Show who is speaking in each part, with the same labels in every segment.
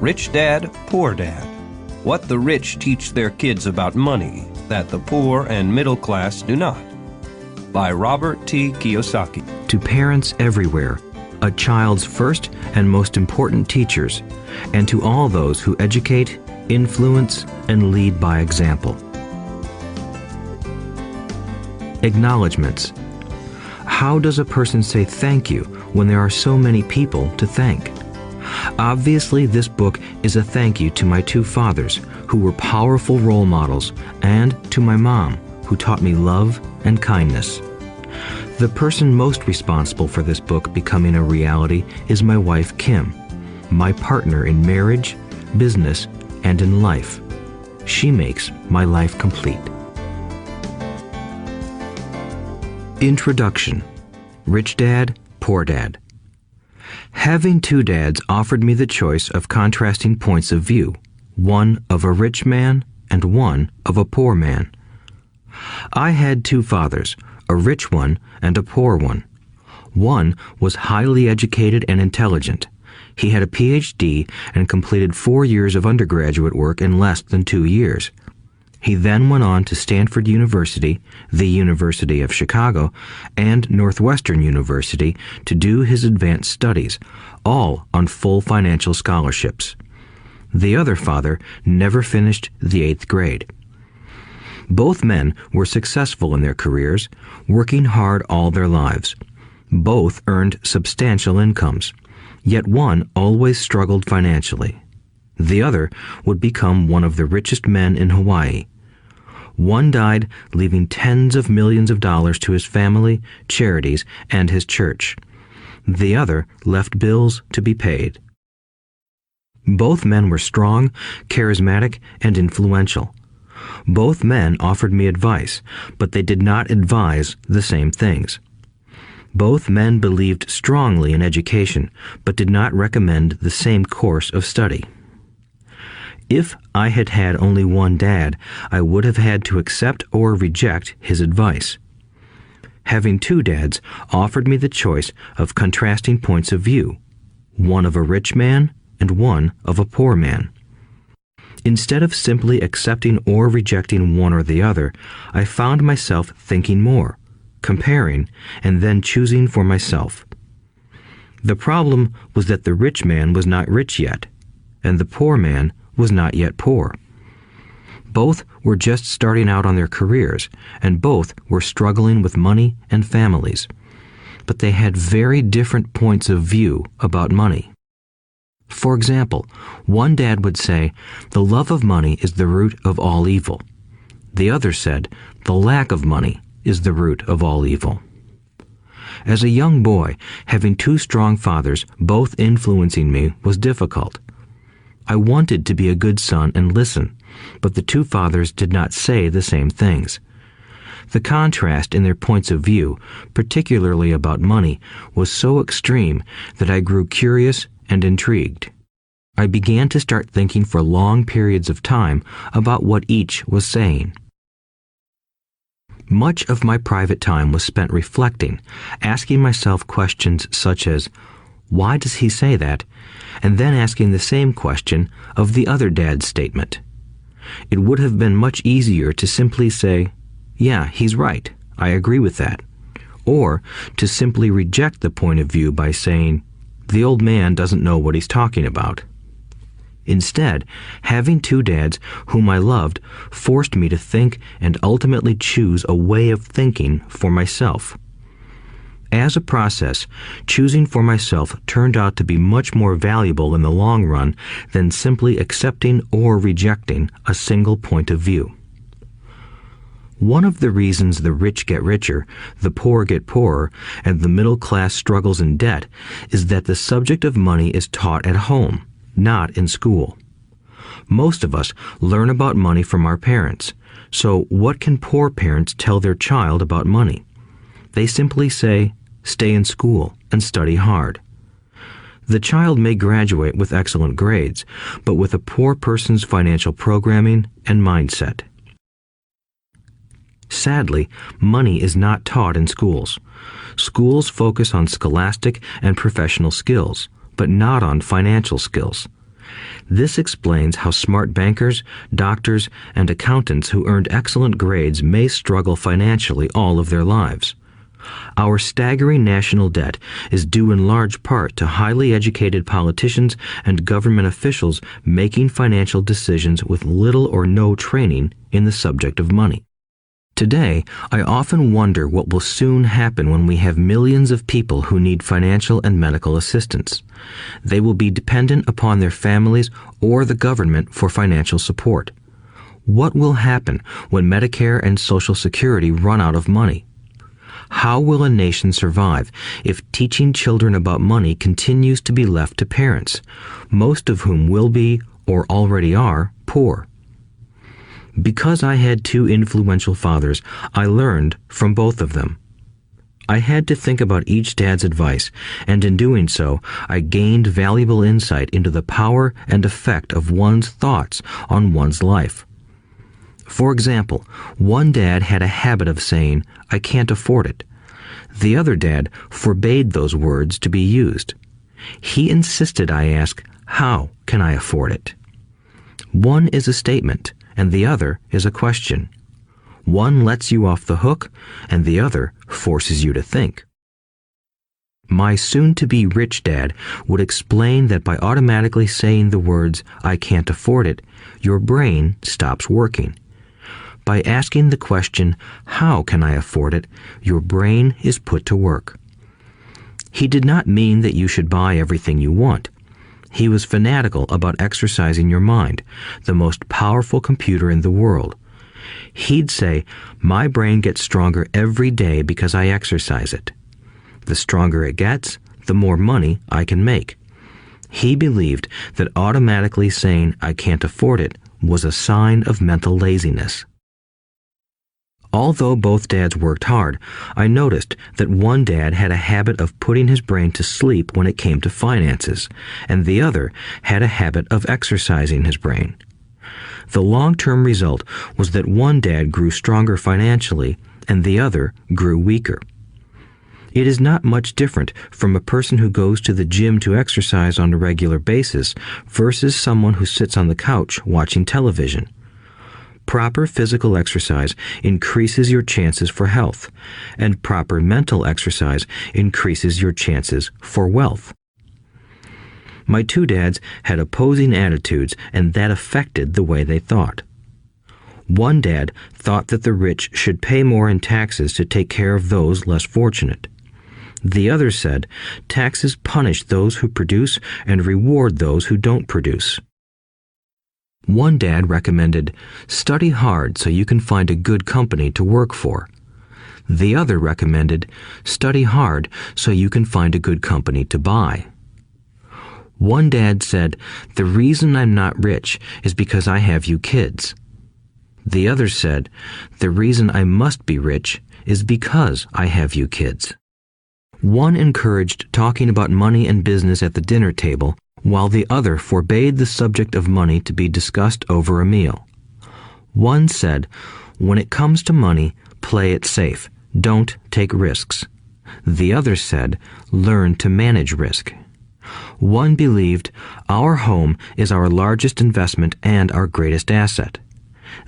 Speaker 1: Rich Dad, Poor Dad. What the rich teach their kids about money that the poor and middle class do not. By Robert T. Kiyosaki.
Speaker 2: To parents everywhere, a child's first and most important teachers, and to all those who educate, influence, and lead by example. Acknowledgements. How does a person say thank you when there are so many people to thank? Obviously, this book is a thank you to my two fathers, who were powerful role models, and to my mom, who taught me love and kindness. The person most responsible for this book becoming a reality is my wife, Kim, my partner in marriage, business, and in life. She makes my life complete. Introduction. Rich Dad, Poor Dad. Having two dads offered me the choice of contrasting points of view, one of a rich man and one of a poor man. I had two fathers, a rich one and a poor one. One was highly educated and intelligent. He had a PhD and completed 4 years of undergraduate work in less than 2 years. He then went on to Stanford University, the University of Chicago, and Northwestern University to do his advanced studies, all on full financial scholarships. The other father never finished the 8th grade. Both men were successful in their careers, working hard all their lives. Both earned substantial incomes, yet one always struggled financially. The other would become one of the richest men in Hawaii. One died, leaving tens of millions of dollars to his family, charities, and his church. The other left bills to be paid. Both men were strong, charismatic, and influential. Both men offered me advice, but they did not advise the same things. Both men believed strongly in education, but did not recommend the same course of study. If I had had only one dad, I would have had to accept or reject his advice. Having two dads offered me the choice of contrasting points of view, one of a rich man and one of a poor man. Instead of simply accepting or rejecting one or the other, I found myself thinking more, comparing, and then choosing for myself. The problem was that the rich man was not rich yet, and the poor man was not yet poor. Both were just starting out on their careers, and both were struggling with money and families. But they had very different points of view about money. For example, one dad would say, "The love of money is the root of all evil." The other said, "The lack of money is the root of all evil." As a young boy, having two strong fathers, both influencing me, was difficult. I wanted to be a good son and listen, but the two fathers did not say the same things. The contrast in their points of view, particularly about money, was so extreme that I grew curious and intrigued. I began to start thinking for long periods of time about what each was saying. Much of my private time was spent reflecting, asking myself questions such as, "Why does he say that?" and then asking the same question of the other dad's statement. It would have been much easier to simply say, "Yeah, he's right, I agree with that," or to simply reject the point of view by saying, "The old man doesn't know what he's talking about." Instead, having two dads whom I loved forced me to think and ultimately choose a way of thinking for myself. As a process, choosing for myself turned out to be much more valuable in the long run than simply accepting or rejecting a single point of view. One of the reasons the rich get richer, the poor get poorer, and the middle class struggles in debt is that the subject of money is taught at home, not in school. Most of us learn about money from our parents, so what can poor parents tell their child about money? They simply say, "Stay in school and study hard." The child may graduate with excellent grades, but with a poor person's financial programming and mindset. Sadly, money is not taught in schools. Schools focus on scholastic and professional skills, but not on financial skills. This explains how smart bankers, doctors, and accountants who earned excellent grades may struggle financially all of their lives. Our staggering national debt is due in large part to highly educated politicians and government officials making financial decisions with little or no training in the subject of money. Today, I often wonder what will soon happen when we have millions of people who need financial and medical assistance. They will be dependent upon their families or the government for financial support. What will happen when Medicare and Social Security run out of money? How will a nation survive if teaching children about money continues to be left to parents, most of whom will be, or already are, poor? Because I had two influential fathers, I learned from both of them. I had to think about each dad's advice, and in doing so, I gained valuable insight into the power and effect of one's thoughts on one's life. For example, one dad had a habit of saying, "I can't afford it." The other dad forbade those words to be used. He insisted I ask, "How can I afford it?" One is a statement, and the other is a question. One lets you off the hook, and the other forces you to think. My soon-to-be rich dad would explain that by automatically saying the words, "I can't afford it," your brain stops working. By asking the question, "How can I afford it?" your brain is put to work. He did not mean that you should buy everything you want. He was fanatical about exercising your mind, the most powerful computer in the world. He'd say, "My brain gets stronger every day because I exercise it. The stronger it gets, the more money I can make." He believed that automatically saying, "I can't afford it," was a sign of mental laziness. Although both dads worked hard, I noticed that one dad had a habit of putting his brain to sleep when it came to finances, and the other had a habit of exercising his brain. The long-term result was that one dad grew stronger financially, and the other grew weaker. It is not much different from a person who goes to the gym to exercise on a regular basis versus someone who sits on the couch watching television. Proper physical exercise increases your chances for health, and proper mental exercise increases your chances for wealth. My two dads had opposing attitudes, and that affected the way they thought. One dad thought that the rich should pay more in taxes to take care of those less fortunate. The other said, taxes punish those who produce and reward those who don't produce. One dad recommended, study hard so you can find a good company to work for. The other recommended, study hard so you can find a good company to buy. One dad said, the reason I'm not rich is because I have you kids. The other said, the reason I must be rich is because I have you kids. One encouraged talking about money and business at the dinner table, while the other forbade the subject of money to be discussed over a meal. One said, when it comes to money, play it safe, don't take risks. The other said, learn to manage risk. One believed, our home is our largest investment and our greatest asset.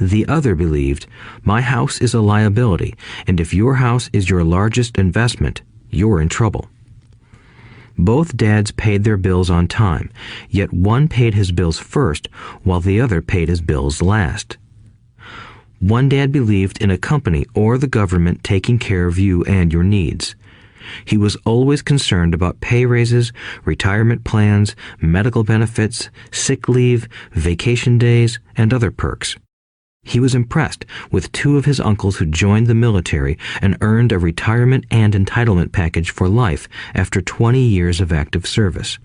Speaker 2: The other believed, my house is a liability, and if your house is your largest investment, you're in trouble. Both dads paid their bills on time, yet one paid his bills first while the other paid his bills last. One dad believed in a company or the government taking care of you and your needs. He was always concerned about pay raises, retirement plans, medical benefits, sick leave, vacation days, and other perks. He was impressed with two of his uncles who joined the military and earned a retirement and entitlement package for life after 20 years of active service.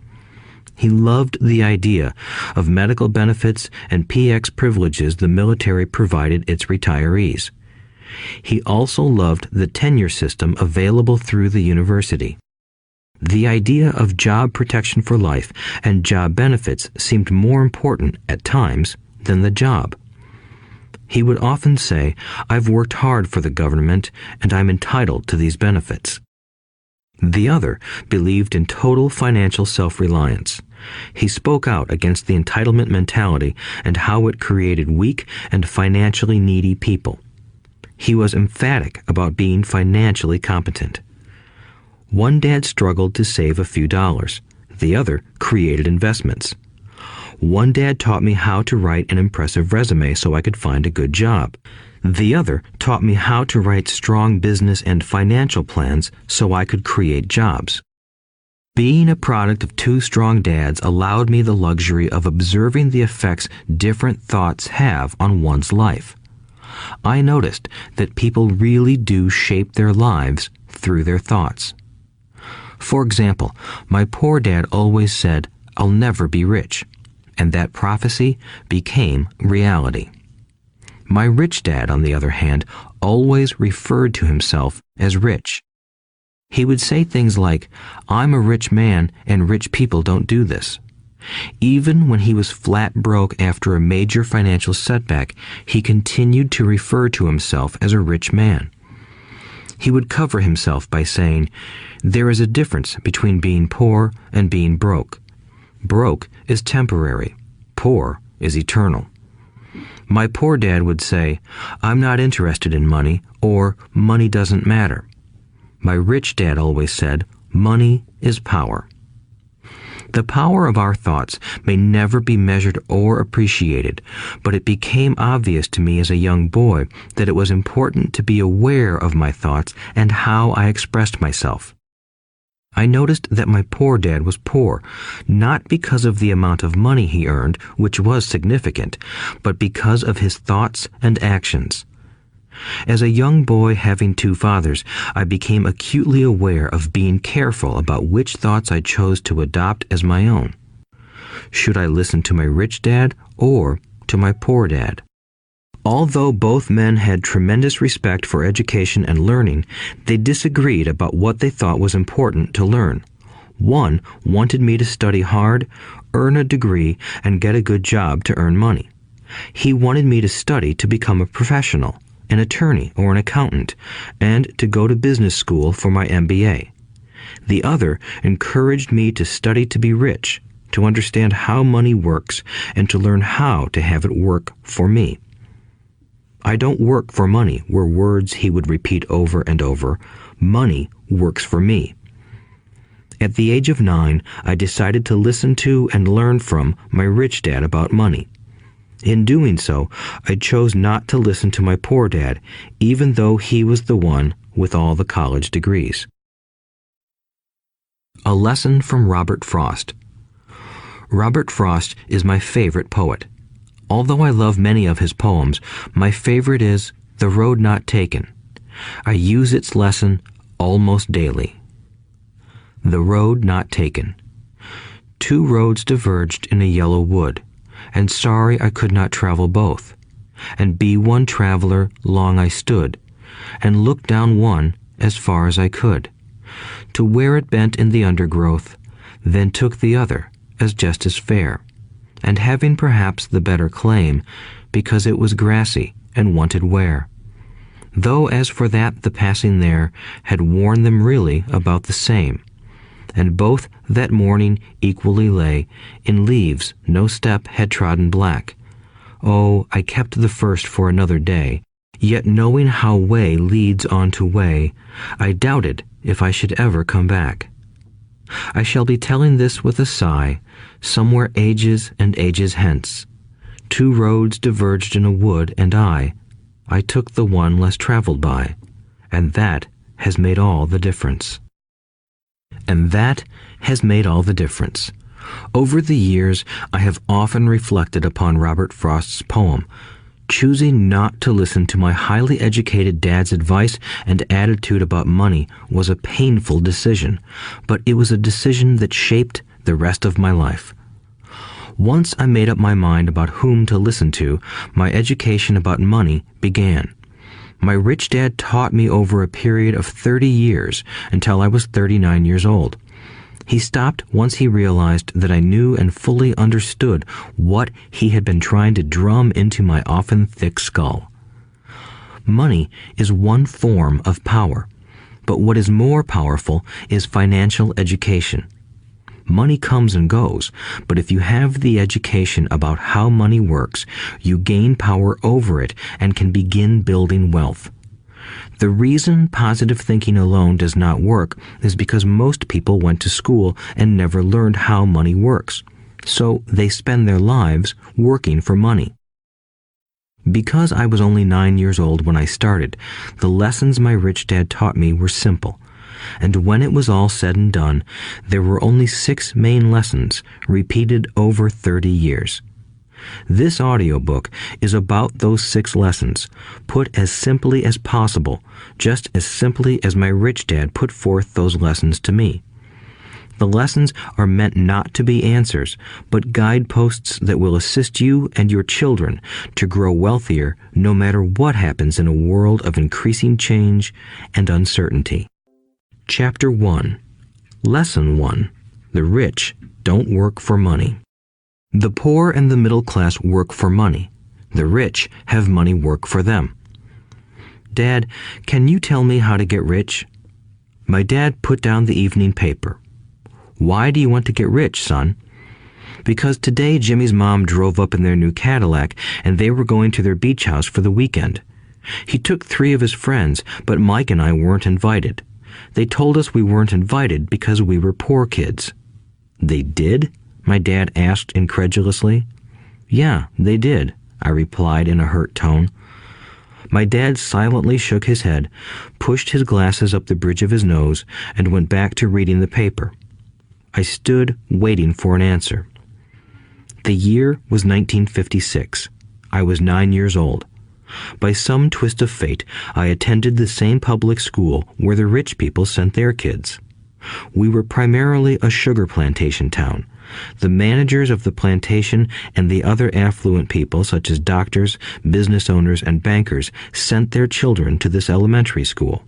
Speaker 2: He loved the idea of medical benefits and PX privileges the military provided its retirees. He also loved the tenure system available through the university. The idea of job protection for life and job benefits seemed more important at times than the job. He would often say, I've worked hard for the government and I'm entitled to these benefits. The other believed in total financial self-reliance. He spoke out against the entitlement mentality and how it created weak and financially needy people. He was emphatic about being financially competent. One dad struggled to save a few dollars. The other created investments. One dad taught me how to write an impressive resume so I could find a good job. The other taught me how to write strong business and financial plans so I could create jobs. Being a product of two strong dads allowed me the luxury of observing the effects different thoughts have on one's life. I noticed that people really do shape their lives through their thoughts. For example, my poor dad always said, "I'll never be rich," and that prophecy became reality. My rich dad, on the other hand, always referred to himself as rich. He would say things like, "I'm a rich man and rich people don't do this." Even when he was flat broke after a major financial setback, he continued to refer to himself as a rich man. He would cover himself by saying, "There is a difference between being poor and being broke. Broke is temporary. Poor is eternal." My poor dad would say, "I'm not interested in money," or "money doesn't matter." My rich dad always said, "Money is power." The power of our thoughts may never be measured or appreciated, but it became obvious to me as a young boy that it was important to be aware of my thoughts and how I expressed myself. I noticed that my poor dad was poor, not because of the amount of money he earned, which was significant, but because of his thoughts and actions. As a young boy having two fathers, I became acutely aware of being careful about which thoughts I chose to adopt as my own. Should I listen to my rich dad or to my poor dad? Although both men had tremendous respect for education and learning, they disagreed about what they thought was important to learn. One wanted me to study hard, earn a degree, and get a good job to earn money. He wanted me to study to become a professional, an attorney or an accountant, and to go to business school for my MBA. The other encouraged me to study to be rich, to understand how money works, and to learn how to have it work for me. "I don't work for money" were words he would repeat over and over. "Money works for me." At the age of 9, I decided to listen to and learn from my rich dad about money. In doing so, I chose not to listen to my poor dad, even though he was the one with all the college degrees. A lesson from Robert Frost. Robert Frost is my favorite poet. Although I love many of his poems, my favorite is "The Road Not Taken." I use its lesson almost daily. The Road Not Taken. Two roads diverged in a yellow wood, and sorry I could not travel both. And be one traveler long I stood, and looked down one as far as I could, to where it bent in the undergrowth, then took the other as just as fair, and having perhaps the better claim, because it was grassy and wanted wear. Though as for that the passing there had worn them really about the same, and both that morning equally lay in leaves no step had trodden black. Oh, I kept the first for another day, yet knowing how way leads on to way, I doubted if I should ever come back. I shall be telling this with a sigh, somewhere ages and ages hence. Two roads diverged in a wood, and I took the one less traveled by, and that has made all the difference. And that has made all the difference. Over the years, I have often reflected upon Robert Frost's poem. Choosing not to listen to my highly educated dad's advice and attitude about money was a painful decision, but it was a decision that shaped the rest of my life. Once I made up my mind about whom to listen to, my education about money began. My rich dad taught me over a period of 30 years until I was 39 years old. He stopped once he realized that I knew and fully understood what he had been trying to drum into my often thick skull. Money is one form of power, but what is more powerful is financial education. Money comes and goes, but if you have the education about how money works, you gain power over it and can begin building wealth. The reason positive thinking alone does not work is because most people went to school and never learned how money works, so they spend their lives working for money. Because I was only 9 years old when I started, the lessons my rich dad taught me were simple. And when it was all said and done, there were only 6 main lessons, repeated over 30 years. This audiobook is about those 6 lessons, put as simply as possible, just as simply as my rich dad put forth those lessons to me. The lessons are meant not to be answers, but guideposts that will assist you and your children to grow wealthier no matter what happens in a world of increasing change and uncertainty. Chapter 1. Lesson 1. The rich don't work for money. The poor and the middle class work for money. The rich have money work for them. Dad, can you tell me how to get rich? My dad put down the evening paper. Why do you want to get rich, son? Because today Jimmy's mom drove up in their new Cadillac and they were going to their beach house for the weekend. He took 3 of his friends, but Mike and I weren't invited. They told us we weren't invited because we were poor kids. They did? My dad asked incredulously. Yeah, they did, I replied in a hurt tone. My dad silently shook his head, pushed his glasses up the bridge of his nose, and went back to reading the paper. I stood waiting for an answer. The year was 1956. I was 9 years old. By some twist of fate, I attended the same public school where the rich people sent their kids. We were primarily a sugar plantation town. The managers of the plantation and the other affluent people, such as doctors, business owners, and bankers, sent their children to this elementary school.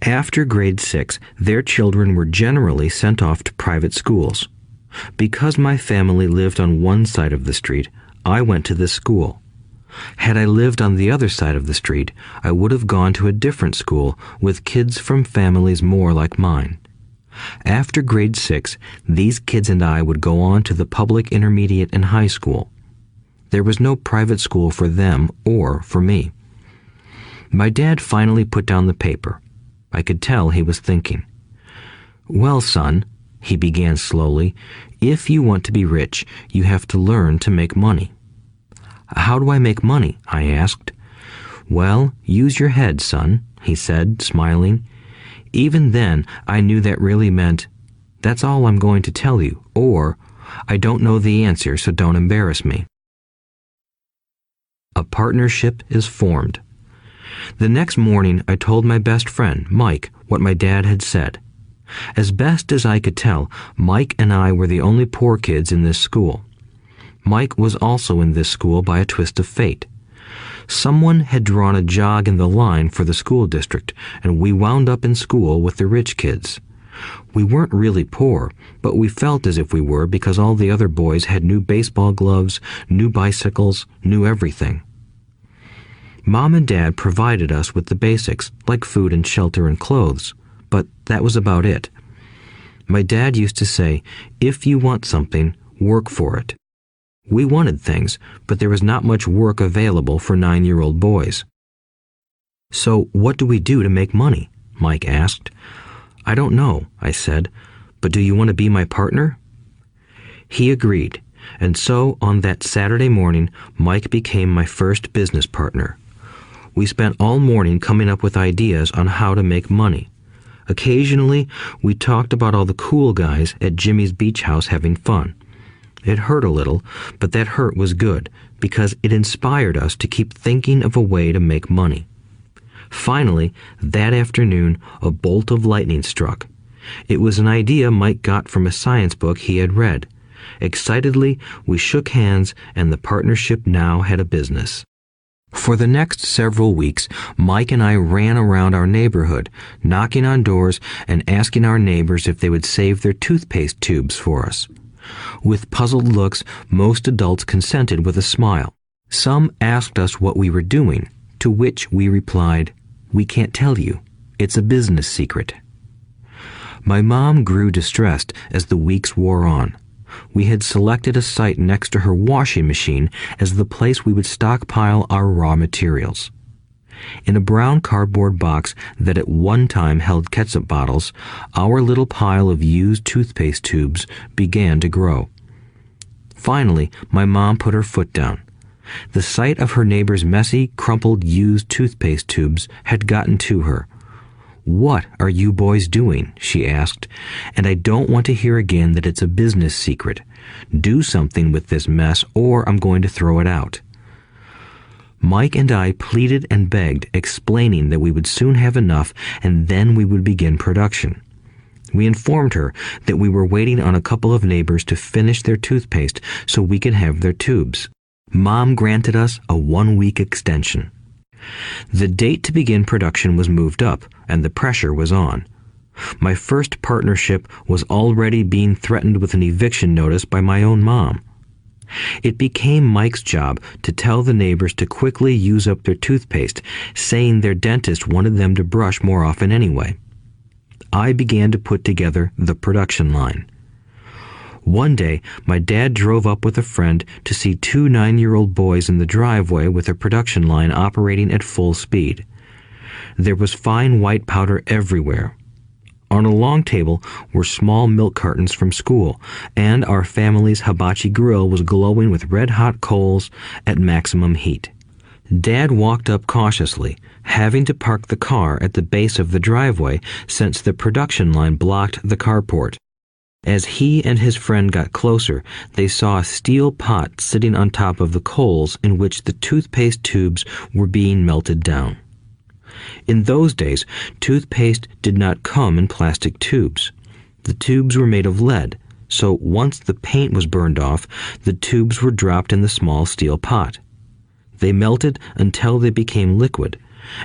Speaker 2: After grade 6, their children were generally sent off to private schools. Because my family lived on one side of the street, I went to this school. Had I lived on the other side of the street, I would have gone to a different school with kids from families more like mine. After grade 6, these kids and I would go on to the public intermediate and high school. There was no private school for them or for me. My dad finally put down the paper. I could tell he was thinking. Well, son, he began slowly, if you want to be rich, you have to learn to make money. How do I make money? I asked. Well, use your head, son, he said, smiling. Even then, I knew that really meant, that's all I'm going to tell you, or, I don't know the answer, so don't embarrass me. A partnership is formed. The next morning, I told my best friend, Mike, what my dad had said. As best as I could tell, Mike and I were the only poor kids in this school. Mike was also in this school by a twist of fate. Someone had drawn a jog in the line for the school district, and we wound up in school with the rich kids. We weren't really poor, but we felt as if we were because all the other boys had new baseball gloves, new bicycles, new everything. Mom and Dad provided us with the basics, like food and shelter and clothes, but that was about it. My dad used to say, if you want something, work for it. We wanted things, but there was not much work available for 9-year-old boys. So what do we do to make money? Mike asked. I don't know, I said, but do you want to be my partner? He agreed, and so on that Saturday morning, Mike became my first business partner. We spent all morning coming up with ideas on how to make money. Occasionally, we talked about all the cool guys at Jimmy's beach house having fun. It hurt a little, but that hurt was good because it inspired us to keep thinking of a way to make money. Finally, that afternoon, a bolt of lightning struck. It was an idea Mike got from a science book he had read. Excitedly, we shook hands, and the partnership now had a business. For the next several weeks, Mike and I ran around our neighborhood, knocking on doors and asking our neighbors if they would save their toothpaste tubes for us. With puzzled looks, most adults consented with a smile. Some asked us what we were doing, to which we replied, "We can't tell you. It's a business secret." My mom grew distressed as the weeks wore on. We had selected a site next to her washing machine as the place we would stockpile our raw materials. In a brown cardboard box that at one time held ketchup bottles, our little pile of used toothpaste tubes began to grow. Finally, my mom put her foot down. The sight of her neighbor's messy, crumpled, used toothpaste tubes had gotten to her. "What are you boys doing?" she asked, "and I don't want to hear again that it's a business secret. Do something with this mess or I'm going to throw it out." Mike and I pleaded and begged, explaining that we would soon have enough and then we would begin production. We informed her that we were waiting on a couple of neighbors to finish their toothpaste so we could have their tubes. Mom granted us a 1-week extension. The date to begin production was moved up, and the pressure was on. My first partnership was already being threatened with an eviction notice by my own mom. It became Mike's job to tell the neighbors to quickly use up their toothpaste, saying their dentist wanted them to brush more often anyway. I began to put together the production line. One day, my dad drove up with a friend to see 2 9-year-old boys in the driveway with a production line operating at full speed. There was fine white powder everywhere. On a long table were small milk cartons from school, and our family's hibachi grill was glowing with red-hot coals at maximum heat. Dad walked up cautiously, having to park the car at the base of the driveway since the production line blocked the carport. As he and his friend got closer, they saw a steel pot sitting on top of the coals in which the toothpaste tubes were being melted down. In those days, toothpaste did not come in plastic tubes. The tubes were made of lead, so once the paint was burned off, the tubes were dropped in the small steel pot. They melted until they became liquid,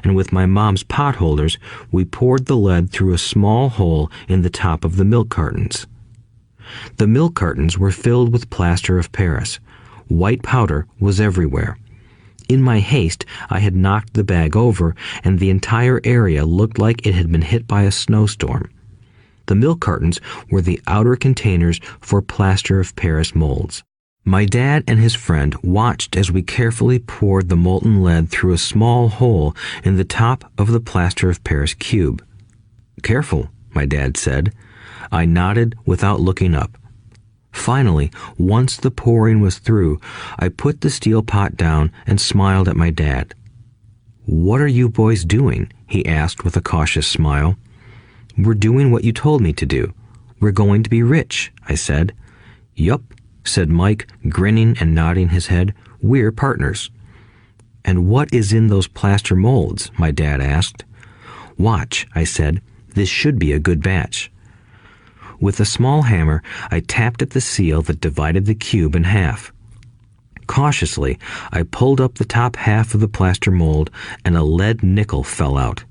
Speaker 2: and with my mom's pot holders, we poured the lead through a small hole in the top of the milk cartons. The milk cartons were filled with plaster of Paris. White powder was everywhere. In my haste, I had knocked the bag over, and the entire area looked like it had been hit by a snowstorm. The milk cartons were the outer containers for plaster of Paris molds. My dad and his friend watched as we carefully poured the molten lead through a small hole in the top of the plaster of Paris cube. "Careful," my dad said. I nodded without looking up. Finally, once the pouring was through, I put the steel pot down and smiled at my dad. "What are you boys doing?" he asked with a cautious smile. "We're doing what you told me to do. We're going to be rich," I said. "Yup," said Mike, grinning and nodding his head. "We're partners." "And what is in those plaster molds?" my dad asked. "Watch," I said. "This should be a good batch." With a small hammer, I tapped at the seal that divided the cube in half. Cautiously, I pulled up the top half of the plaster mold, and a lead nickel fell out.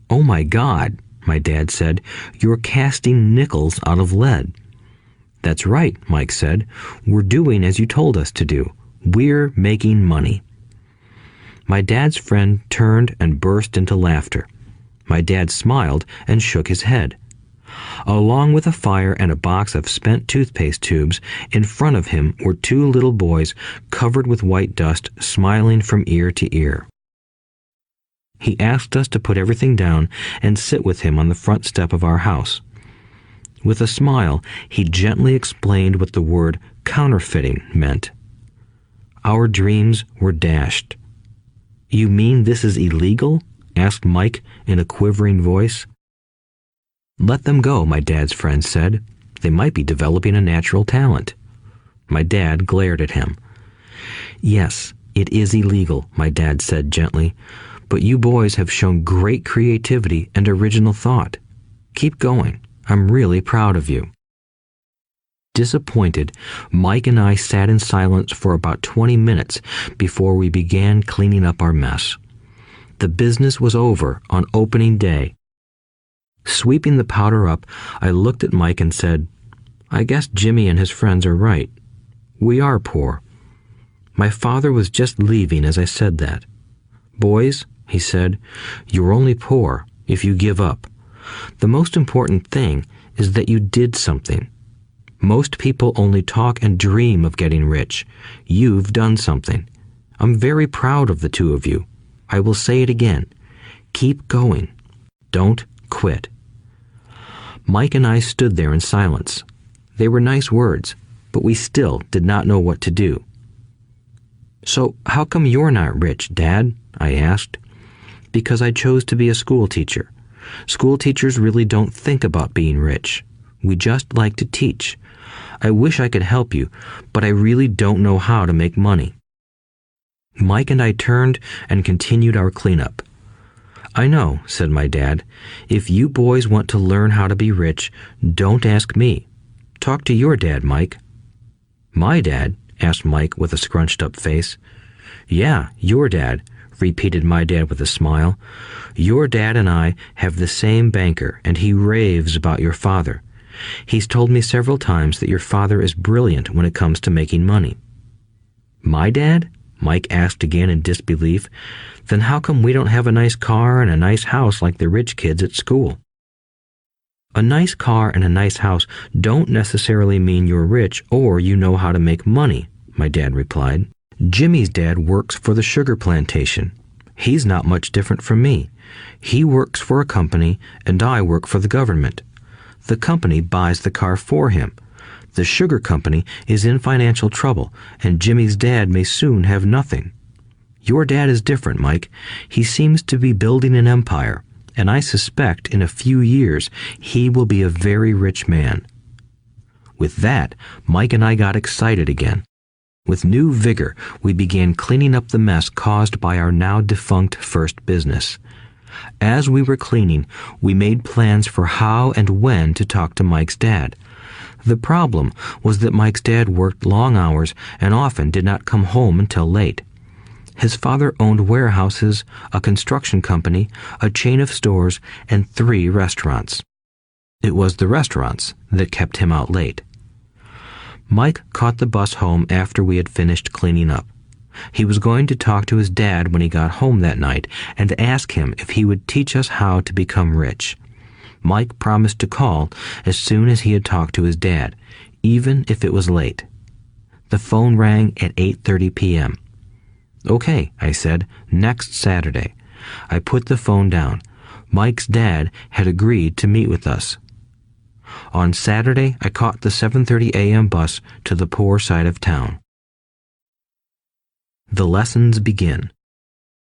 Speaker 2: "Oh my God," my dad said, "you're casting nickels out of lead." "That's right," Mike said. "We're doing as you told us to do. We're making money." My dad's friend turned and burst into laughter. My dad smiled and shook his head. Along with a fire and a box of spent toothpaste tubes, in front of him were 2 little boys covered with white dust, smiling from ear to ear. He asked us to put everything down and sit with him on the front step of our house. With a smile, he gently explained what the word counterfeiting meant. Our dreams were dashed. "You mean this is illegal?" asked Mike in a quivering voice. "Let them go," my dad's friend said. "They might be developing a natural talent." My dad glared at him. "Yes, it is illegal," my dad said gently, "but you boys have shown great creativity and original thought. Keep going. I'm really proud of you." Disappointed, Mike and I sat in silence for about 20 minutes before we began cleaning up our mess. The business was over on opening day. Sweeping the powder up, I looked at Mike and said, "I guess Jimmy and his friends are right. We are poor." My father was just leaving as I said that. "Boys," he said, "you're only poor if you give up. The most important thing is that you did something. Most people only talk and dream of getting rich. You've done something. I'm very proud of the two of you. I will say it again. Keep going. Don't quit. Mike and I stood there in silence. They were nice words, but we still did not know what to do. "So how come you're not rich, Dad?" I asked. "Because I chose to be a school teacher. School teachers really don't think about being rich. We just like to teach. I wish I could help you, but I really don't know how to make money." Mike and I turned and continued our cleanup. "I know," said my dad. "If you boys want to learn how to be rich, don't ask me. Talk to your dad, Mike." "My dad?" asked Mike with a scrunched-up face. "Yeah, your dad," repeated my dad with a smile. "Your dad and I have the same banker, and he raves about your father. He's told me several times that your father is brilliant when it comes to making money." "My dad?" Mike asked again in disbelief. "Then how come we don't have a nice car and a nice house like the rich kids at school?" "A nice car and a nice house don't necessarily mean you're rich or you know how to make money," my dad replied. "Jimmy's dad works for the sugar plantation. He's not much different from me. He works for a company and I work for the government. The company buys the car for him. The sugar company is in financial trouble, and Jimmy's dad may soon have nothing. Your dad is different, Mike. He seems to be building an empire, and I suspect in a few years he will be a very rich man." With that, Mike and I got excited again. With new vigor, we began cleaning up the mess caused by our now defunct first business. As we were cleaning, we made plans for how and when to talk to Mike's dad. The problem was that Mike's dad worked long hours and often did not come home until late. His father owned warehouses, a construction company, a chain of stores, and 3 restaurants. It was the restaurants that kept him out late. Mike caught the bus home after we had finished cleaning up. He was going to talk to his dad when he got home that night and ask him if he would teach us how to become rich. Mike promised to call as soon as he had talked to his dad, even if it was late. The phone rang at 8:30 p.m. "Okay," I said, "next Saturday." I put the phone down. Mike's dad had agreed to meet with us. On Saturday, I caught the 7:30 a.m. bus to the poor side of town. The lessons begin.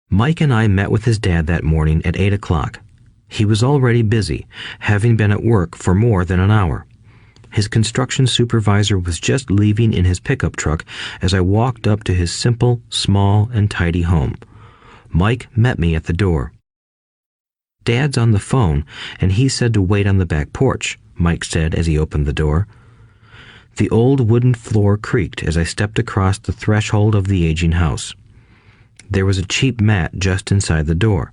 Speaker 2: Mike and I met with his dad that morning at 8 o'clock. He was already busy, having been at work for more than an hour. His construction supervisor was just leaving in his pickup truck as I walked up to his simple, small, and tidy home. Mike met me at the door. "Dad's on the phone, and he said to wait on the back porch," Mike said as he opened the door. The old wooden floor creaked as I stepped across the threshold of the aging house. There was a cheap mat just inside the door.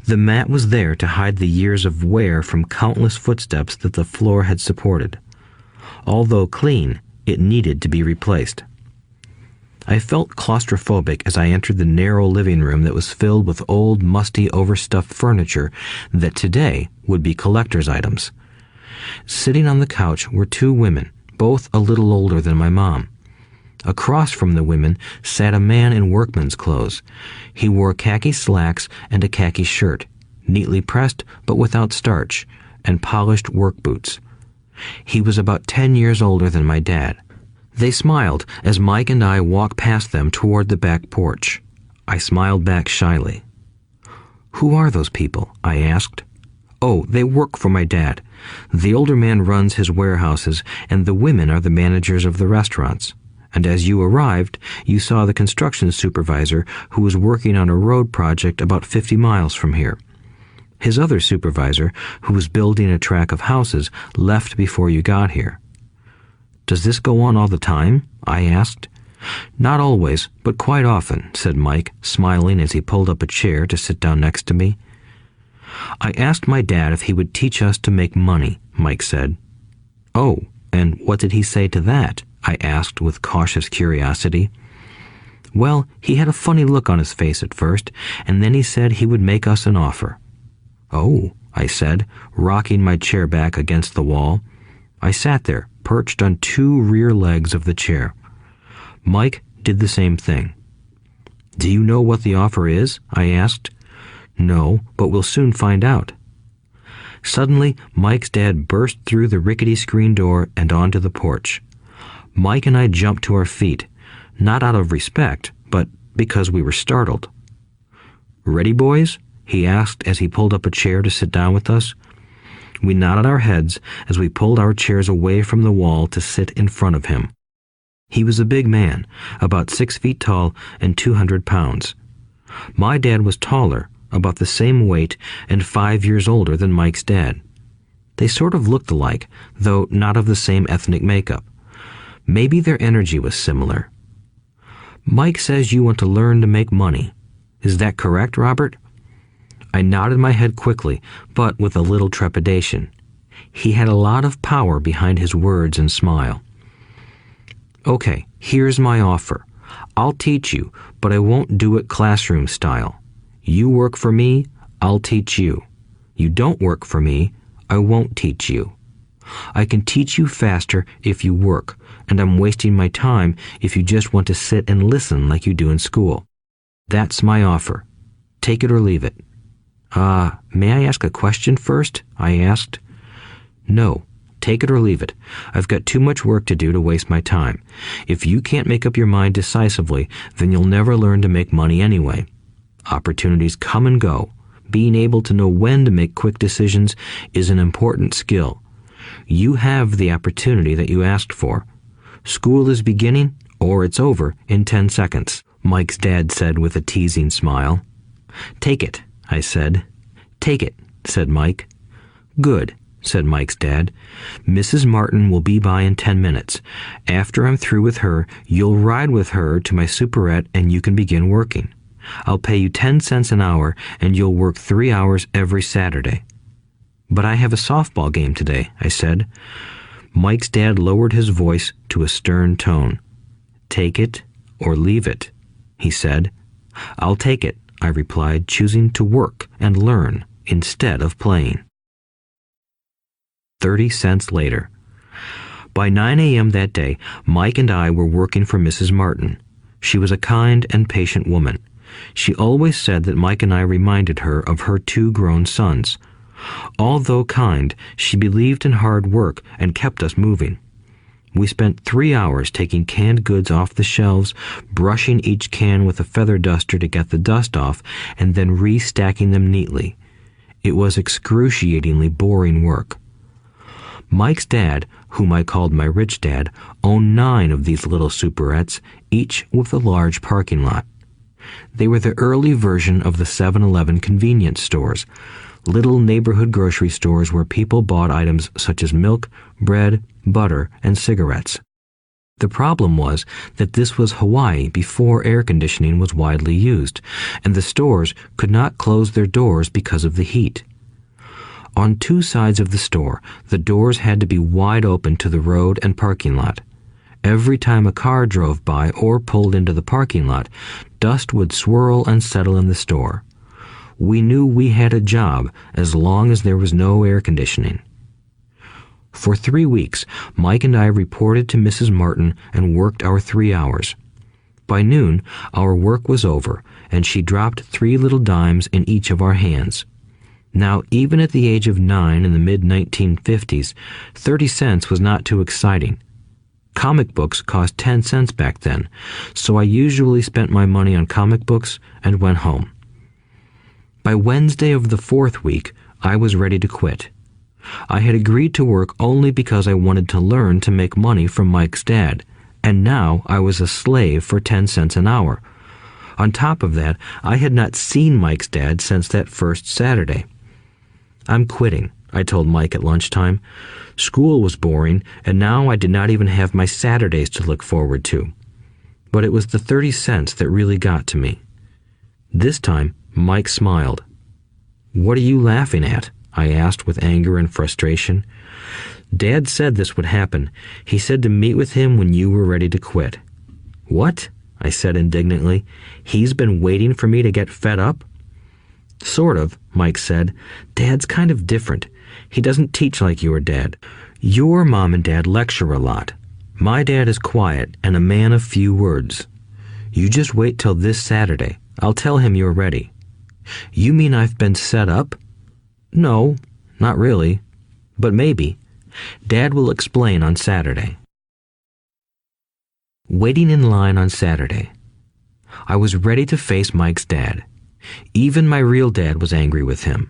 Speaker 2: The mat was there to hide the years of wear from countless footsteps that the floor had supported. Although clean, it needed to be replaced. I felt claustrophobic as I entered the narrow living room that was filled with old, musty, overstuffed furniture that today would be collector's items. Sitting on the couch were 2 women, both a little older than my mom. Across from the women sat a man in workman's clothes. He wore khaki slacks and a khaki shirt, neatly pressed but without starch, and polished work boots. He was about 10 years older than my dad. They smiled as Mike and I walked past them toward the back porch. I smiled back shyly. "Who are those people?" I asked. "Oh, they work for my dad. The older man runs his warehouses, and the women are the managers of the restaurants. And as you arrived, you saw the construction supervisor who was working on a road project about 50 miles from here. His other supervisor, who was building a track of houses, left before you got here." "Does this go on all the time?" I asked. "Not always, but quite often," said Mike, smiling as he pulled up a chair to sit down next to me. "I asked my dad if he would teach us to make money," Mike said. "Oh, and what did he say to that?" I asked with cautious curiosity. "Well, he had a funny look on his face at first, and then he said he would make us an offer." "Oh," I said, rocking my chair back against the wall. I sat there, perched on two rear legs of the chair. Mike did the same thing. "Do you know what the offer is?" I asked. "No, but we'll soon find out." Suddenly, Mike's dad burst through the rickety screen door and onto the porch. Mike and I jumped to our feet, not out of respect, but because we were startled. "Ready, boys?" he asked as he pulled up a chair to sit down with us. We nodded our heads as we pulled our chairs away from the wall to sit in front of him. He was a big man, about 6 feet tall and 200 pounds. My dad was taller, about the same weight, and 5 years older than Mike's dad. They sort of looked alike, though not of the same ethnic makeup. Maybe their energy was similar. "Mike says you want to learn to make money. Is that correct, Robert?" I nodded my head quickly, but with a little trepidation. He had a lot of power behind his words and smile. "Okay, here's my offer. I'll teach you, but I won't do it classroom style. You work for me, I'll teach you. You don't work for me, I won't teach you. I can teach you faster if you work, and I'm wasting my time if you just want to sit and listen like you do in school. That's my offer. Take it or leave it." May I ask a question first?" I asked. "No. Take it or leave it. I've got too much work to do to waste my time. If you can't make up your mind decisively, then you'll never learn to make money anyway. Opportunities come and go. Being able to know when to make quick decisions is an important skill. You have the opportunity that you asked for. School is beginning, or it's over in 10 seconds, Mike's dad said with a teasing smile. "Take it," I said. "Take it," said Mike. "Good," said Mike's dad. "Mrs. Martin will be by in 10 minutes. After I'm through with her, you'll ride with her to my superette and you can begin working. I'll pay you 10 cents an hour and you'll work 3 hours every Saturday." "But I have a softball game today," I said. Mike's dad lowered his voice to a stern tone. "Take it or leave it," he said. "I'll take it," I replied, choosing to work and learn instead of playing. 30 cents later. By 9 a.m. that day, Mike and I were working for Mrs. Martin. She was a kind and patient woman. She always said that Mike and I reminded her of her 2 grown sons. Although kind, she believed in hard work and kept us moving. We spent 3 hours taking canned goods off the shelves, brushing each can with a feather duster to get the dust off, and then restacking them neatly. It was excruciatingly boring work. Mike's dad, whom I called my rich dad, owned 9 of these little superettes, each with a large parking lot. They were the early version of the 7-Eleven convenience stores, little neighborhood grocery stores where people bought items such as milk, bread, butter, and cigarettes. The problem was that this was Hawaii before air conditioning was widely used, and the stores could not close their doors because of the heat. On 2 sides of the store, the doors had to be wide open to the road and parking lot. Every time a car drove by or pulled into the parking lot, dust would swirl and settle in the store. We knew we had a job as long as there was no air conditioning. For 3 weeks, Mike and I reported to Mrs. Martin and worked our 3 hours. By noon, our work was over, and she dropped 3 little dimes in each of our hands. Now, even at the age of 9 in the mid-1950s, 30 cents was not too exciting. Comic books cost 10 cents back then, so I usually spent my money on comic books and went home. By Wednesday of the 4th week, I was ready to quit. I had agreed to work only because I wanted to learn to make money from Mike's dad, and now I was a slave for 10 cents an hour. On top of that, I had not seen Mike's dad since that first Saturday. "I'm quitting," I told Mike at lunchtime. School was boring, and now I did not even have my Saturdays to look forward to. But it was the 30 cents that really got to me. This time, Mike smiled. "What are you laughing at?" I asked with anger and frustration. "Dad said this would happen. He said to meet with him when you were ready to quit." "What?" I said indignantly. "He's been waiting for me to get fed up?" Sort of, Mike said. Dad's kind of different. He doesn't teach like your dad. Your mom and dad lecture a lot. My dad is quiet and a man of few words. You just wait till this Saturday. I'll tell him you're ready. You mean I've been set up? No, not really. But maybe. Dad will explain on Saturday. Waiting in line on Saturday. I was ready to face Mike's dad. Even my real dad was angry with him.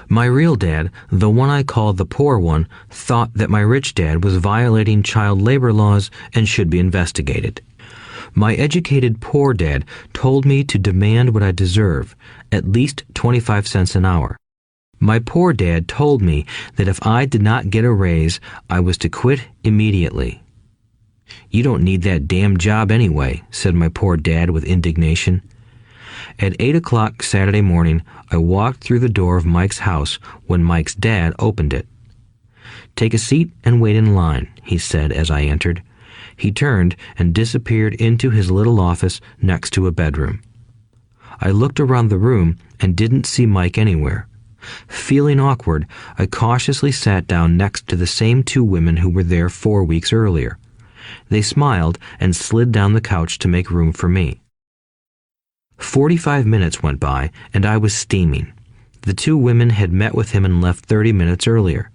Speaker 2: My real dad, the one I called the poor one, thought that my rich dad was violating child labor laws and should be investigated. My educated poor dad told me to demand what I deserve, at least 25 cents an hour. My poor dad told me that if I did not get a raise, I was to quit immediately. You don't need that damn job anyway, said my poor dad with indignation. At 8 o'clock Saturday morning, I walked through the door of Mike's house when Mike's dad opened it. Take a seat and wait in line, he said as I entered. He turned and disappeared into his little office next to a bedroom. I looked around the room and didn't see Mike anywhere. Feeling awkward, I cautiously sat down next to the same two women who were there 4 weeks earlier. They smiled and slid down the couch to make room for me. 45 minutes went by, and I was steaming. The two women had met with him and left 30 minutes earlier.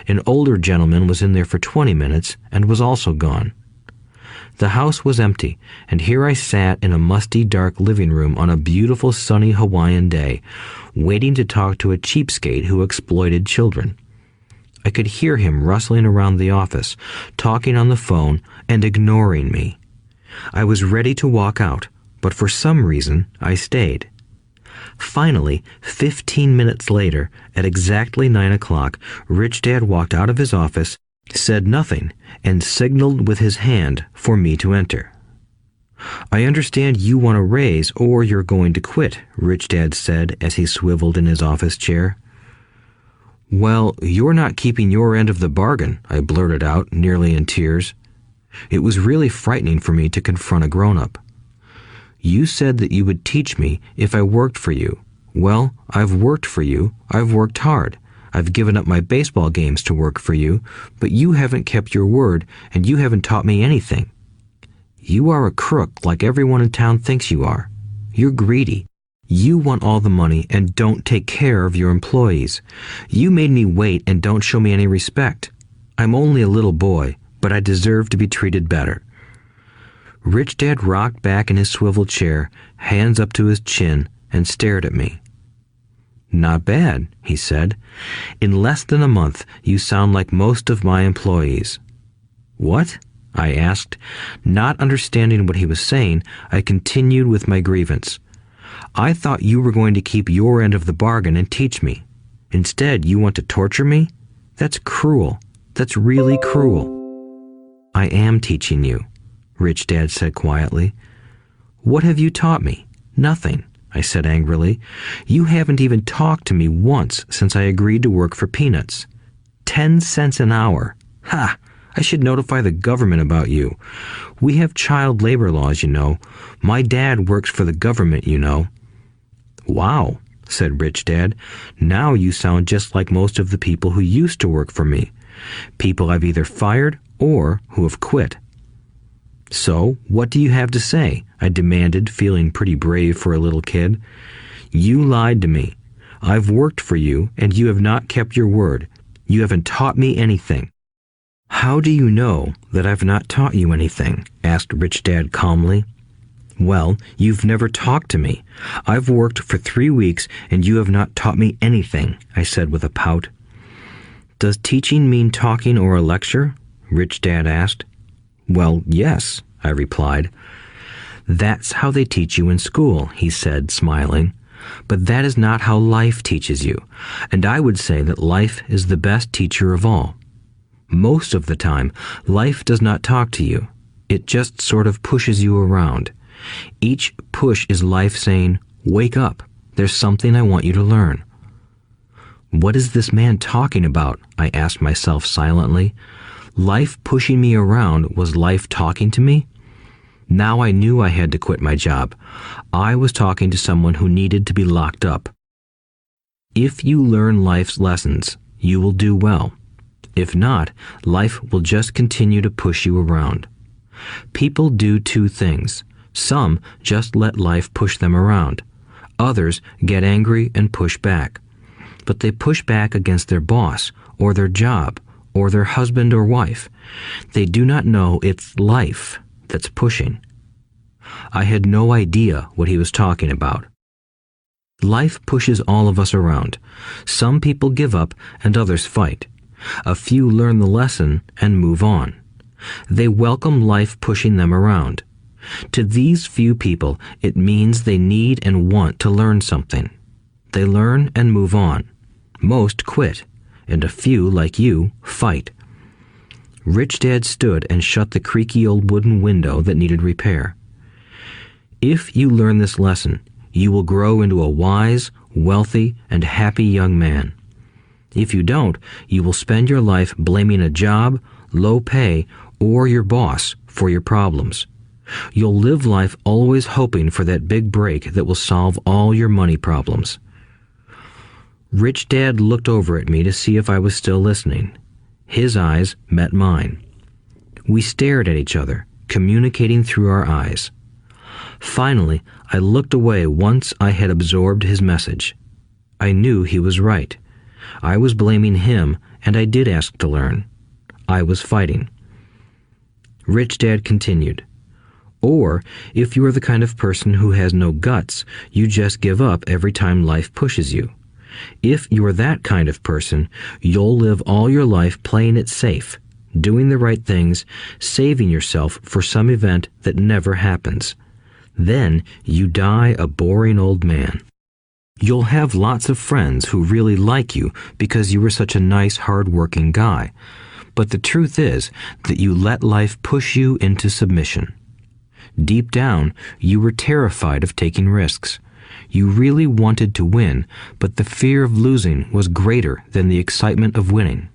Speaker 2: An older gentleman was in there for 20 minutes and was also gone. The house was empty, and here I sat in a musty, dark living room on a beautiful, sunny Hawaiian day, waiting to talk to a cheapskate who exploited children. I could hear him rustling around the office, talking on the phone, and ignoring me. I was ready to walk out, but for some reason, I stayed. Finally, 15 minutes later, at exactly 9 o'clock, Rich Dad walked out of his office, said nothing, and signaled with his hand for me to enter. I understand you want a raise or you're going to quit, Rich Dad said as he swiveled in his office chair. Well, you're not keeping your end of the bargain, I blurted out, nearly in tears. It was really frightening for me to confront a grown-up. You said that you would teach me if I worked for you. Well, I've worked for you. I've worked hard. I've given up my baseball games to work for you, but you haven't kept your word and you haven't taught me anything. You are a crook like everyone in town thinks you are. You're greedy. You want all the money and don't take care of your employees. You made me wait and don't show me any respect. I'm only a little boy, but I deserve to be treated better. Rich Dad rocked back in his swivel chair, hands up to his chin, and stared at me. Not bad, he said. In less than a month, you sound like most of my employees. What? I asked. Not understanding what he was saying, I continued with my grievance. I thought you were going to keep your end of the bargain and teach me. Instead, you want to torture me? That's cruel. That's really cruel. I am teaching you, Rich Dad said quietly. What have you taught me? Nothing, I said angrily. You haven't even talked to me once since I agreed to work for peanuts. 10 cents an hour. Ha! I should notify the government about you. We have child labor laws, you know. My dad works for the government, you know. Wow, said Rich Dad. Now you sound just like most of the people who used to work for me. People I've either fired or who have quit. So, what do you have to say? I demanded, feeling pretty brave for a little kid. You lied to me. I've worked for you, and you have not kept your word. You haven't taught me anything. How do you know that I've not taught you anything? Asked Rich Dad calmly. Well, you've never talked to me. I've worked for 3 weeks, and you have not taught me anything, I said with a pout. Does teaching mean talking or a lecture? Rich Dad asked. Well, yes, I replied. That's how they teach you in school, he said, smiling. But that is not how life teaches you, and I would say that life is the best teacher of all. Most of the time, life does not talk to you. It just sort of pushes you around. Each push is life saying, wake up, there's something I want you to learn. What is this man talking about? I asked myself silently. Life pushing me around was life talking to me? Now I knew I had to quit my job. I was talking to someone who needed to be locked up. If you learn life's lessons, you will do well. If not, life will just continue to push you around. People do two things. Some just let life push them around. Others get angry and push back. But they push back against their boss, or their job, or their husband or wife. They do not know it's life that's pushing. I had no idea what he was talking about. Life pushes all of us around. Some people give up and others fight. A few learn the lesson and move on. They welcome life pushing them around. To these few people, it means they need and want to learn something. They learn and move on. Most quit, and a few, like you, fight. Rich Dad stood and shut the creaky old wooden window that needed repair. If you learn this lesson, you will grow into a wise, wealthy, and happy young man. If you don't, you will spend your life blaming a job, low pay, or your boss for your problems. You'll live life always hoping for that big break that will solve all your money problems. Rich Dad looked over at me to see if I was still listening. His eyes met mine. We stared at each other, communicating through our eyes. Finally, I looked away once I had absorbed his message. I knew he was right. I was blaming him, and I did ask to learn. I was fighting. Rich Dad continued. Or, if you are the kind of person who has no guts, you just give up every time life pushes you. If you are that kind of person, you'll live all your life playing it safe, doing the right things, saving yourself for some event that never happens. Then you die a boring old man. You'll have lots of friends who really like you because you were such a nice, hard-working guy. But the truth is that you let life push you into submission. Deep down, you were terrified of taking risks. You really wanted to win, but the fear of losing was greater than the excitement of winning.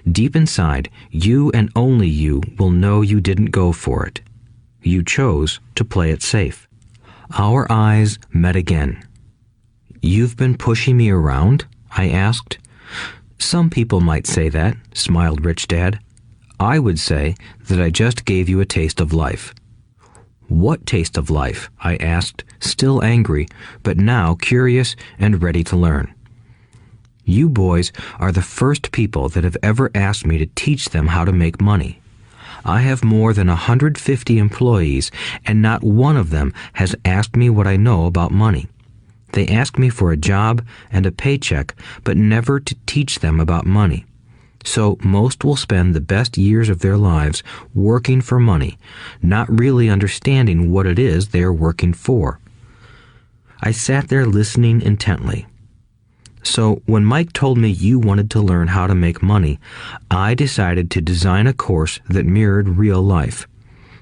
Speaker 2: Deep inside, you and only you will know you didn't go for it. You chose to play it safe. Our eyes met again. "You've been pushing me around?" I asked. "Some people might say that," smiled Rich Dad. "I would say that I just gave you a taste of life." "What taste of life?" I asked, still angry, but now curious and ready to learn. "You boys are the first people that have ever asked me to teach them how to make money. I have more than 150 employees, and not one of them has asked me what I know about money. They ask me for a job and a paycheck, but never to teach them about money. So most will spend the best years of their lives working for money, not really understanding what it is they are working for." I sat there listening intently. "So when Mike told me you wanted to learn how to make money, I decided to design a course that mirrored real life.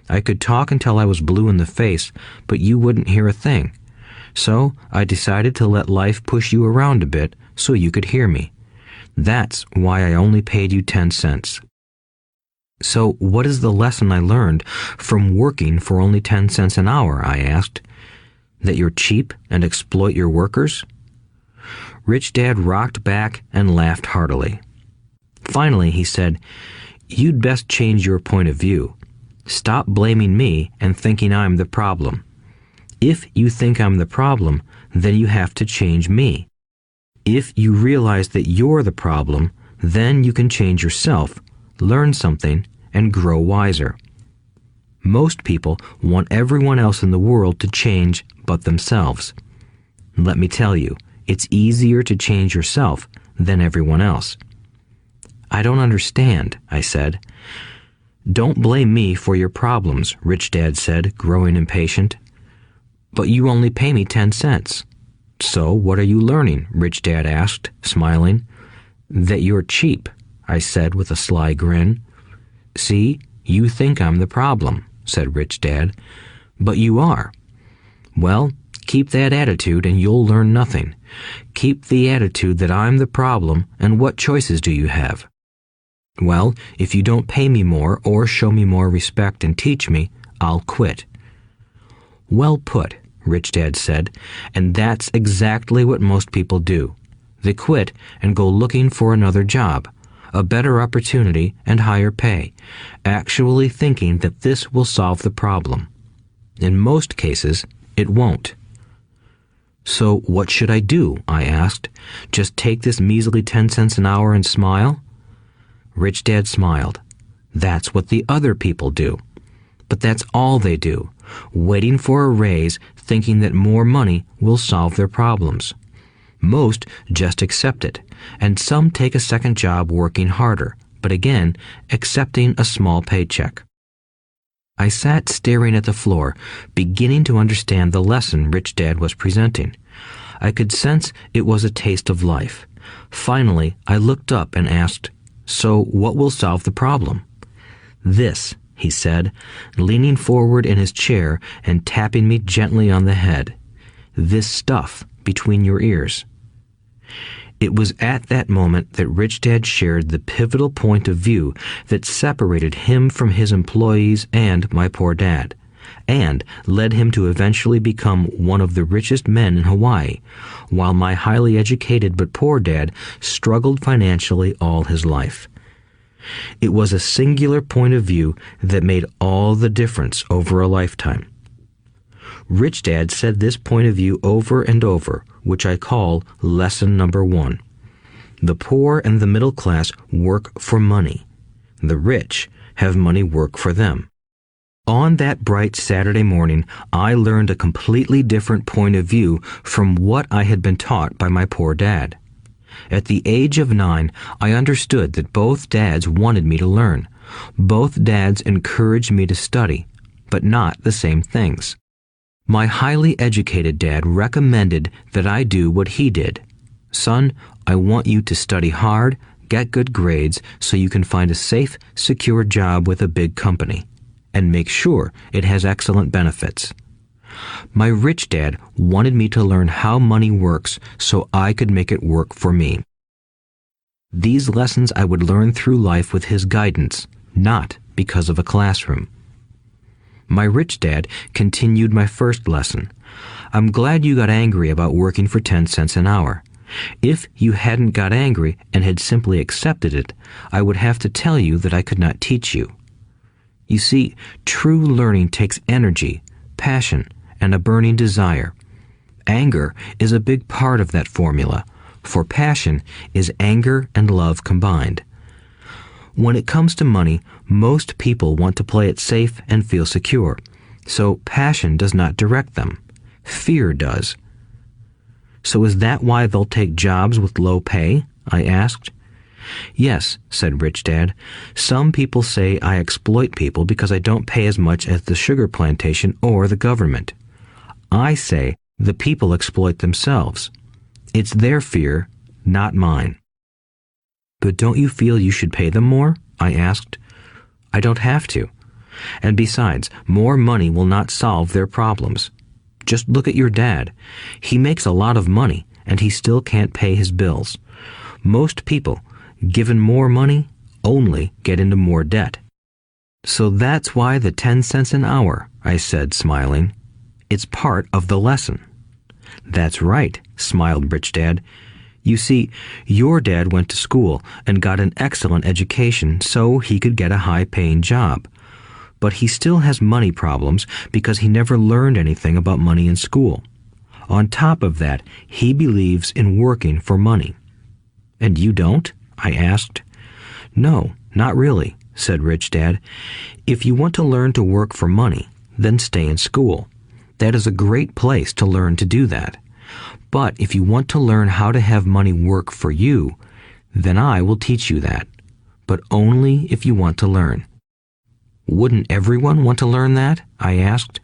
Speaker 2: I could talk until I was blue in the face, but you wouldn't hear a thing. So I decided to let life push you around a bit so you could hear me. That's why I only paid you 10 cents. "So what is the lesson I learned from working for only 10 cents an hour?" I asked. "That you're cheap and exploit your workers?" Rich Dad rocked back and laughed heartily. Finally, he said, "You'd best change your point of view. Stop blaming me and thinking I'm the problem. If you think I'm the problem, then you have to change me. If you realize that you're the problem, then you can change yourself, learn something, and grow wiser. Most people want everyone else in the world to change but themselves. Let me tell you, it's easier to change yourself than everyone else." "I don't understand," I said. "Don't blame me for your problems," Rich Dad said, growing impatient. "But you only pay me 10 cents. "So what are you learning?" Rich Dad asked, smiling. "That you're cheap," I said with a sly grin. "See, you think I'm the problem," said Rich Dad. "But you are. Well, keep that attitude and you'll learn nothing. Keep the attitude that I'm the problem, and what choices do you have?" "Well, if you don't pay me more or show me more respect and teach me, I'll quit." "Well put," Rich Dad said, "and that's exactly what most people do. They quit and go looking for another job, a better opportunity and higher pay, actually thinking that this will solve the problem. In most cases, it won't. So what should I do? I asked. Just take this measly 10 cents an hour and smile? Rich Dad smiled. That's what the other people do. But that's all they do, waiting for a raise, thinking that more money will solve their problems. Most just accept it, and some take a second job working harder, but again, accepting a small paycheck. I sat staring at the floor, beginning to understand the lesson Rich Dad was presenting. I could sense it was a taste of life. Finally, I looked up and asked, "So what will solve the problem?" "This," he said, leaning forward in his chair and tapping me gently on the head. "This stuff between your ears." It was at that moment that Rich Dad shared the pivotal point of view that separated him from his employees and my poor dad, and led him to eventually become one of the richest men in Hawaii, while my highly educated but poor dad struggled financially all his life. It was a singular point of view that made all the difference over a lifetime. Rich Dad said this point of view over and over, which I call lesson number 1. The poor and the middle class work for money. The rich have money work for them. On that bright Saturday morning, I learned a completely different point of view from what I had been taught by my poor dad. At the age of 9, I understood that both dads wanted me to learn. Both dads encouraged me to study, but not the same things. My highly educated dad recommended that I do what he did. "Son, I want you to study hard, get good grades so you can find a safe, secure job with a big company, and make sure it has excellent benefits." My rich dad wanted me to learn how money works so I could make it work for me. These lessons I would learn through life with his guidance, not because of a classroom. My rich dad continued my first lesson. "I'm glad you got angry about working for 10 cents an hour. If you hadn't got angry and had simply accepted it, I would have to tell you that I could not teach you. You see, true learning takes energy, passion, and a burning desire. Anger is a big part of that formula, for passion is anger and love combined. When it comes to money, most people want to play it safe and feel secure, so passion does not direct them. Fear does. So is that why they'll take jobs with low pay?" I asked. "Yes," said Rich Dad. "Some people say I exploit people because I don't pay as much as the sugar plantation or the government. I say the people exploit themselves. It's their fear, not mine." "But don't you feel you should pay them more?" I asked. "I don't have to. And besides, more money will not solve their problems. Just look at your dad. He makes a lot of money, and he still can't pay his bills. Most people, given more money, only get into more debt." "So that's why the 10 cents an hour," I said, smiling. "It's part of the lesson." "That's right," smiled Rich Dad. "You see, your dad went to school and got an excellent education so he could get a high-paying job. But he still has money problems because he never learned anything about money in school. On top of that, he believes in working for money." "And you don't?" I asked. "No, not really," said Rich Dad. "If you want to learn to work for money, then stay in school. That is a great place to learn to do that. But if you want to learn how to have money work for you, then I will teach you that. But only if you want to learn." "Wouldn't everyone want to learn that?" I asked.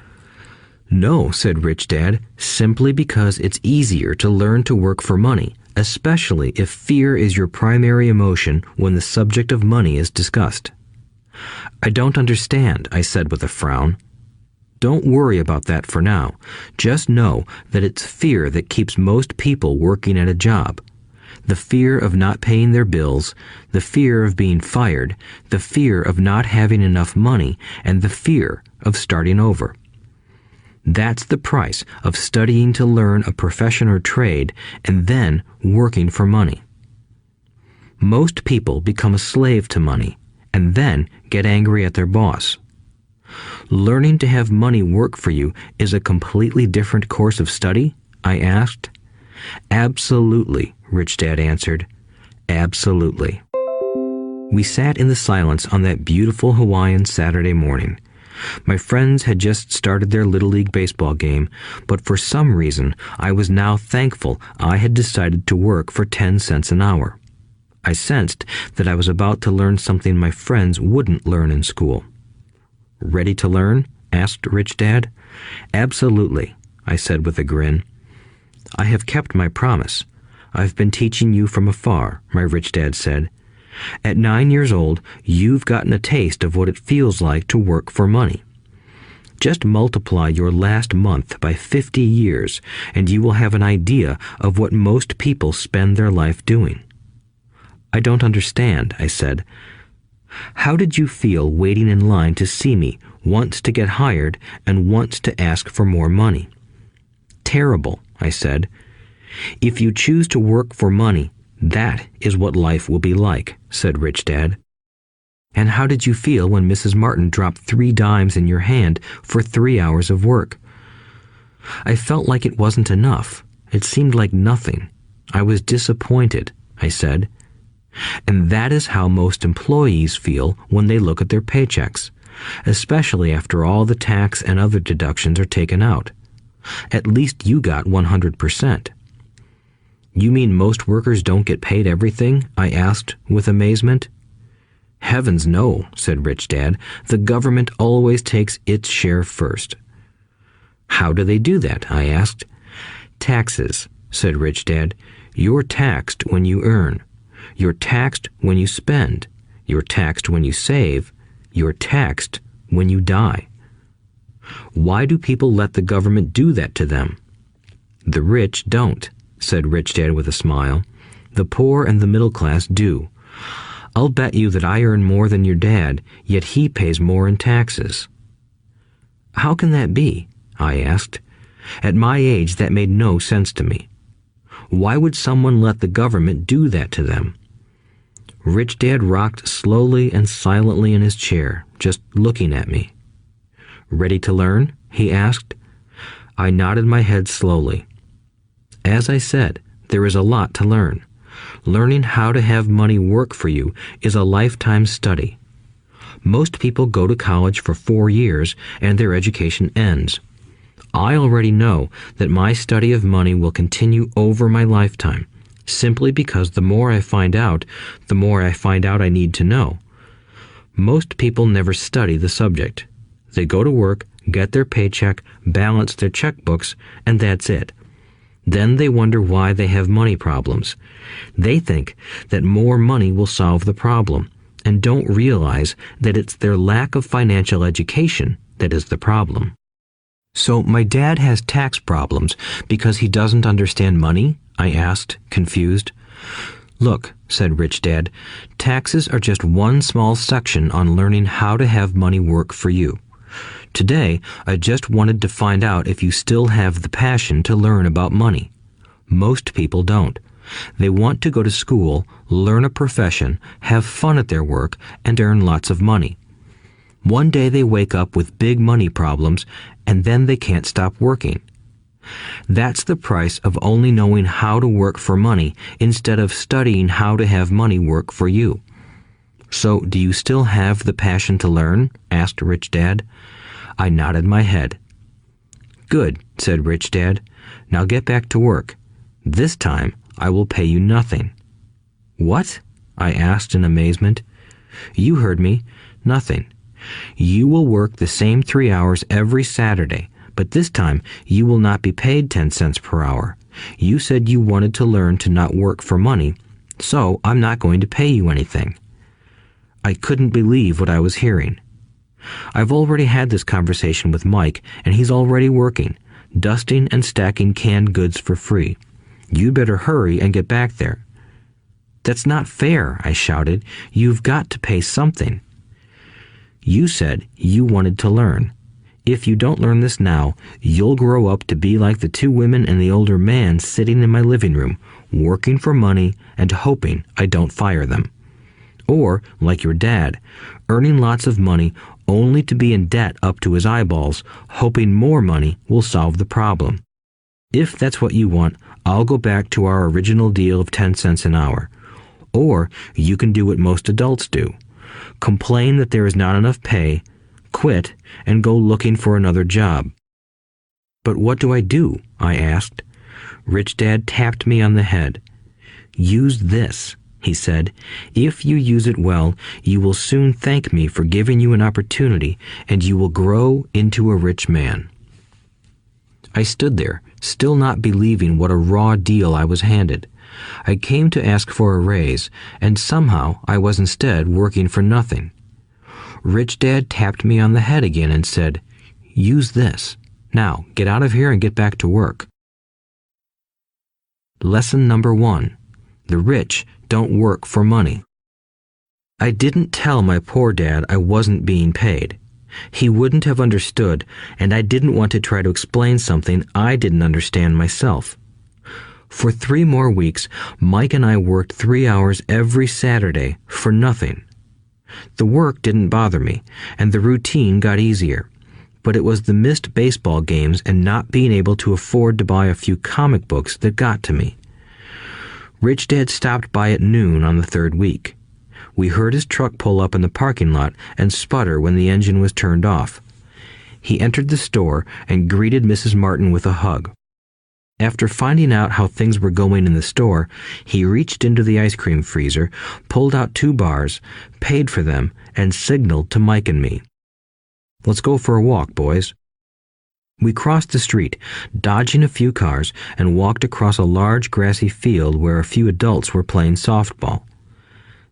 Speaker 2: "No," said Rich Dad, "simply because it's easier to learn to work for money, especially if fear is your primary emotion when the subject of money is discussed." "I don't understand," I said with a frown. "Don't worry about that for now. Just know that it's fear that keeps most people working at a job. The fear of not paying their bills, the fear of being fired, the fear of not having enough money, and the fear of starting over. That's the price of studying to learn a profession or trade and then working for money. Most people become a slave to money and then get angry at their boss. Learning to have money work for you is a completely different course of study? I asked. Absolutely, Rich Dad answered. Absolutely. We sat in the silence on that beautiful Hawaiian Saturday morning. My friends had just started their Little League baseball game, but for some reason I was now thankful I had decided to work for 10 cents an hour. I sensed that I was about to learn something my friends wouldn't learn in school. Ready to learn? Asked Rich Dad. Absolutely, I said with a grin. I have kept my promise. I've been teaching you from afar, my Rich Dad said. At 9 years old, you've gotten a taste of what it feels like to work for money. Just multiply your last month by 50 years, and you will have an idea of what most people spend their life doing. I don't understand, I said. How did you feel waiting in line to see me, once to get hired and once to ask for more money? Terrible, I said. If you choose to work for money, that is what life will be like, said Rich Dad. And how did you feel when Mrs. Martin dropped 3 dimes in your hand for 3 hours of work? I felt like it wasn't enough. It seemed like nothing. I was disappointed, I said. And that is how most employees feel when they look at their paychecks, especially after all the tax and other deductions are taken out. At least you got 100%. You mean most workers don't get paid everything? I asked with amazement. Heavens no, said Rich Dad. The government always takes its share first. How do they do that? I asked. Taxes, said Rich Dad. You're taxed when you earn. You're taxed when you spend. You're taxed when you save. You're taxed when you die. Why do people let the government do that to them? The rich don't, said Rich Dad with a smile. The poor and the middle class do. I'll bet you that I earn more than your dad, yet he pays more in taxes. How can that be? I asked. At my age, that made no sense to me. Why would someone let the government do that to them? Rich Dad rocked slowly and silently in his chair, just looking at me. Ready to learn? He asked. I nodded my head slowly. As I said, there is a lot to learn. Learning how to have money work for you is a lifetime study. Most people go to college for 4 years and their education ends. I already know that my study of money will continue over my lifetime, simply because the more I find out, the more I need to know. Most people never study the subject. They go to work, get their paycheck, balance their checkbooks, and that's it. Then they wonder why they have money problems. They think that more money will solve the problem, and don't realize that it's their lack of financial education that is the problem. So my dad has tax problems because he doesn't understand money? I asked, confused. Look, said Rich Dad, taxes are just one small section on learning how to have money work for you. Today, I just wanted to find out if you still have the passion to learn about money. Most people don't. They want to go to school, learn a profession, have fun at their work, and earn lots of money. One day they wake up with big money problems, and then they can't stop working. That's the price of only knowing how to work for money instead of studying how to have money work for you. So, do you still have the passion to learn? Asked Rich Dad. I nodded my head. Good, said Rich Dad. Now get back to work. This time, I will pay you nothing. What? I asked in amazement. You heard me. Nothing. You will work the same 3 hours every Saturday, but this time you will not be paid 10 cents per hour. You said you wanted to learn to not work for money, so I'm not going to pay you anything. I couldn't believe what I was hearing. I've already had this conversation with Mike, and he's already working, dusting and stacking canned goods for free. You'd better hurry and get back there. That's not fair, I shouted. You've got to pay something. You said you wanted to learn. If you don't learn this now, you'll grow up to be like the two women and the older man sitting in my living room, working for money and hoping I don't fire them. Or, like your dad, earning lots of money only to be in debt up to his eyeballs, hoping more money will solve the problem. If that's what you want, I'll go back to our original deal of 10 cents an hour. Or you can do what most adults do. Complain that there is not enough pay, quit, and go looking for another job. But what do I do? I asked. Rich Dad tapped me on the head. Use this, he said. If you use it well, you will soon thank me for giving you an opportunity, and you will grow into a rich man. I stood there, still not believing what a raw deal I was handed. I came to ask for a raise, and somehow I was instead working for nothing. Rich Dad tapped me on the head again and said, "Use this. Now, get out of here and get back to work." Lesson number 1. The rich don't work for money. I didn't tell my poor dad I wasn't being paid. He wouldn't have understood, and I didn't want to try to explain something I didn't understand myself. For 3 more weeks, Mike and I worked 3 hours every Saturday for nothing. The work didn't bother me, and the routine got easier. But it was the missed baseball games and not being able to afford to buy a few comic books that got to me. Rich Dad stopped by at noon on the 3rd week. We heard his truck pull up in the parking lot and sputter when the engine was turned off. He entered the store and greeted Mrs. Martin with a hug. After finding out how things were going in the store, he reached into the ice cream freezer, pulled out 2 bars, paid for them, and signaled to Mike and me. "Let's go for a walk, boys." We crossed the street, dodging a few cars, and walked across a large grassy field where a few adults were playing softball.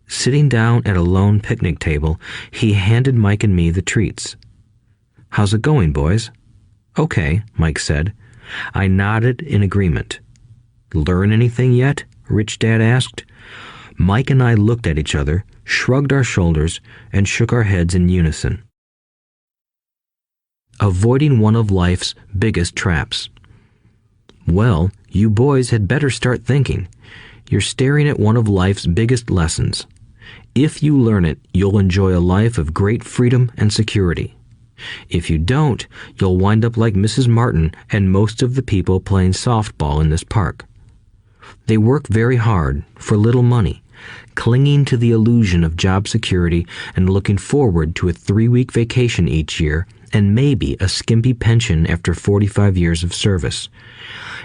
Speaker 2: Sitting down at a lone picnic table, he handed Mike and me the treats. "How's it going, boys?" "Okay," Mike said. I nodded in agreement. "Learn anything yet?" Rich Dad asked. Mike and I looked at each other, shrugged our shoulders, and shook our heads in unison. Avoiding one of life's biggest traps. Well, you boys had better start thinking. You're staring at one of life's biggest lessons. If you learn it, you'll enjoy a life of great freedom and security. If you don't, you'll wind up like Mrs. Martin and most of the people playing softball in this park. They work very hard for little money, clinging to the illusion of job security and looking forward to a 3-week vacation each year and maybe a skimpy pension after 45 years of service.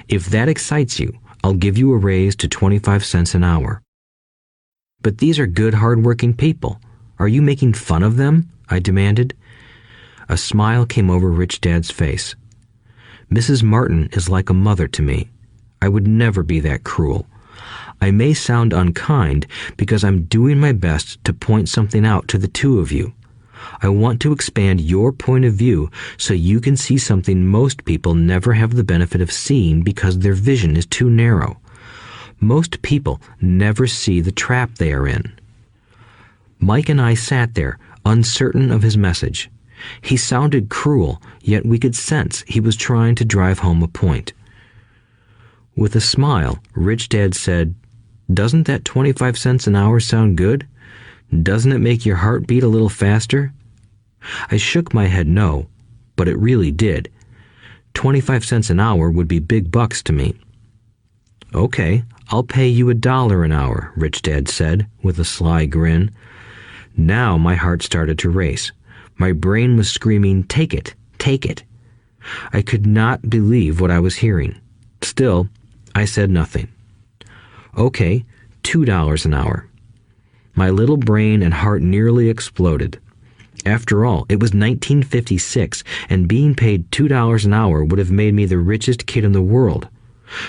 Speaker 2: If that excites you, I'll give you a raise to 25 cents an hour. But these are good, hard-working people. Are you making fun of them? I demanded. A smile came over Rich Dad's face. Mrs. Martin is like a mother to me. I would never be that cruel. I may sound unkind because I'm doing my best to point something out to the 2 of you. I want to expand your point of view so you can see something most people never have the benefit of seeing because their vision is too narrow. Most people never see the trap they are in. Mike and I sat there, uncertain of his message. He sounded cruel, yet we could sense he was trying to drive home a point. With a smile, Rich Dad said, "Doesn't that 25 cents an hour sound good? Doesn't it make your heart beat a little faster?" I shook my head no, but it really did. 25 cents an hour would be big bucks to me. "Okay, I'll pay you $1 an hour," Rich Dad said, with a sly grin. Now my heart started to race. My brain was screaming, "Take it, take it." I could not believe what I was hearing. Still, I said nothing. "Okay, $2 an hour." My little brain and heart nearly exploded. After all, it was 1956, and being paid $2 an hour would have made me the richest kid in the world.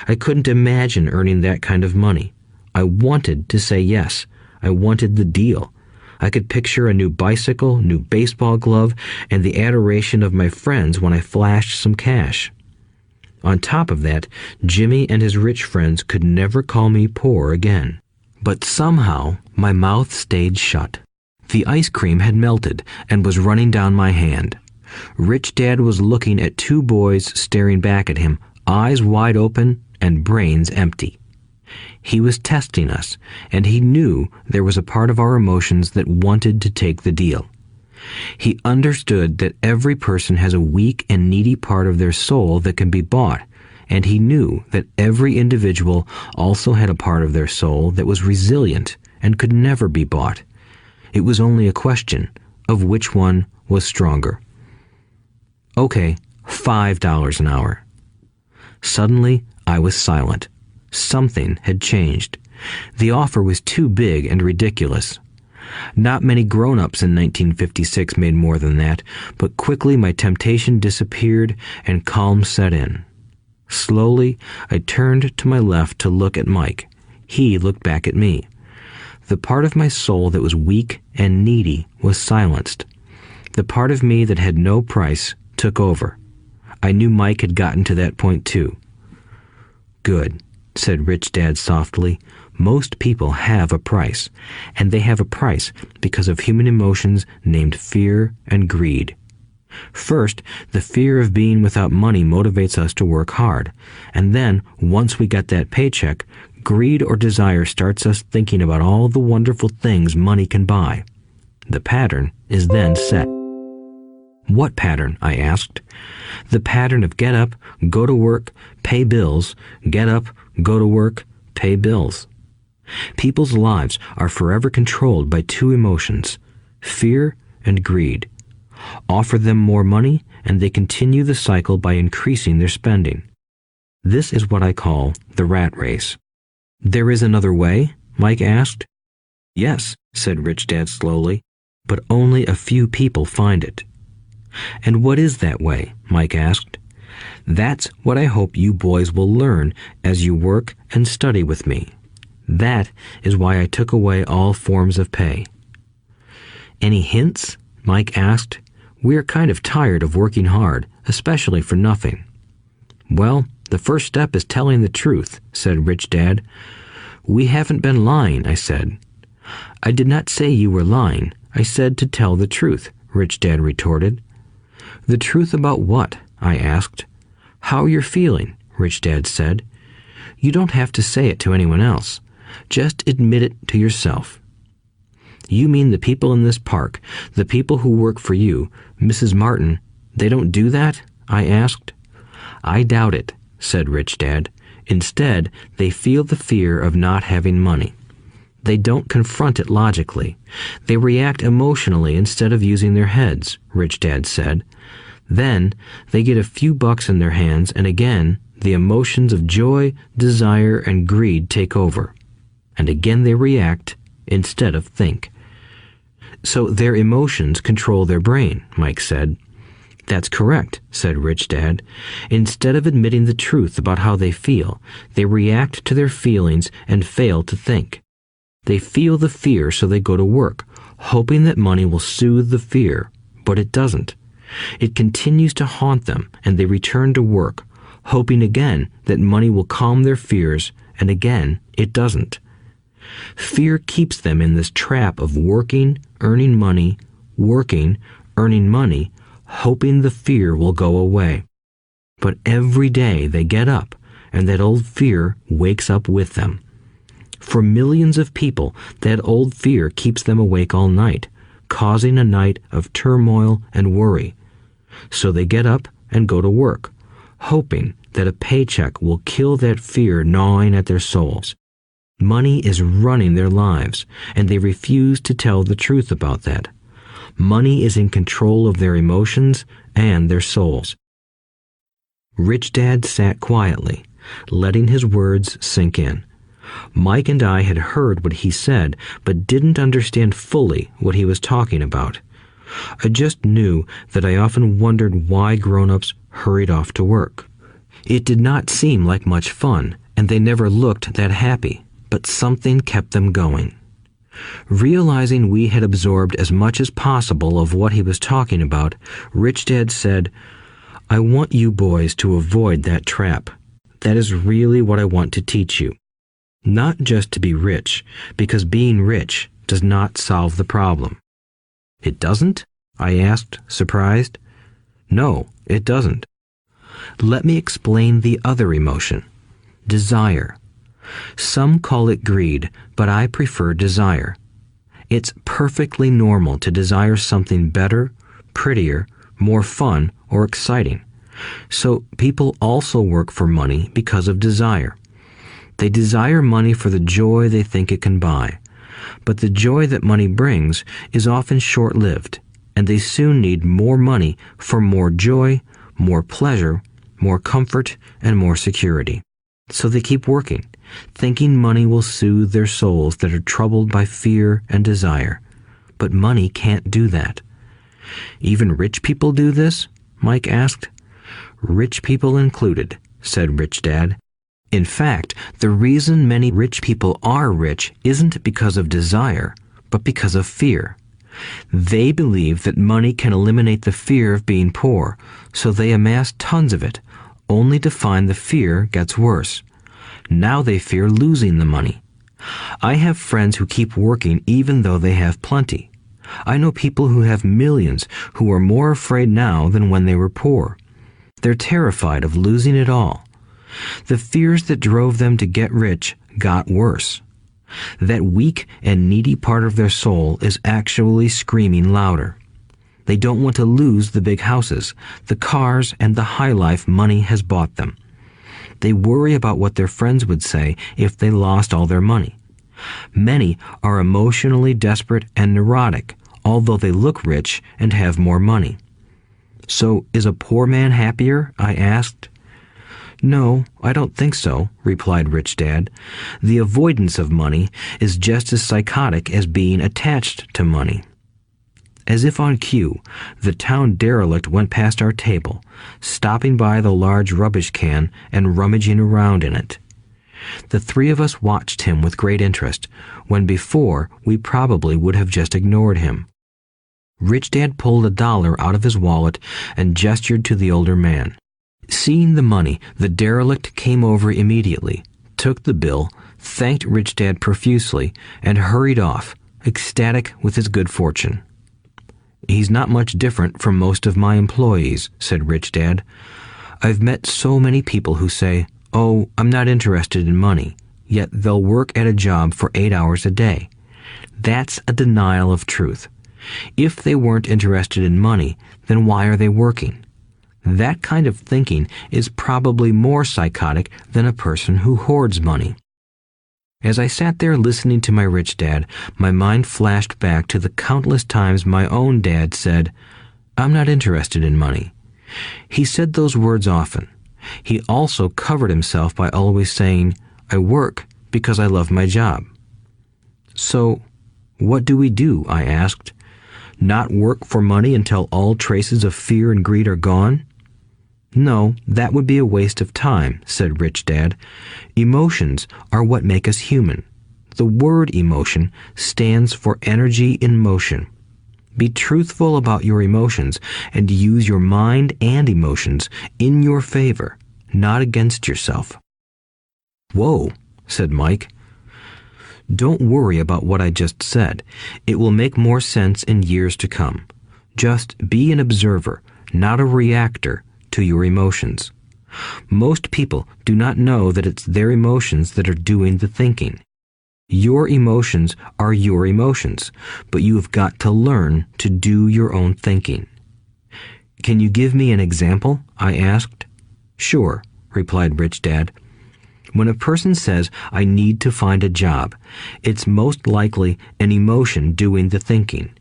Speaker 2: I couldn't imagine earning that kind of money. I wanted to say yes. I wanted the deal. I could picture a new bicycle, new baseball glove, and the adoration of my friends when I flashed some cash. On top of that, Jimmy and his rich friends could never call me poor again. But somehow, my mouth stayed shut. The ice cream had melted and was running down my hand. Rich Dad was looking at two boys staring back at him, eyes wide open and brains empty. He was testing us, and he knew there was a part of our emotions that wanted to take the deal. He understood that every person has a weak and needy part of their soul that can be bought, and he knew that every individual also had a part of their soul that was resilient and could never be bought. It was only a question of which one was stronger. Okay, $5 an hour. Suddenly, I was silent. Something had changed. The offer was too big and ridiculous. Not many grown-ups in 1956 made more than that, but quickly my temptation disappeared and calm set in. Slowly, I turned to my left to look at Mike. He looked back at me. The part of my soul that was weak and needy was silenced. The part of me that had no price took over. I knew Mike had gotten to that point too. "Good," said Rich Dad softly. "Most people have a price, and they have a price because of human emotions named fear and greed. First, the fear of being without money motivates us to work hard, and then, once we get that paycheck, greed or desire starts us thinking about all the wonderful things money can buy. The pattern is then set." "What pattern?" I asked. "The pattern of get up, go to work, pay bills, get up, go to work, pay bills." People's lives are forever controlled by two emotions, fear and greed. Offer them more money, and they continue the cycle by increasing their spending. This is what I call the rat race. "There is another way?" Mike asked. "Yes," said Rich Dad slowly, "but only a few people find it." "And what is that way?" Mike asked. "That's what I hope you boys will learn as you work and study with me. That is why I took away all forms of pay." "Any hints?" Mike asked. "We're kind of tired of working hard, especially for nothing." "Well, the first step is telling the truth," said Rich Dad. "We haven't been lying," I said. "I did not say you were lying. I said to tell the truth," Rich Dad retorted. "The truth about what?" I asked. "How you're feeling," Rich Dad said. "You don't have to say it to anyone else. Just admit it to yourself." "You mean the people in this park, the people who work for you, Mrs. Martin, they don't do that?" I asked. "I doubt it," said Rich Dad. "Instead, they feel the fear of not having money. They don't confront it logically. They react emotionally instead of using their heads," Rich Dad said. "Then they get a few bucks in their hands, and again, the emotions of joy, desire, and greed take over. And again they react instead of think." "So their emotions control their brain," Mike said. "That's correct," said Rich Dad. "Instead of admitting the truth about how they feel, they react to their feelings and fail to think. They feel the fear, so they go to work, hoping that money will soothe the fear, but it doesn't. It continues to haunt them, and they return to work, hoping again that money will calm their fears, and again it doesn't. Fear keeps them in this trap of working, earning money, working, earning money, hoping the fear will go away. But every day they get up, and that old fear wakes up with them. For millions of people, that old fear keeps them awake all night, causing a night of turmoil and worry. So they get up and go to work, hoping that a paycheck will kill that fear gnawing at their souls. Money is running their lives, and they refuse to tell the truth about that. Money is in control of their emotions and their souls." Rich Dad sat quietly, letting his words sink in. Mike and I had heard what he said, but didn't understand fully what he was talking about. I just knew that I often wondered why grown-ups hurried off to work. It did not seem like much fun, and they never looked that happy, but something kept them going. Realizing we had absorbed as much as possible of what he was talking about, Rich Dad said, "I want you boys to avoid that trap. That is really what I want to teach you. Not just to be rich, because being rich does not solve the problem." "It doesn't?" I asked, surprised. No, it doesn't. Let me explain the other emotion, desire. Some call it greed, but I prefer desire. It's perfectly normal to desire something better, prettier, more fun, or exciting. So people also work for money because of desire. They desire money for the joy they think it can buy. But the joy that money brings is often short-lived, and they soon need more money for more joy, more pleasure, more comfort, and more security. So they keep working, thinking money will soothe their souls that are troubled by fear and desire. But money can't do that. Even rich people do this? Mike asked. Rich people included, said Rich Dad. In fact, the reason many rich people are rich isn't because of desire, but because of fear. They believe that money can eliminate the fear of being poor, so they amass tons of it, only to find the fear gets worse. Now they fear losing the money. I have friends who keep working even though they have plenty. I know people who have millions who are more afraid now than when they were poor. They're terrified of losing it all. The fears that drove them to get rich got worse. That weak and needy part of their soul is actually screaming louder. They don't want to lose the big houses, the cars, and the high life money has bought them. They worry about what their friends would say if they lost all their money. Many are emotionally desperate and neurotic, although they look rich and have more money. So, is a poor man happier? I asked. No, I don't think so, replied Rich Dad. The avoidance of money is just as psychotic as being attached to money. As if on cue, the town derelict went past our table, stopping by the large rubbish can and rummaging around in it. The three of us watched him with great interest, when before we probably would have just ignored him. Rich Dad pulled $1 out of his wallet and gestured to the older man. Seeing the money, the derelict came over immediately, took the bill, thanked Rich Dad profusely, and hurried off, ecstatic with his good fortune. He's not much different from most of my employees, said Rich Dad. I've met so many people who say, "Oh, I'm not interested in money," yet they'll work at a job for 8 hours a day. That's a denial of truth. If they weren't interested in money, then why are they working? That kind of thinking is probably more psychotic than a person who hoards money. As I sat there listening to my rich dad, my mind flashed back to the countless times my own dad said, "I'm not interested in money." He said those words often. He also covered himself by always saying, "I work because I love my job." So, what do we do? I asked. Not work for money until all traces of fear and greed are gone? No, that would be a waste of time, said Rich Dad. Emotions are what make us human. The word emotion stands for energy in motion. Be truthful about your emotions and use your mind and emotions in your favor, not against yourself. Whoa, said Mike. Don't worry about what I just said. It will make more sense in years to come. Just be an observer, not a reactor, to your emotions. Most people do not know that it's their emotions that are doing the thinking. Your emotions are your emotions, but you have got to learn to do your own thinking. Can you give me an example? I asked. Sure, replied Rich Dad. When a person says, "I need to find a job," it's most likely an emotion doing the thinking.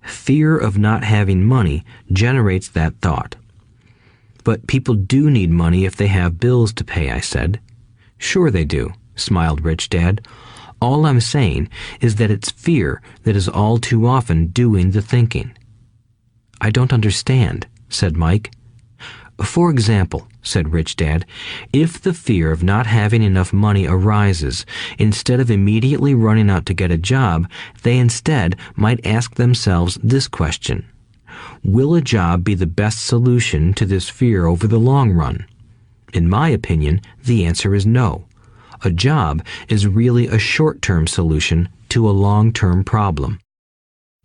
Speaker 2: Fear of not having money generates that thought. But people do need money if they have bills to pay, I said. Sure they do, smiled Rich Dad. All I'm saying is that it's fear that is all too often doing the thinking. I don't understand, said Mike. For example, said Rich Dad, if the fear of not having enough money arises, instead of immediately running out to get a job, they instead might ask themselves this question. Will a job be the best solution to this fear over the long run? In my opinion, the answer is no. A job is really a short-term solution to a long-term problem.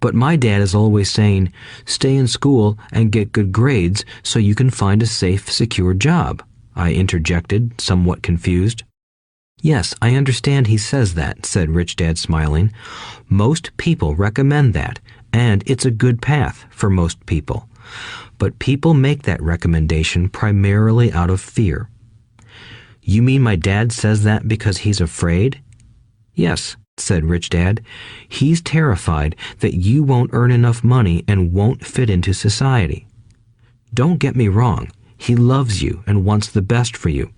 Speaker 2: But my dad is always saying, stay in school and get good grades so you can find a safe, secure job, I interjected, somewhat confused. Yes, I understand he says that, said Rich Dad, smiling. Most people recommend that, and it's a good path for most people. But people make that recommendation primarily out of fear. You mean my dad says that because he's afraid? Yes, said Rich Dad. He's terrified that you won't earn enough money and won't fit into society. Don't get me wrong. He loves you and wants the best for you.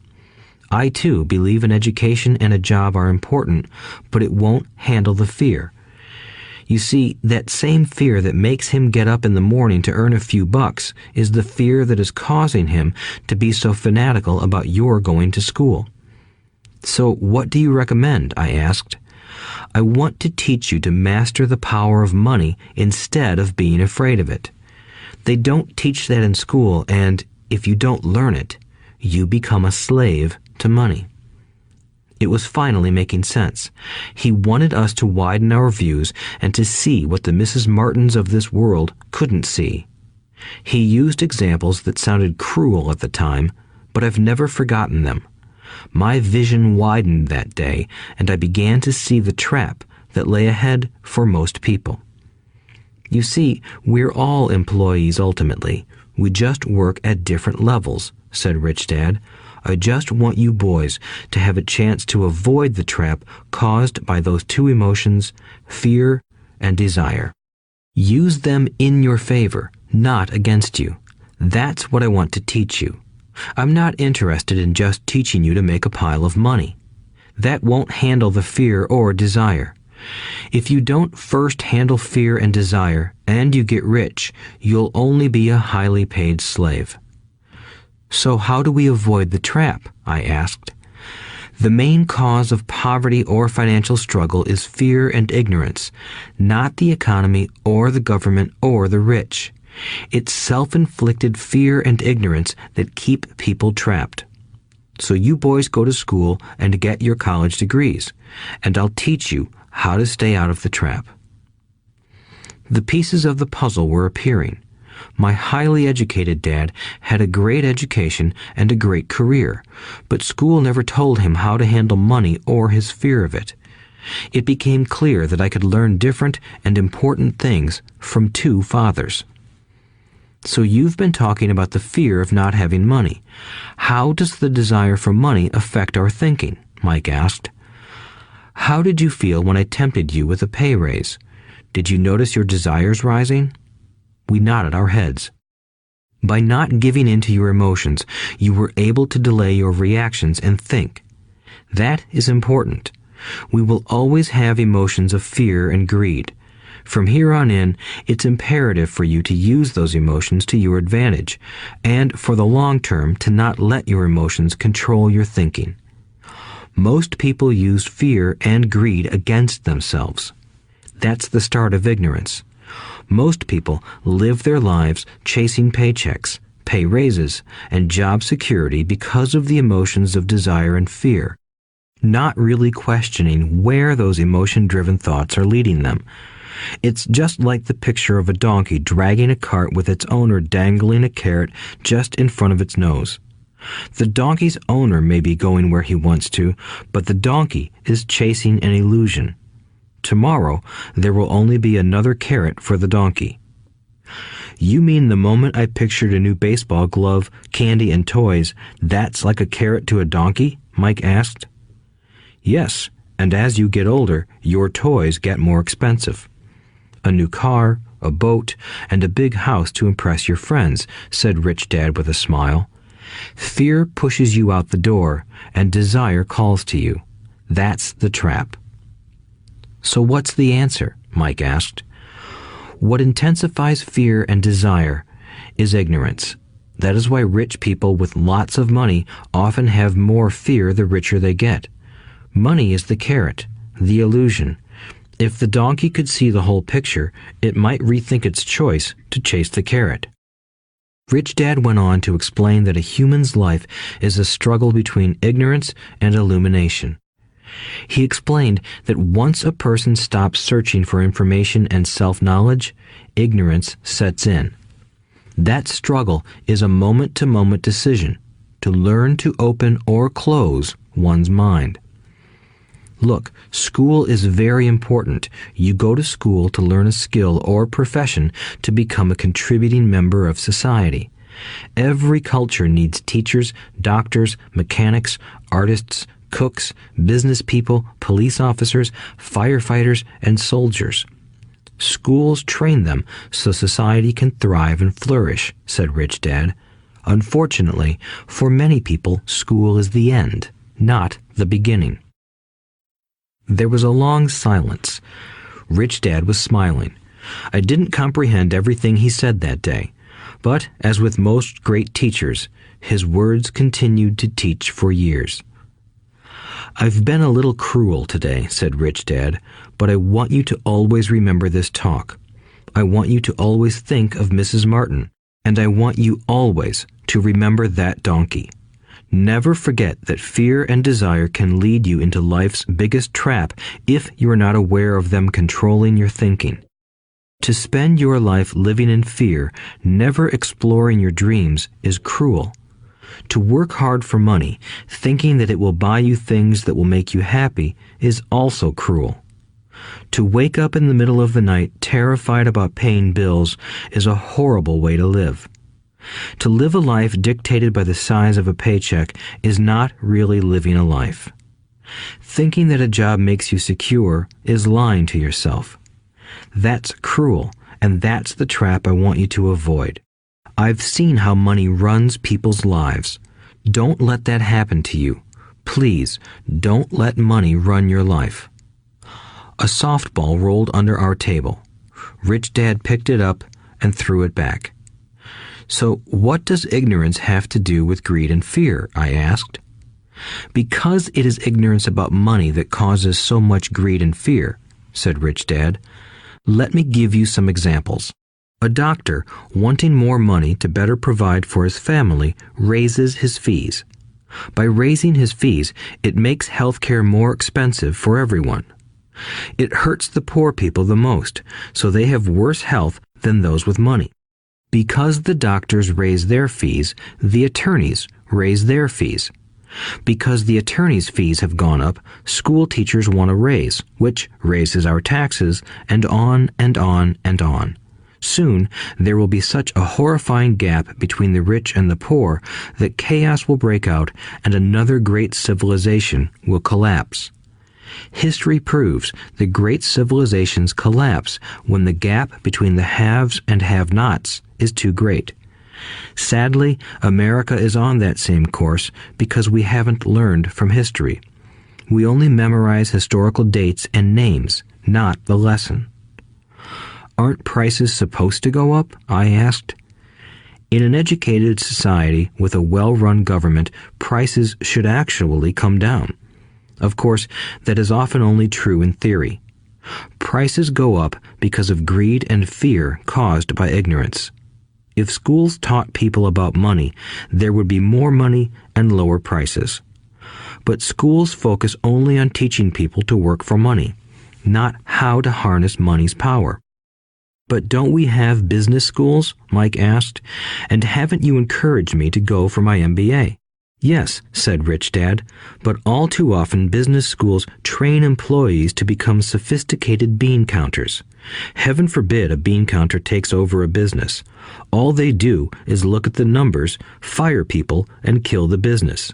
Speaker 2: I, too, believe an education and a job are important, but it won't handle the fear. You see, that same fear that makes him get up in the morning to earn a few bucks is the fear that is causing him to be so fanatical about your going to school. So what do you recommend? I asked. I want to teach you to master the power of money instead of being afraid of it. They don't teach that in school, and if you don't learn it, you become a slave to money. It was finally making sense. He wanted us to widen our views and to see what the Mrs. Martins of this world couldn't see. He used examples that sounded cruel at the time, but I've never forgotten them. My vision widened that day, and I began to see the trap that lay ahead for most people. You see, we're all employees ultimately. We just work at different levels, said Rich Dad. I just want you boys to have a chance to avoid the trap caused by those two emotions, fear and desire. Use them in your favor, not against you. That's what I want to teach you. I'm not interested in just teaching you to make a pile of money. That won't handle the fear or desire. If you don't first handle fear and desire, and you get rich, you'll only be a highly paid slave. So how do we avoid the trap? I asked. The main cause of poverty or financial struggle is fear and ignorance, not the economy or the government or the rich. It's self-inflicted fear and ignorance that keep people trapped. So you boys go to school and get your college degrees, and I'll teach you how to stay out of the trap. The pieces of the puzzle were appearing. My highly educated dad had a great education and a great career, but school never told him how to handle money or his fear of it. It became clear that I could learn different and important things from two fathers. So you've been talking about the fear of not having money. How does the desire for money affect our thinking? Mike asked. How did you feel when I tempted you with a pay raise? Did you notice your desires rising? We nodded our heads. By not giving in to your emotions, you were able to delay your reactions and think. That is important. We will always have emotions of fear and greed. From here on in, it's imperative for you to use those emotions to your advantage, and for the long term to not let your emotions control your thinking. Most people use fear and greed against themselves. That's the start of ignorance. Most people live their lives chasing paychecks, pay raises, and job security because of the emotions of desire and fear, not really questioning where those emotion-driven thoughts are leading them. It's just like the picture of a donkey dragging a cart with its owner dangling a carrot just in front of its nose. The donkey's owner may be going where he wants to, but the donkey is chasing an illusion. Tomorrow, there will only be another carrot for the donkey. You mean the moment I pictured a new baseball glove, candy, and toys, that's like a carrot to a donkey? Mike asked. Yes, and as you get older, your toys get more expensive. A new car, a boat, and a big house to impress your friends, said Rich Dad with a smile. Fear pushes you out the door, and desire calls to you. That's the trap. So what's the answer? Mike asked. What intensifies fear and desire is ignorance. That is why rich people with lots of money often have more fear the richer they get. Money is the carrot, the illusion. If the donkey could see the whole picture, it might rethink its choice to chase the carrot. Rich Dad went on to explain that a human's life is a struggle between ignorance and illumination. He explained that once a person stops searching for information and self-knowledge, ignorance sets in. That struggle is a moment-to-moment decision to learn to open or close one's mind. Look, school is very important. You go to school to learn a skill or profession to become a contributing member of society. Every culture needs teachers, doctors, mechanics, artists, cooks, business people, police officers, firefighters, and soldiers. Schools train them so society can thrive and flourish, said Rich Dad. Unfortunately, for many people, school is the end, not the beginning. There was a long silence. Rich Dad was smiling. I didn't comprehend everything he said that day, but as with most great teachers, his words continued to teach for years. I've been a little cruel today, said Rich Dad, but I want you to always remember this talk. I want you to always think of Mrs. Martin, and I want you always to remember that donkey. Never forget that fear and desire can lead you into life's biggest trap if you are not aware of them controlling your thinking. To spend your life living in fear, never exploring your dreams, is cruel. To work hard for money, thinking that it will buy you things that will make you happy, is also cruel. To wake up in the middle of the night terrified about paying bills is a horrible way to live. To live a life dictated by the size of a paycheck is not really living a life. Thinking that a job makes you secure is lying to yourself. That's cruel, and that's the trap I want you to avoid. I've seen how money runs people's lives. Don't let that happen to you. Please, don't let money run your life. A softball rolled under our table. Rich Dad picked it up and threw it back. So what does ignorance have to do with greed and fear? I asked. Because it is ignorance about money that causes so much greed and fear, said Rich Dad. Let me give you some examples. A doctor, wanting more money to better provide for his family, raises his fees. By raising his fees, it makes healthcare more expensive for everyone. It hurts the poor people the most, so they have worse health than those with money. Because the doctors raise their fees, the attorneys raise their fees. Because the attorneys' fees have gone up, school teachers want a raise, which raises our taxes, and on and on and on. Soon, there will be such a horrifying gap between the rich and the poor that chaos will break out and another great civilization will collapse. History proves that great civilizations collapse when the gap between the haves and have-nots is too great. Sadly, America is on that same course because we haven't learned from history. We only memorize historical dates and names, not the lesson. Aren't prices supposed to go up? I asked. In an educated society with a well-run government, prices should actually come down. Of course, that is often only true in theory. Prices go up because of greed and fear caused by ignorance. If schools taught people about money, there would be more money and lower prices. But schools focus only on teaching people to work for money, not how to harness money's power. But don't we have business schools? Mike asked. And haven't you encouraged me to go for my MBA? Yes, said Rich Dad, but all too often business schools train employees to become sophisticated bean counters. Heaven forbid a bean counter takes over a business. All they do is look at the numbers, fire people, and kill the business.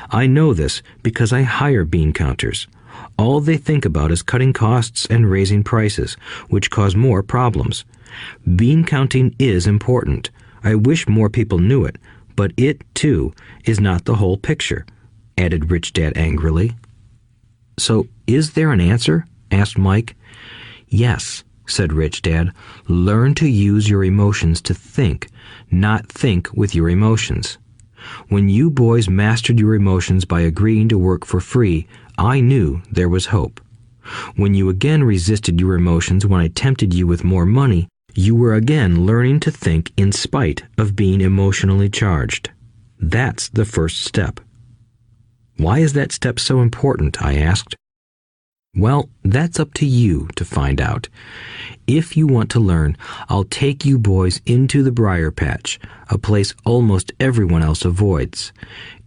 Speaker 2: I know this because I hire bean counters. All they think about is cutting costs and raising prices, which cause more problems. Bean counting is important. I wish more people knew it, but it, too, is not the whole picture, added Rich Dad angrily. So, is there an answer? Asked Mike. Yes, said Rich Dad. Learn to use your emotions to think, not think with your emotions. When you boys mastered your emotions by agreeing to work for free, I knew there was hope. When you again resisted your emotions when I tempted you with more money, you were again learning to think in spite of being emotionally charged. That's the first step. Why is that step so important? I asked. Well, that's up to you to find out. If you want to learn, I'll take you boys into the briar patch, a place almost everyone else avoids.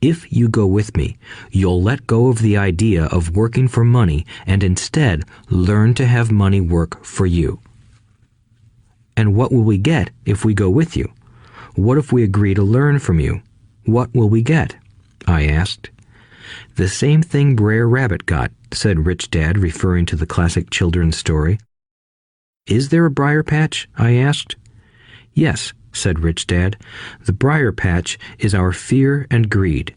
Speaker 2: If you go with me, you'll let go of the idea of working for money and instead learn to have money work for you. And what will we get if we go with you? What if we agree to learn from you? What will we get? I asked. The same thing Brer Rabbit got, said Rich Dad, referring to the classic children's story. Is there a briar patch? I asked. Yes, said Rich Dad. The briar patch is our fear and greed.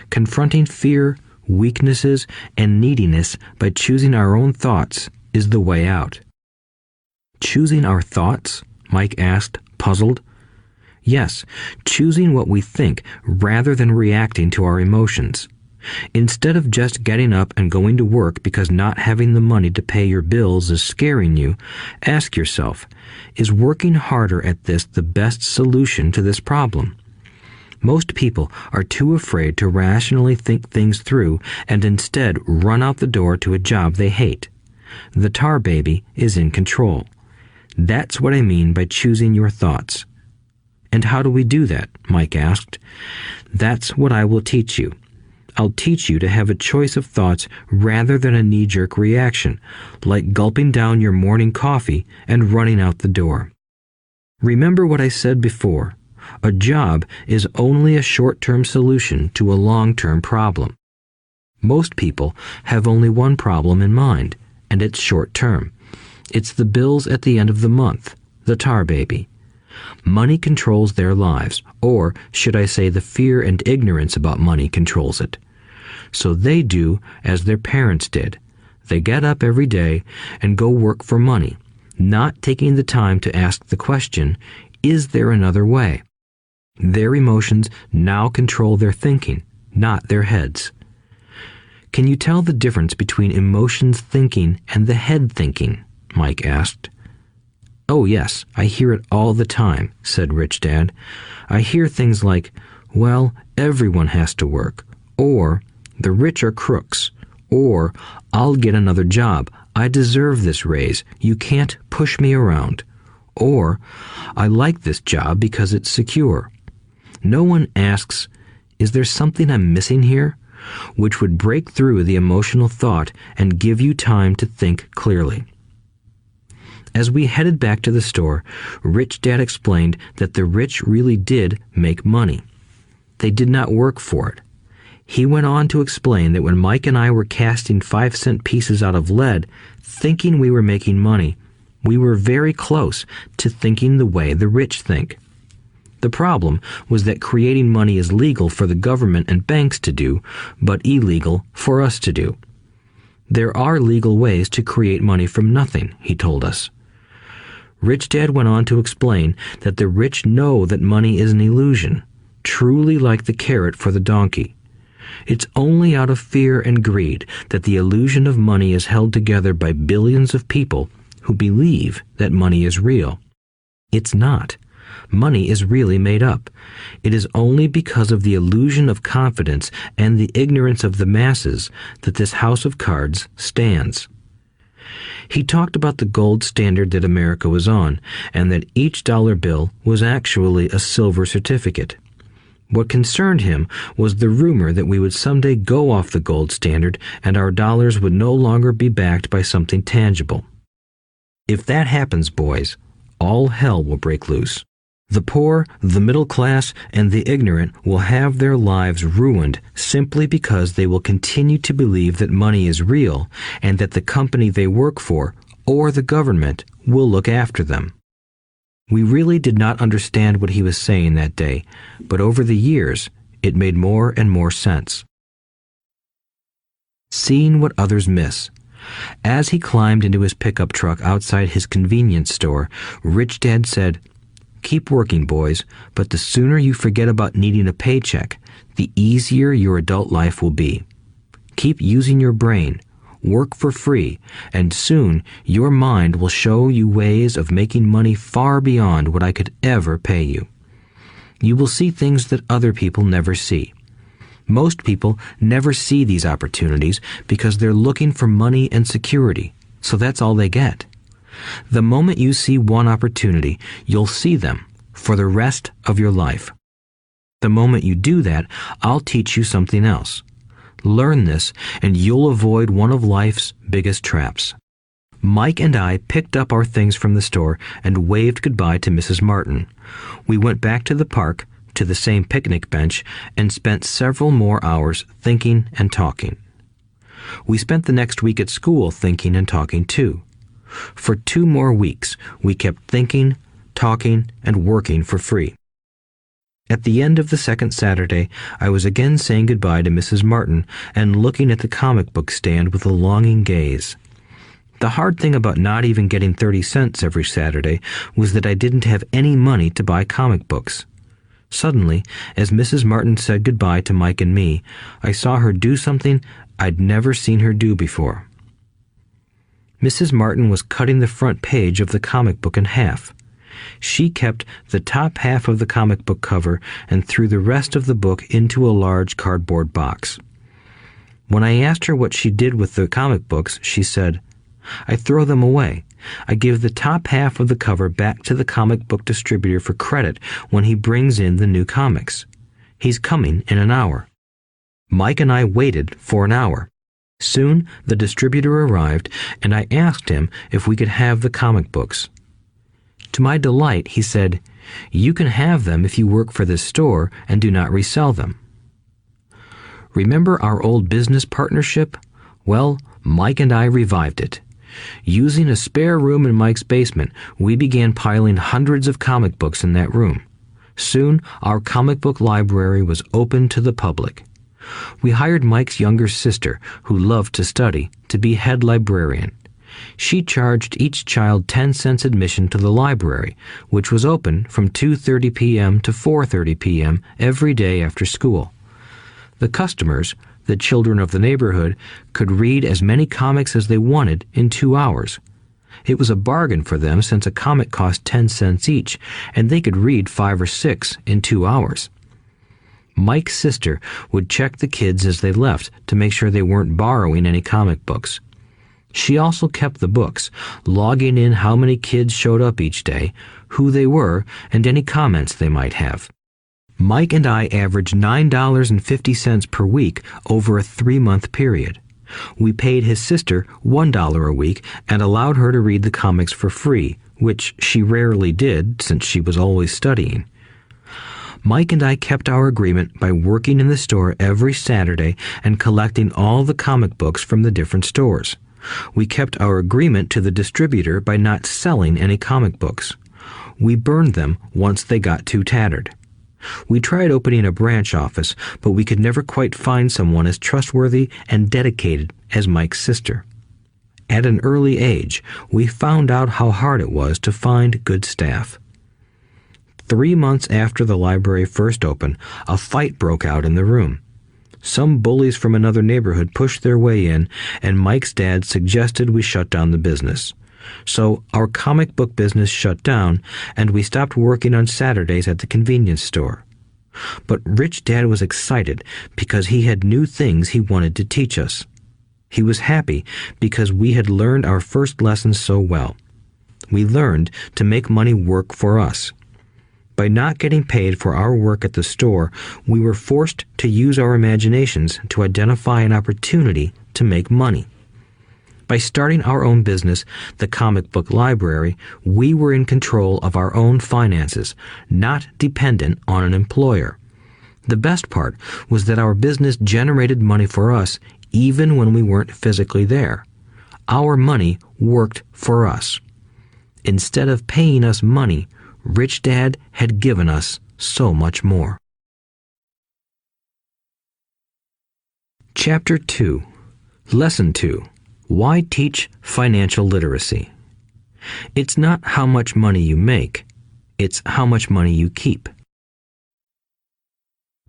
Speaker 2: Confronting fear, weaknesses, and neediness by choosing our own thoughts is the way out. Choosing our thoughts? Mike asked, puzzled. Yes, choosing what we think rather than reacting to our emotions. Instead of just getting up and going to work because not having the money to pay your bills is scaring you, ask yourself, is working harder at this the best solution to this problem? Most people are too afraid to rationally think things through and instead run out the door to a job they hate. The tar baby is in control. That's what I mean by choosing your thoughts. And how do we do that? Mike asked. That's what I will teach you. I'll teach you to have a choice of thoughts rather than a knee-jerk reaction, like gulping down your morning coffee and running out the door. Remember what I said before. A job is only a short-term solution to a long-term problem. Most people have only one problem in mind, and it's short-term. It's the bills at the end of the month, the tar baby. Money controls their lives, or should I say the fear and ignorance about money controls it. So they do as their parents did. They get up every day and go work for money, not taking the time to ask the question, is there another way? Their emotions now control their thinking, not their heads. Can you tell the difference between emotions thinking and the head thinking? Mike asked. Oh yes, I hear it all the time, said Rich Dad. I hear things like, well, everyone has to work, or the rich are crooks, or I'll get another job, I deserve this raise, you can't push me around, or I like this job because it's secure. No one asks, is there something I'm missing here? Which would break through the emotional thought and give you time to think clearly. As we headed back to the store, Rich Dad explained that the rich really did make money. They did not work for it. He went on to explain that when Mike and I were casting 5-cent pieces out of lead, thinking we were making money, we were very close to thinking the way the rich think. The problem was that creating money is legal for the government and banks to do, but illegal for us to do. There are legal ways to create money from nothing, he told us. Rich Dad went on to explain that the rich know that money is an illusion, truly like the carrot for the donkey. It's only out of fear and greed that the illusion of money is held together by billions of people who believe that money is real. It's not. Money is really made up. It is only because of the illusion of confidence and the ignorance of the masses that this house of cards stands. He talked about the gold standard that America was on, and that each dollar bill was actually a silver certificate. What concerned him was the rumor that we would someday go off the gold standard and our dollars would no longer be backed by something tangible. If that happens, boys, all hell will break loose. The poor, the middle class, and the ignorant will have their lives ruined simply because they will continue to believe that money is real and that the company they work for, or the government, will look after them. We really did not understand what he was saying that day, but over the years, it made more and more sense. Seeing what others miss. As he climbed into his pickup truck outside his convenience store, Rich Dad said, "Keep working, boys, but the sooner you forget about needing a paycheck, the easier your adult life will be. Keep using your brain, work for free, and soon your mind will show you ways of making money far beyond what I could ever pay you. You will see things that other people never see. Most people never see these opportunities because they're looking for money and security, so that's all they get. The moment you see one opportunity, you'll see them for the rest of your life. The moment you do that, I'll teach you something else. Learn this, and you'll avoid one of life's biggest traps. Mike and I picked up our things from the store and waved goodbye to Mrs. Martin. We went back to the park, to the same picnic bench, and spent several more hours thinking and talking. We spent the next week at school thinking and talking too. For 2 more weeks, we kept thinking, talking, and working for free. At the end of the second Saturday, I was again saying goodbye to Mrs. Martin and looking at the comic book stand with a longing gaze. The hard thing about not even getting 30 cents every Saturday was that I didn't have any money to buy comic books. Suddenly, as Mrs. Martin said goodbye to Mike and me, I saw her do something I'd never seen her do before. Mrs. Martin was cutting the front page of the comic book in half. She kept the top half of the comic book cover and threw the rest of the book into a large cardboard box. When I asked her what she did with the comic books, she said, "I throw them away. I give the top half of the cover back to the comic book distributor for credit when he brings in the new comics. He's coming in an hour." Mike and I waited for an hour. Soon the distributor arrived, and I asked him if we could have the comic books. To my delight, he said, "You can have them if you work for this store and do not resell them." Remember our old business partnership? Well, Mike and I revived it. Using a spare room in Mike's basement, we began piling hundreds of comic books in that room. Soon, our comic book library was open to the public. We hired Mike's younger sister, who loved to study, to be head librarian. She charged each child 10 cents admission to the library, which was open from 2:30 p.m. to 4:30 p.m. every day after school. The customers, the children of the neighborhood, could read as many comics as they wanted in 2 hours. It was a bargain for them since a comic cost 10 cents each, and they could read 5 or 6 in 2 hours. Mike's sister would check the kids as they left to make sure they weren't borrowing any comic books. She also kept the books, logging in how many kids showed up each day, who they were, and any comments they might have. Mike and I averaged $9.50 per week over a 3-month period. We paid his sister $1 a week and allowed her to read the comics for free, which she rarely did since she was always studying. Mike and I kept our agreement by working in the store every Saturday and collecting all the comic books from the different stores. We kept our agreement to the distributor by not selling any comic books. We burned them once they got too tattered. We tried opening a branch office, but we could never quite find someone as trustworthy and dedicated as Mike's sister. At an early age, we found out how hard it was to find good staff. 3 months after the library first opened, a fight broke out in the room. Some bullies from another neighborhood pushed their way in, and Mike's dad suggested we shut down the business. So our comic book business shut down, and we stopped working on Saturdays at the convenience store. But Rich Dad was excited because he had new things he wanted to teach us. He was happy because we had learned our first lessons so well. We learned to make money work for us. By not getting paid for our work at the store, we were forced to use our imaginations to identify an opportunity to make money. By starting our own business, the comic book library, we were in control of our own finances, not dependent on an employer. The best part was that our business generated money for us even when we weren't physically there. Our money worked for us. Instead of paying us money, Rich Dad had given us so much more. Chapter 2. Lesson 2. Why teach financial literacy? It's not how much money you make, it's how much money you keep.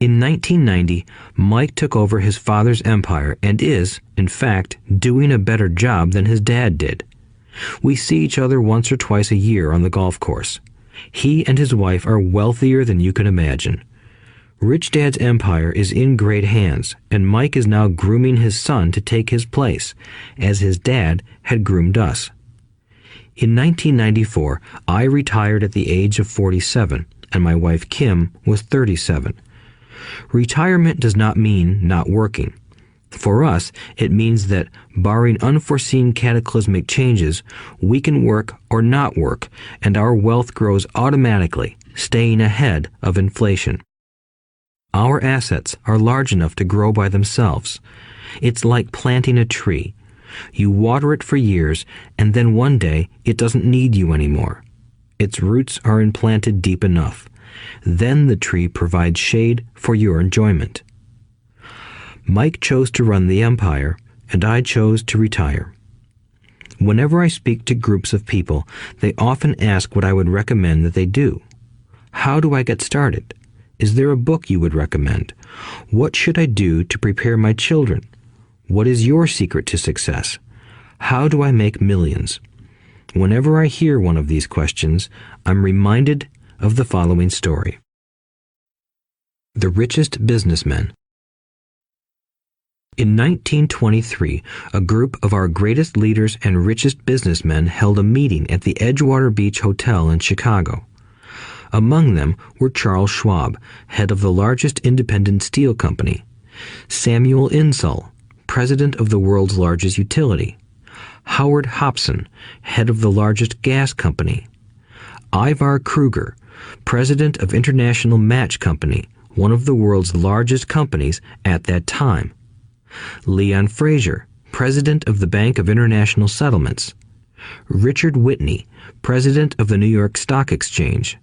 Speaker 2: In 1990, Mike took over his father's empire and is, in fact, doing a better job than his dad did. We see each other once or twice a year on the golf course. He and his wife are wealthier than you can imagine. Rich Dad's empire is in great hands, and Mike is now grooming his son to take his place, as his dad had groomed us. In 1994, I retired at the age of 47, and my wife Kim was 37. Retirement does not mean not working. For us, it means that, barring unforeseen cataclysmic changes, we can work or not work, and our wealth grows automatically, staying ahead of inflation. Our assets are large enough to grow by themselves. It's like planting a tree. You water it for years, and then one day it doesn't need you anymore. Its roots are implanted deep enough. Then the tree provides shade for your enjoyment. Mike chose to run the empire, and I chose to retire. Whenever I speak to groups of people, they often ask what I would recommend that they do. How do I get started? Is there a book you would recommend? What should I do to prepare my children? What is your secret to success? How do I make millions? Whenever I hear one of these questions, I'm reminded of the following story. The Richest Businessmen. In 1923, a group of our greatest leaders and richest businessmen held a meeting at the Edgewater Beach Hotel in Chicago. Among them were Charles Schwab, head of the largest independent steel company; Samuel Insull, president of the world's largest utility; Howard Hobson, head of the largest gas company; Ivar Kruger, president of International Match Company, one of the world's largest companies at that time; Leon Fraser, president of the Bank of International Settlements; Richard Whitney, president of the New York Stock Exchange;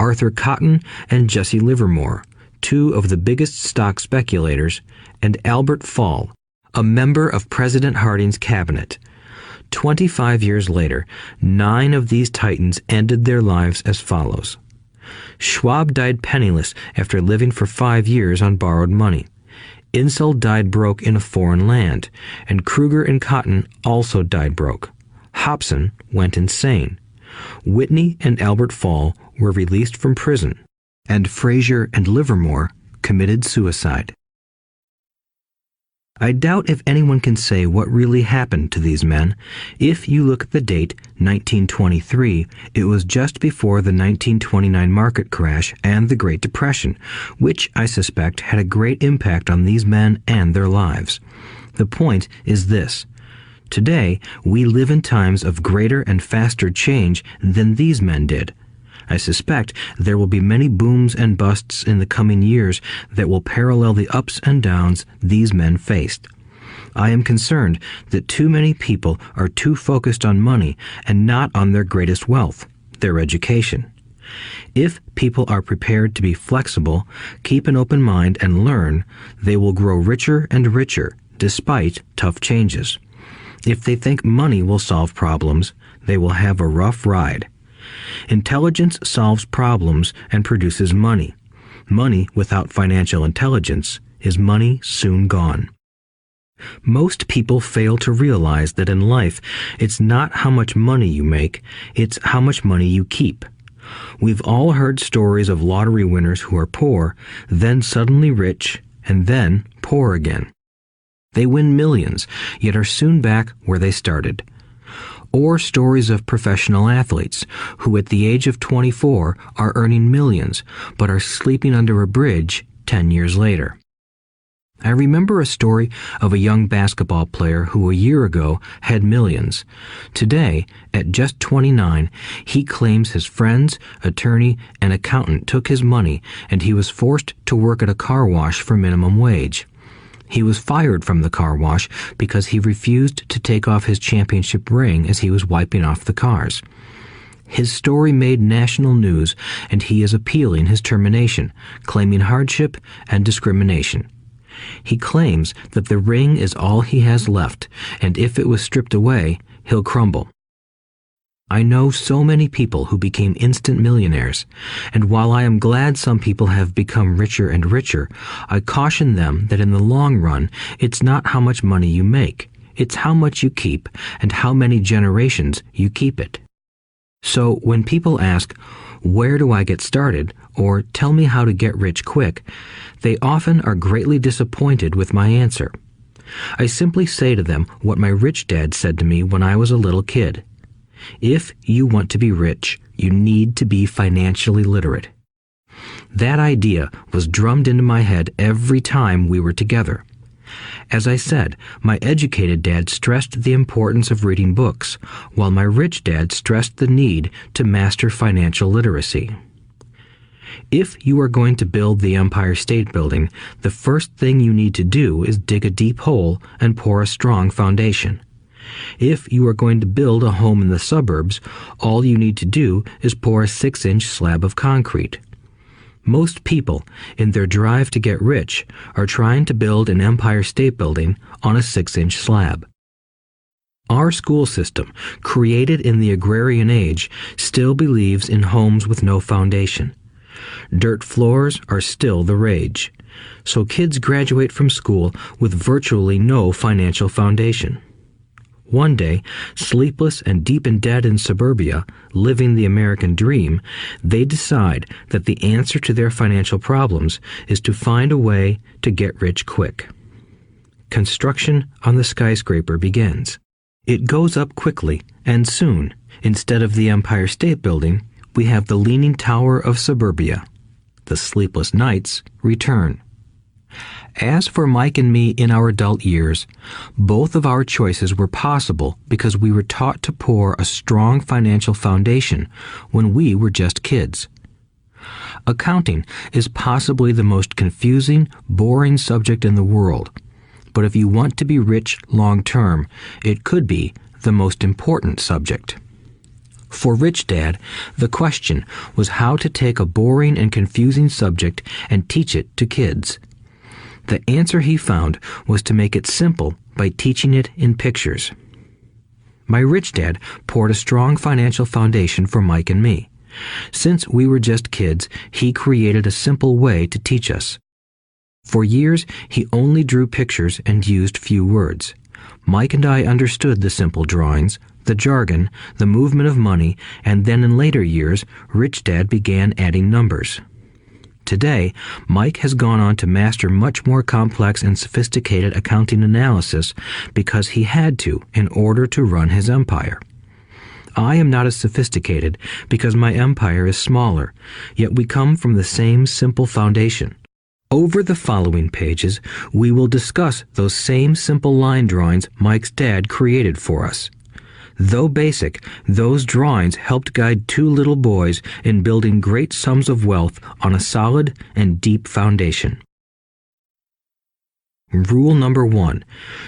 Speaker 2: Arthur Cotton and Jesse Livermore, two of the biggest stock speculators; and Albert Fall, a member of President Harding's cabinet. 25 years later, 9 of these titans ended their lives as follows. Schwab died penniless after living for 5 years on borrowed money. Insull died broke in a foreign land, and Kruger and Cotton also died broke. Hobson went insane. Whitney and Albert Fall were released from prison, and Fraser and Livermore committed suicide. I doubt if anyone can say what really happened to these men. If you look at the date, 1923, it was just before the 1929 market crash and the Great Depression, which I suspect had a great impact on these men and their lives. The point is this. Today, we live in times of greater and faster change than these men did. I suspect there will be many booms and busts in the coming years that will parallel the ups and downs these men faced. I am concerned that too many people are too focused on money and not on their greatest wealth, their education. If people are prepared to be flexible, keep an open mind, and learn, they will grow richer and richer despite tough changes. If they think money will solve problems, they will have a rough ride. Intelligence solves problems and produces money. Money without financial intelligence is money soon gone. Most people fail to realize that in life, it's not how much money you make, it's how much money you keep. We've all heard stories of lottery winners who are poor, then suddenly rich, and then poor again. They win millions, yet are soon back where they started. Or stories of professional athletes who at the age of 24 are earning millions, but are sleeping under a bridge 10 years later. I remember a story of a young basketball player who a year ago had millions. Today, at just 29, he claims his friends, attorney, and accountant took his money and he was forced to work at a car wash for minimum wage. He was fired from the car wash because he refused to take off his championship ring as he was wiping off the cars. His story made national news, and he is appealing his termination, claiming hardship and discrimination. He claims that the ring is all he has left, and if it was stripped away, he'll crumble. I know so many people who became instant millionaires, and while I am glad some people have become richer and richer, I caution them that in the long run, it's not how much money you make, it's how much you keep and how many generations you keep it. So when people ask, "Where do I get started?" or "Tell me how to get rich quick," they often are greatly disappointed with my answer. I simply say to them what my rich dad said to me when I was a little kid. If you want to be rich, you need to be financially literate. That idea was drummed into my head every time we were together. As I said, my educated dad stressed the importance of reading books, while my rich dad stressed the need to master financial literacy. If you are going to build the Empire State Building, the first thing you need to do is dig a deep hole and pour a strong foundation. If you are going to build a home in the suburbs, all you need to do is pour a 6-inch slab of concrete. Most people, in their drive to get rich, are trying to build an Empire State Building on a 6-inch slab. Our school system, created in the agrarian age, still believes in homes with no foundation. Dirt floors are still the rage, so kids graduate from school with virtually no financial foundation. One day, sleepless and deep in debt in suburbia, living the American dream, they decide that the answer to their financial problems is to find a way to get rich quick. Construction on the skyscraper begins. It goes up quickly, and soon, instead of the Empire State Building, we have the Leaning Tower of suburbia. The sleepless nights return. As for Mike and me in our adult years, both of our choices were possible because we were taught to pour a strong financial foundation when we were just kids. Accounting is possibly the most confusing, boring subject in the world, but if you want to be rich long term, it could be the most important subject. For Rich Dad, the question was how to take a boring and confusing subject and teach it to kids. The answer he found was to make it simple by teaching it in pictures. My rich dad poured a strong financial foundation for Mike and me. Since we were just kids, he created a simple way to teach us. For years, he only drew pictures and used few words. Mike and I understood the simple drawings, the jargon, the movement of money, and then in later years, Rich Dad began adding numbers. Today, Mike has gone on to master much more complex and sophisticated accounting analysis because he had to in order to run his empire. I am not as sophisticated because my empire is smaller, yet we come from the same simple foundation. Over the following pages, we will discuss those same simple line drawings Mike's dad created for us. Though basic, those drawings helped guide two little boys in building great sums of wealth on a solid and deep foundation. Rule number 1.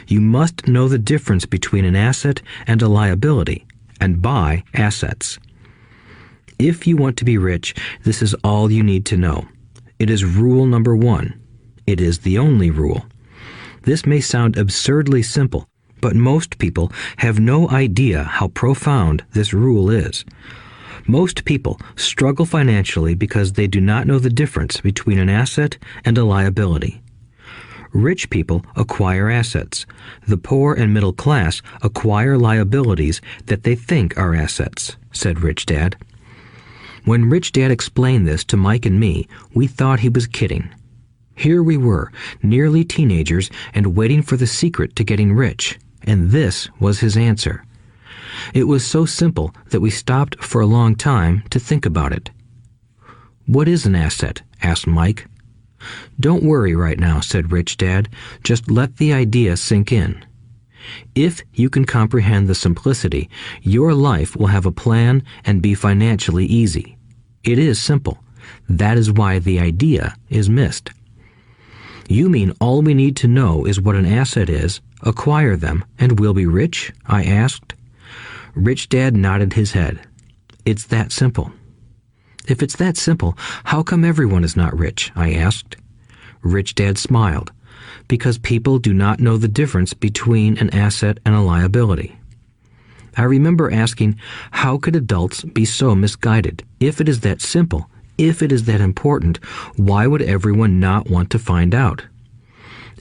Speaker 2: You must know the difference between an asset and a liability, and buy assets. If you want to be rich, this is all you need to know. It is rule number 1. It is the only rule. This may sound absurdly simple, but most people have no idea how profound this rule is. Most people struggle financially because they do not know the difference between an asset and a liability. Rich people acquire assets. The poor and middle class acquire liabilities that they think are assets, said Rich Dad. When Rich Dad explained this to Mike and me, we thought he was kidding. Here we were, nearly teenagers, and waiting for the secret to getting rich. And this was his answer. It was so simple that we stopped for a long time to think about it. "What is an asset?" asked Mike. "Don't worry right now," said Rich Dad. "Just let the idea sink in. If you can comprehend the simplicity, your life will have a plan and be financially easy. It is simple. That is why the idea is missed." "You mean all we need to know is what an asset is, acquire them, and we'll be rich?" I asked. Rich Dad nodded his head. "It's that simple." "If it's that simple, how come everyone is not rich?" I asked. Rich Dad smiled. "Because people do not know the difference between an asset and a liability." I remember asking, how could adults be so misguided? If it is that simple, if it is that important, why would everyone not want to find out?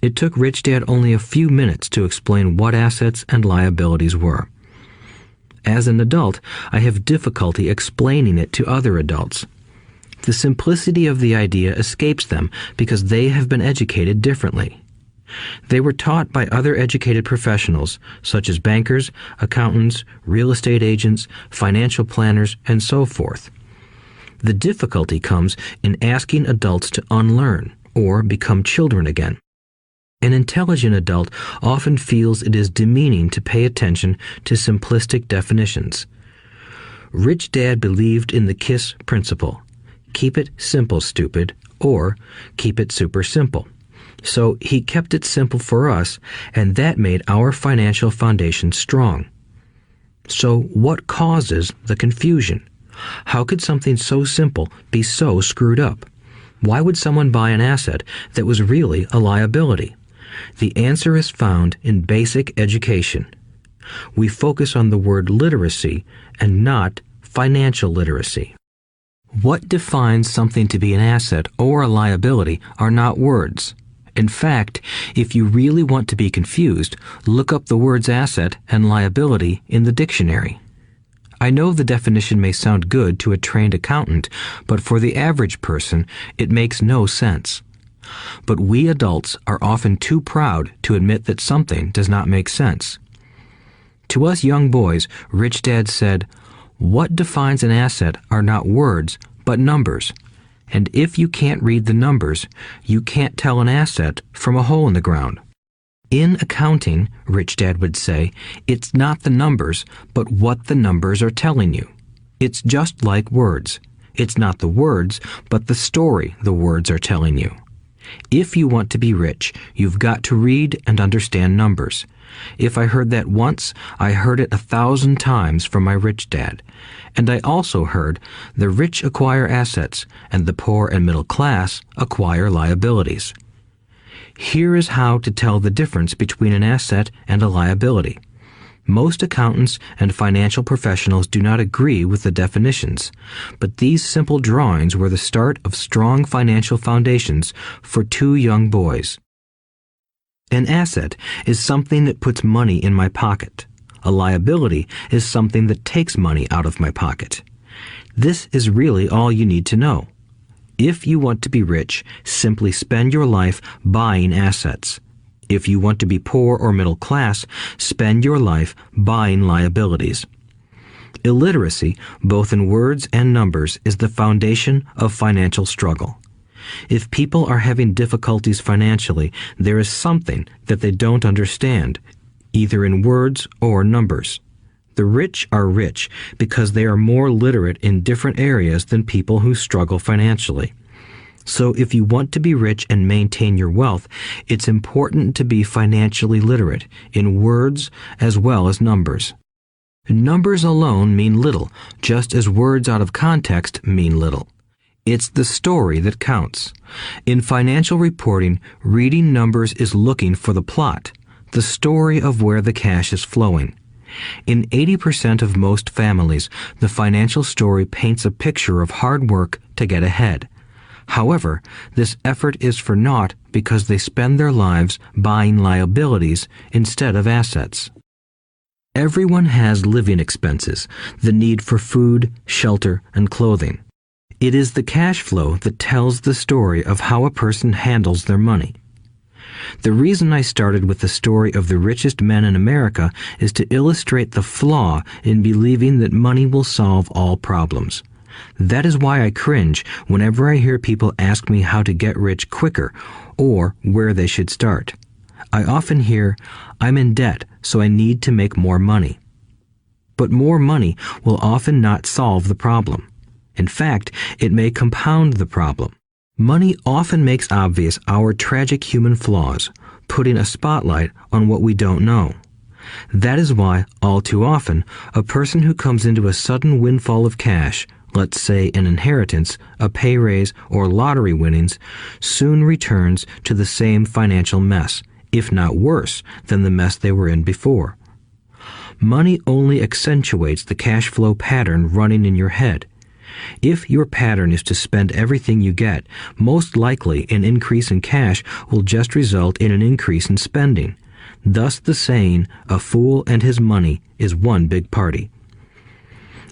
Speaker 2: It took Rich Dad only a few minutes to explain what assets and liabilities were. As an adult, I have difficulty explaining it to other adults. The simplicity of the idea escapes them because they have been educated differently. They were taught by other educated professionals, such as bankers, accountants, real estate agents, financial planners, and so forth. The difficulty comes in asking adults to unlearn or become children again. An intelligent adult often feels it is demeaning to pay attention to simplistic definitions. Rich Dad believed in the KISS principle. Keep it simple, stupid, or keep it super simple. So he kept it simple for us, and that made our financial foundation strong. So what causes the confusion? How could something so simple be so screwed up? Why would someone buy an asset that was really a liability? The answer is found in basic education. We focus on the word literacy and not financial literacy. What defines something to be an asset or a liability are not words. In fact, if you really want to be confused, look up the words asset and liability in the dictionary. I know the definition may sound good to a trained accountant, but for the average person, it makes no sense. But we adults are often too proud to admit that something does not make sense. To us young boys, Rich Dad said, "What defines an asset are not words, but numbers. And if you can't read the numbers, you can't tell an asset from a hole in the ground." In accounting, Rich Dad would say, it's not the numbers, but what the numbers are telling you. It's just like words. It's not the words, but the story the words are telling you. If you want to be rich, you've got to read and understand numbers. If I heard that once, I heard it 1,000 times from my rich dad. And I also heard the rich acquire assets and the poor and middle class acquire liabilities. Here is how to tell the difference between an asset and a liability. Most accountants and financial professionals do not agree with the definitions, but these simple drawings were the start of strong financial foundations for two young boys. An asset is something that puts money in my pocket. A liability is something that takes money out of my pocket. This is really all you need to know. If you want to be rich, simply spend your life buying assets. If you want to be poor or middle class, spend your life buying liabilities. Illiteracy, both in words and numbers, is the foundation of financial struggle. If people are having difficulties financially, there is something that they don't understand, either in words or numbers. The rich are rich because they are more literate in different areas than people who struggle financially. So if you want to be rich and maintain your wealth, it's important to be financially literate in words as well as numbers. Numbers alone mean little, just as words out of context mean little. It's the story that counts. In financial reporting, reading numbers is looking for the plot, the story of where the cash is flowing. In 80% of most families, the financial story paints a picture of hard work to get ahead. However, this effort is for naught because they spend their lives buying liabilities instead of assets. Everyone has living expenses, the need for food, shelter, and clothing. It is the cash flow that tells the story of how a person handles their money. The reason I started with the story of the richest men in America is to illustrate the flaw in believing that money will solve all problems. That is why I cringe whenever I hear people ask me how to get rich quicker or where they should start. I often hear, "I'm in debt, so I need to make more money." But more money will often not solve the problem. In fact, it may compound the problem. Money often makes obvious our tragic human flaws, putting a spotlight on what we don't know. That is why, all too often, a person who comes into a sudden windfall of cash, let's say an inheritance, a pay raise, or lottery winnings, soon returns to the same financial mess, if not worse than the mess they were in before. Money only accentuates the cash flow pattern running in your head. If your pattern is to spend everything you get, most likely an increase in cash will just result in an increase in spending. Thus the saying, "A fool and his money is one big party."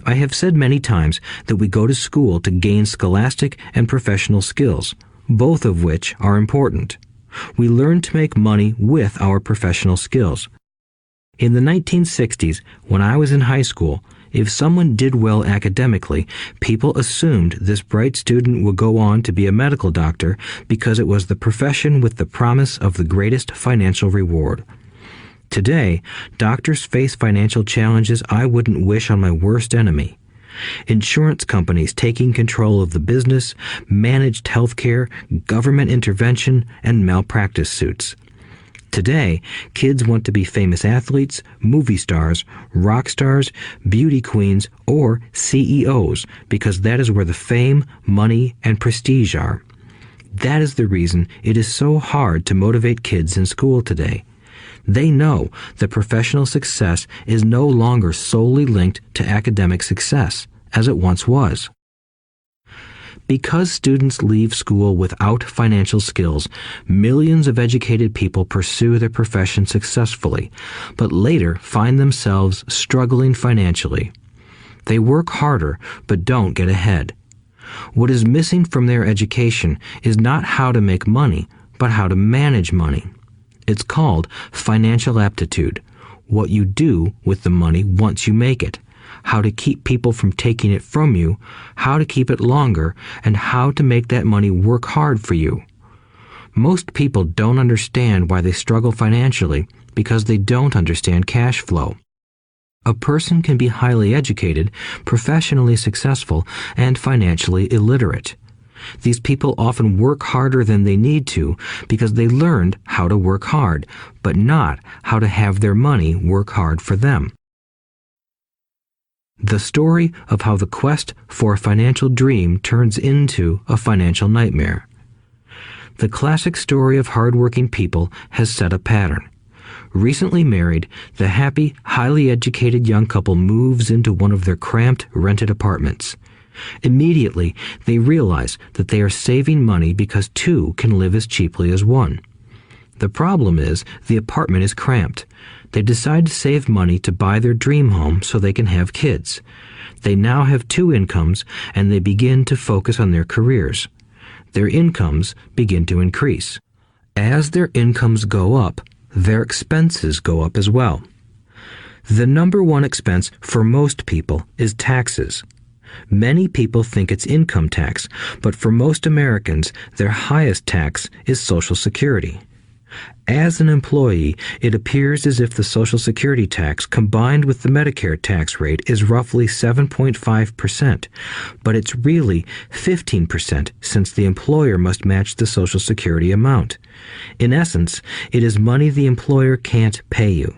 Speaker 2: I have said many times that we go to school to gain scholastic and professional skills, both of which are important. We learn to make money with our professional skills. In the 1960s, when I was in high school, if someone did well academically, people assumed this bright student would go on to be a medical doctor because it was the profession with the promise of the greatest financial reward. Today, doctors face financial challenges I wouldn't wish on my worst enemy. Insurance companies taking control of the business, managed healthcare, government intervention, and malpractice suits. Today, kids want to be famous athletes, movie stars, rock stars, beauty queens, or CEOs because that is where the fame, money, and prestige are. That is the reason it is so hard to motivate kids in school today. They know that professional success is no longer solely linked to academic success, as it once was. Because students leave school without financial skills, millions of educated people pursue their profession successfully, but later find themselves struggling financially. They work harder, but don't get ahead. What is missing from their education is not how to make money, but how to manage money. It's called financial aptitude, what you do with the money once you make it, how to keep people from taking it from you, how to keep it longer, and how to make that money work hard for you. Most people don't understand why they struggle financially because they don't understand cash flow. A person can be highly educated, professionally successful, and financially illiterate. These people often work harder than they need to because they learned how to work hard, but not how to have their money work hard for them. The story of how the quest for a financial dream turns into a financial nightmare. The classic story of hardworking people has set a pattern. Recently married, the happy, highly educated young couple moves into one of their cramped, rented apartments. Immediately, they realize that they are saving money because two can live as cheaply as one. The problem is, the apartment is cramped. They decide to save money to buy their dream home so they can have kids. They now have two incomes, and they begin to focus on their careers. Their incomes begin to increase. As their incomes go up, their expenses go up as well. The number one expense for most people is taxes. Many people think it's income tax, but for most Americans, their highest tax is Social Security. As an employee, it appears as if the Social Security tax combined with the Medicare tax rate is roughly 7.5%, but it's really 15% since the employer must match the Social Security amount. In essence, it is money the employer can't pay you.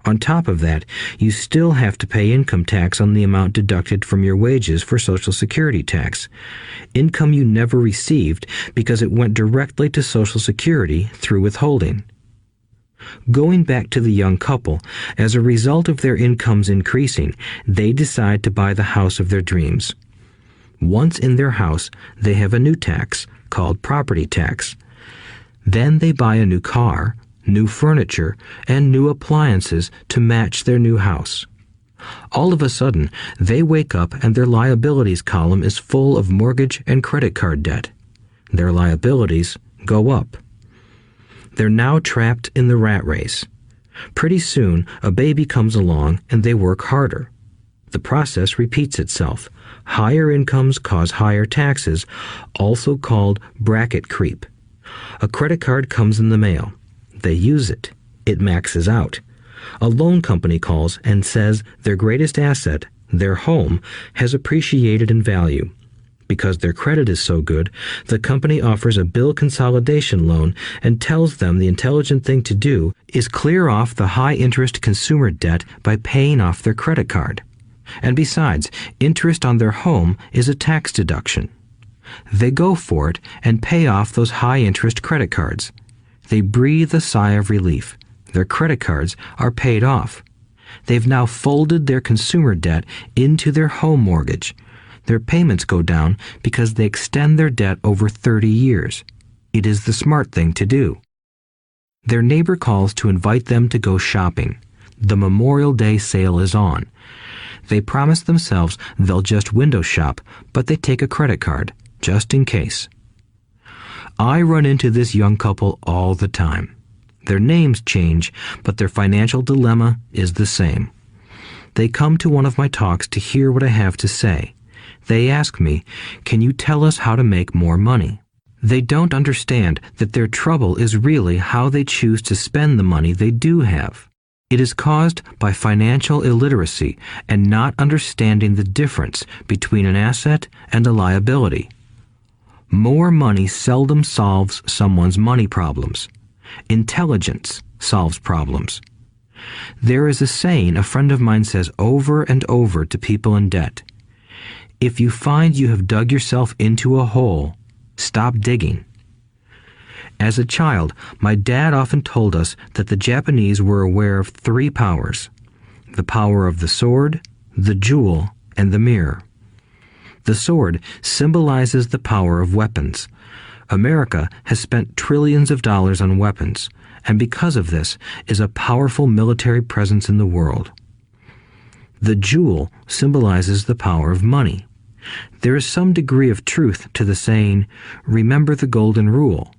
Speaker 2: On top of that, you still have to pay income tax on the amount deducted from your wages for Social Security tax. Income you never received because it went directly to Social Security through withholding. Going back to the young couple, as a result of their incomes increasing, they decide to buy the house of their dreams. Once in their house, they have a new tax called property tax. Then they buy a new car, new furniture, and new appliances to match their new house. All of a sudden, they wake up and their liabilities column is full of mortgage and credit card debt. Their liabilities go up. They're now trapped in the rat race. Pretty soon, a baby comes along and they work harder. The process repeats itself. Higher incomes cause higher taxes, also called bracket creep. A credit card comes in the mail. They use it. It maxes out. A loan company calls and says their greatest asset, their home, has appreciated in value. Because their credit is so good, the company offers a bill consolidation loan and tells them the intelligent thing to do is clear off the high-interest consumer debt by paying off their credit card. And besides, interest on their home is a tax deduction. They go for it and pay off those high-interest credit cards. They breathe a sigh of relief. Their credit cards are paid off. They've now folded their consumer debt into their home mortgage. Their payments go down because they extend their debt over 30 years. It is the smart thing to do. Their neighbor calls to invite them to go shopping. The Memorial Day sale is on. They promise themselves they'll just window shop, but they take a credit card, just in case. I run into this young couple all the time. Their names change, but their financial dilemma is the same. They come to one of my talks to hear what I have to say. They ask me, "Can you tell us how to make more money?" They don't understand that their trouble is really how they choose to spend the money they do have. It is caused by financial illiteracy and not understanding the difference between an asset and a liability. More money seldom solves someone's money problems. Intelligence solves problems. There is a saying a friend of mine says over and over to people in debt. If you find you have dug yourself into a hole, stop digging. As a child, my dad often told us that the Japanese were aware of 3 powers: the power of the sword, the jewel, and the mirror. The sword symbolizes the power of weapons. America has spent trillions of dollars on weapons, and because of this, is a powerful military presence in the world. The jewel symbolizes the power of money. There is some degree of truth to the saying, "Remember the golden rule.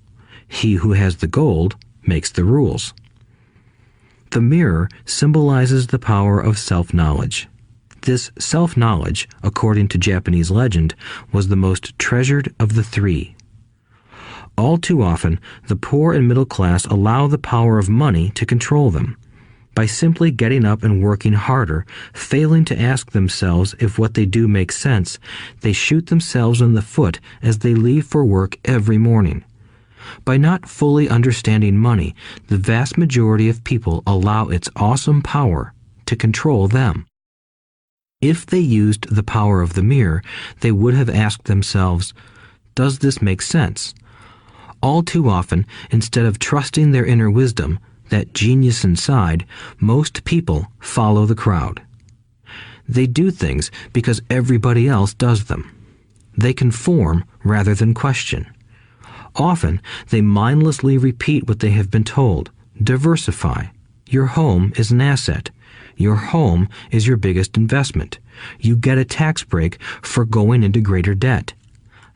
Speaker 2: He who has the gold makes the rules." The mirror symbolizes the power of self-knowledge. This self-knowledge, according to Japanese legend, was the most treasured of the 3. All too often, the poor and middle class allow the power of money to control them. By simply getting up and working harder, failing to ask themselves if what they do makes sense, they shoot themselves in the foot as they leave for work every morning. By not fully understanding money, the vast majority of people allow its awesome power to control them. If they used the power of the mirror, they would have asked themselves, "Does this make sense?" All too often, instead of trusting their inner wisdom, that genius inside, most people follow the crowd. They do things because everybody else does them. They conform rather than question. Often, they mindlessly repeat what they have been told. Diversify. Your home is an asset. Your home is your biggest investment. You get a tax break for going into greater debt.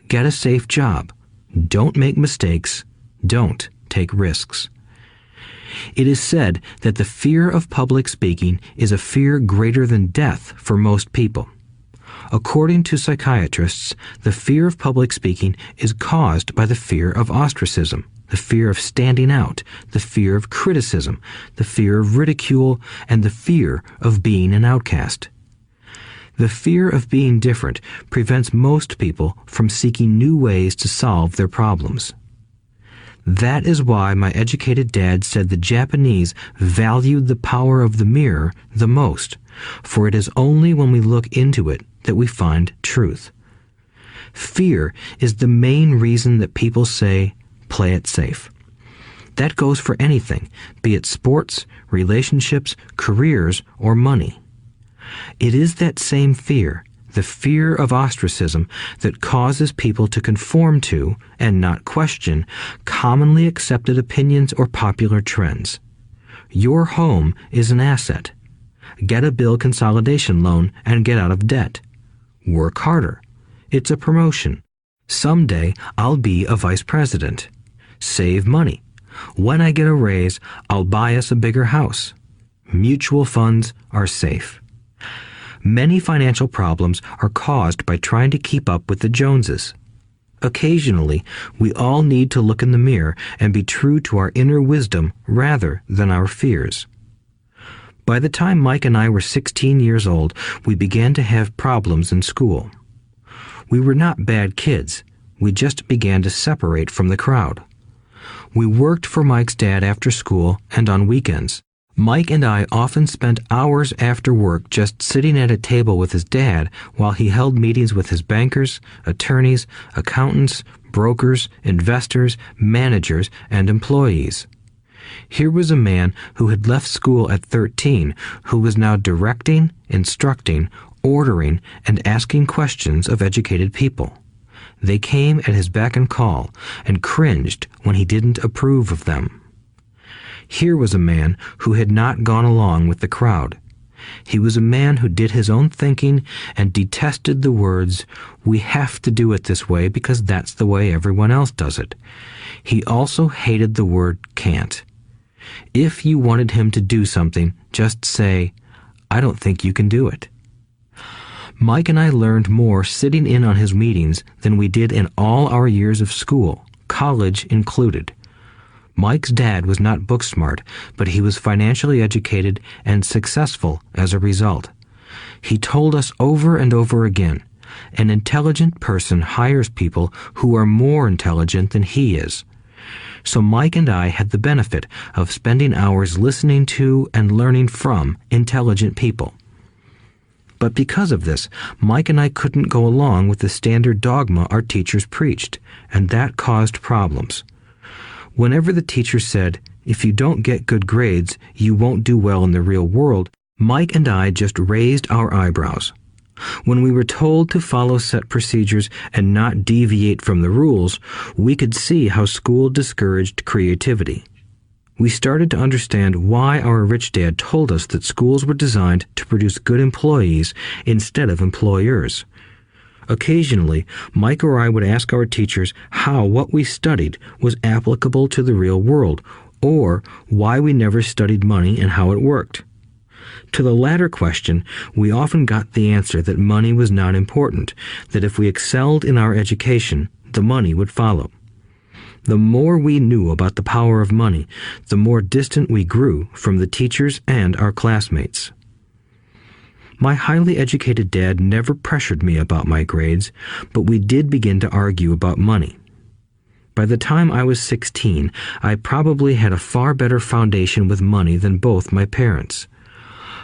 Speaker 2: Get a safe job. Don't make mistakes. Don't take risks. It is said that the fear of public speaking is a fear greater than death for most people. According to psychiatrists, the fear of public speaking is caused by the fear of ostracism, the fear of standing out, the fear of criticism, the fear of ridicule, and the fear of being an outcast. The fear of being different prevents most people from seeking new ways to solve their problems. That is why my educated dad said the Japanese valued the power of the mirror the most, for it is only when we look into it that we find truth. Fear is the main reason that people say, "Play it safe." That goes for anything, be it sports, relationships, careers, or money. It is that same fear, the fear of ostracism, that causes people to conform to, and not question, commonly accepted opinions or popular trends. Your home is an asset. Get a bill consolidation loan and get out of debt. Work harder. It's a promotion. Someday I'll be a vice president. Save money. When I get a raise, I'll buy us a bigger house. Mutual funds are safe. Many financial problems are caused by trying to keep up with the Joneses. Occasionally, we all need to look in the mirror and be true to our inner wisdom rather than our fears. By the time Mike and I were 16 years old, we began to have problems in school. We were not bad kids. We just began to separate from the crowd. We worked for Mike's dad after school and on weekends. Mike and I often spent hours after work just sitting at a table with his dad while he held meetings with his bankers, attorneys, accountants, brokers, investors, managers, and employees. Here was a man who had left school at 13, who was now directing, instructing, ordering, and asking questions of educated people. They came at his beck and call and cringed when he didn't approve of them. Here was a man who had not gone along with the crowd. He was a man who did his own thinking and detested the words, "We have to do it this way because that's the way everyone else does it." He also hated the word "can't." If you wanted him to do something, just say, "I don't think you can do it." Mike and I learned more sitting in on his meetings than we did in all our years of school, college included. Mike's dad was not book smart, but he was financially educated and successful as a result. He told us over and over again, an intelligent person hires people who are more intelligent than he is. So Mike and I had the benefit of spending hours listening to and learning from intelligent people. But because of this, Mike and I couldn't go along with the standard dogma our teachers preached, and that caused problems. Whenever the teacher said, "If you don't get good grades, you won't do well in the real world," Mike and I just raised our eyebrows. When we were told to follow set procedures and not deviate from the rules, we could see how school discouraged creativity. We started to understand why our rich dad told us that schools were designed to produce good employees instead of employers. Occasionally, Mike or I would ask our teachers how what we studied was applicable to the real world, or why we never studied money and how it worked. To the latter question, we often got the answer that money was not important, that if we excelled in our education, the money would follow. The more we knew about the power of money, the more distant we grew from the teachers and our classmates. My highly educated dad never pressured me about my grades, but we did begin to argue about money. By the time I was 16, I probably had a far better foundation with money than both my parents.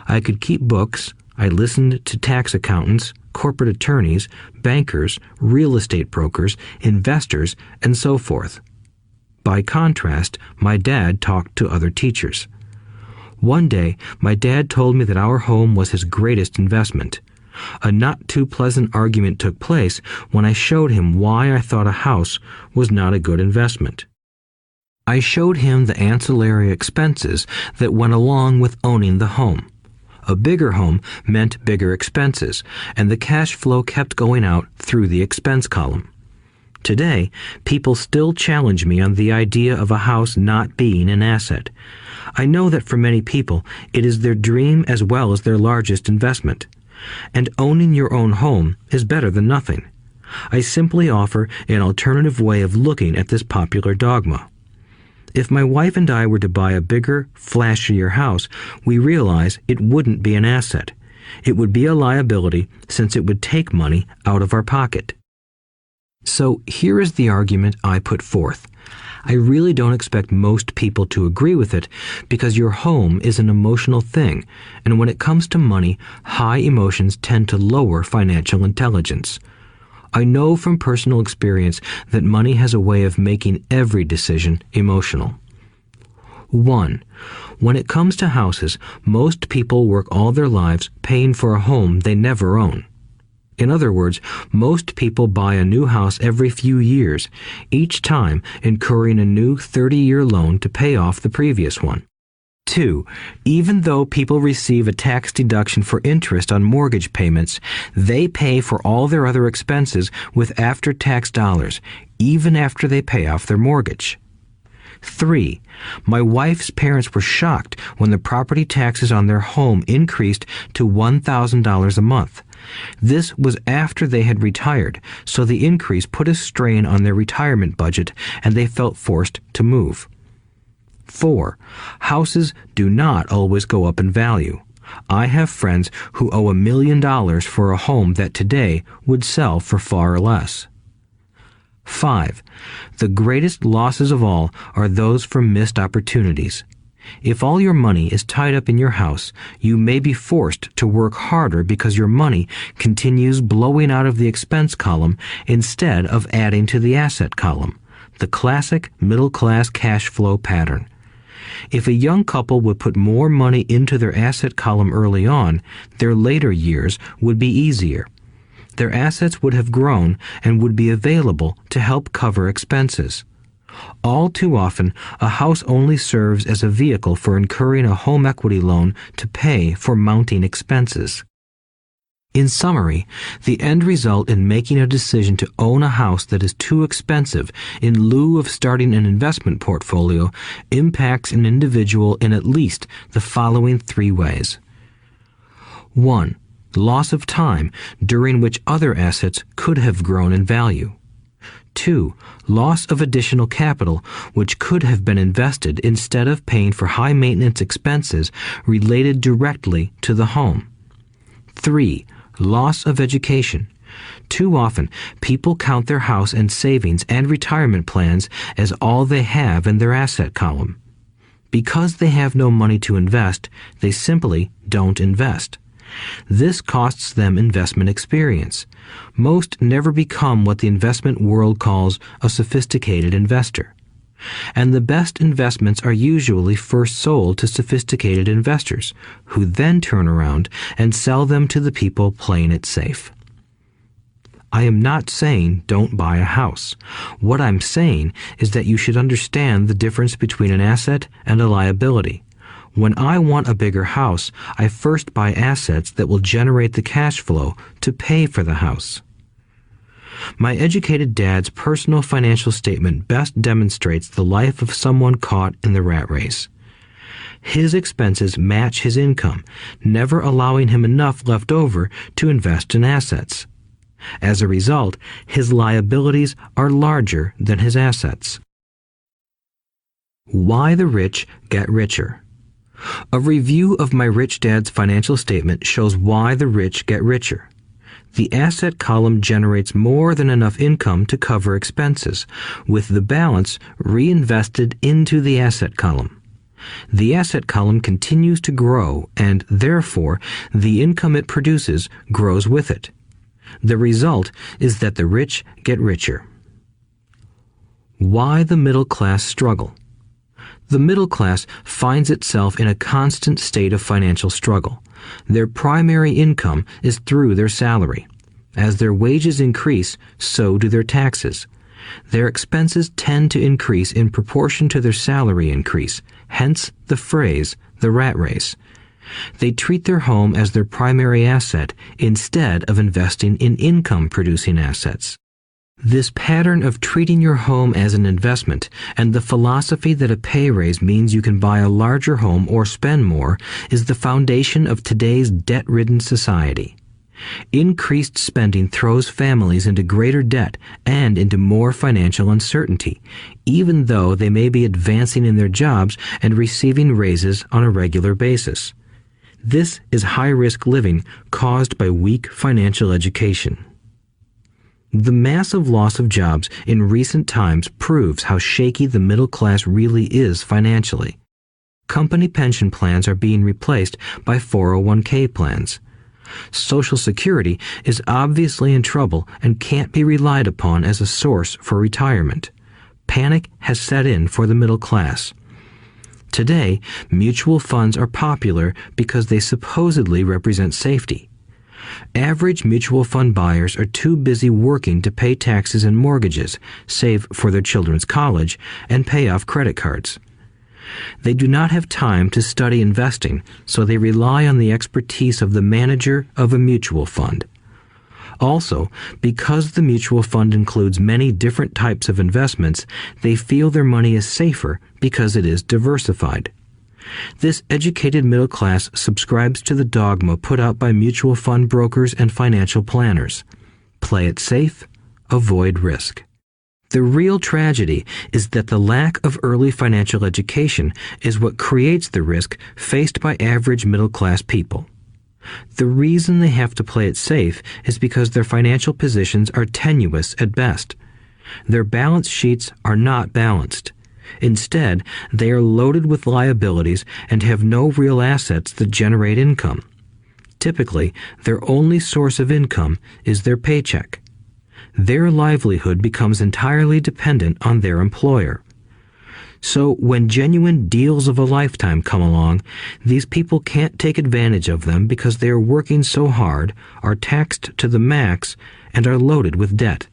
Speaker 2: I could keep books, I listened to tax accountants, corporate attorneys, bankers, real estate brokers, investors, and so forth. By contrast, my dad talked to other teachers. One day, my dad told me that our home was his greatest investment. A not too pleasant argument took place when I showed him why I thought a house was not a good investment. I showed him the ancillary expenses that went along with owning the home. A bigger home meant bigger expenses, and the cash flow kept going out through the expense column. Today, people still challenge me on the idea of a house not being an asset. I know that for many people, it is their dream as well as their largest investment. And owning your own home is better than nothing. I simply offer an alternative way of looking at this popular dogma. If my wife and I were to buy a bigger, flashier house, we realize it wouldn't be an asset. It would be a liability since it would take money out of our pocket. So here is the argument I put forth. I really don't expect most people to agree with it because your home is an emotional thing, and when it comes to money, high emotions tend to lower financial intelligence. I know from personal experience that money has a way of making every decision emotional. 1. When it comes to houses, most people work all their lives paying for a home they never own. In other words, most people buy a new house every few years, each time incurring a new 30-year loan to pay off the previous one. 2. Even though people receive a tax deduction for interest on mortgage payments, they pay for all their other expenses with after-tax dollars, even after they pay off their mortgage. 3. My wife's parents were shocked when the property taxes on their home increased to $1,000 a month. This was after they had retired, so the increase put a strain on their retirement budget and they felt forced to move. 4. Houses do not always go up in value. I have friends who owe $1 million for a home that today would sell for far less. 5. The greatest losses of all are those from missed opportunities. If all your money is tied up in your house, you may be forced to work harder because your money continues blowing out of the expense column instead of adding to the asset column, the classic middle-class cash flow pattern. If a young couple would put more money into their asset column early on, their later years would be easier. Their assets would have grown and would be available to help cover expenses. All too often, a house only serves as a vehicle for incurring a home equity loan to pay for mounting expenses. In summary, the end result in making a decision to own a house that is too expensive in lieu of starting an investment portfolio impacts an individual in at least the following 3 ways. 1. Loss of time during which other assets could have grown in value. 2. Loss of additional capital which could have been invested instead of paying for high maintenance expenses related directly to the home. 3. Loss of education. Too often, people count their house and savings and retirement plans as all they have in their asset column. Because they have no money to invest, they simply don't invest. This costs them investment experience. Most never become what the investment world calls a sophisticated investor. And the best investments are usually first sold to sophisticated investors, who then turn around and sell them to the people playing it safe. I am not saying don't buy a house. What I'm saying is that you should understand the difference between an asset and a liability. When I want a bigger house, I first buy assets that will generate the cash flow to pay for the house. My educated dad's personal financial statement best demonstrates the life of someone caught in the rat race. His expenses match his income, never allowing him enough left over to invest in assets. As a result, his liabilities are larger than his assets. Why the rich get richer. A review of my rich dad's financial statement shows why the rich get richer. The asset column generates more than enough income to cover expenses, with the balance reinvested into the asset column. The asset column continues to grow, and therefore the income it produces grows with it. The result is that the rich get richer. Why the middle class struggle. The middle class finds itself in a constant state of financial struggle. Their primary income is through their salary. As their wages increase, so do their taxes. Their expenses tend to increase in proportion to their salary increase, hence the phrase, the rat race. They treat their home as their primary asset instead of investing in income-producing assets. This pattern of treating your home as an investment and the philosophy that a pay raise means you can buy a larger home or spend more is the foundation of today's debt-ridden society. Increased spending throws families into greater debt and into more financial uncertainty, even though they may be advancing in their jobs and receiving raises on a regular basis. This is high-risk living caused by weak financial education. The massive loss of jobs in recent times proves how shaky the middle class really is financially. Company pension plans are being replaced by 401k plans. Social Security is obviously in trouble and can't be relied upon as a source for retirement. Panic has set in for the middle class. Today, mutual funds are popular because they supposedly represent safety. Average mutual fund buyers are too busy working to pay taxes and mortgages, save for their children's college, and pay off credit cards. They do not have time to study investing, so they rely on the expertise of the manager of a mutual fund. Also, because the mutual fund includes many different types of investments, they feel their money is safer because it is diversified. This educated middle class subscribes to the dogma put out by mutual fund brokers and financial planners. Play it safe, avoid risk. The real tragedy is that the lack of early financial education is what creates the risk faced by average middle-class people. The reason they have to play it safe is because their financial positions are tenuous at best. Their balance sheets are not balanced. Instead, they are loaded with liabilities and have no real assets that generate income. Typically, their only source of income is their paycheck. Their livelihood becomes entirely dependent on their employer. So when genuine deals of a lifetime come along, these people can't take advantage of them because they are working so hard, are taxed to the max, and are loaded with debt.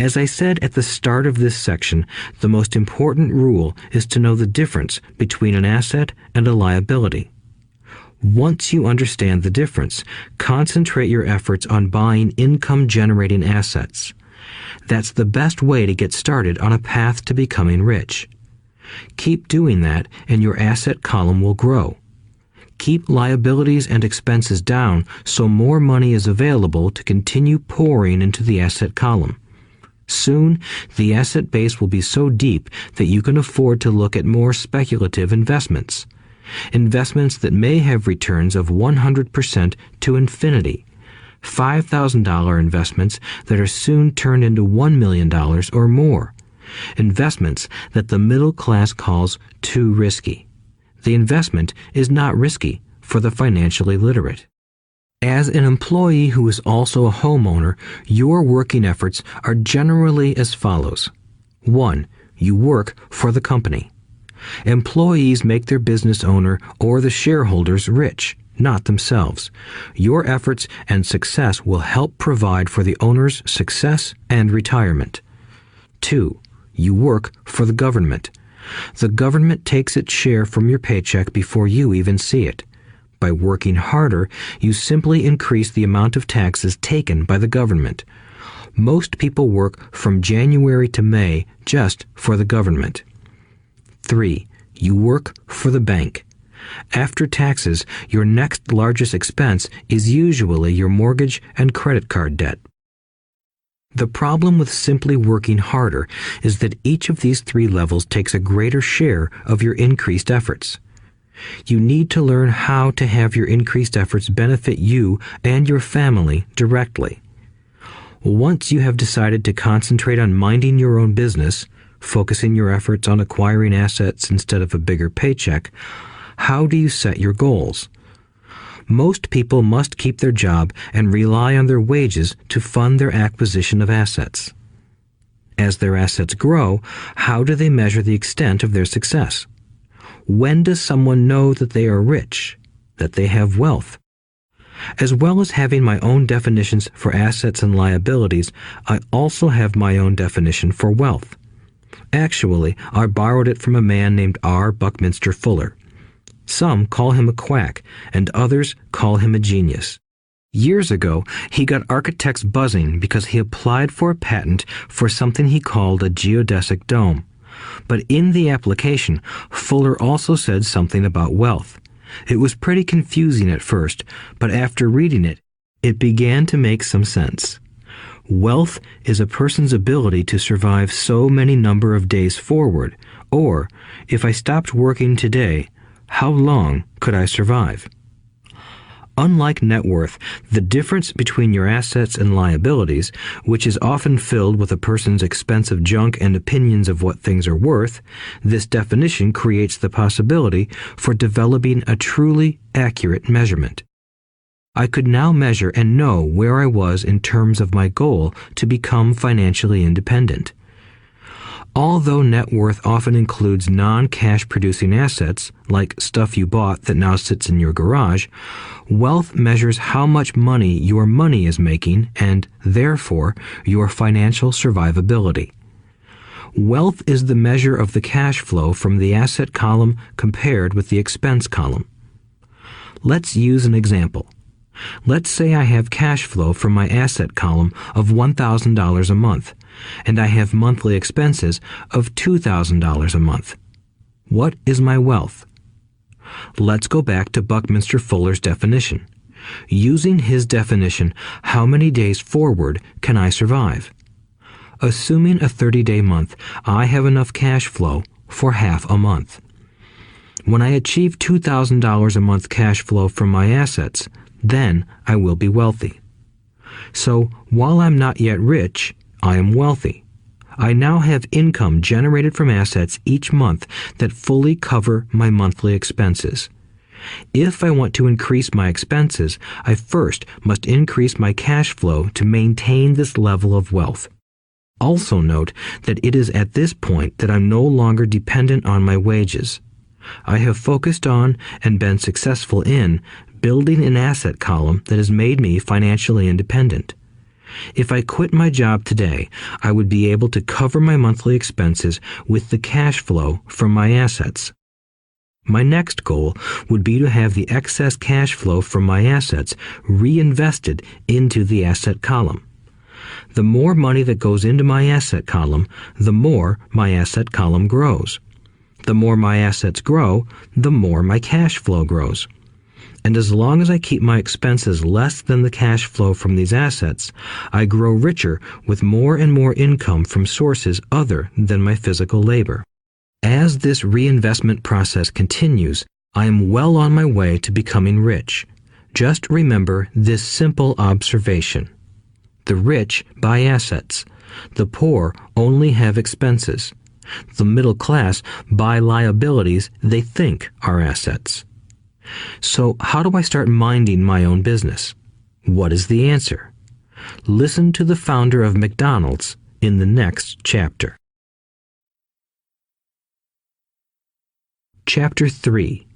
Speaker 2: As I said at the start of this section, the most important rule is to know the difference between an asset and a liability. Once you understand the difference, concentrate your efforts on buying income-generating assets. That's the best way to get started on a path to becoming rich. Keep doing that and your asset column will grow. Keep liabilities and expenses down so more money is available to continue pouring into the asset column. Soon, the asset base will be so deep that you can afford to look at more speculative investments. Investments that may have returns of 100% to infinity. $5,000 investments that are soon turned into $1 million or more. Investments that the middle class calls too risky. The investment is not risky for the financially literate. As an employee who is also a homeowner, your working efforts are generally as follows. 1. You work for the company. Employees make their business owner or the shareholders rich, not themselves. Your efforts and success will help provide for the owner's success and retirement. 2. You work for the government. The government takes its share from your paycheck before you even see it. By working harder, you simply increase the amount of taxes taken by the government. Most people work from January to May just for the government. 3. You work for the bank. After taxes, your next largest expense is usually your mortgage and credit card debt. The problem with simply working harder is that each of these 3 levels takes a greater share of your increased efforts. You need to learn how to have your increased efforts benefit you and your family directly. Once you have decided to concentrate on minding your own business, focusing your efforts on acquiring assets instead of a bigger paycheck, how do you set your goals? Most people must keep their job and rely on their wages to fund their acquisition of assets. As their assets grow, how do they measure the extent of their success? When does someone know that they are rich, that they have wealth? As well as having my own definitions for assets and liabilities, I also have my own definition for wealth. Actually, I borrowed it from a man named R. Buckminster Fuller. Some call him a quack, and others call him a genius. Years ago, he got architects buzzing because he applied for a patent for something he called a geodesic dome. But in the application, Fuller also said something about wealth. It was pretty confusing at first, but after reading it, it began to make some sense. Wealth is a person's ability to survive so many number of days forward, or, if I stopped working today, how long could I survive? Unlike net worth, the difference between your assets and liabilities, which is often filled with a person's expensive junk and opinions of what things are worth, this definition creates the possibility for developing a truly accurate measurement. I could now measure and know where I was in terms of my goal to become financially independent. Although net worth often includes non-cash producing assets, like stuff you bought that now sits in your garage, wealth measures how much money your money is making and, therefore, your financial survivability. Wealth is the measure of the cash flow from the asset column compared with the expense column. Let's use an example. Let's say I have cash flow from my asset column of $1,000 a month, and I have monthly expenses of $2,000 a month. What is my wealth? Let's go back to Buckminster Fuller's definition. Using his definition, how many days forward can I survive? Assuming a 30-day month, I have enough cash flow for half a month. When I achieve $2,000 a month cash flow from my assets, then I will be wealthy. So, while I'm not yet rich, I am wealthy. I now have income generated from assets each month that fully cover my monthly expenses. If I want to increase my expenses, I first must increase my cash flow to maintain this level of wealth. Also note that it is at this point that I'm no longer dependent on my wages. I have focused on and been successful in building an asset column that has made me financially independent. If I quit my job today, I would be able to cover my monthly expenses with the cash flow from my assets. My next goal would be to have the excess cash flow from my assets reinvested into the asset column. The more money that goes into my asset column, the more my asset column grows. The more my assets grow, the more my cash flow grows. And as long as I keep my expenses less than the cash flow from these assets, I grow richer with more and more income from sources other than my physical labor. As this reinvestment process continues, I am well on my way to becoming rich. Just remember this simple observation. The rich buy assets. The poor only have expenses. The middle class buy liabilities they think are assets. So how do I start minding my own business? What is the answer? Listen to the founder of McDonald's in the next chapter. Chapter 3.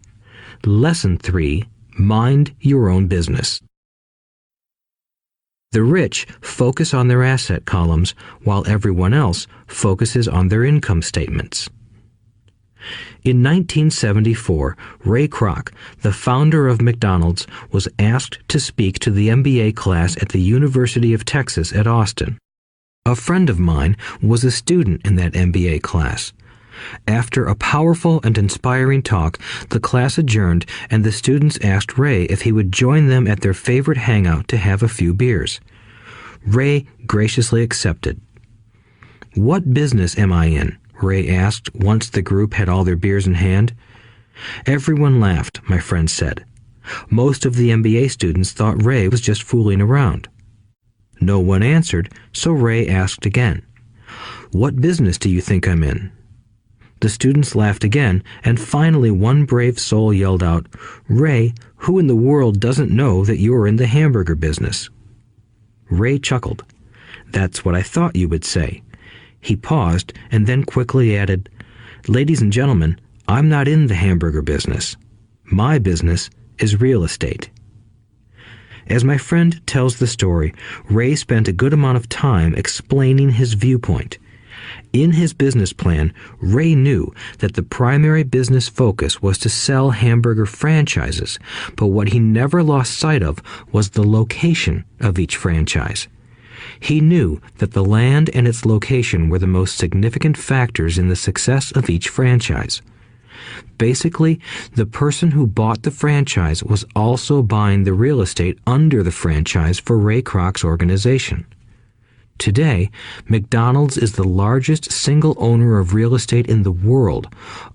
Speaker 2: Lesson 3. Mind your own business. The rich focus on their asset columns while everyone else focuses on their income statements. In 1974, Ray Kroc, the founder of McDonald's, was asked to speak to the MBA class at the University of Texas at Austin. A friend of mine was a student in that MBA class. After a powerful and inspiring talk, the class adjourned and the students asked Ray if he would join them at their favorite hangout to have a few beers. Ray graciously accepted. "What business am I in?" Ray asked once the group had all their beers in hand. Everyone laughed, my friend said. Most of the MBA students thought Ray was just fooling around. No one answered, so Ray asked again. "What business do you think I'm in?" The students laughed again, and finally one brave soul yelled out, "Ray, who in the world doesn't know that you're in the hamburger business?" Ray chuckled. "That's what I thought you would say." He paused and then quickly added, "Ladies and gentlemen, I'm not in the hamburger business. My business is real estate." As my friend tells the story, Ray spent a good amount of time explaining his viewpoint. In his business plan, Ray knew that the primary business focus was to sell hamburger franchises, but what he never lost sight of was the location of each franchise. He knew that the land and its location were the most significant factors in the success of each franchise. Basically, the person who bought the franchise was also buying the real estate under the franchise for Ray Kroc's organization. Today, McDonald's is the largest single owner of real estate in the world,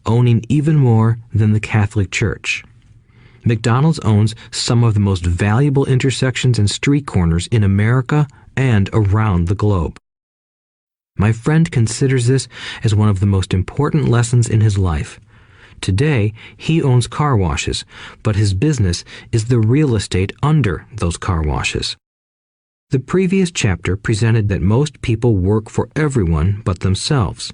Speaker 2: owning even more than the Catholic Church. McDonald's owns some of the most valuable intersections and street corners in America and around the globe. My friend considers this as one of the most important lessons in his life. Today, he owns car washes, but his business is the real estate under those car washes. The previous chapter presented that most people work for everyone but themselves.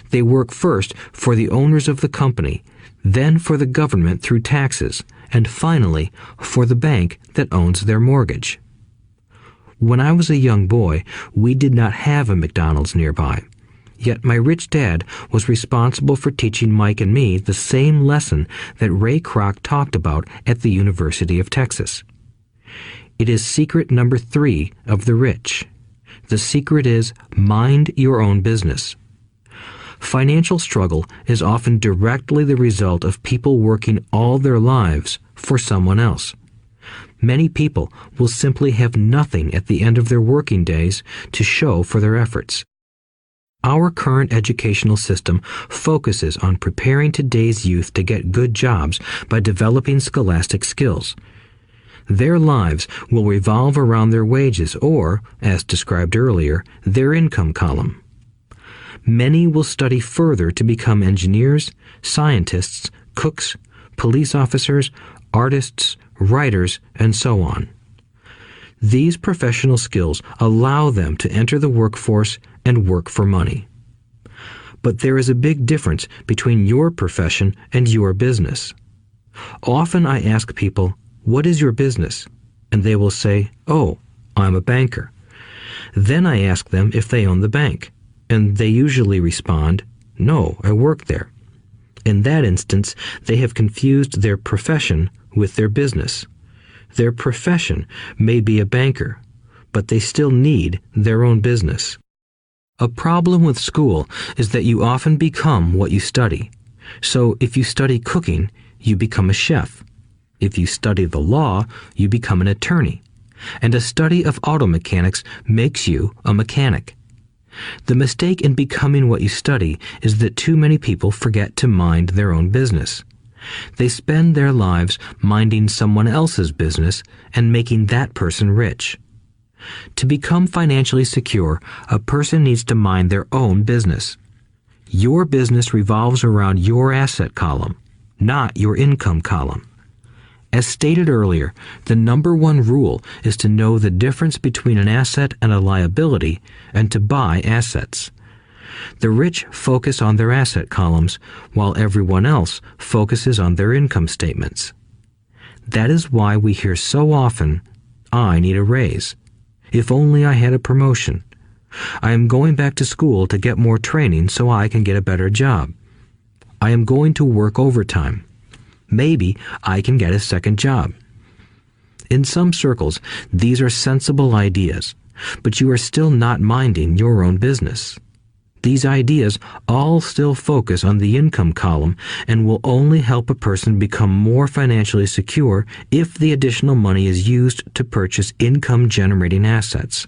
Speaker 2: They work first for the owners of the company, then for the government through taxes, and finally for the bank that owns their mortgage. When I was a young boy, we did not have a McDonald's nearby. Yet my rich dad was responsible for teaching Mike and me the same lesson that Ray Kroc talked about at the University of Texas. It is secret number 3 of the rich. The secret is mind your own business. Financial struggle is often directly the result of people working all their lives for someone else. Many people will simply have nothing at the end of their working days to show for their efforts. Our current educational system focuses on preparing today's youth to get good jobs by developing scholastic skills. Their lives will revolve around their wages or, as described earlier, their income column. Many will study further to become engineers, scientists, cooks, police officers, artists, writers, and so on. These professional skills allow them to enter the workforce and work for money. But there is a big difference between your profession and your business. Often I ask people, "What is your business?" And they will say, "Oh, I'm a banker." Then I ask them if they own the bank, and they usually respond, "No, I work there." In that instance, they have confused their profession with their business. Their profession may be a banker, but they still need their own business. A problem with school is that you often become what you study. So if you study cooking, you become a chef. If you study the law, you become an attorney. And a study of auto mechanics makes you a mechanic. The mistake in becoming what you study is that too many people forget to mind their own business. They spend their lives minding someone else's business and making that person rich. To become financially secure, a person needs to mind their own business. Your business revolves around your asset column, not your income column. As stated earlier, the number one rule is to know the difference between an asset and a liability and to buy assets. The rich focus on their asset columns, while everyone else focuses on their income statements. That is why we hear so often, "I need a raise. If only I had a promotion. I am going back to school to get more training so I can get a better job. I am going to work overtime. Maybe I can get a second job." In some circles, these are sensible ideas, but you are still not minding your own business. These ideas all still focus on the income column and will only help a person become more financially secure if the additional money is used to purchase income-generating assets.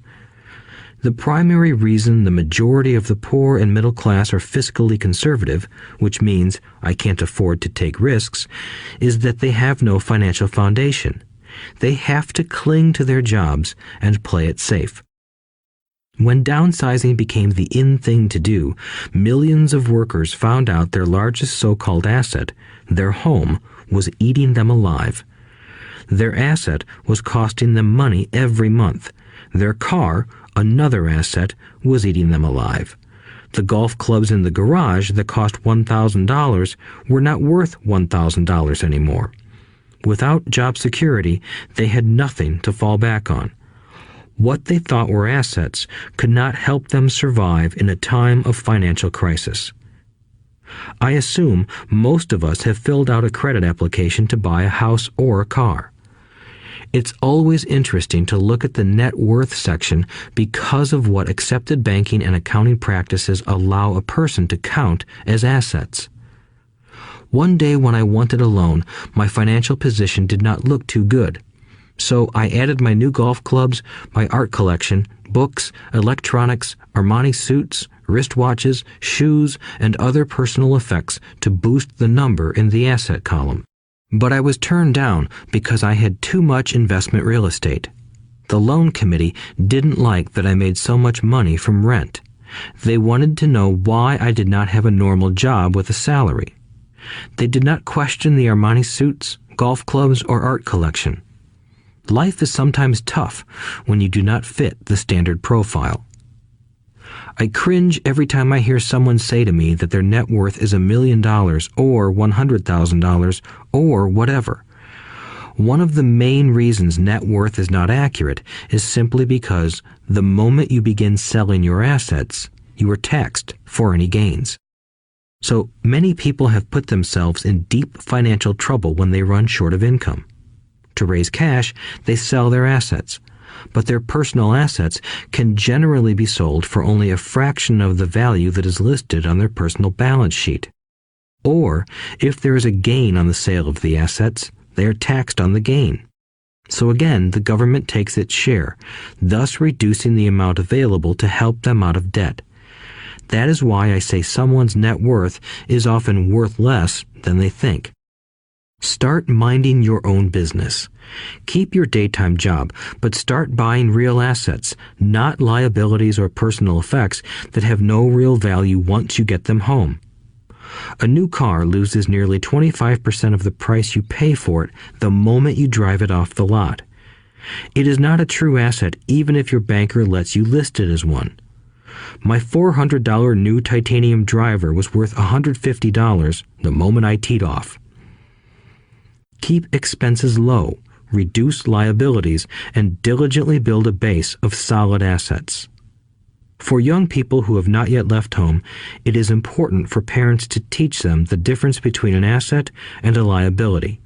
Speaker 2: The primary reason the majority of the poor and middle class are fiscally conservative, which means I can't afford to take risks, is that they have no financial foundation. They have to cling to their jobs and play it safe. When downsizing became the in thing to do, millions of workers found out their largest so-called asset, their home, was eating them alive. Their asset was costing them money every month. Their car, another asset, was eating them alive. The golf clubs in the garage that cost $1,000 were not worth $1,000 anymore. Without job security, they had nothing to fall back on. What they thought were assets could not help them survive in a time of financial crisis. I assume most of us have filled out a credit application to buy a house or a car. It's always interesting to look at the net worth section because of what accepted banking and accounting practices allow a person to count as assets. One day when I wanted a loan, my financial position did not look too good. So I added my new golf clubs, my art collection, books, electronics, Armani suits, wristwatches, shoes, and other personal effects to boost the number in the asset column. But I was turned down because I had too much investment real estate. The loan committee didn't like that I made so much money from rent. They wanted to know why I did not have a normal job with a salary. They did not question the Armani suits, golf clubs, or art collection. Life is sometimes tough when you do not fit the standard profile. I cringe every time I hear someone say to me that their net worth is $1 million or $100,000 or whatever. One of the main reasons net worth is not accurate is simply because the moment you begin selling your assets, you are taxed for any gains. So many people have put themselves in deep financial trouble when they run short of income. To raise cash, they sell their assets, but their personal assets can generally be sold for only a fraction of the value that is listed on their personal balance sheet. Or, if there is a gain on the sale of the assets, they are taxed on the gain. So again, the government takes its share, thus reducing the amount available to help them out of debt. That is why I say someone's net worth is often worth less than they think. Start minding your own business. Keep your daytime job, but start buying real assets, not liabilities or personal effects that have no real value once you get them home. A new car loses nearly 25% of the price you pay for it the moment you drive it off the lot. It is not a true asset even if your banker lets you list it as one. My $400 new titanium driver was worth $150 the moment I teed off. Keep expenses low, reduce liabilities, and diligently build a base of solid assets. For young people who have not yet left home, it is important for parents to teach them the difference between an asset and a liability.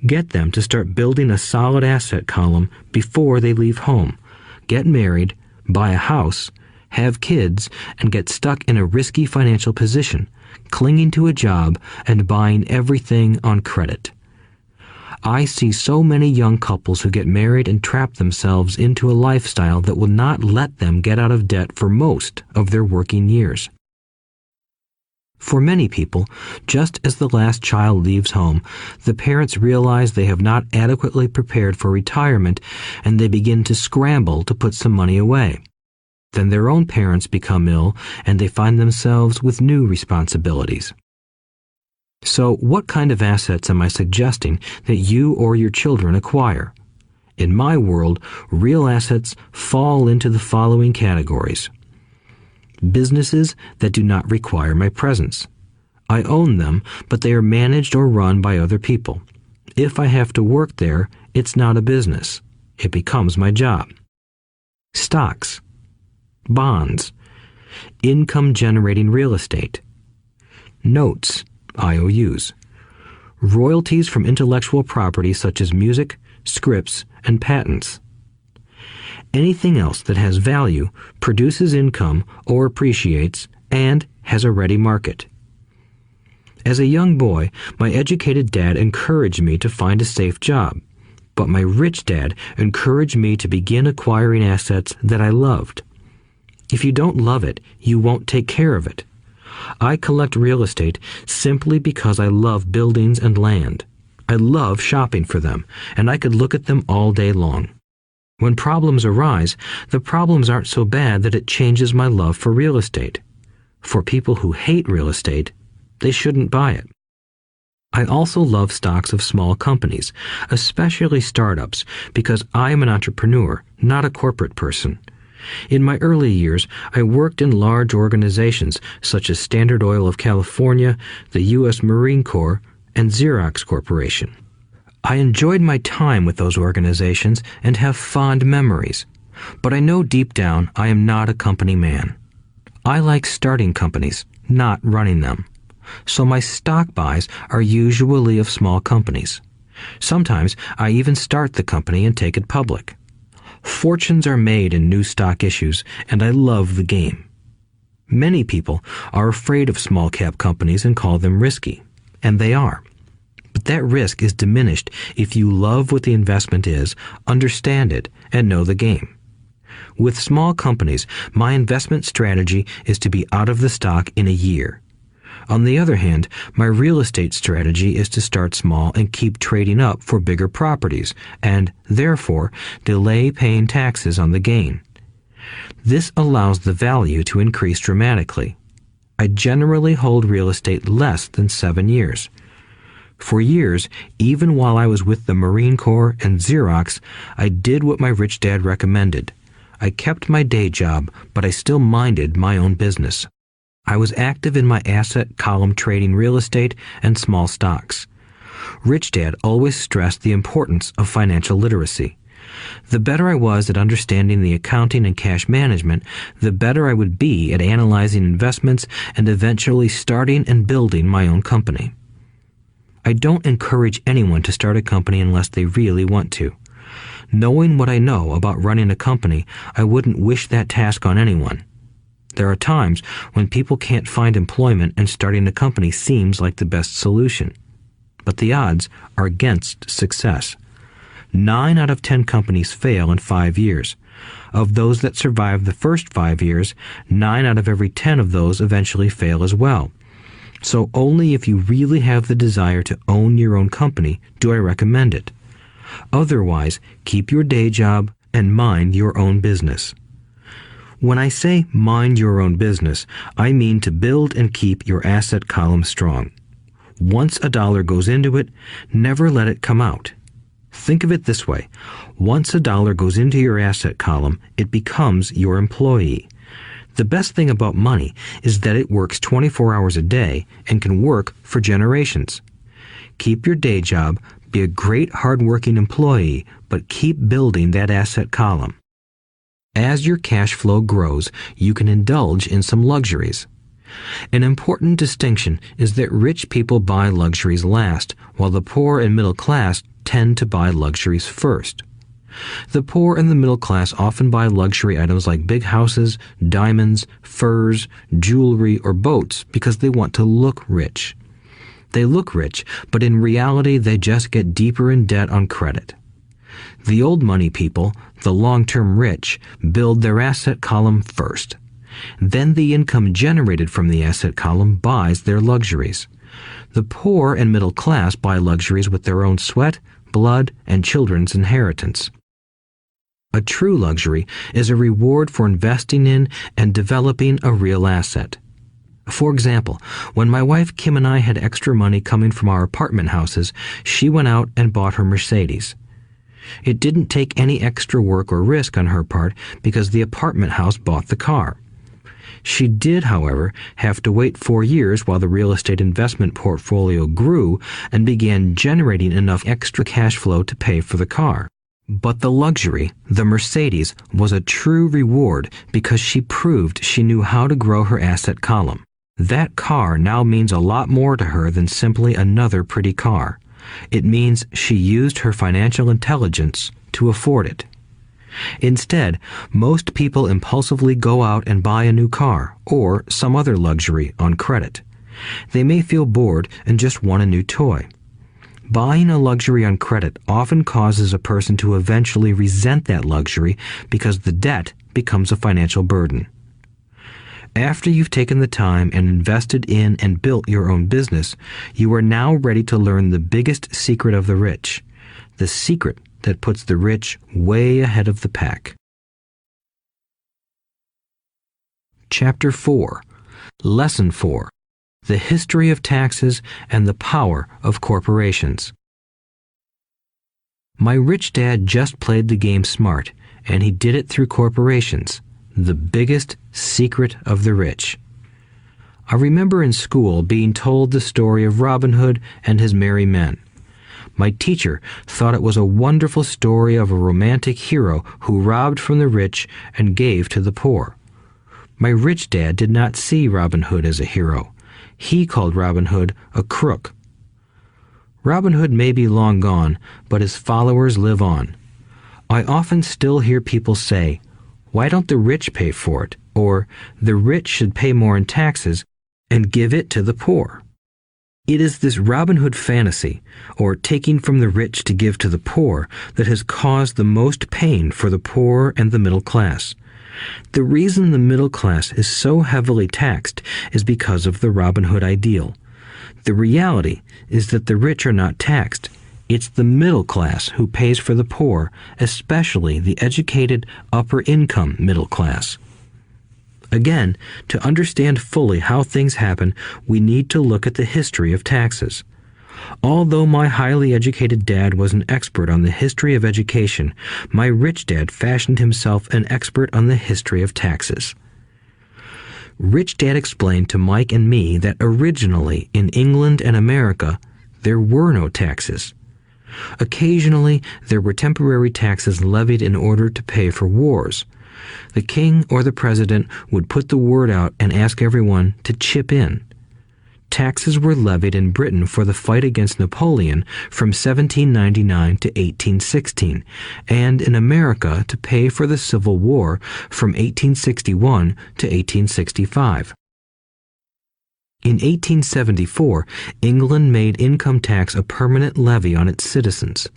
Speaker 2: Get them to start building a solid asset column before they leave home, get married, buy a house, have kids, and get stuck in a risky financial position, clinging to a job and buying everything on credit. I see so many young couples who get married and trap themselves into a lifestyle that will not let them get out of debt for most of their working years. For many people, just as the last child leaves home, the parents realize they have not adequately prepared for retirement and they begin to scramble to put some money away. Then their own parents become ill and they find themselves with new responsibilities. So, what kind of assets am I suggesting that you or your children acquire? In my world, real assets fall into the following categories. Businesses that do not require my presence. I own them, but they are managed or run by other people. If I have to work there, it's not a business. It becomes my job. Stocks, bonds, income-generating real estate, notes, IOUs, royalties from intellectual property such as music, scripts, and patents. Anything else that has value, produces income, or appreciates, and has a ready market. As a young boy, my educated dad encouraged me to find a safe job, but my rich dad encouraged me to begin acquiring assets that I loved. If you don't love it, you won't take care of it. I collect real estate simply because I love buildings and land. I love shopping for them, and I could look at them all day long. When problems arise, the problems aren't so bad that it changes my love for real estate. For people who hate real estate, they shouldn't buy it. I also love stocks of small companies, especially startups, because I am an entrepreneur, not a corporate person. In my early years, I worked in large organizations such as Standard Oil of California, the U.S. Marine Corps, and Xerox Corporation. I enjoyed my time with those organizations and have fond memories, but I know deep down I am not a company man. I like starting companies, not running them. So my stock buys are usually of small companies. Sometimes I even start the company and take it public. Fortunes are made in new stock issues, and I love the game. Many people are afraid of small-cap companies and call them risky, and they are. But that risk is diminished if you love what the investment is, understand it, and know the game. With small companies, my investment strategy is to be out of the stock in a year. On the other hand, my real estate strategy is to start small and keep trading up for bigger properties, and, therefore, delay paying taxes on the gain. This allows the value to increase dramatically. I generally hold real estate less than 7 years. For years, even while I was with the Marine Corps and Xerox, I did what my rich dad recommended. I kept my day job, but I still minded my own business. I was active in my asset column trading real estate and small stocks. Rich Dad always stressed the importance of financial literacy. The better I was at understanding the accounting and cash management, the better I would be at analyzing investments and eventually starting and building my own company. I don't encourage anyone to start a company unless they really want to. Knowing what I know about running a company, I wouldn't wish that task on anyone. There are times when people can't find employment and starting a company seems like the best solution. But the odds are against success. 9 out of 10 companies fail in 5 years. Of those that survive the first 5 years, 9 out of every 10 of those eventually fail as well. So only if you really have the desire to own your own company do I recommend it. Otherwise, keep your day job and mind your own business. When I say mind your own business, I mean to build and keep your asset column strong. Once a dollar goes into it, never let it come out. Think of it this way. Once a dollar goes into your asset column, it becomes your employee. The best thing about money is that it works 24 hours a day and can work for generations. Keep your day job, Be a great hard-working employee, but keep building that asset column. As your cash flow grows, you can indulge in some luxuries. An important distinction is that rich people buy luxuries last, while the poor and middle class tend to buy luxuries first. The poor and the middle class often buy luxury items like big houses, diamonds, furs, jewelry, or boats because they want to look rich. They look rich, but in reality they just get deeper in debt on credit. The old money people, the long-term rich, build their asset column first. Then the income generated from the asset column buys their luxuries. The poor and middle class buy luxuries with their own sweat, blood, and children's inheritance. A true luxury is a reward for investing in and developing a real asset. For example, when my wife Kim and I had extra money coming from our apartment houses, she went out and bought her Mercedes. It didn't take any extra work or risk on her part because the apartment house bought the car. She did, however, have to wait 4 years while the real estate investment portfolio grew and began generating enough extra cash flow to pay for the car. But the luxury, the Mercedes, was a true reward because she proved she knew how to grow her asset column. That car now means a lot more to her than simply another pretty car. It means she used her financial intelligence to afford it. Instead, most people impulsively go out and buy a new car or some other luxury on credit. They may feel bored and just want a new toy. Buying a luxury on credit often causes a person to eventually resent that luxury because the debt becomes a financial burden. After you've taken the time and invested in and built your own business, you are now ready to learn the biggest secret of the rich, the secret that puts the rich way ahead of the pack. Chapter 4. Lesson 4. The History of Taxes and the Power of Corporations. My rich dad just played the game smart, and he did it through corporations, the biggest secret of the rich. I remember in school being told the story of Robin Hood and his merry men. My teacher thought it was a wonderful story of a romantic hero who robbed from the rich and gave to the poor. My rich dad did not see Robin Hood as a hero. He called Robin Hood a crook. Robin Hood may be long gone, but his followers live on. I often still hear people say, "Why don't the rich pay for it?" or "The rich should pay more in taxes and give it to the poor." It is this Robin Hood fantasy, or taking from the rich to give to the poor, that has caused the most pain for the poor and the middle class. The reason the middle class is so heavily taxed is because of the Robin Hood ideal. The reality is that the rich are not taxed. It's the middle class who pays for the poor, especially the educated upper-income middle class. Again, to understand fully how things happen, we need to look at the history of taxes. Although my highly educated dad was an expert on the history of education, my rich dad fashioned himself an expert on the history of taxes. Rich Dad explained to Mike and me that originally in England and America, there were no taxes. Occasionally, there were temporary taxes levied in order to pay for wars. The king or the president would put the word out and ask everyone to chip in. Taxes were levied in Britain for the fight against Napoleon from 1799 to 1816, and in America to pay for the Civil War from 1861 to 1865. In 1874, England made income tax a permanent levy on its citizens.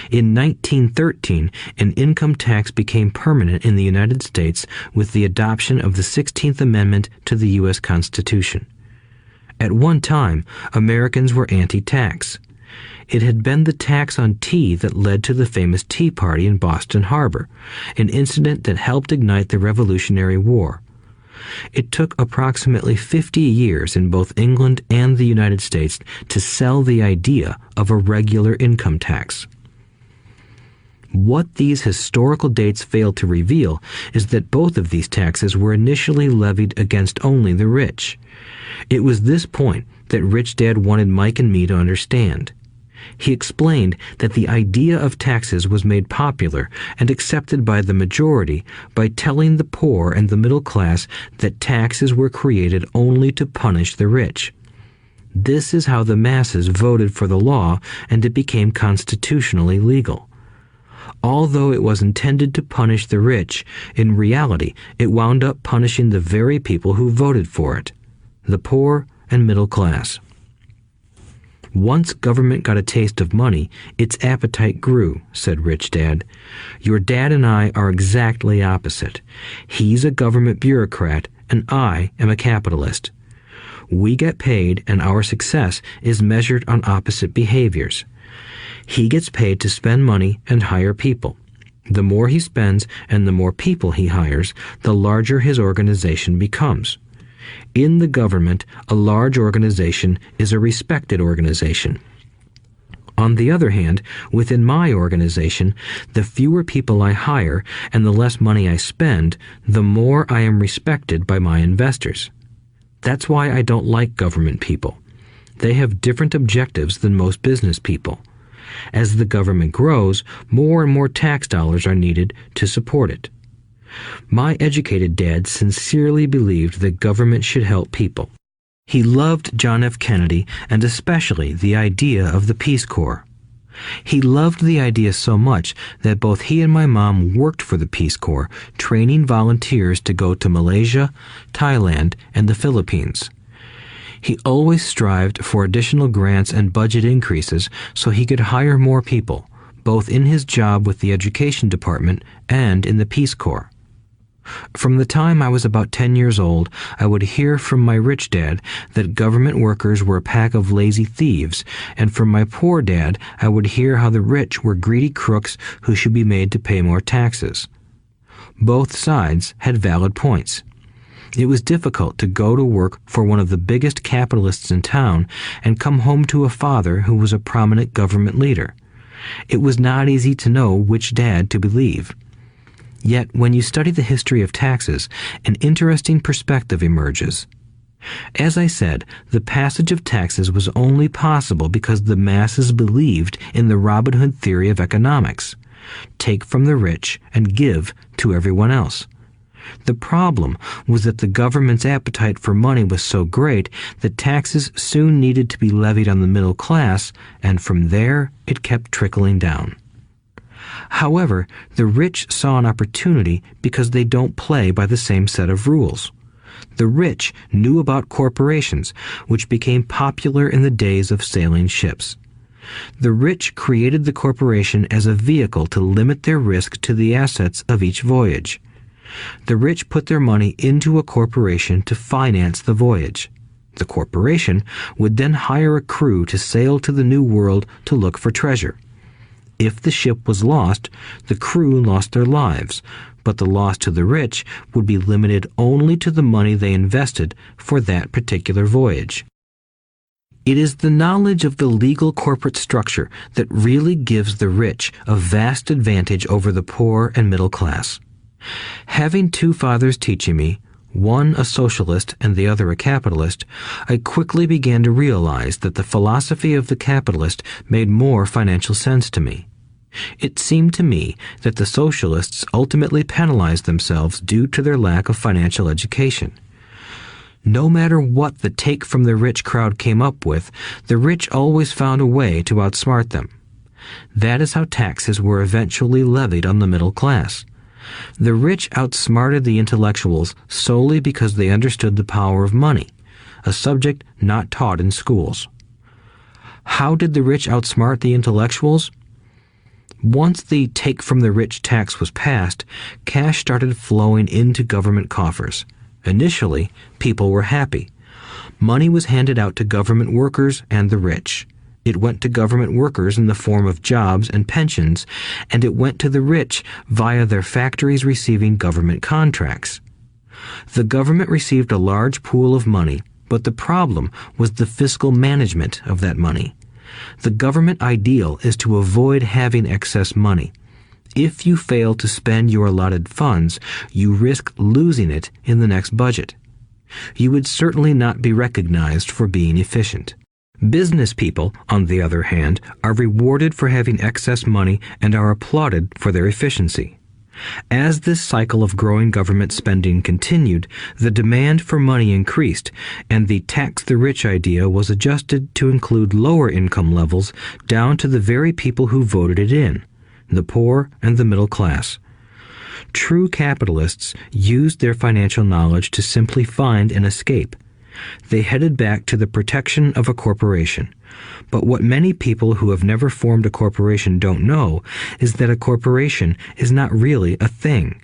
Speaker 2: In 1913, an income tax became permanent in the United States with the adoption of the 16th Amendment to the U.S. Constitution. At one time, Americans were anti-tax. It had been the tax on tea that led to the famous Tea Party in Boston Harbor, an incident that helped ignite the Revolutionary War. It took approximately 50 years in both England and the United States to sell the idea of a regular income tax. What these historical dates fail to reveal is that both of these taxes were initially levied against only the rich. It was this point that Rich Dad wanted Mike and me to understand. He explained that the idea of taxes was made popular and accepted by the majority by telling the poor and the middle class that taxes were created only to punish the rich. This is how the masses voted for the law, and it became constitutionally legal. Although it was intended to punish the rich, in reality it wound up punishing the very people who voted for it, the poor and middle class. Once government got a taste of money, its appetite grew, said Rich Dad. Your dad and I are exactly opposite. He's a government bureaucrat, and I am a capitalist. We get paid, and our success is measured on opposite behaviors. He gets paid to spend money and hire people. The more he spends and the more people he hires, the larger his organization becomes. In the government, a large organization is a respected organization. On the other hand, within my organization, the fewer people I hire and the less money I spend, the more I am respected by my investors. That's why I don't like government people. They have different objectives than most business people. As the government grows, more and more tax dollars are needed to support it. My educated dad sincerely believed that government should help people. He loved John F. Kennedy and especially the idea of the Peace Corps. He loved the idea so much that both he and my mom worked for the Peace Corps, training volunteers to go to Malaysia, Thailand, and the Philippines. He always strived for additional grants and budget increases so he could hire more people, both in his job with the Education Department and in the Peace Corps. From the time I was about 10 years old, I would hear from my rich dad that government workers were a pack of lazy thieves, and from my poor dad, I would hear how the rich were greedy crooks who should be made to pay more taxes. Both sides had valid points. It was difficult to go to work for one of the biggest capitalists in town and come home to a father who was a prominent government leader. It was not easy to know which dad to believe. Yet, when you study the history of taxes, an interesting perspective emerges. As I said, the passage of taxes was only possible because the masses believed in the Robin Hood theory of economics. Take from the rich and give to everyone else. The problem was that the government's appetite for money was so great that taxes soon needed to be levied on the middle class, and from there it kept trickling down. However, the rich saw an opportunity because they don't play by the same set of rules. The rich knew about corporations, which became popular in the days of sailing ships. The rich created the corporation as a vehicle to limit their risk to the assets of each voyage. The rich put their money into a corporation to finance the voyage. The corporation would then hire a crew to sail to the New World to look for treasure. If the ship was lost, the crew lost their lives, but the loss to the rich would be limited only to the money they invested for that particular voyage. It is the knowledge of the legal corporate structure that really gives the rich a vast advantage over the poor and middle class. Having two fathers teaching me, one a socialist and the other a capitalist, I quickly began to realize that the philosophy of the capitalist made more financial sense to me. It seemed to me that the socialists ultimately penalized themselves due to their lack of financial education. No matter what the take from the rich crowd came up with, the rich always found a way to outsmart them. That is how taxes were eventually levied on the middle class. The rich outsmarted the intellectuals solely because they understood the power of money, a subject not taught in schools. How did the rich outsmart the intellectuals? Once the take from the rich tax was passed, cash started flowing into government coffers. Initially, people were happy. Money was handed out to government workers and the rich. It went to government workers in the form of jobs and pensions, and it went to the rich via their factories receiving government contracts. The government received a large pool of money, but the problem was the fiscal management of that money. The government ideal is to avoid having excess money. If you fail to spend your allotted funds, you risk losing it in the next budget. You would certainly not be recognized for being efficient. Business people, on the other hand, are rewarded for having excess money and are applauded for their efficiency. As this cycle of growing government spending continued, the demand for money increased, and the tax the rich idea was adjusted to include lower income levels down to the very people who voted it in, the poor and the middle class. True capitalists used their financial knowledge to simply find an escape. They headed back to the protection of a corporation. But what many people who have never formed a corporation don't know is that a corporation is not really a thing.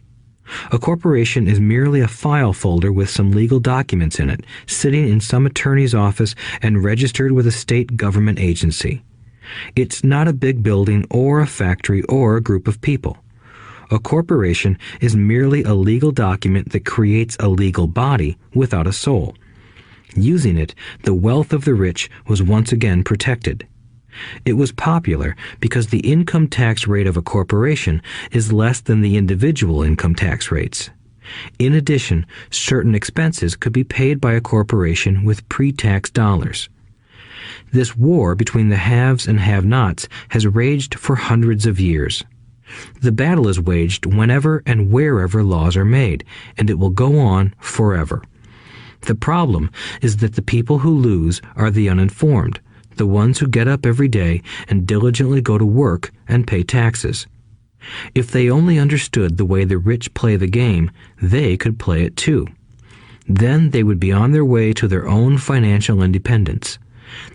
Speaker 2: A corporation is merely a file folder with some legal documents in it, sitting in some attorney's office and registered with a state government agency. It's not a big building or a factory or a group of people. A corporation is merely a legal document that creates a legal body without a soul. Using it, the wealth of the rich was once again protected. It was popular because the income tax rate of a corporation is less than the individual income tax rates. In addition, certain expenses could be paid by a corporation with pre-tax dollars. This war between the haves and have-nots has raged for hundreds of years. The battle is waged whenever and wherever laws are made, and it will go on forever. The problem is that the people who lose are the uninformed, the ones who get up every day and diligently go to work and pay taxes. If they only understood the way the rich play the game, they could play it too. Then they would be on their way to their own financial independence.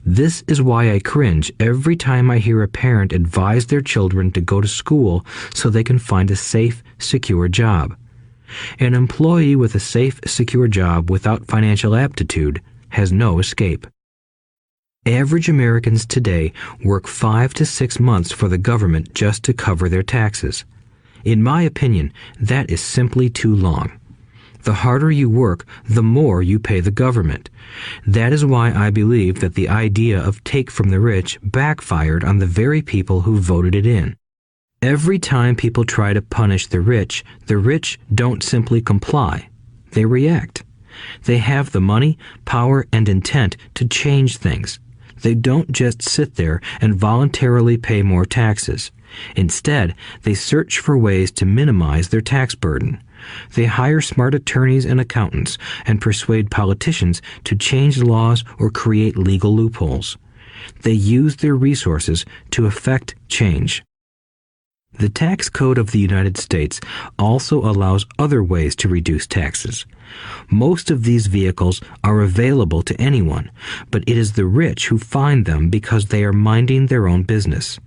Speaker 2: This is why I cringe every time I hear a parent advise their children to go to school so they can find a safe, secure job. An employee with a safe, secure job without financial aptitude has no escape. Average Americans today work 5 to 6 months for the government just to cover their taxes. In my opinion, that is simply too long. The harder you work, the more you pay the government. That is why I believe that the idea of take from the rich backfired on the very people who voted it in. Every time people try to punish the rich don't simply comply. They react. They have the money, power, and intent to change things. They don't just sit there and voluntarily pay more taxes. Instead, they search for ways to minimize their tax burden. They hire smart attorneys and accountants and persuade politicians to change laws or create legal loopholes. They use their resources to effect change. The tax code of the United States also allows other ways to reduce taxes. Most of these vehicles are available to anyone, but it is the rich who find them because they are minding their own business.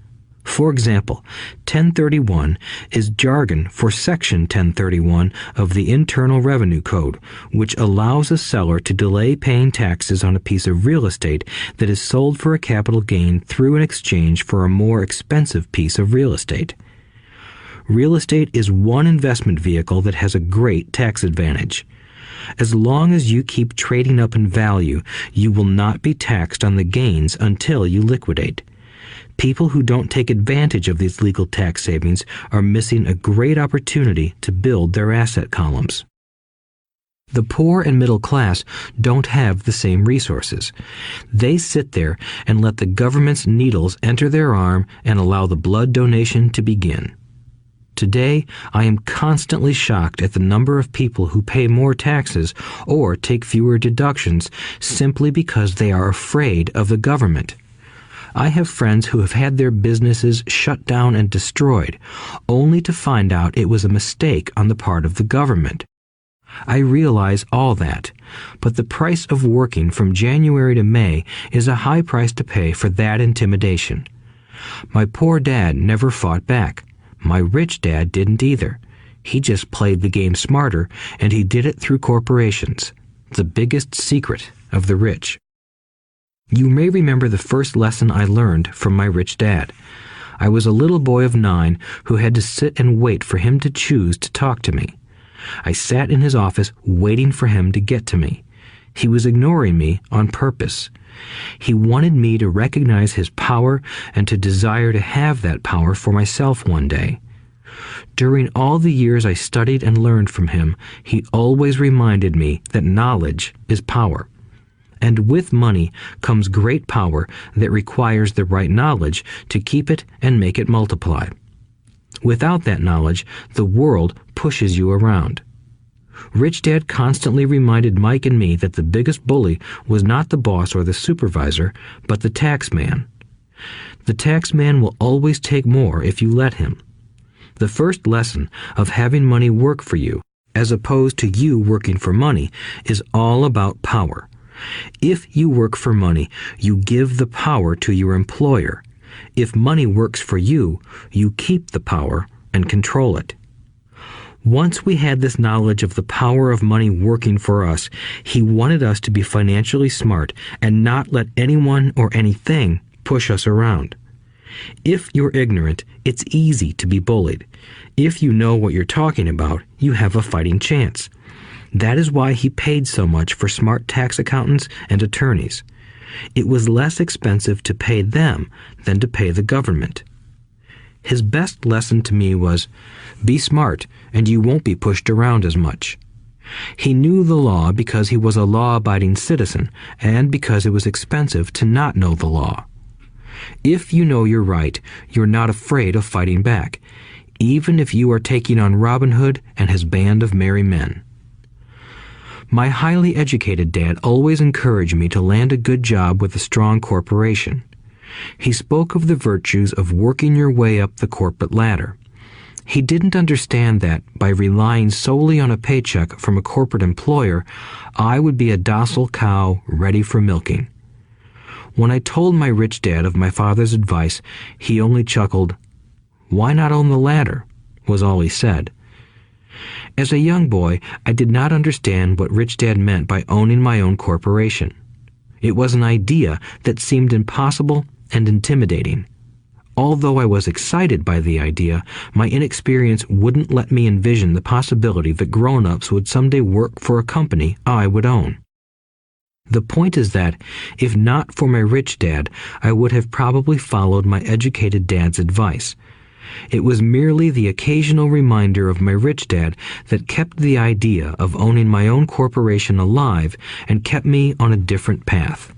Speaker 2: For example, 1031 is jargon for Section 1031 of the Internal Revenue Code, which allows a seller to delay paying taxes on a piece of real estate that is sold for a capital gain through an exchange for a more expensive piece of real estate. Real estate is one investment vehicle that has a great tax advantage. As long as you keep trading up in value, you will not be taxed on the gains until you liquidate. People who don't take advantage of these legal tax savings are missing a great opportunity to build their asset columns. The poor and middle class don't have the same resources. They sit there and let the government's needles enter their arm and allow the blood donation to begin. Today, I am constantly shocked at the number of people who pay more taxes or take fewer deductions simply because they are afraid of the government. I have friends who have had their businesses shut down and destroyed, only to find out it was a mistake on the part of the government. I realize all that, but the price of working from January to May is a high price to pay for that intimidation. My poor dad never fought back. My rich dad didn't either. He just played the game smarter, and he did it through corporations, the biggest secret of the rich. You may remember the first lesson I learned from my rich dad. I was a little boy of 9 who had to sit and wait for him to choose to talk to me. I sat in his office waiting for him to get to me. He was ignoring me on purpose. He wanted me to recognize his power and to desire to have that power for myself one day. During all the years I studied and learned from him, he always reminded me that knowledge is power. and with money comes great power that requires the right knowledge to keep it and make it multiply. Without that knowledge, the world pushes you around. Rich Dad constantly reminded Mike and me that the biggest bully was not the boss or the supervisor, but the tax man. The tax man will always take more if you let him. The first lesson of having money work for you, as opposed to you working for money, is all about power. If you work for money, you give the power to your employer. If money works for you, you keep the power and control it. Once we had this knowledge of the power of money working for us, he wanted us to be financially smart and not let anyone or anything push us around. If you're ignorant, it's easy to be bullied. If you know what you're talking about, you have a fighting chance. That is why he paid so much for smart tax accountants and attorneys. It was less expensive to pay them than to pay the government. His best lesson to me was, be smart and you won't be pushed around as much. He knew the law because he was a law-abiding citizen and because it was expensive to not know the law. If you know you're right, you're not afraid of fighting back, even if you are taking on Robin Hood and his band of merry men. My highly educated dad always encouraged me to land a good job with a strong corporation. He spoke of the virtues of working your way up the corporate ladder. He didn't understand that, by relying solely on a paycheck from a corporate employer, I would be a docile cow ready for milking. When I told my rich dad of my father's advice, he only chuckled. "Why not own the ladder?" was all he said. As a young boy, I did not understand what Rich Dad meant by owning my own corporation. It was an idea that seemed impossible and intimidating. Although I was excited by the idea, my inexperience wouldn't let me envision the possibility that grown-ups would someday work for a company I would own. The point is that, if not for my rich dad, I would have probably followed my educated dad's advice. It was merely the occasional reminder of my rich dad that kept the idea of owning my own corporation alive and kept me on a different path.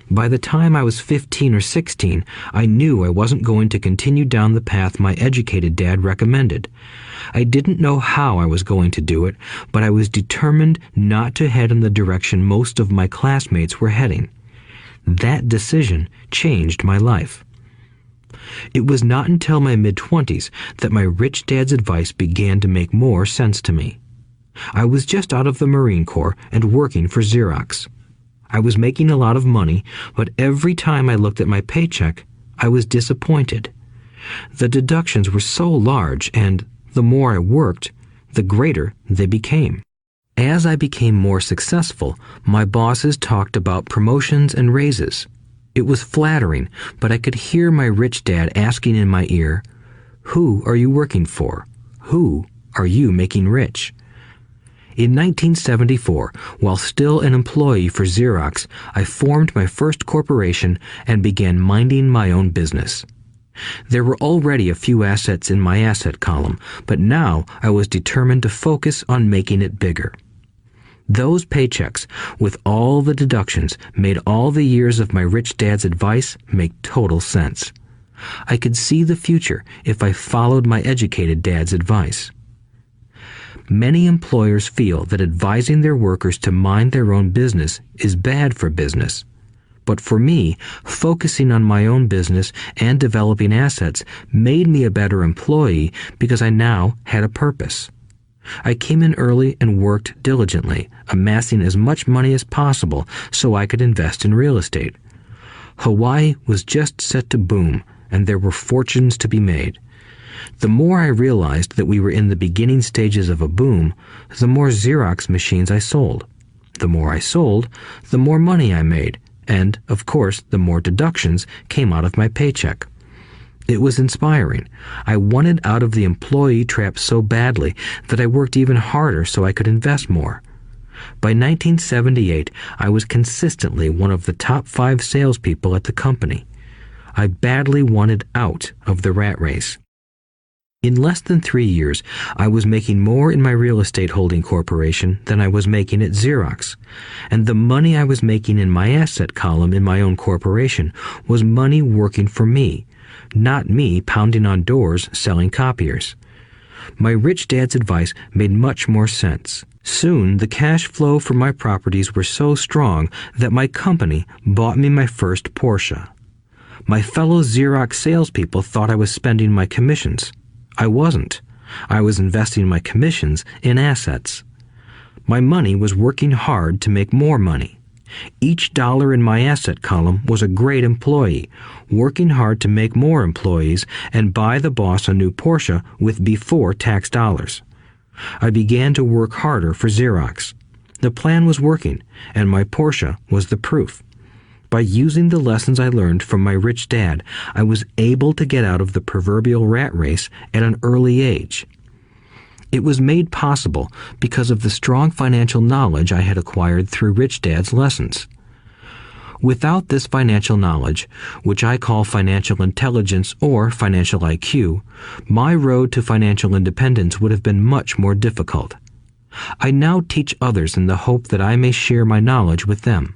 Speaker 2: By the time I was 15 or 16, I knew I wasn't going to continue down the path my educated dad recommended. I didn't know how I was going to do it, but I was determined not to head in the direction most of my classmates were heading. That decision changed my life. It was not until my mid-20s that my rich dad's advice began to make more sense to me. I was just out of the Marine Corps and working for Xerox. I was making a lot of money, but every time I looked at my paycheck, I was disappointed. The deductions were so large, and the more I worked, the greater they became. As I became more successful, my bosses talked about promotions and raises. It was flattering, but I could hear my rich dad asking in my ear, "Who are you working for? Who are you making rich?" In 1974, while still an employee for Xerox, I formed my first corporation and began minding my own business. There were already a few assets in my asset column, but now I was determined to focus on making it bigger. Those paychecks, with all the deductions, made all the years of my rich dad's advice make total sense. I could see the future if I followed my educated dad's advice. Many employers feel that advising their workers to mind their own business is bad for business. But for me, focusing on my own business and developing assets made me a better employee because I now had a purpose. I came in early and worked diligently, amassing as much money as possible so I could invest in real estate. Hawaii was just set to boom, and there were fortunes to be made. The more I realized that we were in the beginning stages of a boom, the more Xerox machines I sold. The more I sold, the more money I made, and, of course, the more deductions came out of my paycheck. It was inspiring. I wanted out of the employee trap so badly that I worked even harder so I could invest more. By 1978, I was consistently one of the top 5 salespeople at the company. I badly wanted out of the rat race. In less than 3 years, I was making more in my real estate holding corporation than I was making at Xerox, and the money I was making in my asset column in my own corporation was money working for me, not me pounding on doors selling copiers. My rich dad's advice made much more sense. Soon, the cash flow from my properties were so strong that my company bought me my first Porsche. My fellow Xerox salespeople thought I was spending my commissions. I wasn't. I was investing my commissions in assets. My money was working hard to make more money. Each dollar in my asset column was a great employee, working hard to make more employees and buy the boss a new Porsche with before-tax dollars. I began to work harder for Xerox. The plan was working, and my Porsche was the proof. By using the lessons I learned from my rich dad, I was able to get out of the proverbial rat race at an early age. It was made possible because of the strong financial knowledge I had acquired through Rich Dad's lessons. Without this financial knowledge, which I call financial intelligence or financial IQ, my road to financial independence would have been much more difficult. I now teach others in the hope that I may share my knowledge with them.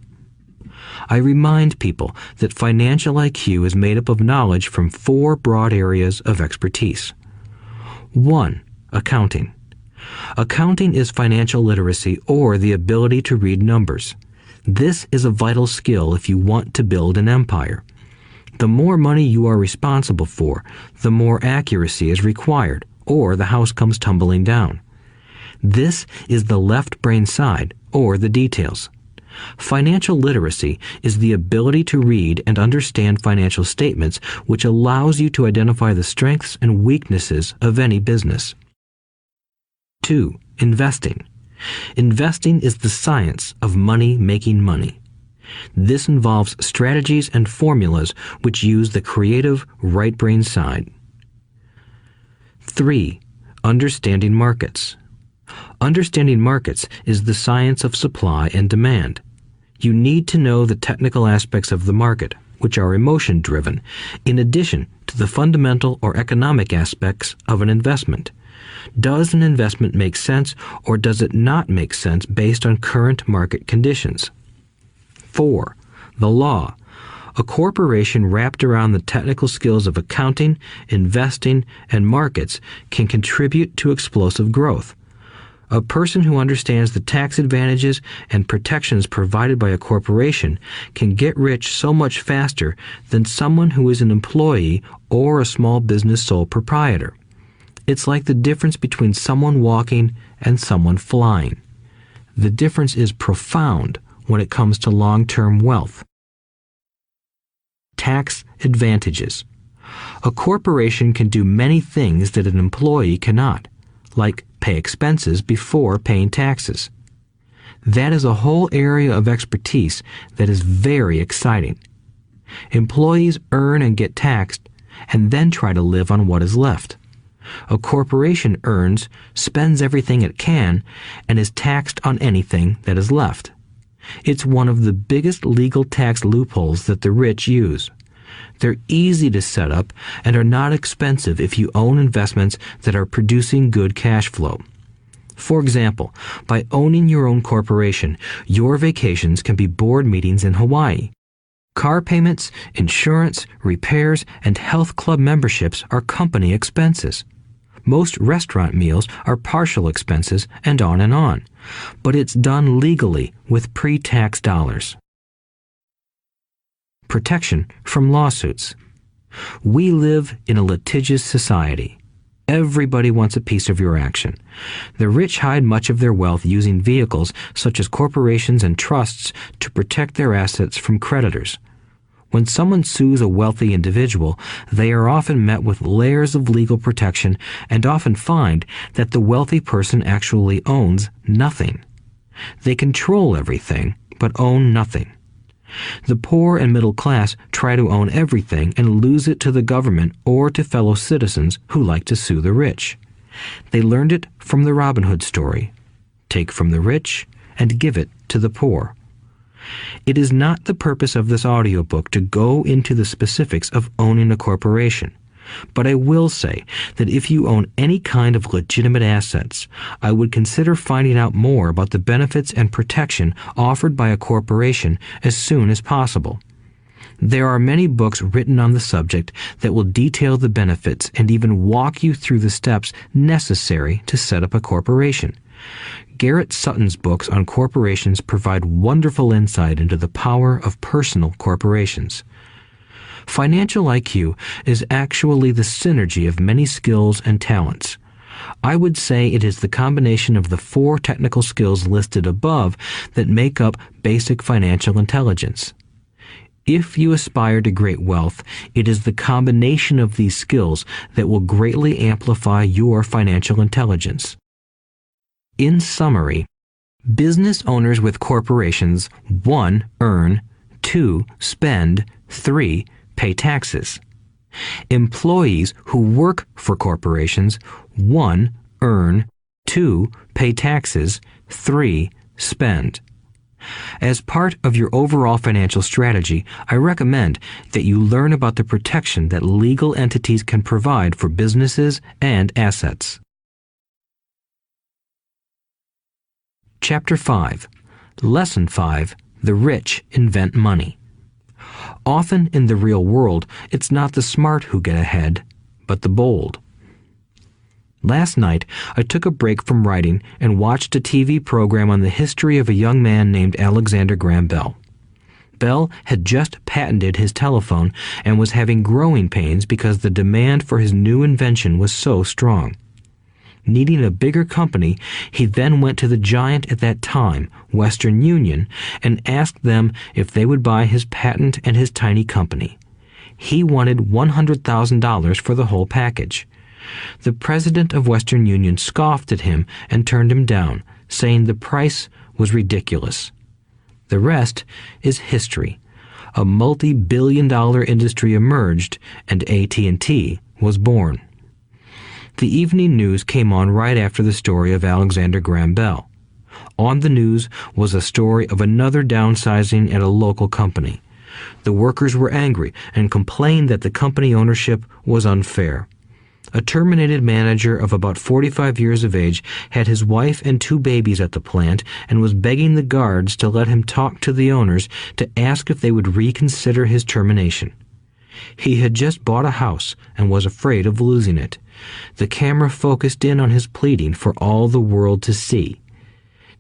Speaker 2: I remind people that financial IQ is made up of knowledge from 4 broad areas of expertise. 1. Accounting. Accounting is financial literacy or the ability to read numbers. This is a vital skill if you want to build an empire. The more money you are responsible for, the more accuracy is required, or the house comes tumbling down. This is the left brain side, or the details. Financial literacy is the ability to read and understand financial statements, which allows you to identify the strengths and weaknesses of any business. 2. Investing. Investing is the science of money making money. This involves strategies and formulas which use the creative right brain side. 3. Understanding markets. Understanding markets is the science of supply and demand. You need to know the technical aspects of the market, which are emotion-driven, in addition to the fundamental or economic aspects of an investment. Does an investment make sense or does it not make sense based on current market conditions? 4. The law. A corporation wrapped around the technical skills of accounting, investing, and markets can contribute to explosive growth. A person who understands the tax advantages and protections provided by a corporation can get rich so much faster than someone who is an employee or a small business sole proprietor. It's like the difference between someone walking and someone flying. The difference is profound when it comes to long-term wealth. Tax advantages. A corporation can do many things that an employee cannot, like pay expenses before paying taxes. That is a whole area of expertise that is very exciting. Employees earn and get taxed, and then try to live on what is left. A corporation earns, spends everything it can, and is taxed on anything that is left. It's one of the biggest legal tax loopholes that the rich use. They're easy to set up and are not expensive if you own investments that are producing good cash flow. For example, by owning your own corporation, your vacations can be board meetings in Hawaii. Car payments, insurance, repairs, and health club memberships are company expenses. Most restaurant meals are partial expenses and on. But it's done legally with pre-tax dollars. Protection from lawsuits. We live in a litigious society. Everybody wants a piece of your action. The rich hide much of their wealth using vehicles such as corporations and trusts to protect their assets from creditors. When someone sues a wealthy individual, they are often met with layers of legal protection and often find that the wealthy person actually owns nothing. They control everything, but own nothing. The poor and middle class try to own everything and lose it to the government or to fellow citizens who like to sue the rich. They learned it from the Robin Hood story. Take from the rich and give it to the poor. It is not the purpose of this audiobook to go into the specifics of owning a corporation. But I will say that if you own any kind of legitimate assets, I would consider finding out more about the benefits and protection offered by a corporation as soon as possible. There are many books written on the subject that will detail the benefits and even walk you through the steps necessary to set up a corporation. Garrett Sutton's books on corporations provide wonderful insight into the power of personal corporations. Financial IQ is actually the synergy of many skills and talents. I would say it is the combination of the 4 technical skills listed above that make up basic financial intelligence. If you aspire to great wealth, it is the combination of these skills that will greatly amplify your financial intelligence. In summary, business owners with corporations 1. Earn, 2. Spend, 3. Pay taxes. Employees who work for corporations 1. Earn, 2. Pay taxes, 3. Spend. As part of your overall financial strategy, I recommend that you learn about the protection that legal entities can provide for businesses and assets. Chapter 5. Lesson 5. The rich invent money. Often in the real world, it's not the smart who get ahead, but the bold. Last night, I took a break from writing and watched a TV program on the history of a young man named Alexander Graham Bell. Bell had just patented his telephone and was having growing pains because the demand for his new invention was so strong. Needing a bigger company, he then went to the giant at that time, Western Union, and asked them if they would buy his patent and his tiny company. He wanted $100,000 for the whole package. The president of Western Union scoffed at him and turned him down, saying the price was ridiculous. The rest is history. A multi-billion-dollar industry emerged, and AT&T was born. The evening news came on right after the story of Alexander Graham Bell. On the news was a story of another downsizing at a local company. The workers were angry and complained that the company ownership was unfair. A terminated manager of about 45 years of age had his wife and 2 babies at the plant and was begging the guards to let him talk to the owners to ask if they would reconsider his termination. He had just bought a house and was afraid of losing it. The camera focused in on his pleading for all the world to see.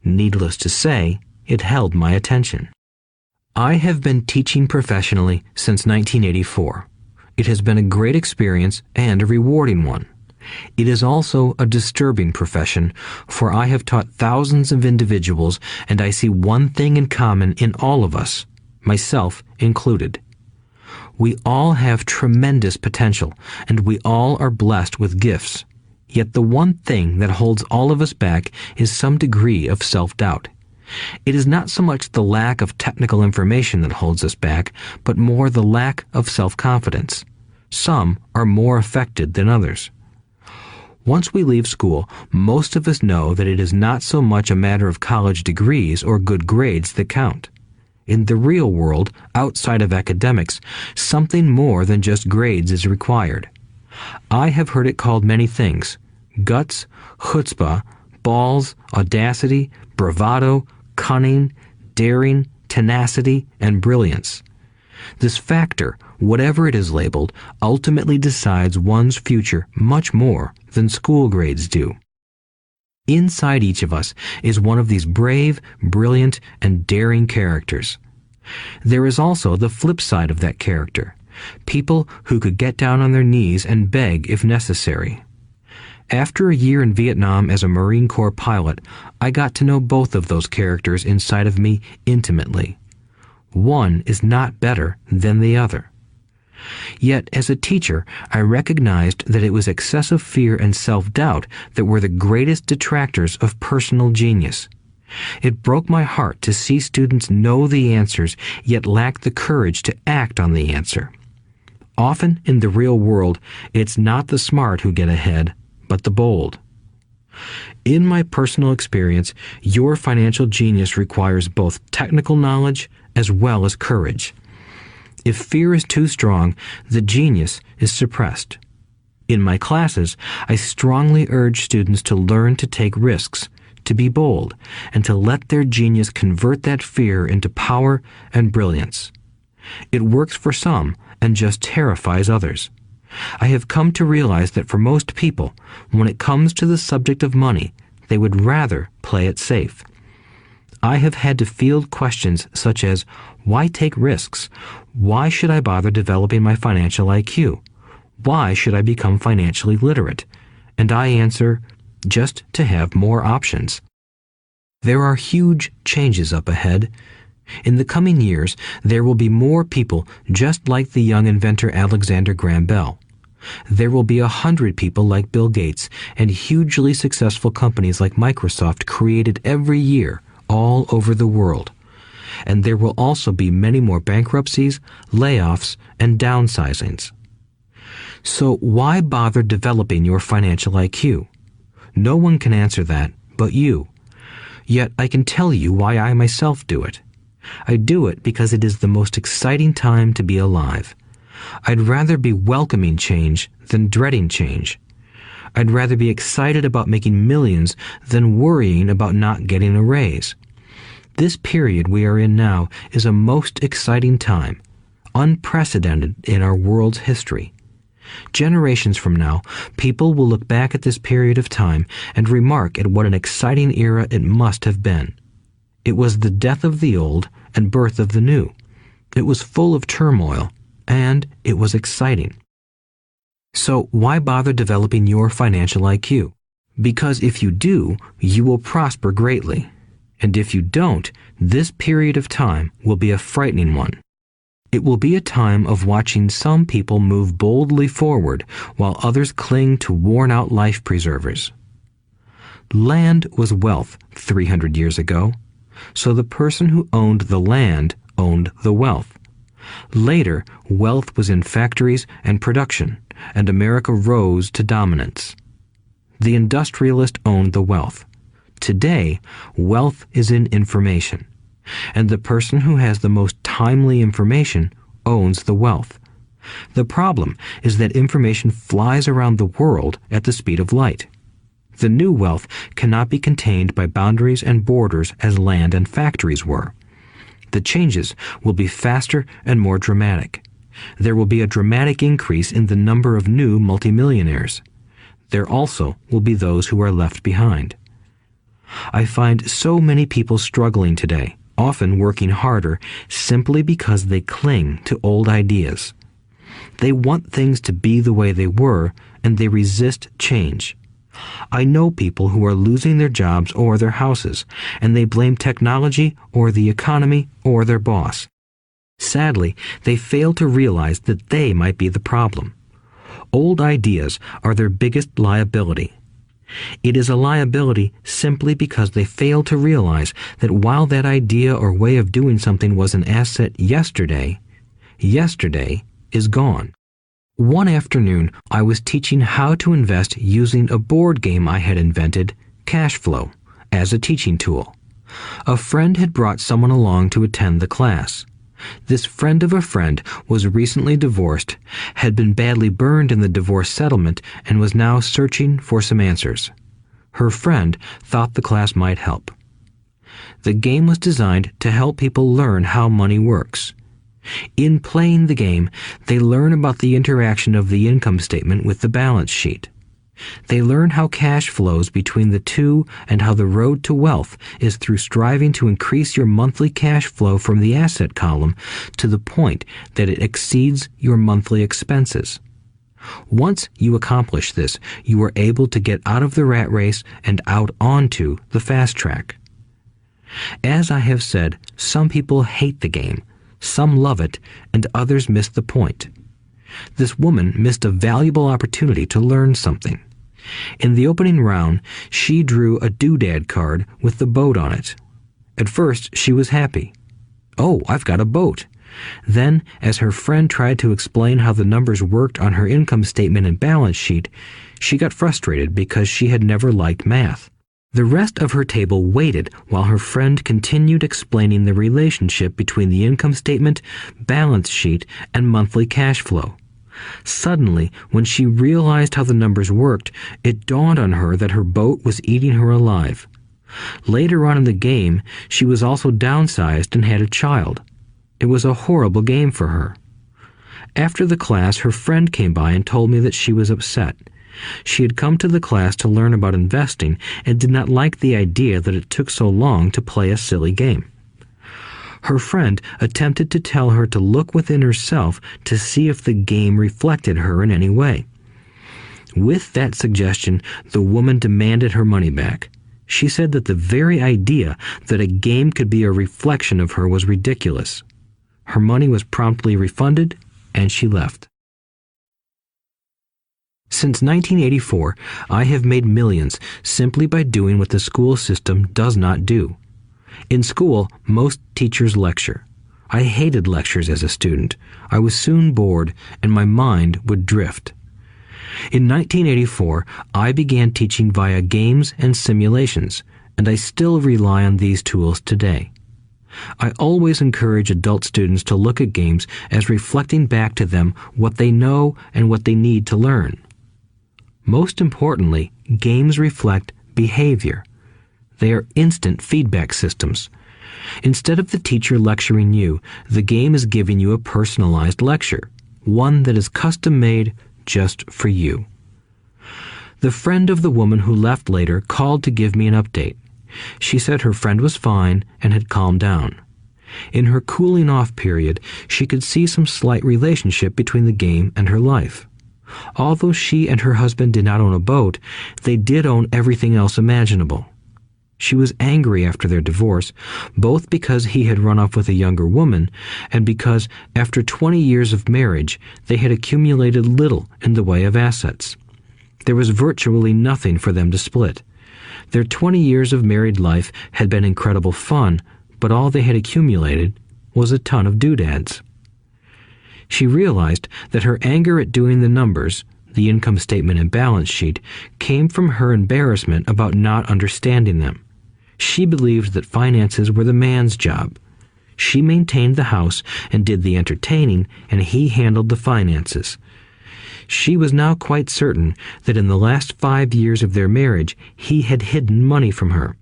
Speaker 2: Needless to say, it held my attention. I have been teaching professionally since 1984. It has been a great experience and a rewarding one. It is also a disturbing profession, for I have taught thousands of individuals, and I see one thing in common in all of us, myself included. We all have tremendous potential, and we all are blessed with gifts. Yet the one thing that holds all of us back is some degree of self-doubt. It is not so much the lack of technical information that holds us back, but more the lack of self-confidence. Some are more affected than others. Once we leave school, most of us know that it is not so much a matter of college degrees or good grades that count. In the real world, outside of academics, something more than just grades is required. I have heard it called many things: guts, chutzpah, balls, audacity, bravado, cunning, daring, tenacity, and brilliance. This factor, whatever it is labeled, ultimately decides one's future much more than school grades do. Inside each of us is one of these brave, brilliant, and daring characters. There is also the flip side of that character, people who could get down on their knees and beg if necessary. After a year in Vietnam as a Marine Corps pilot, I got to know both of those characters inside of me intimately. One is not better than the other. Yet, as a teacher, I recognized that it was excessive fear and self-doubt that were the greatest detractors of personal genius. It broke my heart to see students know the answers, yet lack the courage to act on the answer. Often in the real world, it's not the smart who get ahead, but the bold. In my personal experience, your financial genius requires both technical knowledge as well as courage. If fear is too strong, the genius is suppressed. In my classes, I strongly urge students to learn to take risks, to be bold, and to let their genius convert that fear into power and brilliance. It works for some and just terrifies others. I have come to realize that for most people, when it comes to the subject of money, they would rather play it safe. I have had to field questions such as, why take risks? Why should I bother developing my financial IQ? Why should I become financially literate? And I answer, just to have more options. There are huge changes up ahead. In the coming years, there will be more people just like the young inventor Alexander Graham Bell. There will be 100 people like Bill Gates and hugely successful companies like Microsoft created every year all over the world. And there will also be many more bankruptcies, layoffs, and downsizings. So why bother developing your financial IQ? No one can answer that but you. Yet I can tell you why I myself do it. I do it because it is the most exciting time to be alive. I'd rather be welcoming change than dreading change. I'd rather be excited about making millions than worrying about not getting a raise. This period we are in now is a most exciting time, unprecedented in our world's history. Generations from now, people will look back at this period of time and remark at what an exciting era it must have been. It was the death of the old and birth of the new. It was full of turmoil, and it was exciting. So why bother developing your financial IQ? Because if you do, you will prosper greatly. And if you don't, this period of time will be a frightening one. It will be a time of watching some people move boldly forward while others cling to worn-out life preservers. Land was wealth 300 years ago, so the person who owned the land owned the wealth. Later, wealth was in factories and production, and America rose to dominance. The industrialist owned the wealth. Today, wealth is in information, and the person who has the most timely information owns the wealth. The problem is that information flies around the world at the speed of light. The new wealth cannot be contained by boundaries and borders as land and factories were. The changes will be faster and more dramatic. There will be a dramatic increase in the number of new multimillionaires. There also will be those who are left behind. I find so many people struggling today, often working harder, simply because they cling to old ideas. They want things to be the way they were, and they resist change. I know people who are losing their jobs or their houses, and they blame technology or the economy or their boss. Sadly, they fail to realize that they might be the problem. Old ideas are their biggest liability. It is a liability simply because they fail to realize that while that idea or way of doing something was an asset yesterday, yesterday is gone. One afternoon, I was teaching how to invest using a board game I had invented, Cash Flow, as a teaching tool. A friend had brought someone along to attend the class. This friend of a friend was recently divorced, had been badly burned in the divorce settlement, and was now searching for some answers. Her friend thought the class might help. The game was designed to help people learn how money works. In playing the game, they learn about the interaction of the income statement with the balance sheet. They learn how cash flows between the two and how the road to wealth is through striving to increase your monthly cash flow from the asset column to the point that it exceeds your monthly expenses. Once you accomplish this, you are able to get out of the rat race and out onto the fast track. As I have said, some people hate the game, some love it, and others miss the point. This woman missed a valuable opportunity to learn something. In the opening round, she drew a doodad card with the boat on it. At first, she was happy. "Oh, I've got a boat." Then, as her friend tried to explain how the numbers worked on her income statement and balance sheet, she got frustrated because she had never liked math. The rest of her table waited while her friend continued explaining the relationship between the income statement, balance sheet, and monthly cash flow. Suddenly, when she realized how the numbers worked, it dawned on her that her boat was eating her alive. Later on in the game, she was also downsized and had a child. It was a horrible game for her. After the class, her friend came by and told me that she was upset. She had come to the class to learn about investing and did not like the idea that it took so long to play a silly game. Her friend attempted to tell her to look within herself to see if the game reflected her in any way. With that suggestion, the woman demanded her money back. She said that the very idea that a game could be a reflection of her was ridiculous. Her money was promptly refunded, and she left. Since 1984, I have made millions simply by doing what the school system does not do. In school, most teachers lecture. I hated lectures as a student. I was soon bored, and my mind would drift. In 1984, I began teaching via games and simulations, and I still rely on these tools today. I always encourage adult students to look at games as reflecting back to them what they know and what they need to learn. Most importantly, games reflect behavior. They are instant feedback systems. Instead of the teacher lecturing you, the game is giving you a personalized lecture, one that is custom-made just for you. The friend of the woman who left later called to give me an update. She said her friend was fine and had calmed down. In her cooling off period, she could see some slight relationship between the game and her life. Although she and her husband did not own a boat, they did own everything else imaginable. She was angry after their divorce, both because he had run off with a younger woman and because, after 20 years of marriage, they had accumulated little in the way of assets. There was virtually nothing for them to split. Their 20 years of married life had been incredible fun, but all they had accumulated was a ton of doodads. She realized that her anger at doing the numbers, the income statement and balance sheet, came from her embarrassment about not understanding them. She believed that finances were the man's job. She maintained the house and did the entertaining, and he handled the finances. She was now quite certain that in the last 5 years of their marriage, he had hidden money from her.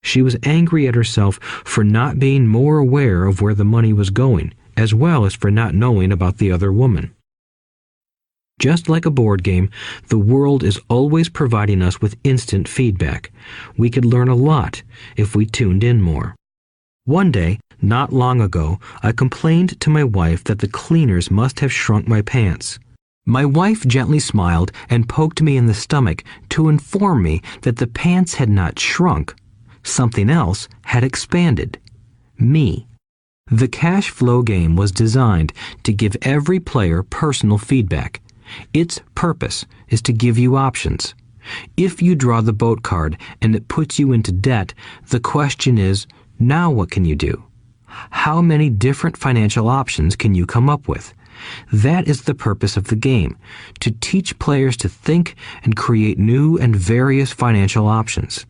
Speaker 2: She was angry at herself for not being more aware of where the money was going, as well as for not knowing about the other woman. Just like a board game, the world is always providing us with instant feedback. We could learn a lot if we tuned in more. One day, not long ago, I complained to my wife that the cleaners must have shrunk my pants. My wife gently smiled and poked me in the stomach to inform me that the pants had not shrunk. Something else had expanded. Me. The cash flow game was designed to give every player personal feedback. Its purpose is to give you options. If you draw the boat card and it puts you into debt, the question is, now what can you do? How many different financial options can you come up with? That is the purpose of the game, to teach players to think and create new and various financial options.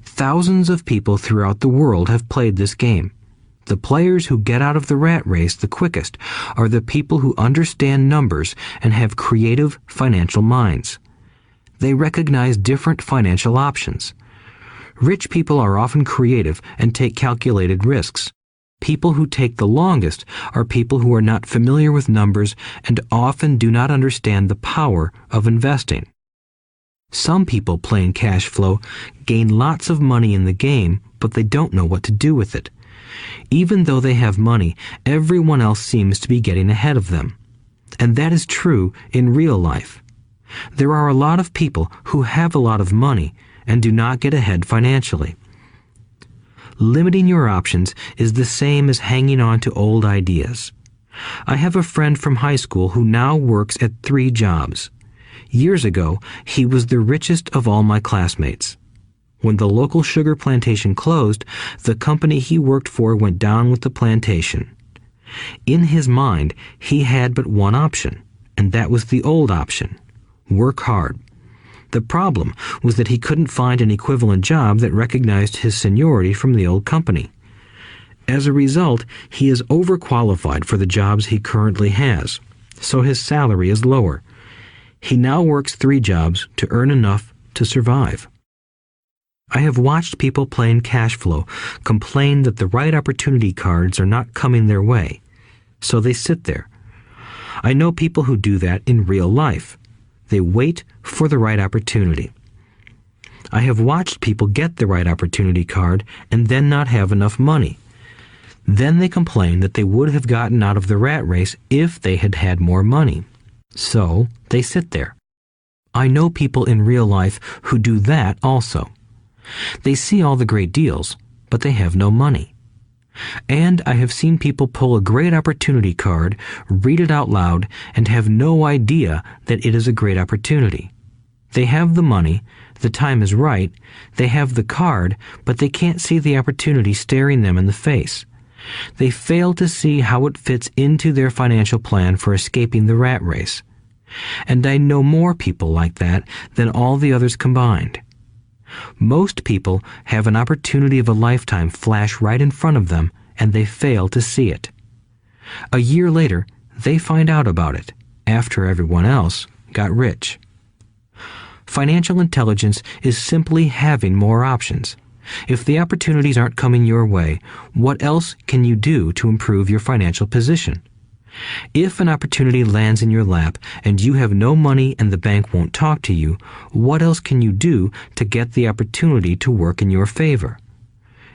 Speaker 2: Thousands of people throughout the world have played this game. The players who get out of the rat race the quickest are the people who understand numbers and have creative financial minds. They recognize different financial options. Rich people are often creative and take calculated risks. People who take the longest are people who are not familiar with numbers and often do not understand the power of investing. Some people playing cash flow gain lots of money in the game, but they don't know what to do with it. Even though they have money, everyone else seems to be getting ahead of them. And that is true in real life. There are a lot of people who have a lot of money and do not get ahead financially. Limiting your options is the same as hanging on to old ideas. I have a friend from high school who now works at 3 jobs. Years ago, he was the richest of all my classmates. When the local sugar plantation closed, the company he worked for went down with the plantation. In his mind, he had but one option, and that was the old option: work hard. The problem was that he couldn't find an equivalent job that recognized his seniority from the old company. As a result, he is overqualified for the jobs he currently has. so his salary is lower. He now works 3 jobs to earn enough to survive. I have watched people playing cash flow complain that the right opportunity cards are not coming their way, so they sit there. I know people who do that in real life. They wait for the right opportunity. I have watched people get the right opportunity card and then not have enough money. Then they complain that they would have gotten out of the rat race if they had had more money. So they sit there. I know people in real life who do that also. They see all the great deals, but they have no money. And I have seen people pull a great opportunity card, read it out loud, and have no idea that it is a great opportunity. They have the money, the time is right, they have the card, but they can't see the opportunity staring them in the face. They fail to see how it fits into their financial plan for escaping the rat race. And I know more people like that than all the others combined. Most people have an opportunity of a lifetime flash right in front of them, and they fail to see it. A year later, they find out about it, after everyone else got rich. Financial intelligence is simply having more options. If the opportunities aren't coming your way, what else can you do to improve your financial position? If an opportunity lands in your lap and you have no money and the bank won't talk to you, what else can you do to get the opportunity to work in your favor?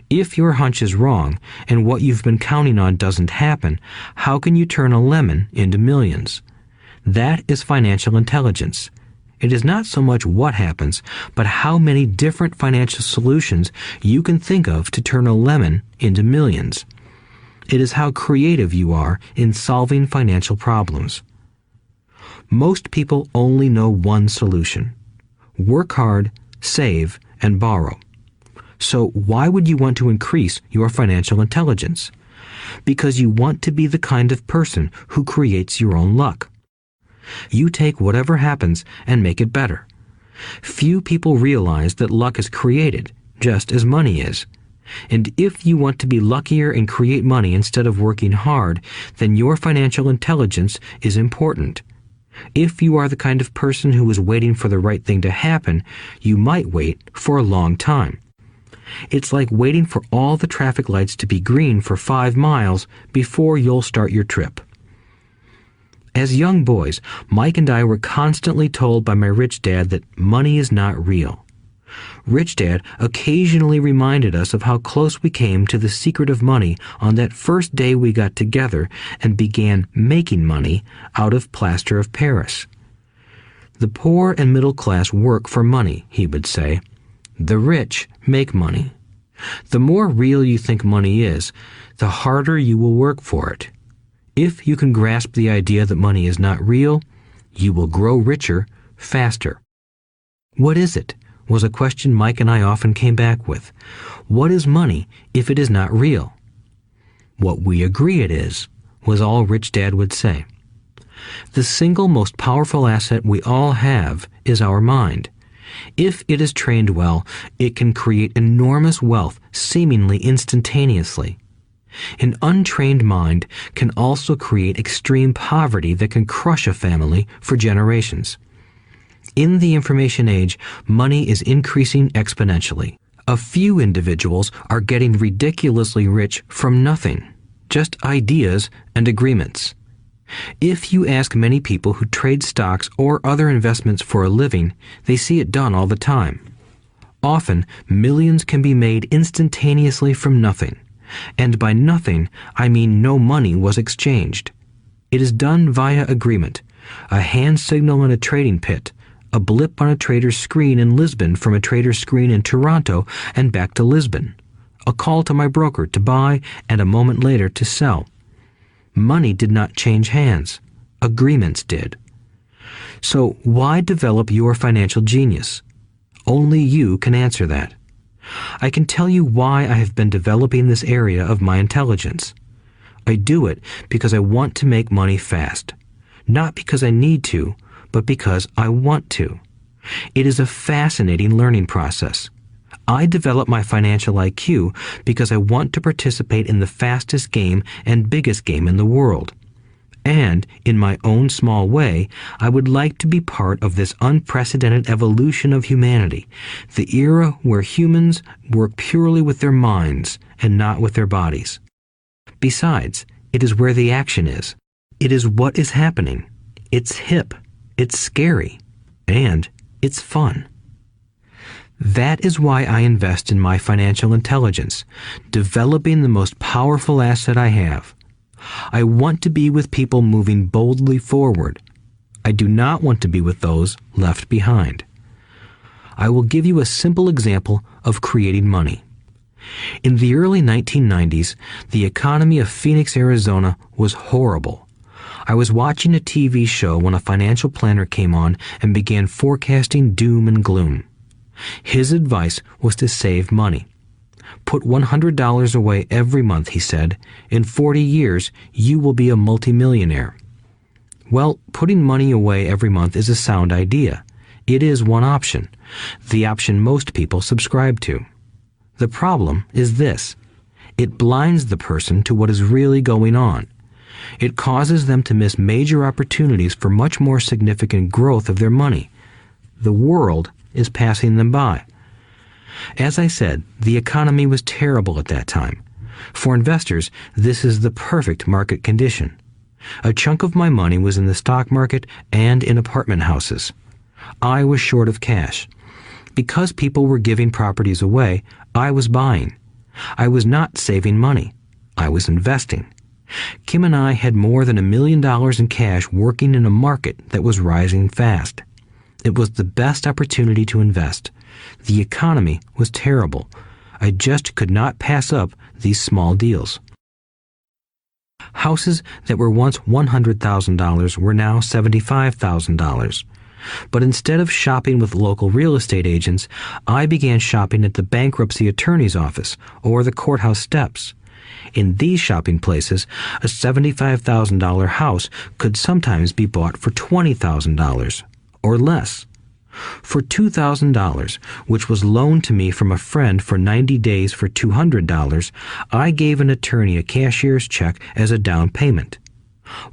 Speaker 2: If your hunch is wrong and what you've been counting on doesn't happen, how can you turn a lemon into millions? That is financial intelligence. It is not so much what happens, but how many different financial solutions you can think of to turn a lemon into millions. It is how creative you are in solving financial problems. Most people only know one solution: work hard, save, and borrow. So why would you want to increase your financial intelligence? Because you want to be the kind of person who creates your own luck. You take whatever happens and make it better. Few people realize that luck is created, just as money is. And if you want to be luckier and create money instead of working hard, then your financial intelligence is important. If you are the kind of person who is waiting for the right thing to happen, you might wait for a long time. It's like waiting for all the traffic lights to be green for 5 miles before you'll start your trip. As young boys, Mike and I were constantly told by my rich dad that money is not real. Rich Dad occasionally reminded us of how close we came to the secret of money on that first day we got together and began making money out of plaster of Paris. The poor and middle class work for money, he would say. The rich make money. The more real you think money is, the harder you will work for it. If you can grasp the idea that money is not real, you will grow richer faster. What is it? Was a question Mike and I often came back with. What is money if it is not real? What we agree it is, was all Rich Dad would say. The single most powerful asset we all have is our mind. If it is trained well, it can create enormous wealth seemingly instantaneously. An untrained mind can also create extreme poverty that can crush a family for generations. In the information age, money is increasing exponentially. A few individuals are getting ridiculously rich from nothing, just ideas and agreements. If you ask many people who trade stocks or other investments for a living, they see it done all the time. Often, millions can be made instantaneously from nothing. And by nothing, I mean no money was exchanged. It is done via agreement, a hand signal in a trading pit, a blip on a trader's screen in Lisbon from a trader's screen in Toronto and back to Lisbon, a call to my broker to buy and a moment later to sell. Money did not change hands. Agreements did. So why develop your financial genius? Only you can answer that. I can tell you why I have been developing this area of my intelligence. I do it because I want to make money fast. Not because I need to, but because I want to. It is a fascinating learning process. I develop my financial IQ because I want to participate in the fastest game and biggest game in the world. And, in my own small way, I would like to be part of this unprecedented evolution of humanity, the era where humans work purely with their minds and not with their bodies. Besides, it is where the action is. It is what is happening. It's hip, it's scary, and it's fun. That is why I invest in my financial intelligence, developing the most powerful asset I have. I want to be with people moving boldly forward. I do not want to be with those left behind. I will give you a simple example of creating money. In the early 1990s, the economy of Phoenix, Arizona was horrible. I was watching a TV show when a financial planner came on and began forecasting doom and gloom. His advice was to save money. Put $100 away every month, he said. In 40 years, you will be a multimillionaire. Well, putting money away every month is a sound idea. It is one option, the option most people subscribe to. The problem is this. It blinds the person to what is really going on. It causes them to miss major opportunities for much more significant growth of their money. The world is passing them by. As I said, the economy was terrible at that time. For investors, this is the perfect market condition. A chunk of my money was in the stock market and in apartment houses. I was short of cash. Because people were giving properties away, I was buying. I was not saving money. I was investing. Kim and I had more than $1 million in cash working in a market that was rising fast. It was the best opportunity to invest. The economy was terrible. I just could not pass up these small deals. Houses that were once $100,000 were now $75,000. But instead of shopping with local real estate agents, I began shopping at the bankruptcy attorney's office or the courthouse steps. In these shopping places, a $75,000 house could sometimes be bought for $20,000 or less. For $2,000, which was loaned to me from a friend for 90 days for $200, I gave an attorney a cashier's check as a down payment.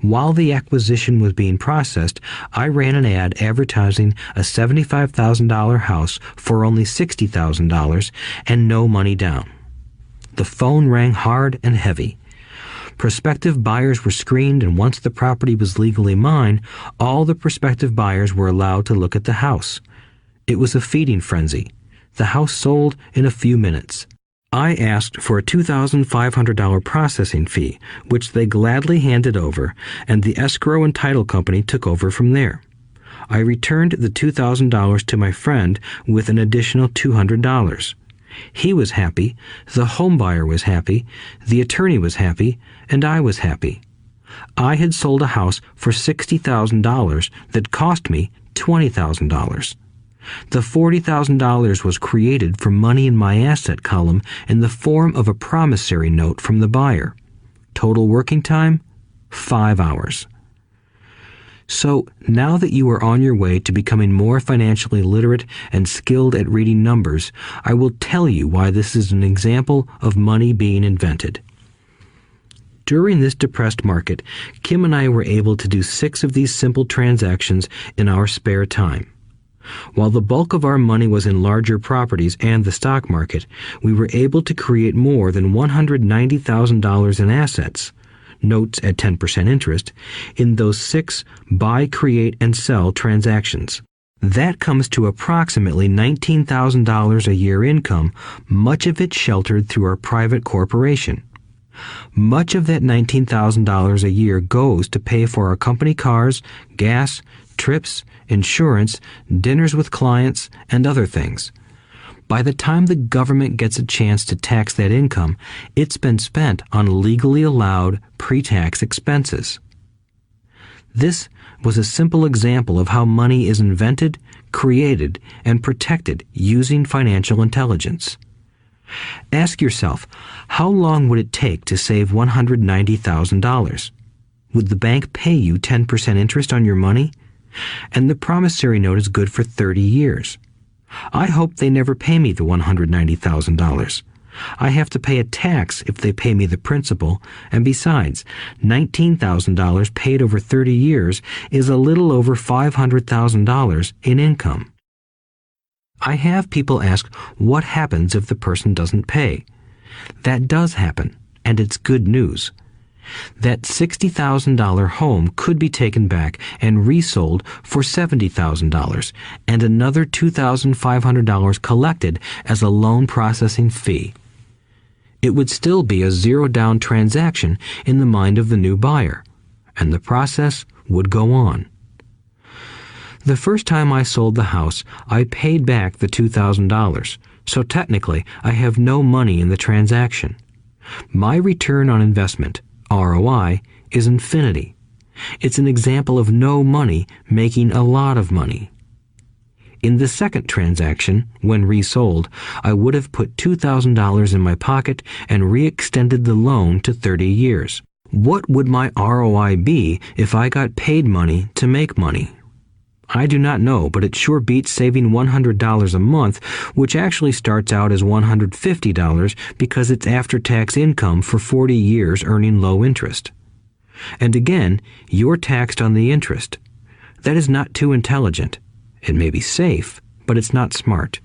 Speaker 2: While the acquisition was being processed, I ran an ad advertising a $75,000 house for only $60,000 and no money down. The phone rang hard and heavy. Prospective buyers were screened, and once the property was legally mine, all the prospective buyers were allowed to look at the house. It was a feeding frenzy. The house sold in a few minutes. I asked for a $2,500 processing fee, which they gladly handed over, and the escrow and title company took over from there. I returned the $2,000 to my friend with an additional $200. He was happy, the home buyer was happy, the attorney was happy, and I was happy. I had sold a house for $60,000 that cost me $20,000. The $40,000 was created from money in my asset column in the form of a promissory note from the buyer. Total working time, 5 hours. So, now that you are on your way to becoming more financially literate and skilled at reading numbers, I will tell you why this is an example of money being invented. During this depressed market, Kim and I were able to do 6 of these simple transactions in our spare time. While the bulk of our money was in larger properties and the stock market, we were able to create more than $190,000 in assets, notes at 10% interest, in those 6 buy, create, and sell transactions. That comes to approximately $19,000 a year income, much of it sheltered through our private corporation. Much of that $19,000 a year goes to pay for our company cars, gas, trips, insurance, dinners with clients, and other things. By the time the government gets a chance to tax that income, it's been spent on legally allowed pre-tax expenses. This was a simple example of how money is invented, created, and protected using financial intelligence. Ask yourself, how long would it take to save $190,000? Would the bank pay you 10% interest on your money? And the promissory note is good for 30 years. I hope they never pay me the $190,000. I have to pay a tax if they pay me the principal, and besides, $19,000 paid over 30 years is a little over $500,000 in income. I have people ask what happens if the person doesn't pay. That does happen, and it's good news. That $60,000 home could be taken back and resold for $70,000 and another $2,500 collected as a loan processing fee. It would still be a zero-down transaction in the mind of the new buyer, and the process would go on. The first time I sold the house, I paid back the $2,000, so technically I have no money in the transaction. My return on investment, ROI, is infinity. It's an example of no money making a lot of money. In the second transaction, when resold, I would have put $2,000 in my pocket and re-extended the loan to 30 years. What would my ROI be if I got paid money to make money? I do not know, but it sure beats saving $100 a month, which actually starts out as $150 because it's after-tax income for 40 years earning low interest. And again, you're taxed on the interest. That is not too intelligent. It may be safe, but it's not smart.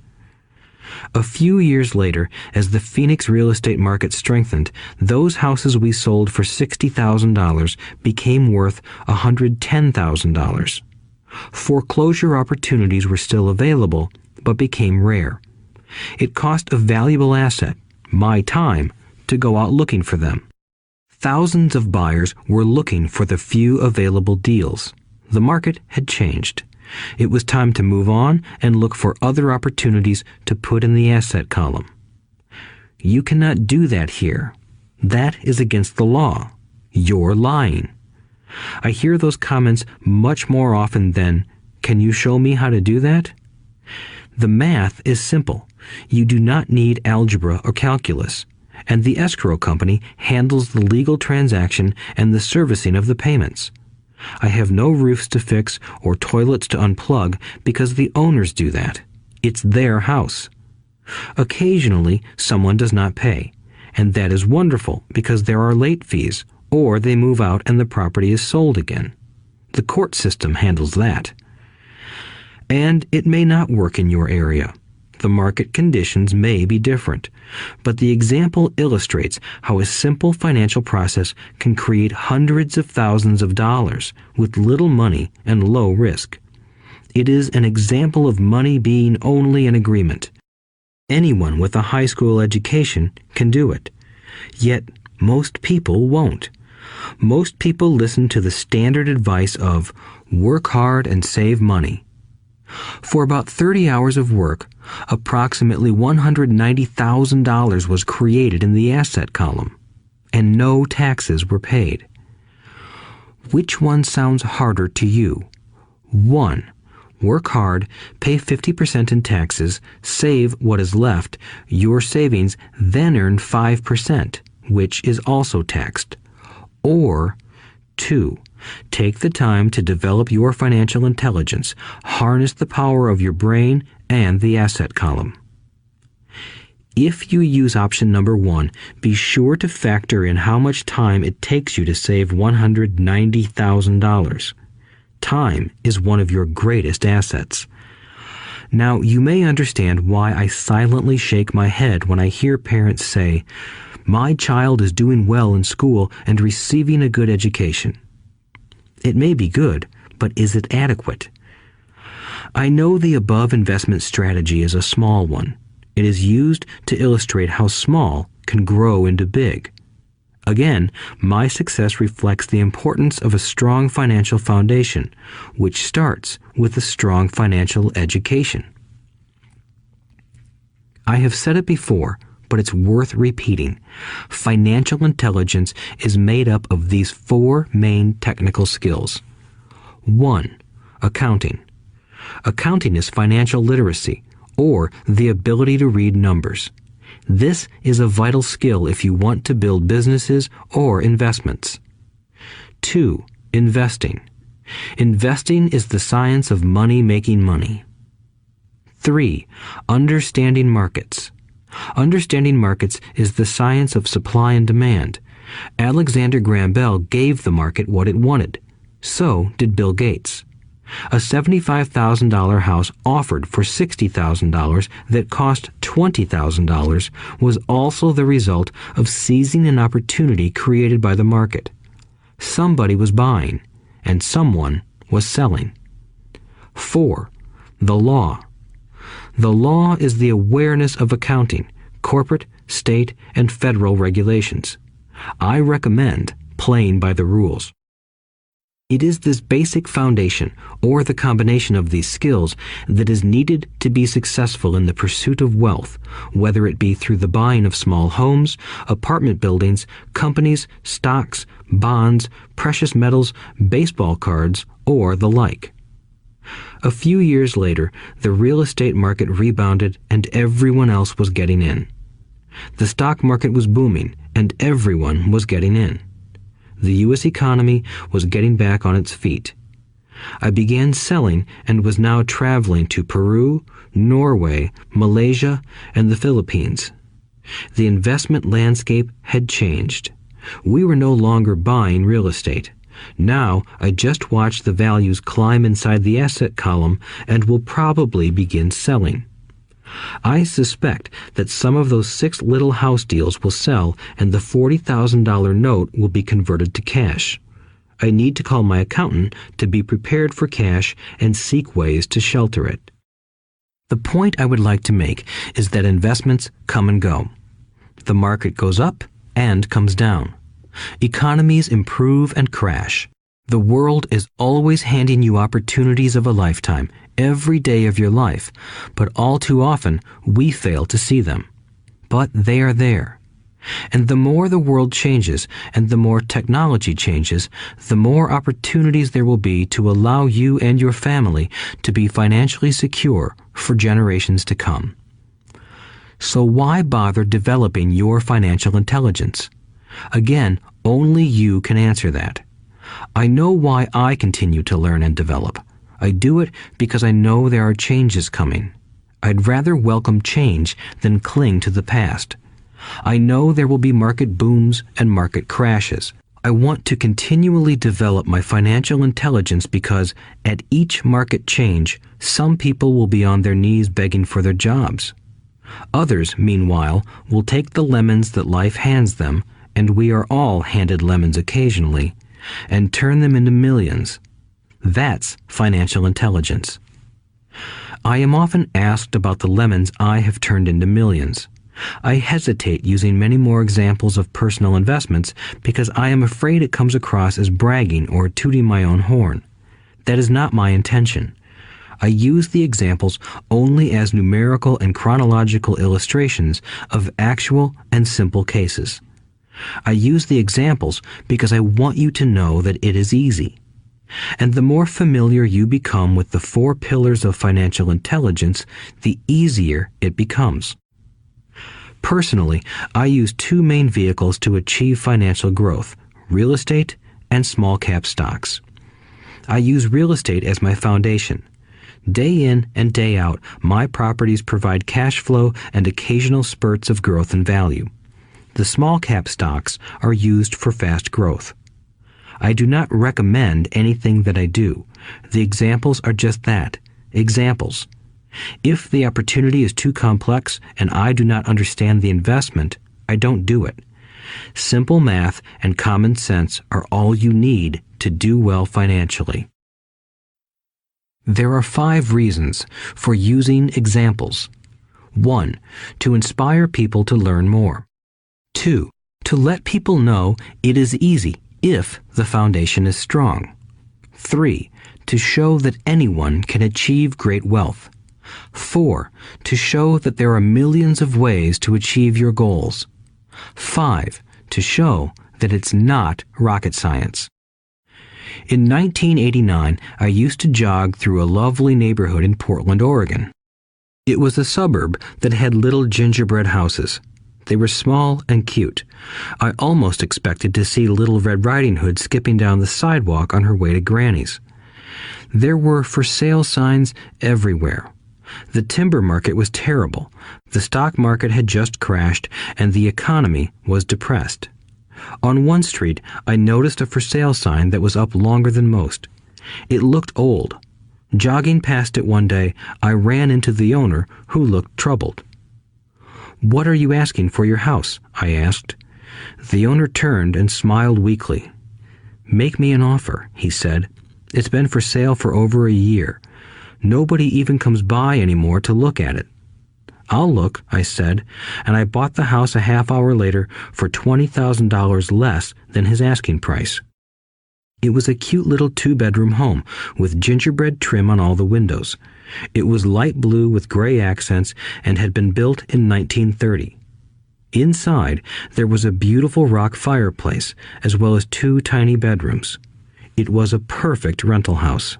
Speaker 2: A few years later, as the Phoenix real estate market strengthened, those houses we sold for $60,000 became worth $110,000. Foreclosure opportunities were still available, but became rare. It cost a valuable asset, my time, to go out looking for them. Thousands of buyers were looking for the few available deals. The market had changed. It was time to move on and look for other opportunities to put in the asset column. You cannot do that here. That is against the law. You're lying. I hear those comments much more often than, "Can you show me how to do that?" The math is simple. You do not need algebra or calculus, and the escrow company handles the legal transaction and the servicing of the payments. I have no roofs to fix or toilets to unplug because the owners do that. It's their house. Occasionally, someone does not pay, and that is wonderful because there are late fees, or they move out and the property is sold again. The court system handles that. And it may not work in your area. The market conditions may be different, but the example illustrates how a simple financial process can create hundreds of thousands of dollars with little money and low risk. It is an example of money being only an agreement. Anyone with a high school education can do it. Yet most people won't. Most people listen to the standard advice of work hard and save money. For about 30 hours of work, approximately $190,000 was created in the asset column, and no taxes were paid. Which one sounds harder to you? 1. Work hard, pay 50% in taxes, save what is left, your savings, then earn 5%, which is also taxed. Or 2. Take the time to develop your financial intelligence, harness the power of your brain and the asset column. If you use option number 1, be sure to factor in how much time it takes you to save $190,000. Time is one of your greatest assets. Now, you may understand why I silently shake my head when I hear parents say, "My child is doing well in school and receiving a good education." It may be good, but is it adequate? I know the above investment strategy is a small one. It is used to illustrate how small can grow into big. Again, my success reflects the importance of a strong financial foundation, which starts with a strong financial education. I have said it before, but it's worth repeating. Financial intelligence is made up of these 4 main technical skills. 1. Accounting. Accounting is financial literacy, or the ability to read numbers. This is a vital skill if you want to build businesses or investments. 2. Investing. Investing is the science of money making money. 3. Understanding markets. Understanding markets is the science of supply and demand. Alexander Graham Bell gave the market what it wanted. So did Bill Gates. A $75,000 house offered for $60,000 that cost $20,000 was also the result of seizing an opportunity created by the market. Somebody was buying, and someone was selling. 4. The law. The law is the awareness of accounting, corporate, state, and federal regulations. I recommend playing by the rules. It is this basic foundation, or the combination of these skills, that is needed to be successful in the pursuit of wealth, whether it be through the buying of small homes, apartment buildings, companies, stocks, bonds, precious metals, baseball cards, or the like. A few years later, the real estate market rebounded and everyone else was getting in. The stock market was booming and everyone was getting in. The U.S. economy was getting back on its feet. I began selling and was now traveling to Peru, Norway, Malaysia, and the Philippines. The investment landscape had changed. We were no longer buying real estate. Now I just watch the values climb inside the asset column and will probably begin selling. I suspect that some of those 6 little house deals will sell and the $40,000 note will be converted to cash. I need to call my accountant to be prepared for cash and seek ways to shelter it. The point I would like to make is that investments come and go. The market goes up and comes down. Economies improve and crash. The world is always handing you opportunities of a lifetime, every day of your life, but all too often we fail to see them. But they are there. And the more the world changes and the more technology changes, the more opportunities there will be to allow you and your family to be financially secure for generations to come. So why bother developing your financial intelligence? Again, only you can answer that. I know why I continue to learn and develop. I do it because I know there are changes coming. I'd rather welcome change than cling to the past. I know there will be market booms and market crashes. I want to continually develop my financial intelligence because at each market change, some people will be on their knees begging for their jobs. Others, meanwhile, will take the lemons that life hands them, and we are all handed lemons occasionally, and turn them into millions. That's financial intelligence. I am often asked about the lemons I have turned into millions. I hesitate using many more examples of personal investments because I am afraid it comes across as bragging or tooting my own horn. That is not my intention. I use the examples only as numerical and chronological illustrations of actual and simple cases. I use the examples because I want you to know that it is easy. And the more familiar you become with the 4 pillars of financial intelligence, the easier it becomes. Personally, I use 2 main vehicles to achieve financial growth: real estate and small cap stocks. I use real estate as my foundation. Day in and day out, my properties provide cash flow and occasional spurts of growth and value. The small cap stocks are used for fast growth. I do not recommend anything that I do. The examples are just that, examples. If the opportunity is too complex and I do not understand the investment, I don't do it. Simple math and common sense are all you need to do well financially. There are 5 reasons for using examples. 1. To inspire people to learn more. 2. To let people know it is easy if the foundation is strong. 3. To show that anyone can achieve great wealth. 4. To show that there are millions of ways to achieve your goals. 5. To show that it's not rocket science. In 1989, I used to jog through a lovely neighborhood in Portland, Oregon. It was a suburb that had little gingerbread houses. They were small and cute. I almost expected to see Little Red Riding Hood skipping down the sidewalk on her way to Granny's. There were for sale signs everywhere. The timber market was terrible. The stock market had just crashed, and the economy was depressed. On one street, I noticed a for sale sign that was up longer than most. It looked old. Jogging past it one day, I ran into the owner, who looked troubled. "What are you asking for your house?" I asked. The owner turned and smiled weakly. "Make me an offer," he said. "It's been for sale for over a year. Nobody even comes by anymore to look at it." "I'll look," I said, and I bought the house a half hour later for $20,000 less than his asking price. It was a cute little 2-bedroom home with gingerbread trim on all the windows. It was light blue with gray accents and had been built in 1930. Inside, there was a beautiful rock fireplace, as well as 2 tiny bedrooms. It was a perfect rental house.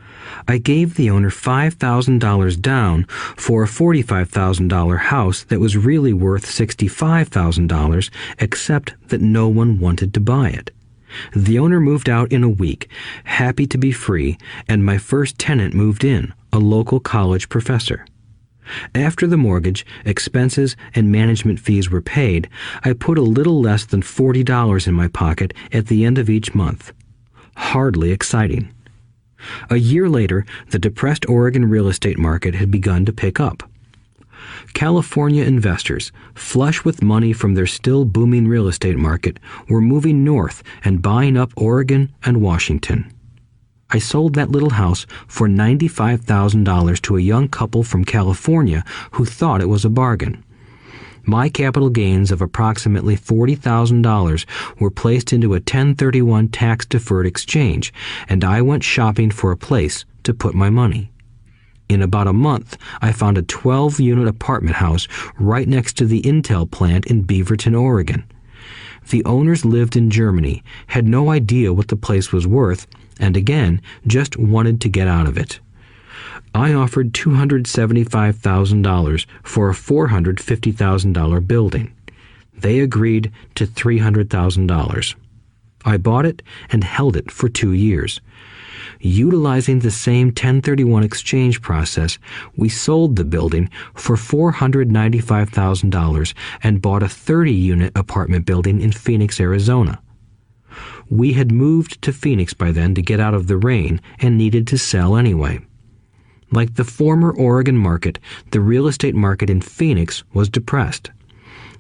Speaker 2: I gave the owner $5,000 down for a $45,000 house that was really worth $65,000, except that no one wanted to buy it. The owner moved out in a week, happy to be free, and my first tenant moved in, a local college professor. After the mortgage, expenses, and management fees were paid, I put a little less than $40 in my pocket at the end of each month. Hardly exciting. A year later, the depressed Oregon real estate market had begun to pick up. California investors, flush with money from their still booming real estate market, were moving north and buying up Oregon and Washington. I sold that little house for $95,000 to a young couple from California who thought it was a bargain. My capital gains of approximately $40,000 were placed into a 1031 tax-deferred exchange, and I went shopping for a place to put my money. In about a month, I found a 12-unit apartment house right next to the Intel plant in Beaverton, Oregon. The owners lived in Germany, had no idea what the place was worth, and again, just wanted to get out of it. I offered $275,000 for a $450,000 building. They agreed to $300,000. I bought it and held it for 2 years. Utilizing the same 1031 exchange process, we sold the building for $495,000 and bought a 30-unit apartment building in Phoenix, Arizona. We had moved to Phoenix by then to get out of the rain and needed to sell anyway. Like the former Oregon market, the real estate market in Phoenix was depressed.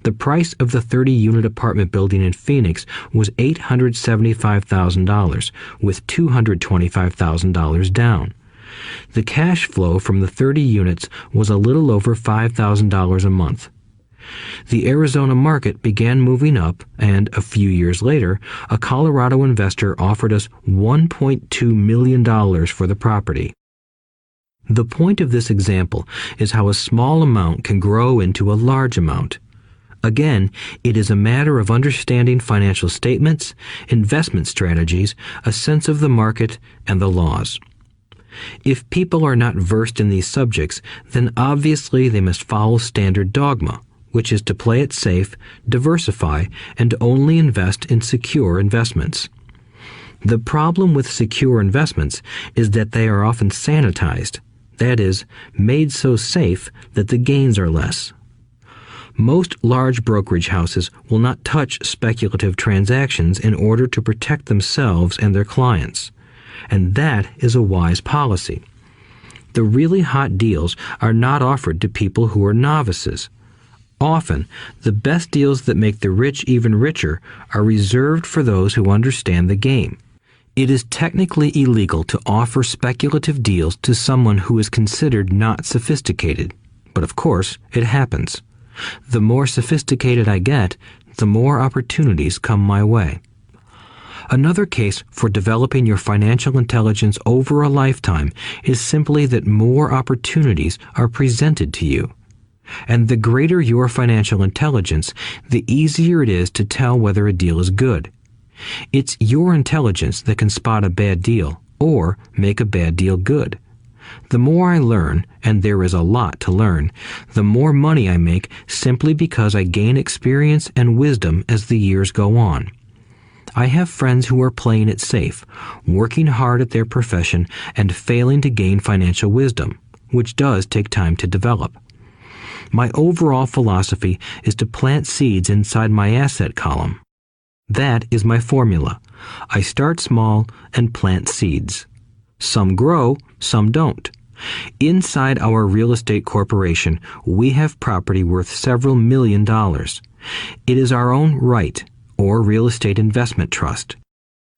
Speaker 2: The price of the 30-unit apartment building in Phoenix was $875,000, with $225,000 down. The cash flow from the 30 units was a little over $5,000 a month. The Arizona market began moving up, and a few years later, a Colorado investor offered us $1.2 million for the property. The point of this example is how a small amount can grow into a large amount. Again, it is a matter of understanding financial statements, investment strategies, a sense of the market, and the laws. If people are not versed in these subjects, then obviously they must follow standard dogma, which is to play it safe, diversify, and only invest in secure investments. The problem with secure investments is that they are often sanitized, that is, made so safe that the gains are less. Most large brokerage houses will not touch speculative transactions in order to protect themselves and their clients, and that is a wise policy. The really hot deals are not offered to people who are novices. Often, the best deals that make the rich even richer are reserved for those who understand the game. It is technically illegal to offer speculative deals to someone who is considered not sophisticated, but of course, it happens. The more sophisticated I get, the more opportunities come my way. Another case for developing your financial intelligence over a lifetime is simply that more opportunities are presented to you. And the greater your financial intelligence, the easier it is to tell whether a deal is good. It's your intelligence that can spot a bad deal or make a bad deal good. The more I learn, and there is a lot to learn, the more money I make simply because I gain experience and wisdom as the years go on. I have friends who are playing it safe, working hard at their profession and failing to gain financial wisdom, which does take time to develop. My overall philosophy is to plant seeds inside my asset column. That is my formula. I start small and plant seeds. Some grow, some don't. Inside our real estate corporation, we have property worth several $1 million. It is our own right, or real estate investment trust.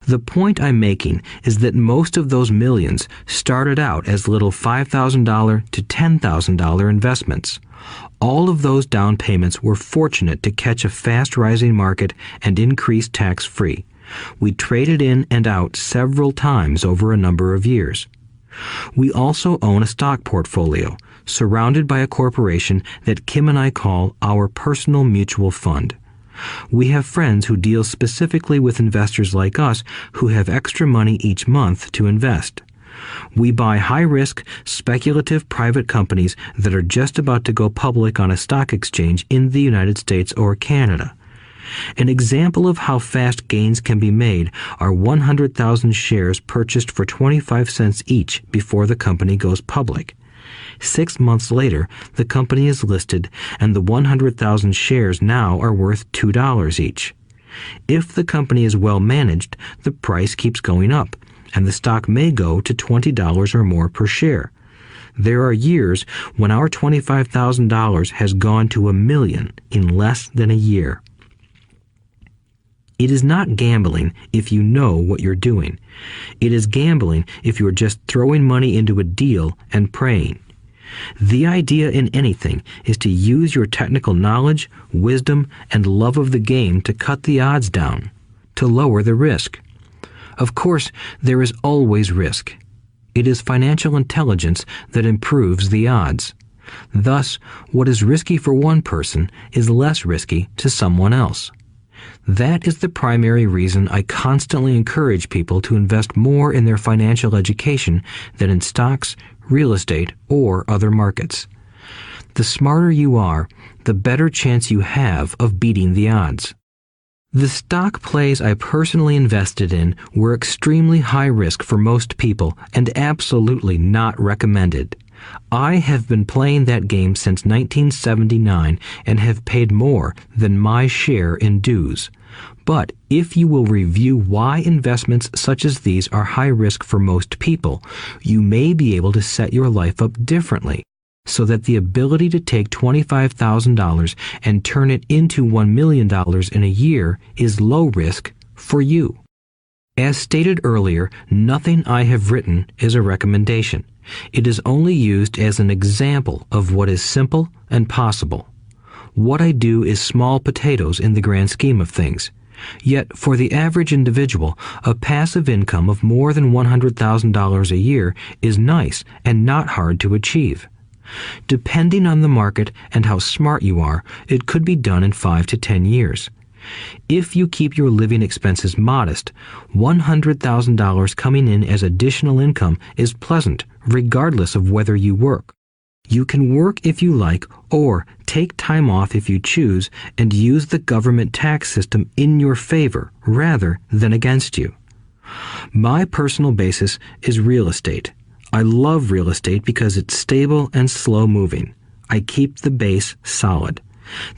Speaker 2: The point I'm making is that most of those millions started out as little $5,000 to $10,000 investments. All of those down payments were fortunate to catch a fast-rising market and increase tax-free. We traded in and out several times over a number of years. We also own a stock portfolio, surrounded by a corporation that Kim and I call our personal mutual fund. We have friends who deal specifically with investors like us who have extra money each month to invest. We buy high-risk, speculative private companies that are just about to go public on a stock exchange in the United States or Canada. An example of how fast gains can be made are 100,000 shares purchased for 25 cents each before the company goes public. 6 months later, the company is listed, and the 100,000 shares now are worth $2 each. If the company is well managed, the price keeps going up, and the stock may go to $20 or more per share. There are years when our $25,000 has gone to $1 million in less than a year. It is not gambling if you know what you're doing. It is gambling if you're just throwing money into a deal and praying. The idea in anything is to use your technical knowledge, wisdom, and love of the game to cut the odds down, to lower the risk. Of course, there is always risk. It is financial intelligence that improves the odds. Thus, what is risky for one person is less risky to someone else. That is the primary reason I constantly encourage people to invest more in their financial education than in stocks, real estate, or other markets. The smarter you are, the better chance you have of beating the odds. The stock plays I personally invested in were extremely high risk for most people and absolutely not recommended. I have been playing that game since 1979 and have paid more than my share in dues. But if you will review why investments such as these are high risk for most people, you may be able to set your life up differently, so that the ability to take $25,000 and turn it into $1 million in a year is low risk for you. As stated earlier, nothing I have written is a recommendation. It is only used as an example of what is simple and possible. What I do is small potatoes in the grand scheme of things. Yet, for the average individual, a passive income of more than $100,000 a year is nice and not hard to achieve. Depending on the market and how smart you are, it could be done in 5 to 10 years. If you keep your living expenses modest, $100,000 coming in as additional income is pleasant, regardless of whether you work. You can work if you like, or take time off if you choose, and use the government tax system in your favor rather than against you. My personal basis is real estate. I love real estate because it's stable and slow-moving. I keep the base solid.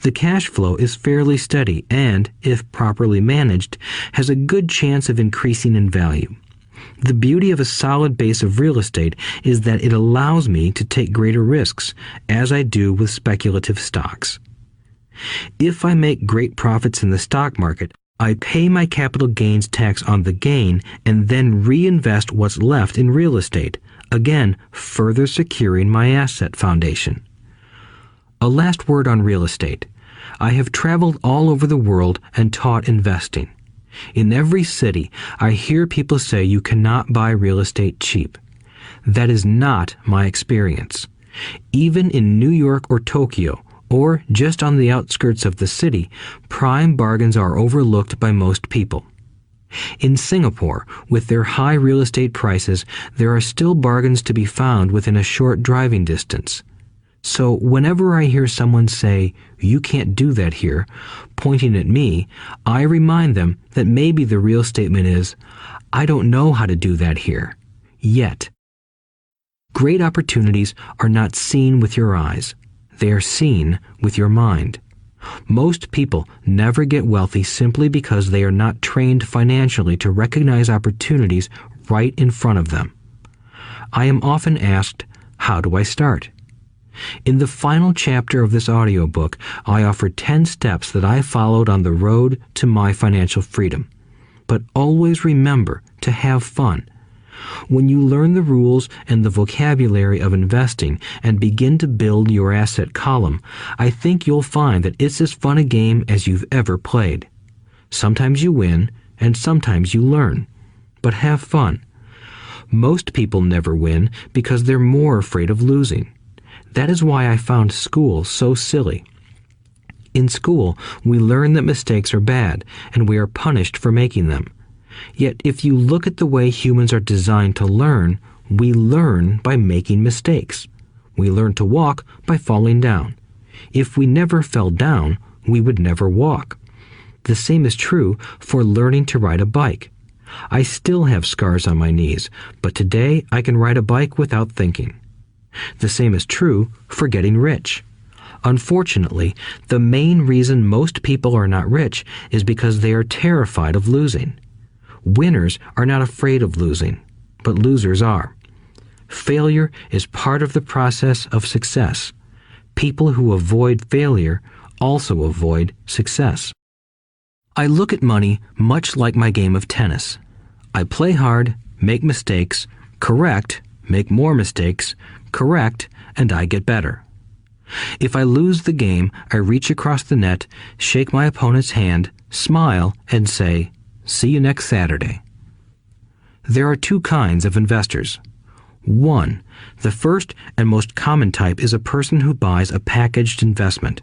Speaker 2: The cash flow is fairly steady and, if properly managed, has a good chance of increasing in value. The beauty of a solid base of real estate is that it allows me to take greater risks, as I do with speculative stocks. If I make great profits in the stock market, I pay my capital gains tax on the gain and then reinvest what's left in real estate, again further securing my asset foundation. A last word on real estate. I have traveled all over the world and taught investing. In every city, I hear people say you cannot buy real estate cheap. That is not my experience. Even in New York or Tokyo, or just on the outskirts of the city, prime bargains are overlooked by most people. In Singapore, with their high real estate prices, there are still bargains to be found within a short driving distance. So whenever I hear someone say, "You can't do that here," pointing at me, I remind them that maybe the real statement is, "I don't know how to do that here. Yet." Great opportunities are not seen with your eyes. They are seen with your mind. Most people never get wealthy simply because they are not trained financially to recognize opportunities right in front of them. I am often asked, how do I start? In the final chapter of this audiobook, I offer 10 steps that I followed on the road to my financial freedom. But always remember to have fun. When you learn the rules and the vocabulary of investing and begin to build your asset column, I think you'll find that it's as fun a game as you've ever played. Sometimes you win, and sometimes you learn. But have fun. Most people never win because they're more afraid of losing. That is why I found school so silly. In school, we learn that mistakes are bad, and we are punished for making them. Yet if you look at the way humans are designed to learn, we learn by making mistakes. We learn to walk by falling down. If we never fell down, we would never walk. The same is true for learning to ride a bike. I still have scars on my knees, but today I can ride a bike without thinking. The same is true for getting rich. Unfortunately, the main reason most people are not rich is because they are terrified of losing. Winners are not afraid of losing, but losers are. Failure is part of the process of success. People who avoid failure also avoid success. I look at money much like my game of tennis. I play hard, make mistakes, correct, make more mistakes, correct, and I get better. If I lose the game, I reach across the net, shake my opponent's hand, smile, and say, "See you next Saturday." There are two kinds of investors. One, the first and most common type is a person who buys a packaged investment.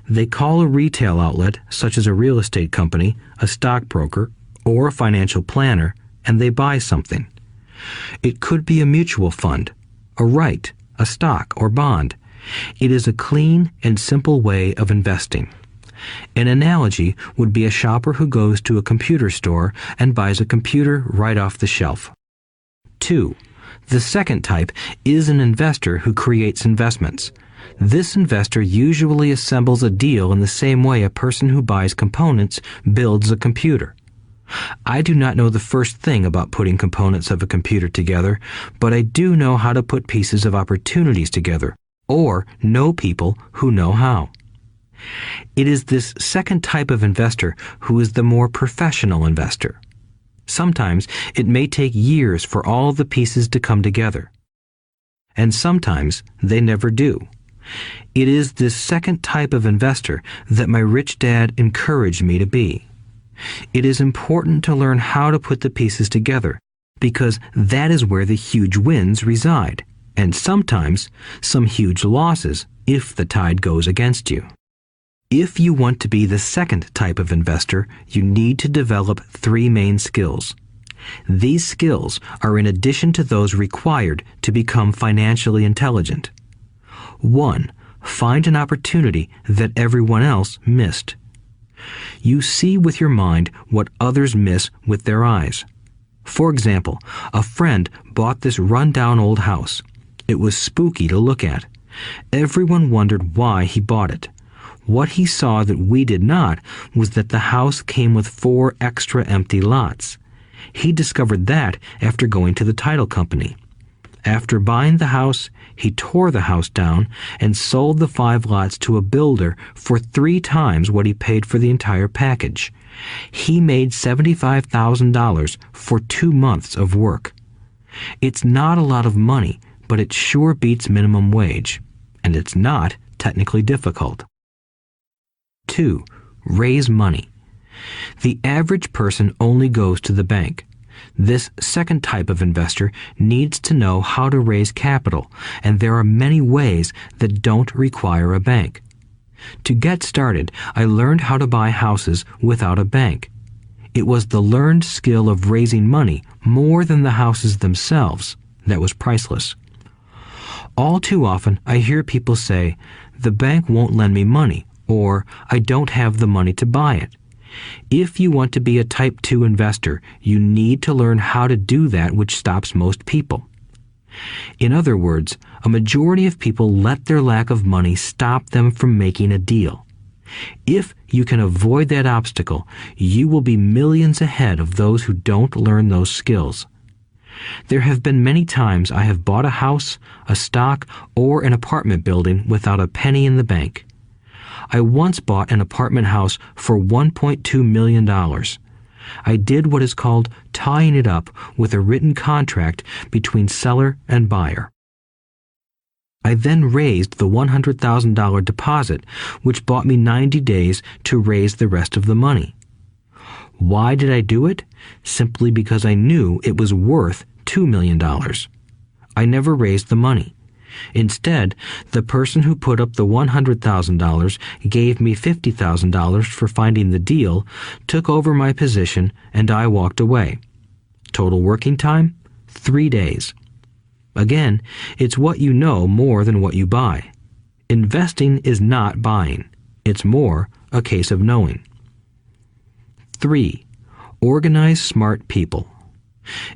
Speaker 2: They call a retail outlet, such as a real estate company, a stockbroker, or a financial planner, and they buy something. It could be a mutual fund, a right, a stock, or bond. It is a clean and simple way of investing. An analogy would be a shopper who goes to a computer store and buys a computer right off the shelf. 2. The second type is an investor who creates investments. This investor usually assembles a deal in the same way a person who buys components builds a computer. I do not know the first thing about putting components of a computer together, but I do know how to put pieces of opportunities together, or know people who know how. It is this second type of investor who is the more professional investor. Sometimes it may take years for all the pieces to come together. And sometimes they never do. It is this second type of investor that my rich dad encouraged me to be. It is important to learn how to put the pieces together, because that is where the huge wins reside, and sometimes some huge losses if the tide goes against you. If you want to be the second type of investor, you need to develop 3 main skills. These skills are in addition to those required to become financially intelligent. 1. Find an opportunity that everyone else missed. You see with your mind what others miss with their eyes. For example, a friend bought this run-down old house. It was spooky to look at. Everyone wondered why he bought it. What he saw that we did not was that the house came with 4 extra empty lots. He discovered that after going to the title company. After buying the house, he tore the house down and sold the 5 lots to a builder for 3 times what he paid for the entire package. He made $75,000 for 2 months of work. It's not a lot of money, but it sure beats minimum wage, and it's not technically difficult. 2. Raise money. The average person only goes to the bank. This second type of investor needs to know how to raise capital, and there are many ways that don't require a bank. To get started, I learned how to buy houses without a bank. It was the learned skill of raising money more than the houses themselves that was priceless. All too often, I hear people say, "The bank won't lend me money," or "I don't have the money to buy it." If you want to be a Type 2 investor, you need to learn how to do that which stops most people. In other words, a majority of people let their lack of money stop them from making a deal. If you can avoid that obstacle, you will be millions ahead of those who don't learn those skills. There have been many times I have bought a house, a stock, or an apartment building without a penny in the bank. I once bought an apartment house for $1.2 million. I did what is called tying it up with a written contract between seller and buyer. I then raised the $100,000 deposit, which bought me 90 days to raise the rest of the money. Why did I do it? Simply because I knew it was worth $2 million. I never raised the money. Instead, the person who put up the $100,000 gave me $50,000 for finding the deal, took over my position, and I walked away. Total working time? 3 days. Again, it's what you know more than what you buy. Investing is not buying. It's more a case of knowing. 3. Organize smart people.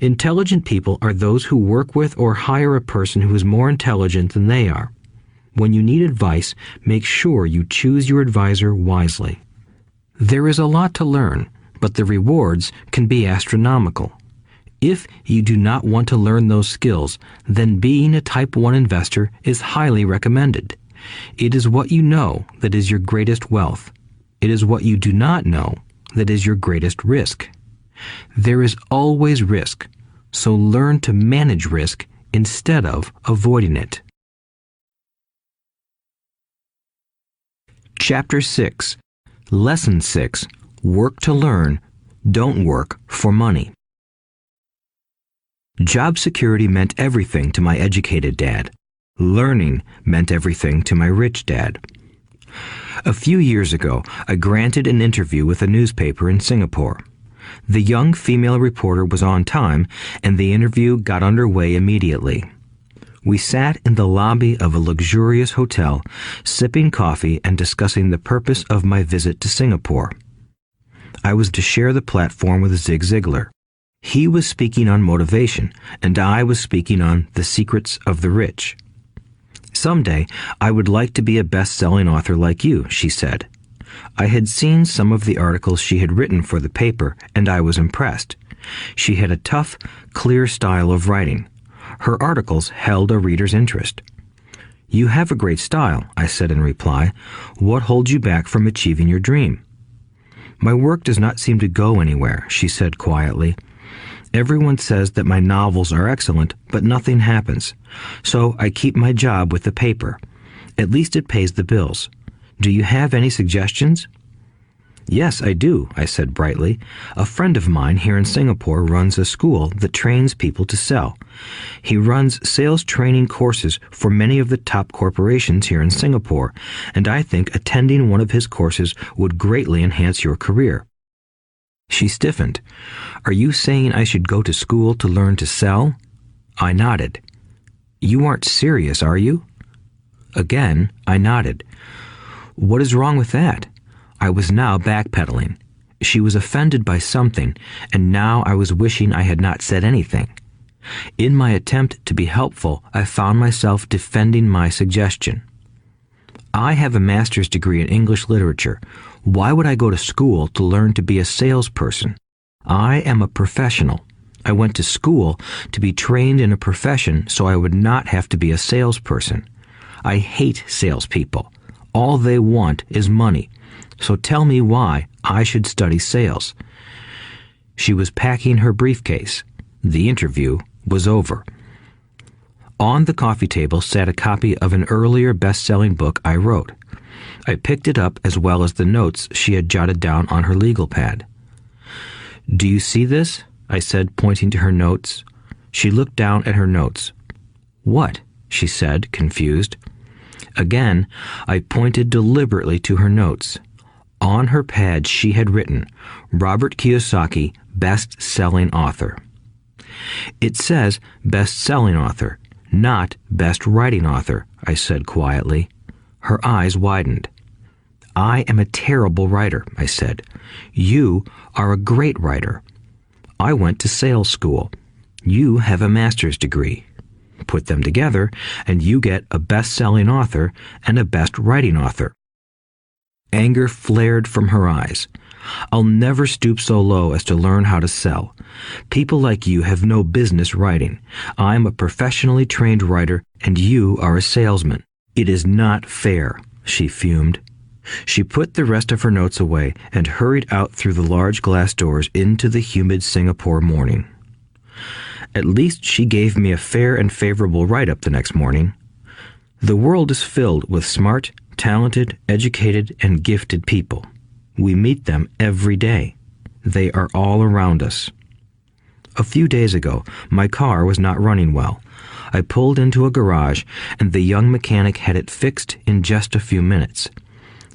Speaker 2: Intelligent people are those who work with or hire a person who is more intelligent than they are. When you need advice, make sure you choose your advisor wisely. There is a lot to learn, but the rewards can be astronomical. If you do not want to learn those skills, then being a Type 1 investor is highly recommended. It is what you know that is your greatest wealth. It is what you do not know that is your greatest risk. There is always risk, so learn to manage risk instead of avoiding it. Chapter 6. Lesson 6. Work to learn, don't work for money. Job security meant everything to my educated dad. Learning meant everything to my rich dad. A few years ago, I granted an interview with a newspaper in Singapore. The young female reporter was on time, and the interview got underway immediately. We sat in the lobby of a luxurious hotel, sipping coffee and discussing the purpose of my visit to Singapore. I was to share the platform with Zig Ziglar. He was speaking on motivation, and I was speaking on the secrets of the rich. Someday, I would like to be a best-selling author like you, she said. I had seen some of the articles she had written for the paper, and I was impressed. She had a tough, clear style of writing. Her articles held a reader's interest. You have a great style, I said in reply. What holds you back from achieving your dream? My work does not seem to go anywhere, she said quietly. Everyone says that my novels are excellent, but nothing happens. So I keep my job with the paper. At least it pays the bills. Do you have any suggestions? Yes, I do, I said brightly. A friend of mine here in Singapore runs a school that trains people to sell. He runs sales training courses for many of the top corporations here in Singapore, and I think attending one of his courses would greatly enhance your career. She stiffened. Are you saying I should go to school to learn to sell? I nodded. You aren't serious, are you? Again, I nodded. What is wrong with that? I was now backpedaling. She was offended by something, and now I was wishing I had not said anything. In my attempt to be helpful, I found myself defending my suggestion. I have a master's degree in English literature. Why would I go to school to learn to be a salesperson? I am a professional. I went to school to be trained in a profession so I would not have to be a salesperson. I hate salespeople. All they want is money. So tell me why I should study sales. She was packing her briefcase. The interview was over. On the coffee table sat a copy of an earlier best-selling book I wrote. I picked it up as well as the notes she had jotted down on her legal pad. Do you see this? I said, pointing to her notes. She looked down at her notes. What? She said, confused. Again, I pointed deliberately to her notes. On her pad she had written, Robert Kiyosaki, best-selling author. It says best-selling author, not best writing author, I said quietly. Her eyes widened. I am a terrible writer, I said. You are a great writer. I went to sales school. You have a master's degree. Put them together, and you get a best-selling author and a best-writing author. Anger flared from her eyes. I'll never stoop so low as to learn how to sell. People like you have no business writing. I'm a professionally trained writer, and you are a salesman. It is not fair, she fumed. She put the rest of her notes away and hurried out through the large glass doors into the humid Singapore morning. At least she gave me a fair and favorable write-up the next morning. The world is filled with smart, talented, educated, and gifted people. We meet them every day. They are all around us. A few days ago, my car was not running well. I pulled into a garage, and the young mechanic had it fixed in just a few minutes.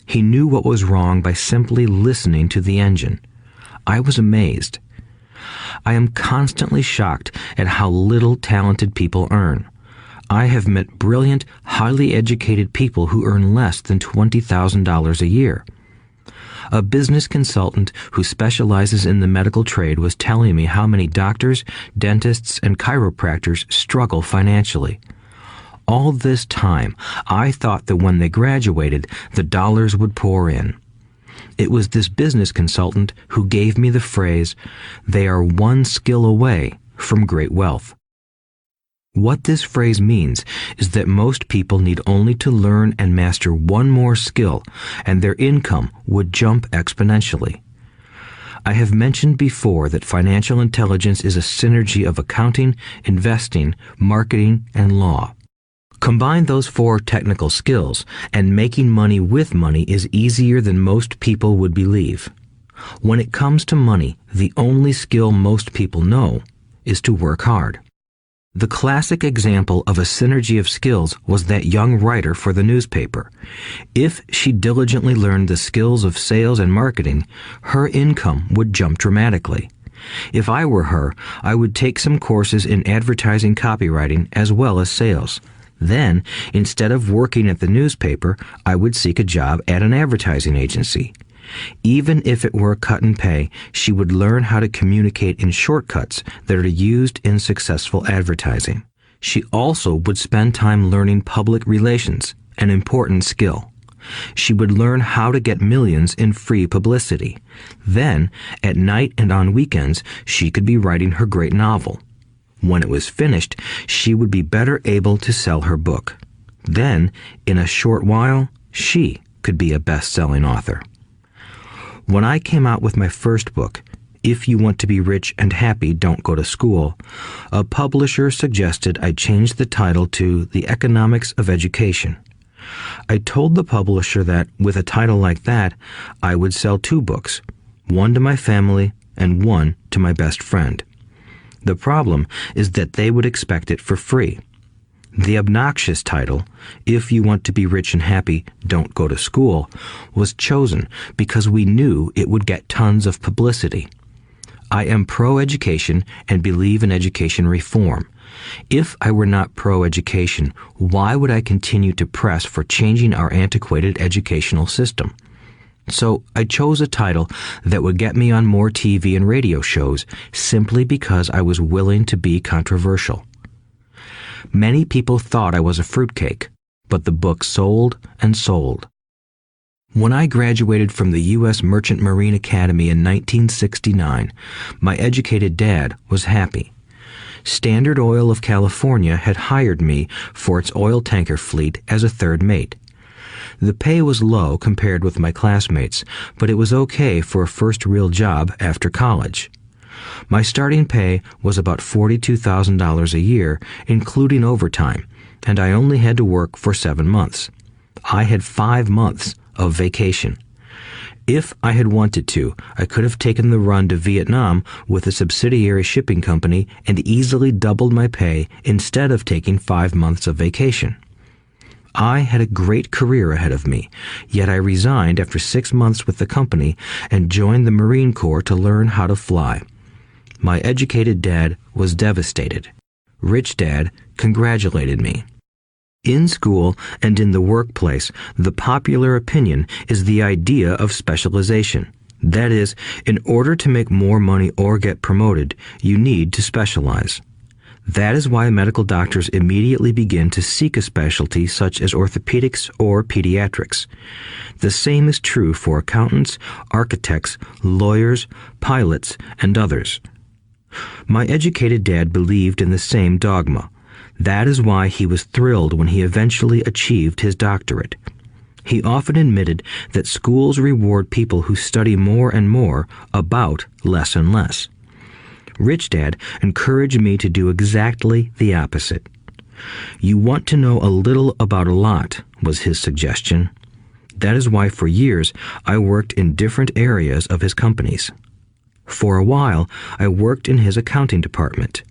Speaker 2: He knew what was wrong by simply listening to the engine. I was amazed. I am constantly shocked at how little talented people earn. I have met brilliant, highly educated people who earn less than $20,000 a year. A business consultant who specializes in the medical trade was telling me how many doctors, dentists, and chiropractors struggle financially. All this time, I thought that when they graduated, the dollars would pour in. It was this business consultant who gave me the phrase, "They are one skill away from great wealth." What this phrase means is that most people need only to learn and master one more skill, and their income would jump exponentially. I have mentioned before that financial intelligence is a synergy of accounting, investing, marketing, and law. Combine those 4 technical skills, and making money with money is easier than most people would believe. When it comes to money, the only skill most people know is to work hard. The classic example of a synergy of skills was that young writer for the newspaper. If she diligently learned the skills of sales and marketing, her income would jump dramatically. If I were her, I would take some courses in advertising copywriting as well as sales. Then, instead of working at the newspaper, I would seek a job at an advertising agency. Even if it were a cut in pay, she would learn how to communicate in shortcuts that are used in successful advertising. She also would spend time learning public relations, an important skill. She would learn how to get millions in free publicity. Then, at night and on weekends, she could be writing her great novel. When it was finished, she would be better able to sell her book. Then, in a short while, she could be a best-selling author. When I came out with my first book, If You Want to Be Rich and Happy, Don't Go to School, a publisher suggested I change the title to The Economics of Education. I told the publisher that, with a title like that, I would sell 2 books, one to my family and one to my best friend. The problem is that they would expect it for free. The obnoxious title, If You Want to Be Rich and Happy, Don't Go to School, was chosen because we knew it would get tons of publicity. I am pro-education and believe in education reform. If I were not pro-education, why would I continue to press for changing our antiquated educational system? So I chose a title that would get me on more TV and radio shows simply because I was willing to be controversial. Many people thought I was a fruitcake, but the book sold and sold. When I graduated from the U.S. Merchant Marine Academy in 1969, my educated dad was happy. Standard Oil of California had hired me for its oil tanker fleet as a third mate. The pay was low compared with my classmates, but it was okay for a first real job after college. My starting pay was about $42,000 a year, including overtime, and I only had to work for 7 months. I had 5 months of vacation. If I had wanted to, I could have taken the run to Vietnam with a subsidiary shipping company and easily doubled my pay instead of taking 5 months of vacation. I had a great career ahead of me, yet I resigned after 6 months with the company and joined the Marine Corps to learn how to fly. My educated dad was devastated. Rich Dad congratulated me. In school and in the workplace, the popular opinion is the idea of specialization. That is, in order to make more money or get promoted, you need to specialize. That is why medical doctors immediately begin to seek a specialty such as orthopedics or pediatrics. The same is true for accountants, architects, lawyers, pilots, and others. My educated dad believed in the same dogma. That is why he was thrilled when he eventually achieved his doctorate. He often admitted that schools reward people who study more and more about less and less. Rich Dad encouraged me to do exactly the opposite. You want to know a little about a lot, was his suggestion. That is why for years I worked in different areas of his companies. For a while, I worked in his accounting department.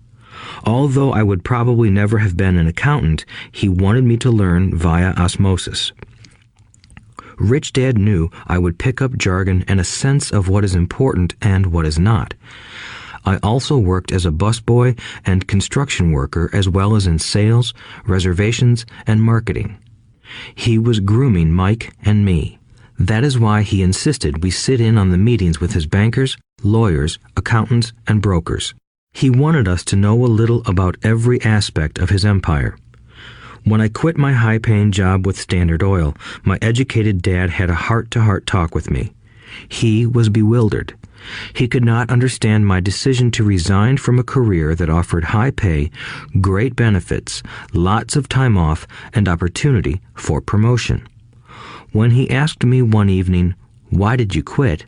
Speaker 2: Although I would probably never have been an accountant, he wanted me to learn via osmosis. Rich Dad knew I would pick up jargon and a sense of what is important and what is not. I also worked as a busboy and construction worker as well as in sales, reservations, and marketing. He was grooming Mike and me. That is why he insisted we sit in on the meetings with his bankers, lawyers, accountants, and brokers. He wanted us to know a little about every aspect of his empire. When I quit my high-paying job with Standard Oil, my educated dad had a heart-to-heart talk with me. He was bewildered. He could not understand my decision to resign from a career that offered high pay, great benefits, lots of time off, and opportunity for promotion. When he asked me one evening, "Why did you quit?"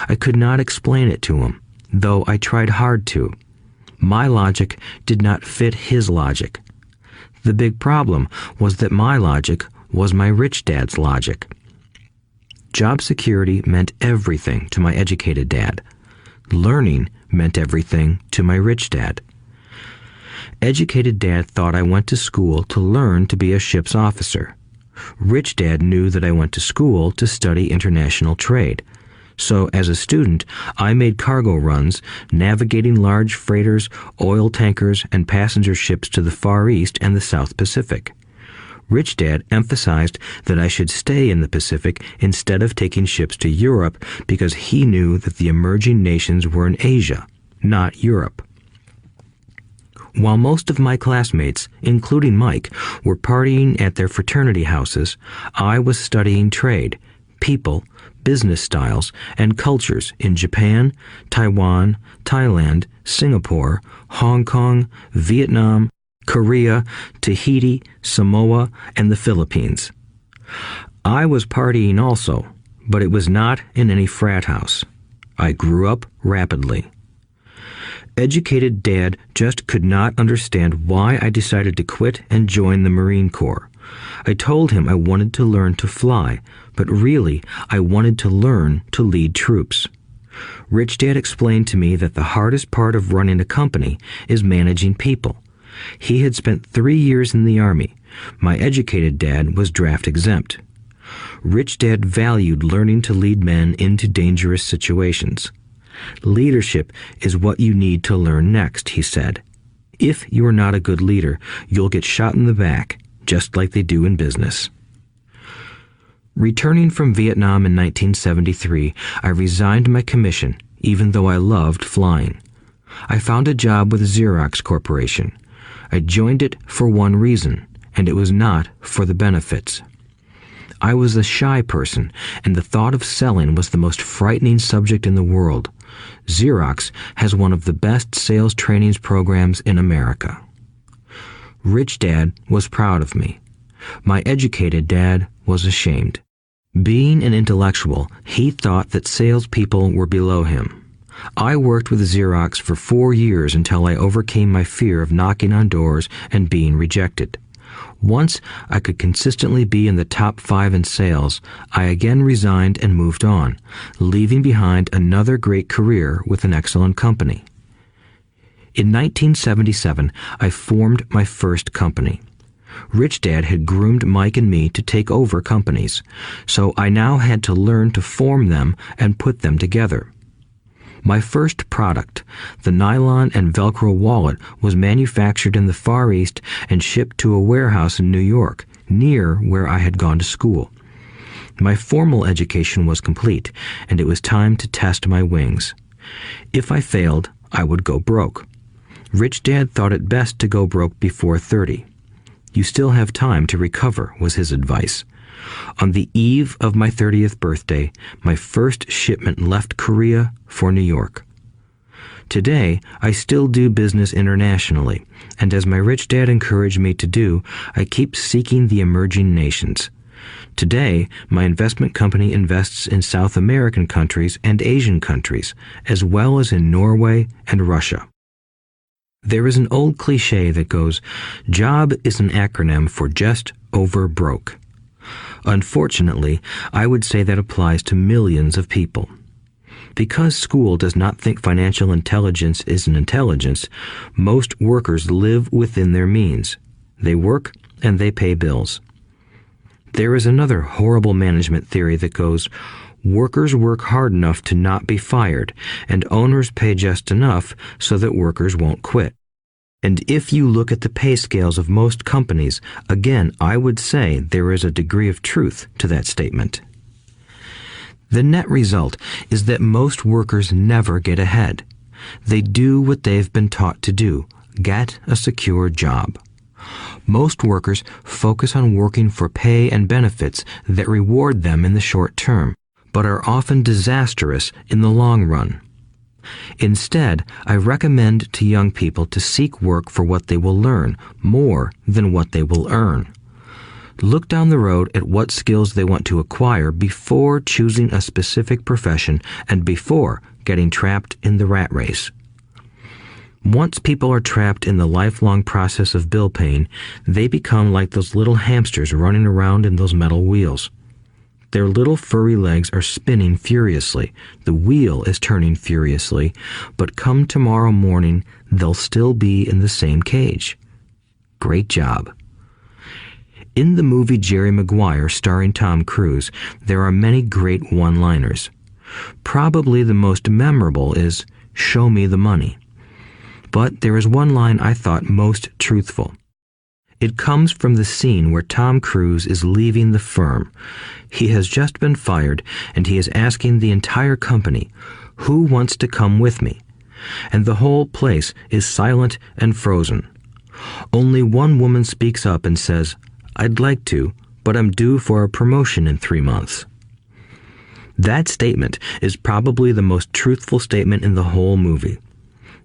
Speaker 2: I could not explain it to him, though I tried hard to. My logic did not fit his logic. The big problem was that my logic was my rich dad's logic. Job security meant everything to my educated dad. Learning meant everything to my rich dad. Educated dad thought I went to school to learn to be a ship's officer. Rich dad knew that I went to school to study international trade. So as a student, I made cargo runs, navigating large freighters, oil tankers, and passenger ships to the Far East and the South Pacific. Rich Dad emphasized that I should stay in the Pacific instead of taking ships to Europe because he knew that the emerging nations were in Asia, not Europe. While most of my classmates, including Mike, were partying at their fraternity houses, I was studying trade, people, business styles, and cultures in Japan, Taiwan, Thailand, Singapore, Hong Kong, Vietnam, Korea, Tahiti, Samoa, and the Philippines. I was partying also, but it was not in any frat house. I grew up rapidly. Educated Dad just could not understand why I decided to quit and join the Marine Corps. I told him I wanted to learn to fly, but really I wanted to learn to lead troops. Rich Dad explained to me that the hardest part of running a company is managing people. He had spent 3 years in the Army. My educated dad was draft exempt. Rich Dad valued learning to lead men into dangerous situations. Leadership is what you need to learn next, he said. If you are not a good leader, you'll get shot in the back, just like they do in business. Returning from Vietnam in 1973, I resigned my commission, even though I loved flying. I found a job with Xerox Corporation. I joined it for one reason, and it was not for the benefits. I was a shy person, and the thought of selling was the most frightening subject in the world. Xerox has one of the best sales trainings programs in America. Rich Dad was proud of me. My educated dad was ashamed. Being an intellectual, he thought that salespeople were below him. I worked with Xerox for 4 years until I overcame my fear of knocking on doors and being rejected. Once I could consistently be in the top 5 in sales, I again resigned and moved on, leaving behind another great career with an excellent company. In 1977, I formed my first company. Rich Dad had groomed Mike and me to take over companies, so I now had to learn to form them and put them together. My first product, the nylon and Velcro wallet, was manufactured in the Far East and shipped to a warehouse in New York, near where I had gone to school. My formal education was complete, and it was time to test my wings. If I failed, I would go broke. Rich Dad thought it best to go broke before 30. You still have time to recover, was his advice. On the eve of my 30th birthday, my first shipment left Korea for New York. Today, I still do business internationally, and as my rich dad encouraged me to do, I keep seeking the emerging nations. Today, my investment company invests in South American countries and Asian countries, as well as in Norway and Russia. There is an old cliche that goes, "Job is an acronym for just over broke." Unfortunately, I would say that applies to millions of people. Because school does not think financial intelligence is an intelligence, most workers live within their means. They work and they pay bills. There is another horrible management theory that goes, workers work hard enough to not be fired, and owners pay just enough so that workers won't quit. And if you look at the pay scales of most companies, again, I would say there is a degree of truth to that statement. The net result is that most workers never get ahead. They do what they've been taught to do, get a secure job. Most workers focus on working for pay and benefits that reward them in the short term, but are often disastrous in the long run. Instead, I recommend to young people to seek work for what they will learn more than what they will earn. Look down the road at what skills they want to acquire before choosing a specific profession and before getting trapped in the rat race. Once people are trapped in the lifelong process of bill paying, they become like those little hamsters running around in those metal wheels. Their little furry legs are spinning furiously, the wheel is turning furiously, but come tomorrow morning, they'll still be in the same cage. Great job. In the movie Jerry Maguire, starring Tom Cruise, there are many great one-liners. Probably the most memorable is, "Show me the money." But there is one line I thought most truthful. It comes from the scene where Tom Cruise is leaving the firm. He has just been fired, and he is asking the entire company, "Who wants to come with me?" And the whole place is silent and frozen. Only one woman speaks up and says, "I'd like to, but I'm due for a promotion in 3 months." That statement is probably the most truthful statement in the whole movie.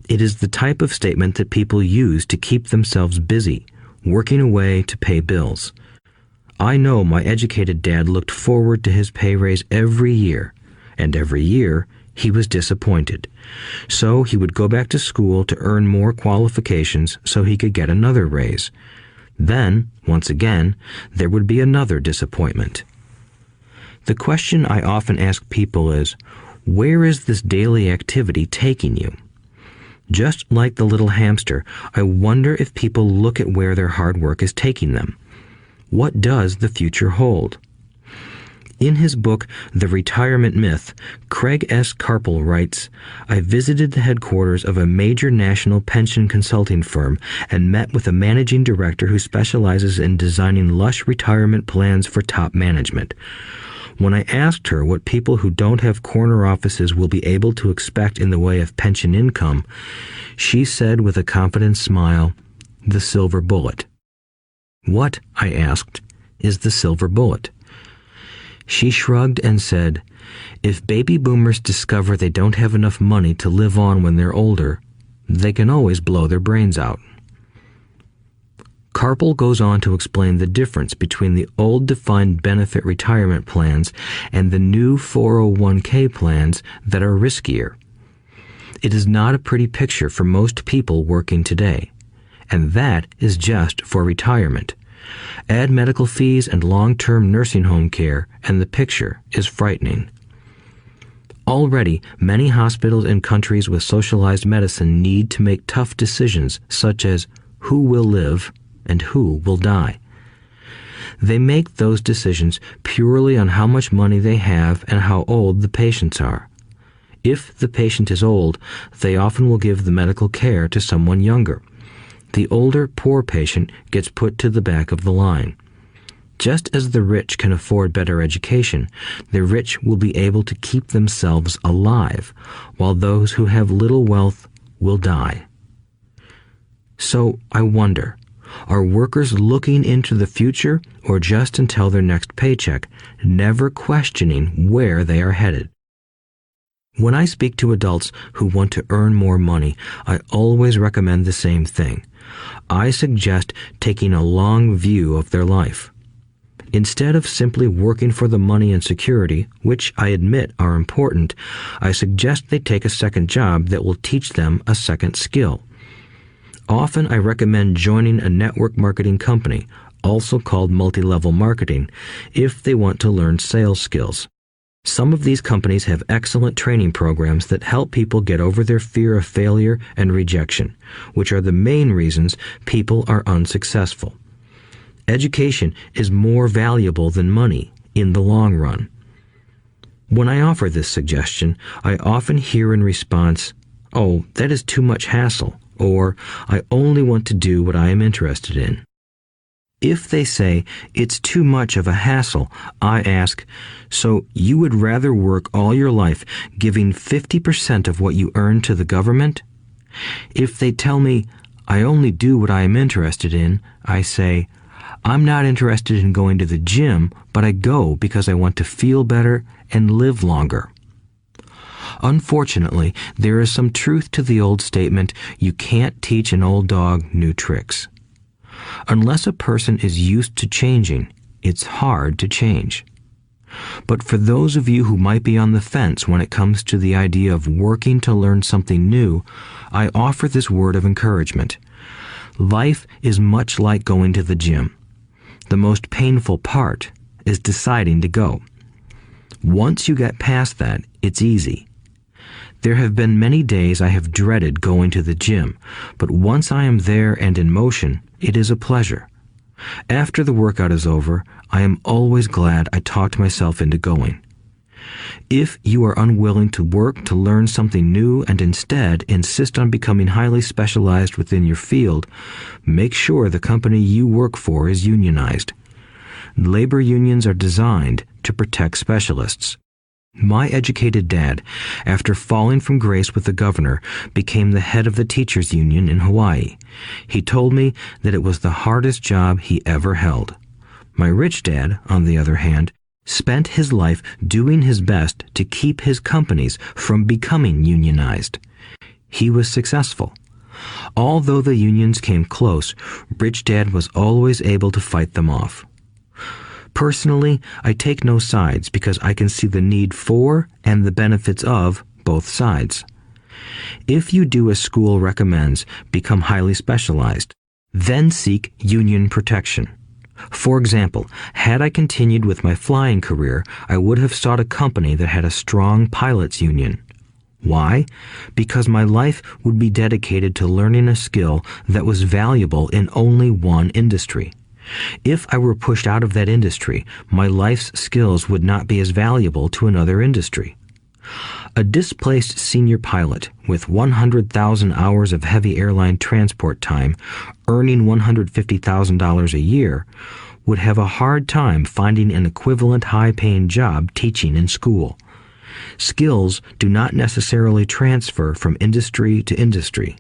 Speaker 2: It is the type of statement that people use to keep themselves busy, working away to pay bills. I know my educated dad looked forward to his pay raise every year, and every year he was disappointed. So he would go back to school to earn more qualifications so he could get another raise. Then, once again, there would be another disappointment. The question I often ask people is, where is this daily activity taking you? Just like the little hamster, I wonder if people look at where their hard work is taking them. What does the future hold? In his book, The Retirement Myth, Craig S. Carpel writes, "I visited the headquarters of a major national pension consulting firm and met with a managing director who specializes in designing lush retirement plans for top management. When I asked her what people who don't have corner offices will be able to expect in the way of pension income, she said with a confident smile, 'The silver bullet.'" "What," I asked, "is the silver bullet?" She shrugged and said, "If baby boomers discover they don't have enough money to live on when they're older, they can always blow their brains out." Carpel goes on to explain the difference between the old defined benefit retirement plans and the new 401k plans that are riskier. It is not a pretty picture for most people working today, and that is just for retirement. Add medical fees and long-term nursing home care, and the picture is frightening. Already, many hospitals in countries with socialized medicine need to make tough decisions such as who will live and who will die. They make those decisions purely on how much money they have and how old the patients are. If the patient is old, they often will give the medical care to someone younger. The older, poor patient gets put to the back of the line. Just as the rich can afford better education, the rich will be able to keep themselves alive, while those who have little wealth will die. So I wonder, are workers looking into the future or just until their next paycheck, never questioning where they are headed? When I speak to adults who want to earn more money, I always recommend the same thing. I suggest taking a long view of their life. Instead of simply working for the money and security, which I admit are important, I suggest they take a second job that will teach them a second skill. Often I recommend joining a network marketing company, also called multi-level marketing, if they want to learn sales skills. Some of these companies have excellent training programs that help people get over their fear of failure and rejection, which are the main reasons people are unsuccessful. Education is more valuable than money in the long run. When I offer this suggestion, I often hear in response, "Oh, that is too much hassle," or "I only want to do what I am interested in." If they say it's too much of a hassle, I ask, so you would rather work all your life giving 50% of what you earn to the government? If they tell me, I only do what I am interested in, I say, I'm not interested in going to the gym, but I go because I want to feel better and live longer. Unfortunately, there is some truth to the old statement, you can't teach an old dog new tricks. Unless a person is used to changing, it's hard to change. But for those of you who might be on the fence when it comes to the idea of working to learn something new, I offer this word of encouragement. Life is much like going to the gym. The most painful part is deciding to go. Once you get past that, it's easy. There have been many days I have dreaded going to the gym, but once I am there and in motion, it is a pleasure. After the workout is over, I am always glad I talked myself into going. If you are unwilling to work to learn something new and instead insist on becoming highly specialized within your field, make sure the company you work for is unionized. Labor unions are designed to protect specialists. My educated dad, after falling from grace with the governor, became the head of the teachers' union in Hawaii. He told me that it was the hardest job he ever held. My rich dad, on the other hand, spent his life doing his best to keep his companies from becoming unionized. He was successful. Although the unions came close, rich dad was always able to fight them off. Personally, I take no sides because I can see the need for and the benefits of both sides. If you do as school recommends, become highly specialized, then seek union protection. For example, had I continued with my flying career, I would have sought a company that had a strong pilots union. Why? Because my life would be dedicated to learning a skill that was valuable in only one industry. If I were pushed out of that industry, my life's skills would not be as valuable to another industry. A displaced senior pilot with 100,000 hours of heavy airline transport time, earning $150,000 a year, would have a hard time finding an equivalent high-paying job teaching in school. Skills do not necessarily transfer from industry to industry.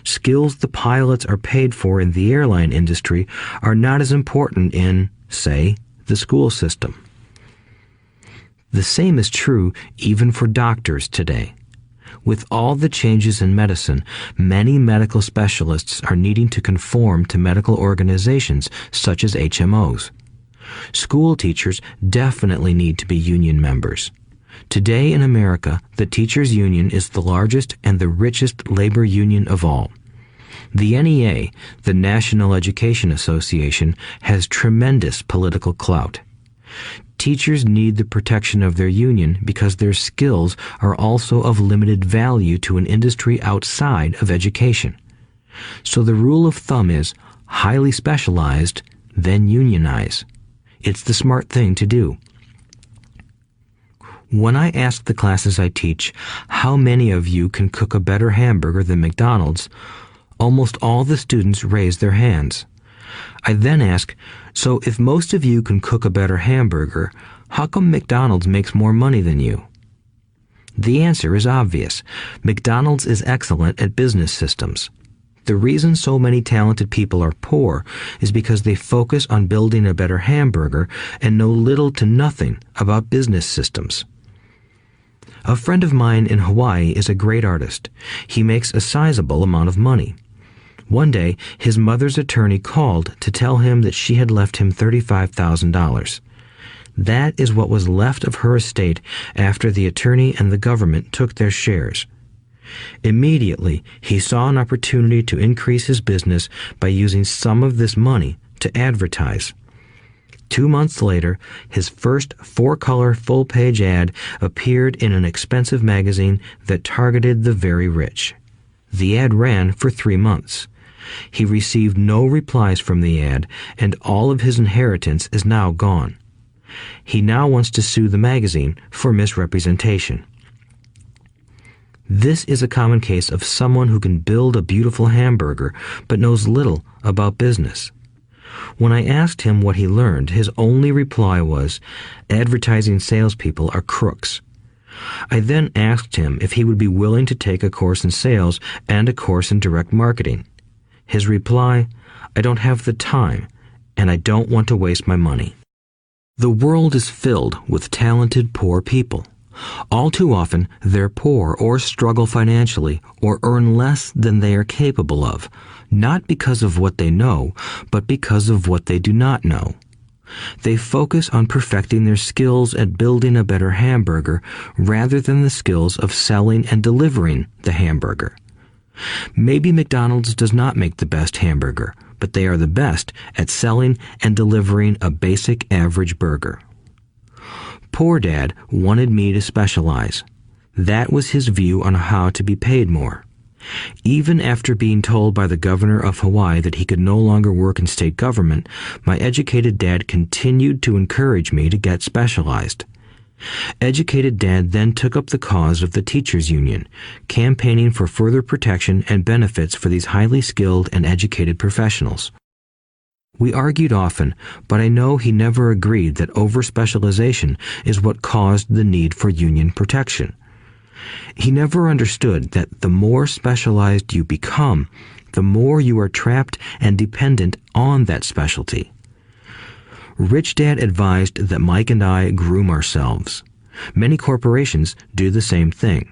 Speaker 2: Skills the pilots are paid for in the airline industry are not as important in, say, the school system. The same is true even for doctors today. With all the changes in medicine, many medical specialists are needing to conform to medical organizations such as HMOs. School teachers definitely need to be union members. Today in America, the teachers' union is the largest and the richest labor union of all. The NEA, the National Education Association, has tremendous political clout. Teachers need the protection of their union because their skills are also of limited value to an industry outside of education. So the rule of thumb is, highly specialized, then unionize. It's the smart thing to do. When I ask the classes I teach, how many of you can cook a better hamburger than McDonald's, almost all the students raise their hands. I then ask, so if most of you can cook a better hamburger, how come McDonald's makes more money than you? The answer is obvious. McDonald's is excellent at business systems. The reason so many talented people are poor is because they focus on building a better hamburger and know little to nothing about business systems. A friend of mine in Hawaii is a great artist. He makes a sizable amount of money. One day, his mother's attorney called to tell him that she had left him $35,000. That is what was left of her estate after the attorney and the government took their shares. Immediately, he saw an opportunity to increase his business by using some of this money to advertise. 2 months later, his first 4-color full-page ad appeared in an expensive magazine that targeted the very rich. The ad ran for 3 months. He received no replies from the ad, and all of his inheritance is now gone. He now wants to sue the magazine for misrepresentation. This is a common case of someone who can build a beautiful hamburger but knows little about business. When I asked him what he learned, his only reply was, "Advertising salespeople are crooks." I then asked him if he would be willing to take a course in sales and a course in direct marketing. His reply, "I don't have the time, and I don't want to waste my money." The world is filled with talented poor people. All too often, they're poor or struggle financially or earn less than they are capable of, not because of what they know, but because of what they do not know. They focus on perfecting their skills at building a better hamburger rather than the skills of selling and delivering the hamburger. Maybe McDonald's does not make the best hamburger, but they are the best at selling and delivering a basic average burger. Poor Dad wanted me to specialize. That was his view on how to be paid more. Even after being told by the governor of Hawaii that he could no longer work in state government, my educated dad continued to encourage me to get specialized. Educated Dad then took up the cause of the teachers' union, campaigning for further protection and benefits for these highly skilled and educated professionals. We argued often, but I know he never agreed that over-specialization is what caused the need for union protection. He never understood that the more specialized you become, the more you are trapped and dependent on that specialty. Rich Dad advised that Mike and I groom ourselves. Many corporations do the same thing.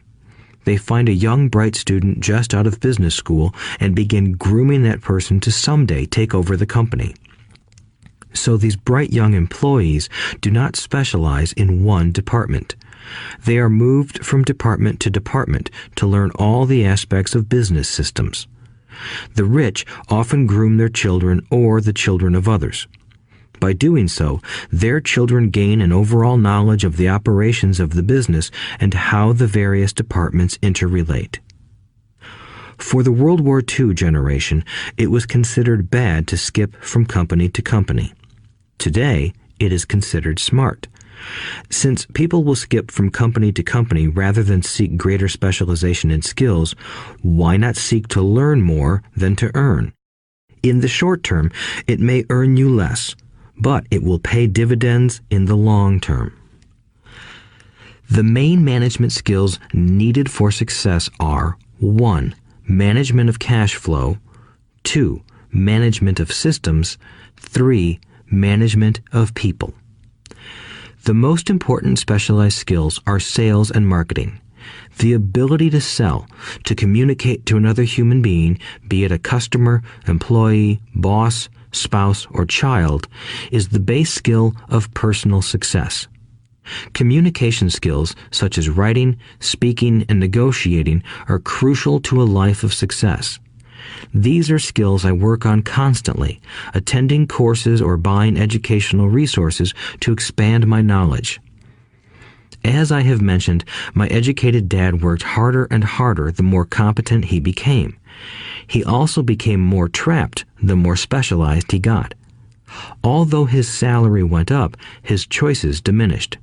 Speaker 2: They find a young, bright student just out of business school and begin grooming that person to someday take over the company. So these bright young employees do not specialize in one department. They are moved from department to department to learn all the aspects of business systems. The rich often groom their children or the children of others. By doing so, their children gain an overall knowledge of the operations of the business and how the various departments interrelate. For the World War II generation, it was considered bad to skip from company to company. Today, it is considered smart. Since people will skip from company to company rather than seek greater specialization in skills, why not seek to learn more than to earn? In the short term, it may earn you less, but it will pay dividends in the long term. The main management skills needed for success are 1. Management of cash flow, 2. Management of systems, 3. Management of people. The most important specialized skills are sales and marketing. The ability to sell, to communicate to another human being, be it a customer, employee, boss, spouse, or child, is the base skill of personal success. Communication skills such as writing, speaking, and negotiating are crucial to a life of success. These are skills I work on constantly, attending courses or buying educational resources to expand my knowledge. As I have mentioned, my educated dad worked harder and harder the more competent he became. He also became more trapped the more specialized he got. Although his salary went up, his choices diminished.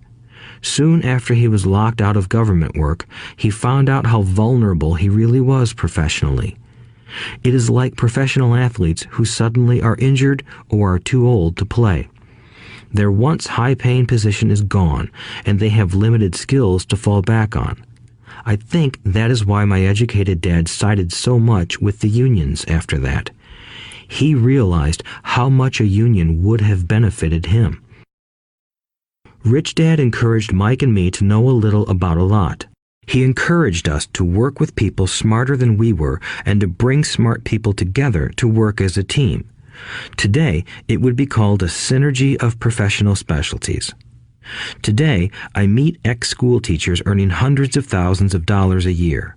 Speaker 2: Soon after he was locked out of government work, he found out how vulnerable he really was professionally. It is like professional athletes who suddenly are injured or are too old to play. Their once high-paying position is gone, and they have limited skills to fall back on. I think that is why my educated dad sided so much with the unions after that. He realized how much a union would have benefited him. Rich Dad encouraged Mike and me to know a little about a lot. He encouraged us to work with people smarter than we were and to bring smart people together to work as a team. Today, it would be called a synergy of professional specialties. Today, I meet ex-school teachers earning hundreds of thousands of dollars a year.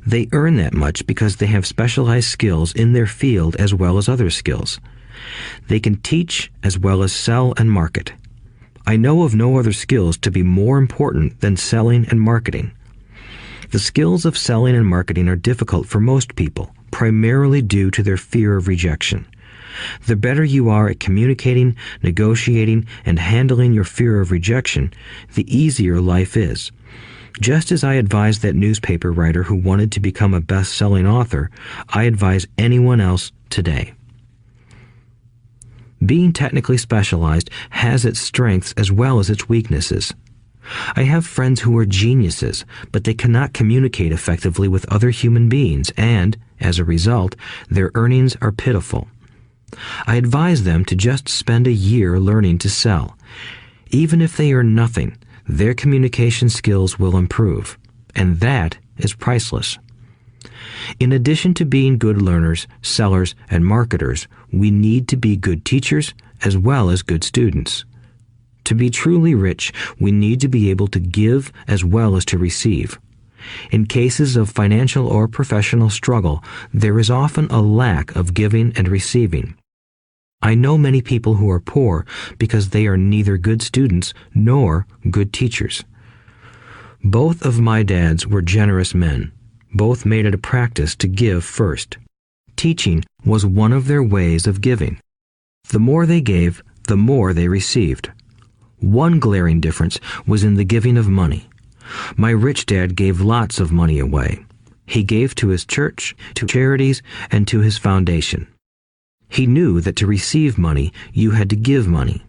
Speaker 2: They earn that much because they have specialized skills in their field as well as other skills. They can teach as well as sell and market. I know of no other skills to be more important than selling and marketing. The skills of selling and marketing are difficult for most people, primarily due to their fear of rejection. The better you are at communicating, negotiating, and handling your fear of rejection, the easier life is. Just as I advise that newspaper writer who wanted to become a best-selling author, I advise anyone else today. Being technically specialized has its strengths as well as its weaknesses. I have friends who are geniuses, but they cannot communicate effectively with other human beings, and, as a result, their earnings are pitiful. I advise them to just spend a year learning to sell. Even if they earn nothing, their communication skills will improve, and that is priceless. In addition to being good learners, sellers, and marketers, we need to be good teachers as well as good students. To be truly rich, we need to be able to give as well as to receive. In cases of financial or professional struggle, there is often a lack of giving and receiving. I know many people who are poor because they are neither good students nor good teachers. Both of my dads were generous men. Both made it a practice to give first. Teaching was one of their ways of giving. The more they gave, the more they received. One glaring difference was in the giving of money. My rich dad gave lots of money away. He gave to his church, to charities, and to his foundation. He knew that to receive money, you had to give money.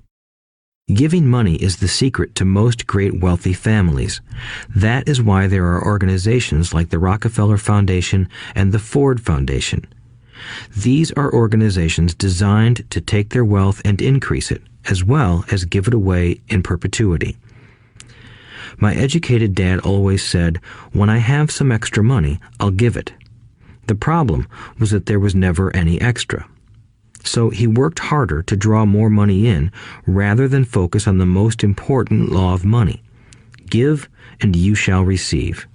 Speaker 2: Giving money is the secret to most great wealthy families. That is why there are organizations like the Rockefeller Foundation and the Ford Foundation. These are organizations designed to take their wealth and increase it, as well as give it away in perpetuity. My educated dad always said, "When I have some extra money, I'll give it." The problem was that there was never any extra. So he worked harder to draw more money in rather than focus on the most important law of money. Give and you shall receive.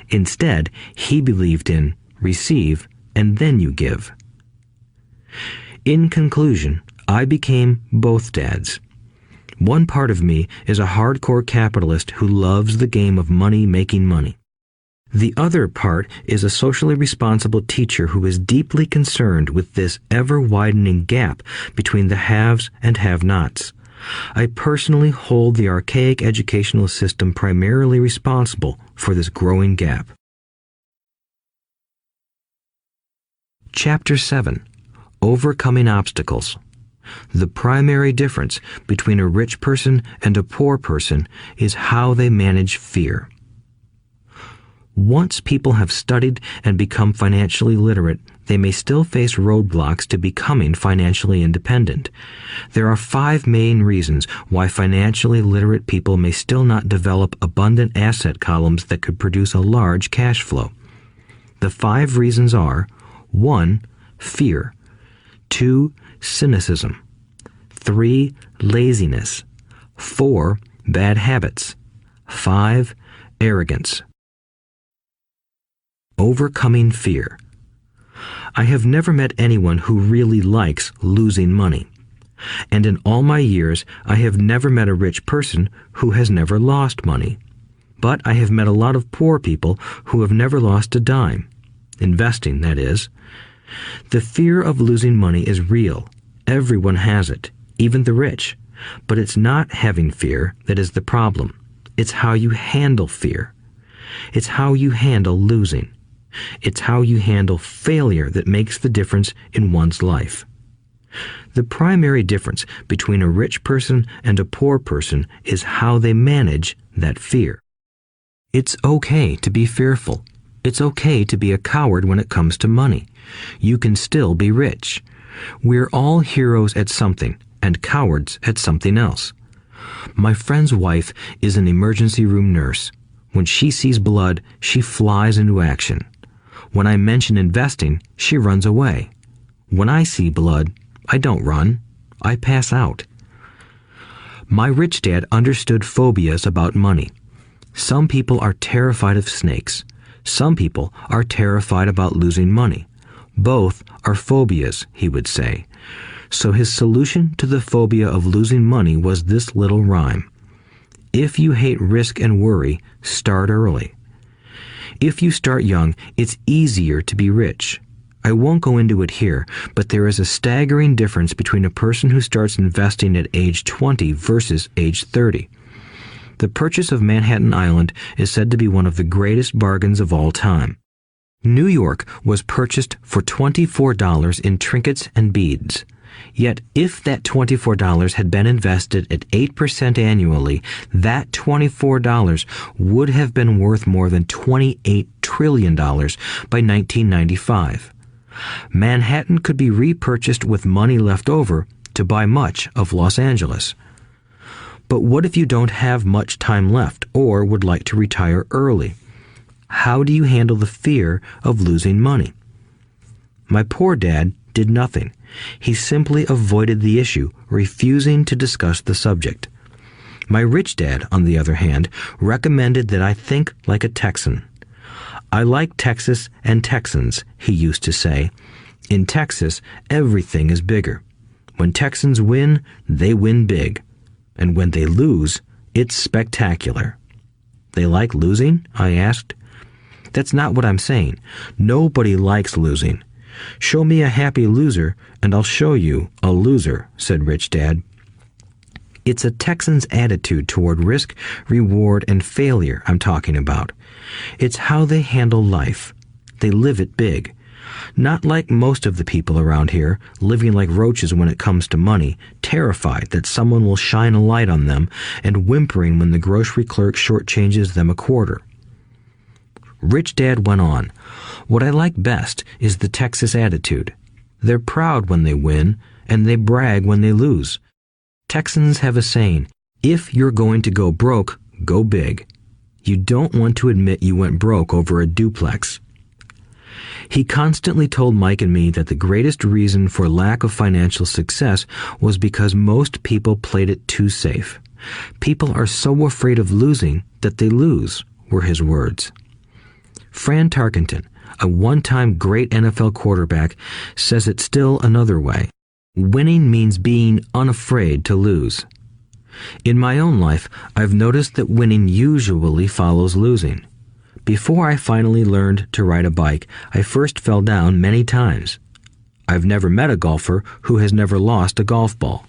Speaker 2: Instead, he believed in receive and then you give. In conclusion, I became both dads. One part of me is a hardcore capitalist who loves the game of money making money. The other part is a socially responsible teacher who is deeply concerned with this ever-widening gap between the haves and have-nots. I personally hold the archaic educational system primarily responsible for this growing gap. Chapter 7. Overcoming Obstacles. The primary difference between a rich person and a poor person is how they manage fear. Once people have studied and become financially literate, they may still face roadblocks to becoming financially independent. There are 5 main reasons why financially literate people may still not develop abundant asset columns that could produce a large cash flow. The 5 reasons are: 1. Fear. 2. Cynicism. 3. Laziness. 4. Bad habits. 5. Arrogance. Overcoming fear. I have never met anyone who really likes losing money. And in all my years, I have never met a rich person who has never lost money. But I have met a lot of poor people who have never lost a dime. Investing, that is. The fear of losing money is real. Everyone has it, even the rich. But it's not having fear that is the problem. It's how you handle fear. It's how you handle losing. It's how you handle failure that makes the difference in one's life. The primary difference between a rich person and a poor person is how they manage that fear. It's okay to be fearful. It's okay to be a coward when it comes to money. You can still be rich. We're all heroes at something and cowards at something else. My friend's wife is an emergency room nurse. When she sees blood, she flies into action. When I mention investing, she runs away. When I see blood, I don't run. I pass out. My rich dad understood phobias about money. Some people are terrified of snakes. Some people are terrified about losing money. Both are phobias, he would say. So his solution to the phobia of losing money was this little rhyme. If you hate risk and worry, start early. If you start young, it's easier to be rich. I won't go into it here, but there is a staggering difference between a person who starts investing at age 20 versus age 30. The purchase of Manhattan Island is said to be one of the greatest bargains of all time. New York was purchased for $24 in trinkets and beads. Yet if that $24 had been invested at 8% annually, that $24 would have been worth more than $28 trillion by 1995. Manhattan could be repurchased with money left over to buy much of Los Angeles. But what if you don't have much time left or would like to retire early? How do you handle the fear of losing money? My poor dad did nothing. He simply avoided the issue, refusing to discuss the subject. My rich dad, on the other hand, recommended that I think like a Texan. I like Texas and Texans, he used to say. In Texas, everything is bigger. When Texans win, they win big. And when they lose, it's spectacular. They like losing? I asked. That's not what I'm saying. Nobody likes losing. Show me a happy loser, and I'll show you a loser, said Rich Dad. It's a Texan's attitude toward risk, reward, and failure I'm talking about. It's how they handle life. They live it big. Not like most of the people around here, living like roaches when it comes to money, terrified that someone will shine a light on them, and whimpering when the grocery clerk shortchanges them a quarter. Rich Dad went on, "What I like best is the Texas attitude. They're proud when they win, and they brag when they lose. Texans have a saying, if you're going to go broke, go big. You don't want to admit you went broke over a duplex." He constantly told Mike and me that the greatest reason for lack of financial success was because most people played it too safe. People are so afraid of losing that they lose, were his words. Fran Tarkenton, a one-time great NFL quarterback, says it still another way. Winning means being unafraid to lose. In my own life, I've noticed that winning usually follows losing. Before I finally learned to ride a bike, I first fell down many times. I've never met a golfer who has never lost a golf ball.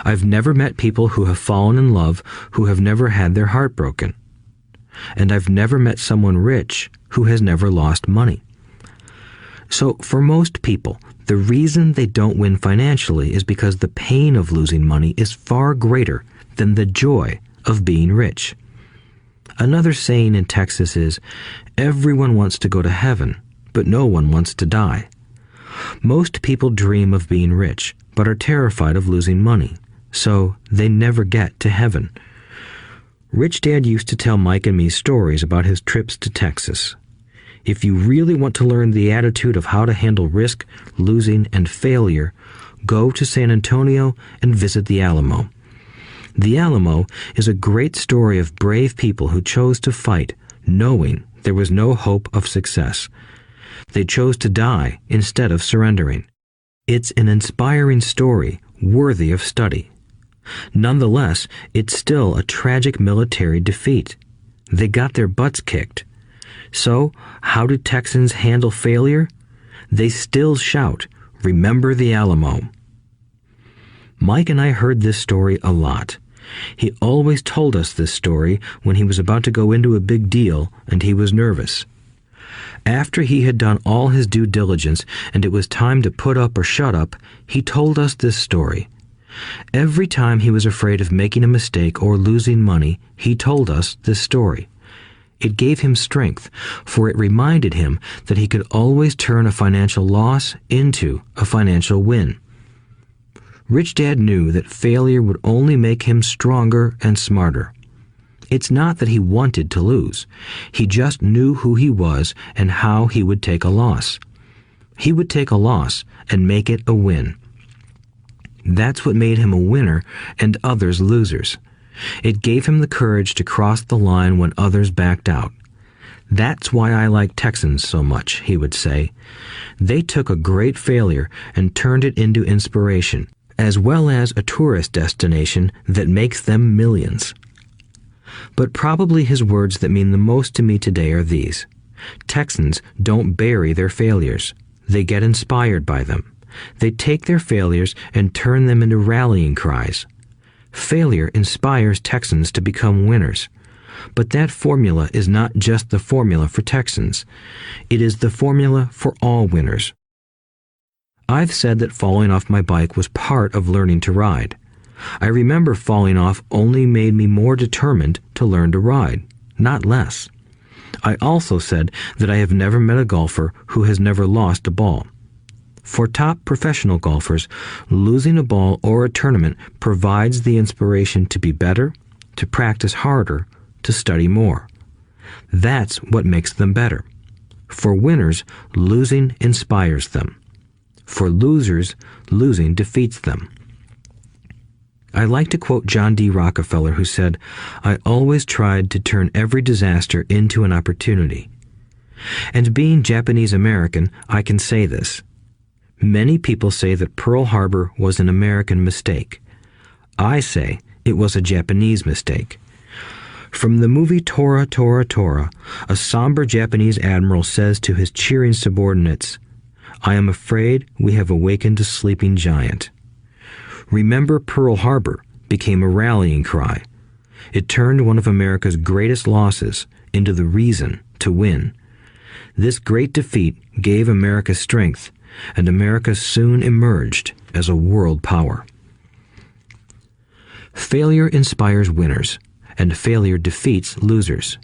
Speaker 2: I've never met people who have fallen in love who have never had their heart broken. And I've never met someone rich who has never lost money. So for most people, the reason they don't win financially is because the pain of losing money is far greater than the joy of being rich. Another saying in Texas is, everyone wants to go to heaven, but no one wants to die. Most people dream of being rich, but are terrified of losing money, so they never get to heaven. Rich Dad used to tell Mike and me stories about his trips to Texas. If you really want to learn the attitude of how to handle risk, losing, and failure, go to San Antonio and visit the Alamo. The Alamo is a great story of brave people who chose to fight, knowing there was no hope of success. They chose to die instead of surrendering. It's an inspiring story worthy of study. Nonetheless, it's still a tragic military defeat. They got their butts kicked. So, how do Texans handle failure? They still shout, "Remember the Alamo." Mike and I heard this story a lot. He always told us this story when he was about to go into a big deal and he was nervous. After he had done all his due diligence and it was time to put up or shut up, he told us this story. Every time he was afraid of making a mistake or losing money, he told us this story. It gave him strength, for it reminded him that he could always turn a financial loss into a financial win. Rich Dad knew that failure would only make him stronger and smarter. It's not that he wanted to lose. He just knew who he was and how he would take a loss. He would take a loss and make it a win. That's what made him a winner and others losers. It gave him the courage to cross the line when others backed out. That's why I like Texans so much, he would say. They took a great failure and turned it into inspiration, as well as a tourist destination that makes them millions. But probably his words that mean the most to me today are these. Texans don't bury their failures. They get inspired by them. They take their failures and turn them into rallying cries. Failure inspires Texans to become winners. But that formula is not just the formula for Texans. It is the formula for all winners. I've said that falling off my bike was part of learning to ride. I remember falling off only made me more determined to learn to ride, not less. I also said that I have never met a golfer who has never lost a ball. For top professional golfers, losing a ball or a tournament provides the inspiration to be better, to practice harder, to study more. That's what makes them better. For winners, losing inspires them. For losers, losing defeats them. I like to quote John D. Rockefeller, who said, "I always tried to turn every disaster into an opportunity." And being Japanese American, I can say this. Many people say that Pearl Harbor was an American mistake. I say it was a Japanese mistake. From the movie Tora, Tora, Tora, a somber Japanese admiral says to his cheering subordinates, "I am afraid we have awakened a sleeping giant." Remember Pearl Harbor became a rallying cry. It turned one of America's greatest losses into the reason to win. This great defeat gave America strength, and America soon emerged as a world power. Failure inspires winners, and failure defeats losers.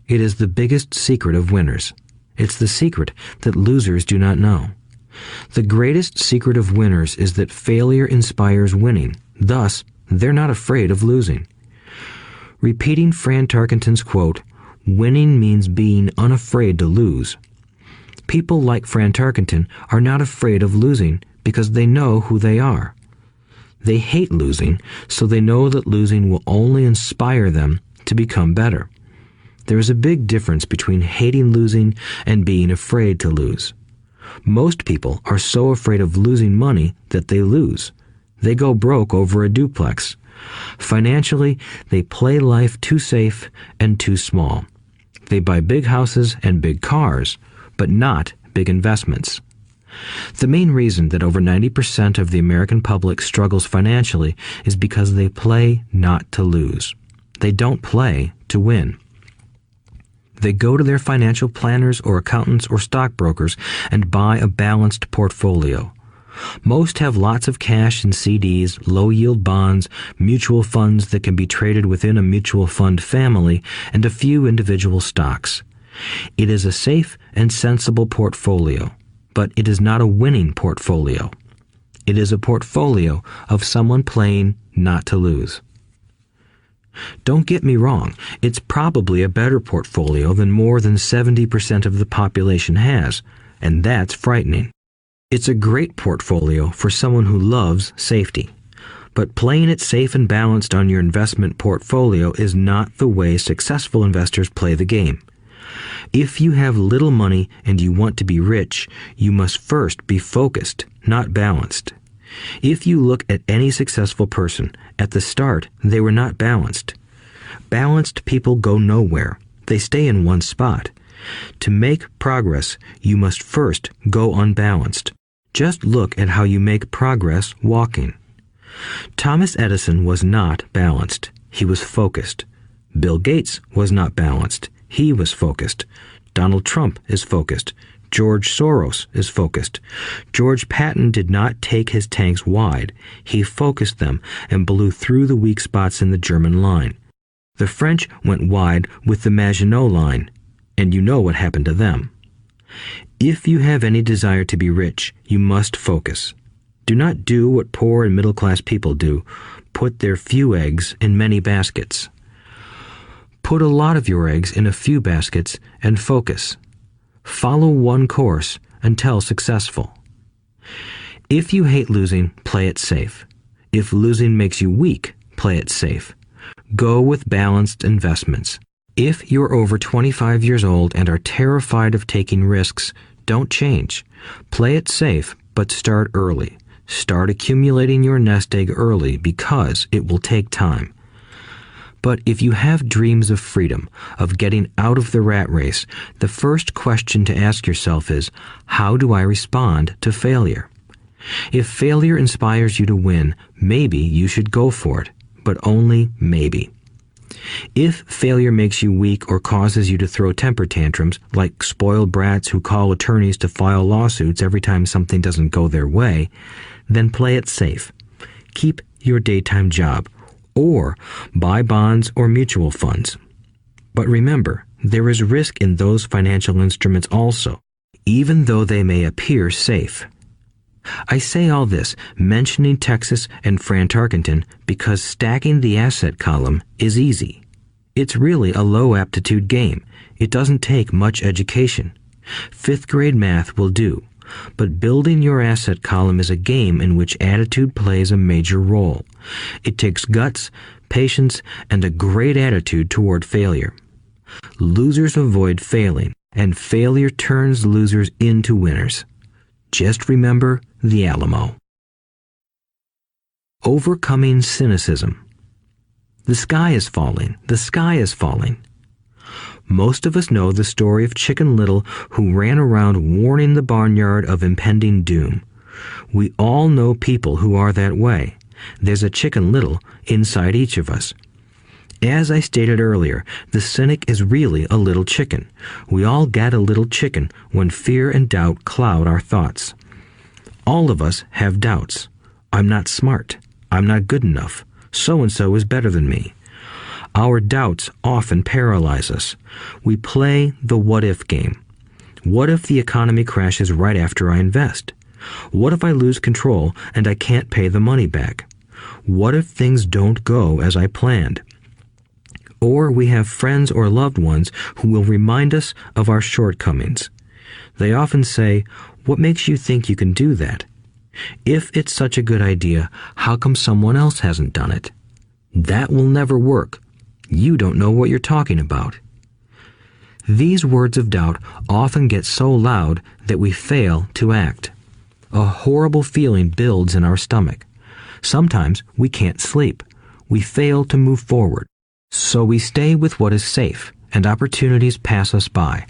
Speaker 2: It is the biggest secret of winners. It's the secret that losers do not know. The greatest secret of winners is that failure inspires winning. Thus, they're not afraid of losing. Repeating Fran Tarkenton's quote, "Winning means being unafraid to lose." People like Fran Tarkenton are not afraid of losing because they know who they are. They hate losing, so they know that losing will only inspire them to become better. There is a big difference between hating losing and being afraid to lose. Most people are so afraid of losing money that they lose. They go broke over a duplex. Financially, they play life too safe and too small. They buy big houses and big cars, but not big investments. The main reason that over 90% of the American public struggles financially is because they play not to lose. They don't play to win. They go to their financial planners or accountants or stockbrokers and buy a balanced portfolio. Most have lots of cash in CDs, low-yield bonds, mutual funds that can be traded within a mutual fund family, and a few individual stocks. It is a safe and sensible portfolio, but it is not a winning portfolio. It is a portfolio of someone playing not to lose. Don't get me wrong, it's probably a better portfolio than more than 70% of the population has, and that's frightening. It's a great portfolio for someone who loves safety. But playing it safe and balanced on your investment portfolio is not the way successful investors play the game. If you have little money and you want to be rich, you must first be focused, not balanced. If you look at any successful person, at the start, they were not balanced. Balanced people go nowhere. They stay in one spot. To make progress, you must first go unbalanced. Just look at how you make progress walking. Thomas Edison was not balanced. He was focused. Bill Gates was not balanced. He was focused. Donald Trump is focused. George Soros is focused. George Patton did not take his tanks wide. He focused them and blew through the weak spots in the German line. The French went wide with the Maginot Line, and you know what happened to them. If you have any desire to be rich, you must focus. Do not do what poor and middle-class people do, put their few eggs in many baskets. Put a lot of your eggs in a few baskets and focus. Follow one course until successful. If you hate losing, play it safe. If losing makes you weak, play it safe. Go with balanced investments. If you're over 25 years old and are terrified of taking risks, don't change. Play it safe, but start early. Start accumulating your nest egg early because it will take time. But if you have dreams of freedom, of getting out of the rat race, the first question to ask yourself is, how do I respond to failure? If failure inspires you to win, maybe you should go for it, but only maybe. If failure makes you weak or causes you to throw temper tantrums, like spoiled brats who call attorneys to file lawsuits every time something doesn't go their way, then play it safe. Keep your daytime job, or buy bonds or mutual funds. But remember, there is risk in those financial instruments also, even though they may appear safe. I say all this, mentioning Texas and Fran Tarkenton, because stacking the asset column is easy. It's really a low-aptitude game. It doesn't take much education. Fifth-grade math will do. But building your asset column is a game in which attitude plays a major role. It takes guts, patience, and a great attitude toward failure. Losers avoid failing, and failure turns losers into winners. Just remember the Alamo. Overcoming cynicism. The sky is falling. The sky is falling. Most of us know the story of Chicken Little, who ran around warning the barnyard of impending doom. We all know people who are that way. There's a Chicken Little inside each of us. As I stated earlier, the cynic is really a little chicken. We all get a little chicken when fear and doubt cloud our thoughts. All of us have doubts. I'm not smart. I'm not good enough. So-and-so is better than me. Our doubts often paralyze us. We play the what-if game. What if the economy crashes right after I invest? What if I lose control and I can't pay the money back? What if things don't go as I planned? Or we have friends or loved ones who will remind us of our shortcomings. They often say, "What makes you think you can do that? If it's such a good idea, how come someone else hasn't done it? That will never work. You don't know what you're talking about." These words of doubt often get so loud that we fail to act. A horrible feeling builds in our stomach. Sometimes we can't sleep. We fail to move forward. So we stay with what is safe, and opportunities pass us by.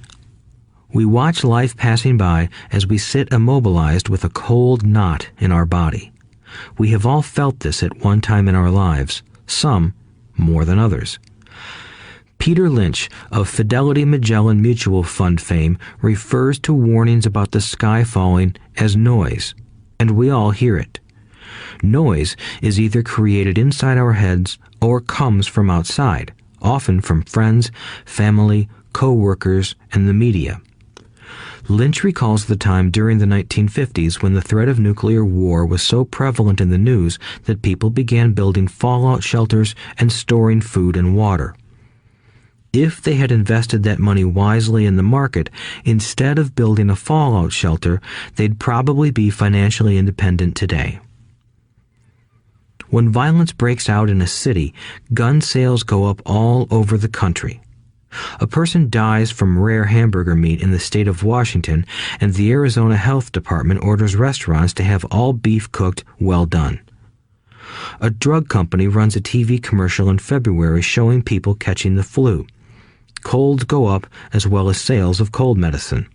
Speaker 2: We watch life passing by as we sit immobilized with a cold knot in our body. We have all felt this at one time in our lives, some more than others. Peter Lynch of Fidelity Magellan Mutual Fund fame refers to warnings about the sky falling as noise, and we all hear it. Noise is either created inside our heads or comes from outside, often from friends, family, co-workers, and the media. Lynch recalls the time during the 1950s when the threat of nuclear war was so prevalent in the news that people began building fallout shelters and storing food and water. If they had invested that money wisely in the market, instead of building a fallout shelter, they'd probably be financially independent today. When violence breaks out in a city, gun sales go up all over the country. A person dies from rare hamburger meat in the state of Washington, and the Arizona Health Department orders restaurants to have all beef cooked well done. A drug company runs a TV commercial in February showing people catching the flu. Colds go up as well as sales of cold medicine.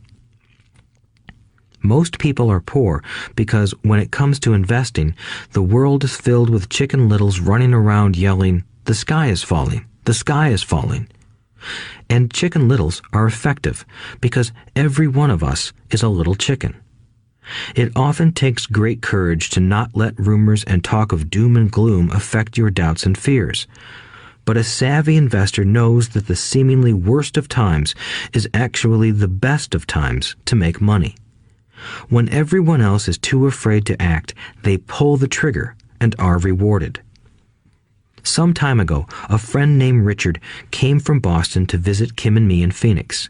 Speaker 2: Most people are poor because when it comes to investing, the world is filled with Chicken Littles running around yelling, "The sky is falling, the sky is falling." And Chicken Littles are effective because every one of us is a little chicken. It often takes great courage to not let rumors and talk of doom and gloom affect your doubts and fears. But a savvy investor knows that the seemingly worst of times is actually the best of times to make money. When everyone else is too afraid to act, they pull the trigger and are rewarded. Some time ago, a friend named Richard came from Boston to visit Kim and me in Phoenix.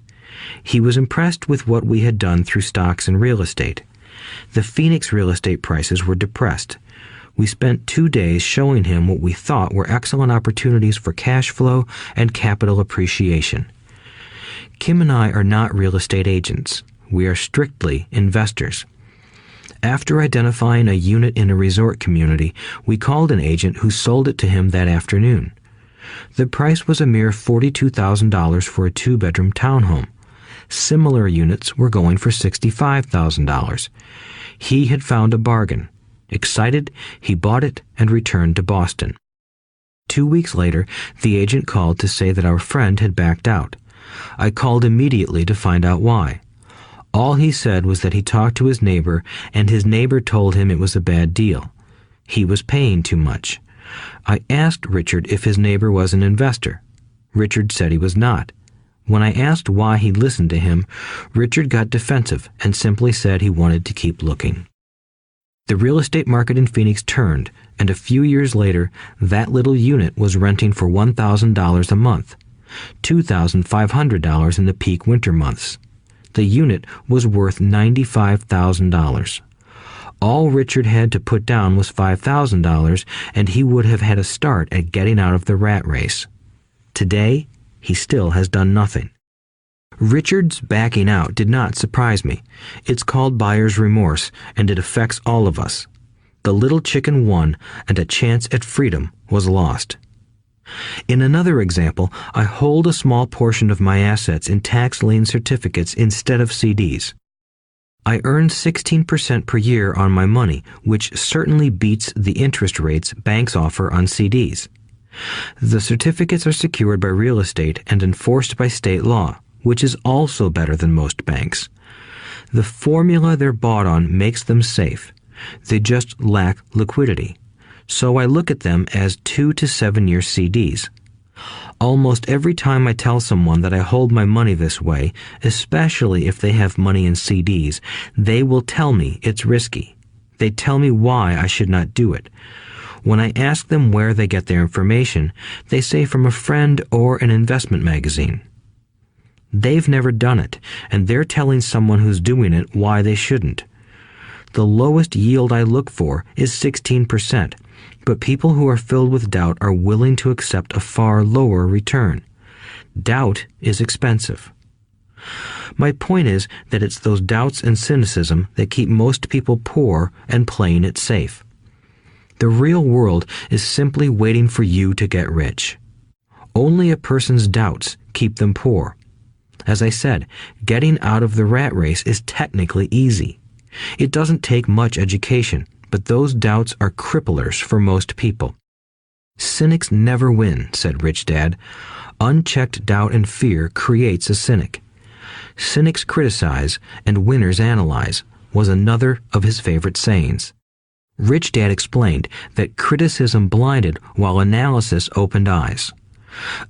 Speaker 2: He was impressed with what we had done through stocks and real estate. The Phoenix real estate prices were depressed. We spent 2 days showing him what we thought were excellent opportunities for cash flow and capital appreciation. Kim and I are not real estate agents. We are strictly investors. After identifying a unit in a resort community, we called an agent who sold it to him that afternoon. The price was a mere $42,000 for a 2-bedroom townhome. Similar units were going for $65,000. He had found a bargain. Excited, he bought it and returned to Boston. 2 weeks later, the agent called to say that our friend had backed out. I called immediately to find out why. All he said was that he talked to his neighbor, and his neighbor told him it was a bad deal. He was paying too much. I asked Richard if his neighbor was an investor. Richard said he was not. When I asked why he listened to him, Richard got defensive and simply said he wanted to keep looking. The real estate market in Phoenix turned, and a few years later, that little unit was renting for $1,000 a month, $2,500 in the peak winter months. The unit was worth $95,000. All Richard had to put down was $5,000, and he would have had a start at getting out of the rat race. Today, he still has done nothing. Richard's backing out did not surprise me. It's called buyer's remorse, and it affects all of us. The little chicken won, and a chance at freedom was lost. In another example, I hold a small portion of my assets in tax lien certificates instead of CDs. I earn 16% per year on my money, which certainly beats the interest rates banks offer on CDs. The certificates are secured by real estate and enforced by state law, which is also better than most banks. The formula they're bought on makes them safe. They just lack liquidity. So I look at them as 2 to 7 year CDs. Almost every time I tell someone that I hold my money this way, especially if they have money in CDs, they will tell me it's risky. They tell me why I should not do it. When I ask them where they get their information, they say from a friend or an investment magazine. They've never done it, and they're telling someone who's doing it why they shouldn't. The lowest yield I look for is 16%, but people who are filled with doubt are willing to accept a far lower return. Doubt is expensive. My point is that it's those doubts and cynicism that keep most people poor and playing it safe. The real world is simply waiting for you to get rich. Only a person's doubts keep them poor. As I said, getting out of the rat race is technically easy. It doesn't take much education, but those doubts are cripplers for most people. Cynics never win, said Rich Dad. Unchecked doubt and fear creates a cynic. Cynics criticize and winners analyze was another of his favorite sayings. Rich Dad explained that criticism blinded while analysis opened eyes.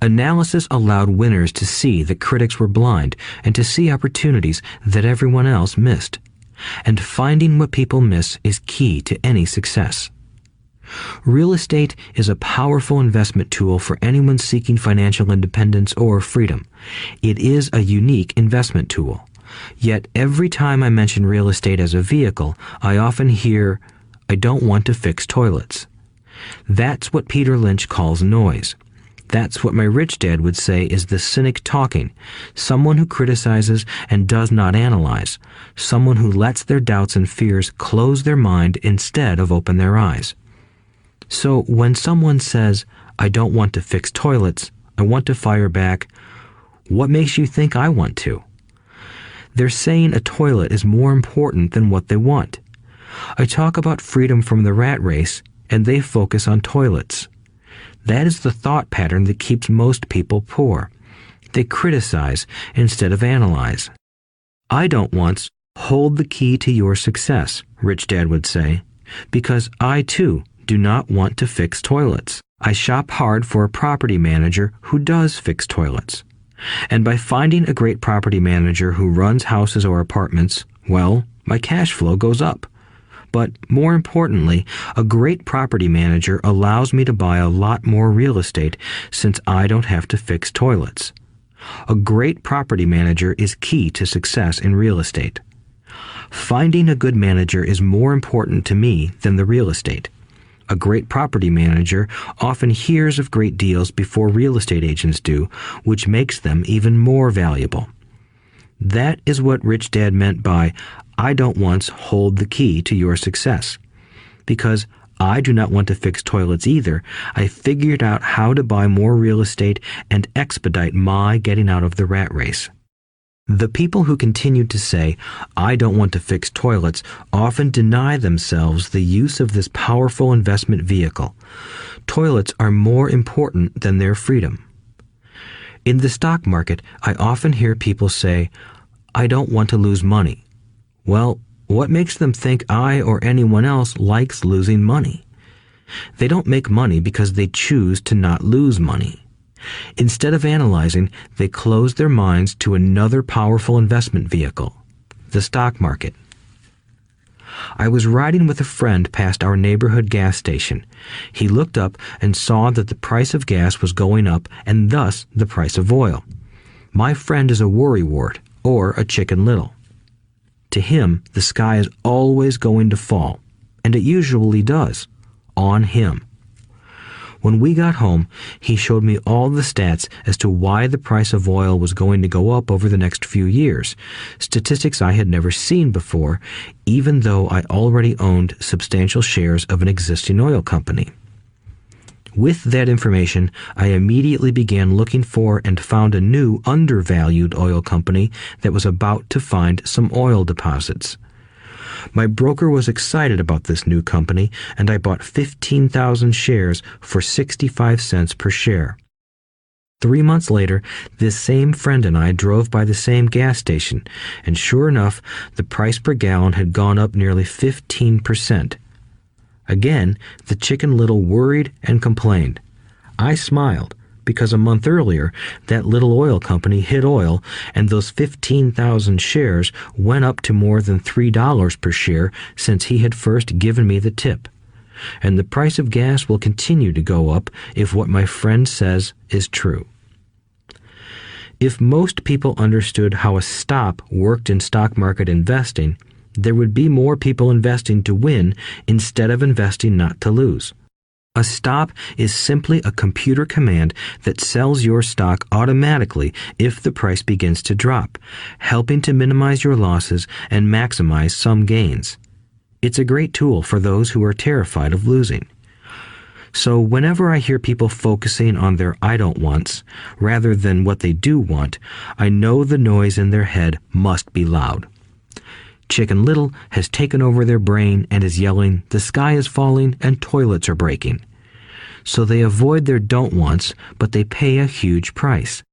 Speaker 2: Analysis allowed winners to see that critics were blind and to see opportunities that everyone else missed. And finding what people miss is key to any success. Real estate is a powerful investment tool for anyone seeking financial independence or freedom. It is a unique investment tool. Yet every time I mention real estate as a vehicle, I often hear, "I don't want to fix toilets." That's what Peter Lynch calls noise. That's what my rich dad would say is the cynic talking, someone who criticizes and does not analyze, someone who lets their doubts and fears close their mind instead of open their eyes. So when someone says, "I don't want to fix toilets, I want to fire back," what makes you think I want to? They're saying a toilet is more important than what they want. I talk about freedom from the rat race, and they focus on toilets. That is the thought pattern that keeps most people poor. They criticize instead of analyze. I don't once hold the key to your success, Rich Dad would say, because I too do not want to fix toilets. I shop hard for a property manager who does fix toilets. And by finding a great property manager who runs houses or apartments, well, my cash flow goes up. But more importantly, a great property manager allows me to buy a lot more real estate since I don't have to fix toilets. A great property manager is key to success in real estate. Finding a good manager is more important to me than the real estate. A great property manager often hears of great deals before real estate agents do, which makes them even more valuable. That is what Rich Dad meant by, I don't once hold the key to your success. Because I do not want to fix toilets either, I figured out how to buy more real estate and expedite my getting out of the rat race. The people who continue to say, I don't want to fix toilets, often deny themselves the use of this powerful investment vehicle. Toilets are more important than their freedom. In the stock market, I often hear people say, I don't want to lose money. Well, what makes them think I or anyone else likes losing money? They don't make money because they choose to not lose money. Instead of analyzing, they close their minds to another powerful investment vehicle, the stock market. I was riding with a friend past our neighborhood gas station. He looked up and saw that the price of gas was going up and thus the price of oil. My friend is a worrywart, or a Chicken Little. To him, the sky is always going to fall, and it usually does, on him. When we got home, he showed me all the stats as to why the price of oil was going to go up over the next few years, statistics I had never seen before, even though I already owned substantial shares of an existing oil company. With that information, I immediately began looking for and found a new undervalued oil company that was about to find some oil deposits. My broker was excited about this new company, and I bought 15,000 shares for 65 cents per share. 3 months later, this same friend and I drove by the same gas station, and sure enough, the price per gallon had gone up nearly 15%. Again, the Chicken Little worried and complained. I smiled, because a month earlier, that little oil company hit oil, and those 15,000 shares went up to more than $3 per share since he had first given me the tip. And the price of gas will continue to go up if what my friend says is true. If most people understood how a stop worked in stock market investing, there would be more people investing to win instead of investing not to lose. A stop is simply a computer command that sells your stock automatically if the price begins to drop, helping to minimize your losses and maximize some gains. It's a great tool for those who are terrified of losing. So whenever I hear people focusing on their I don't wants rather than what they do want, I know the noise in their head must be loud. Chicken Little has taken over their brain and is yelling, the sky is falling and toilets are breaking. So they avoid their don't wants, but they pay a huge price.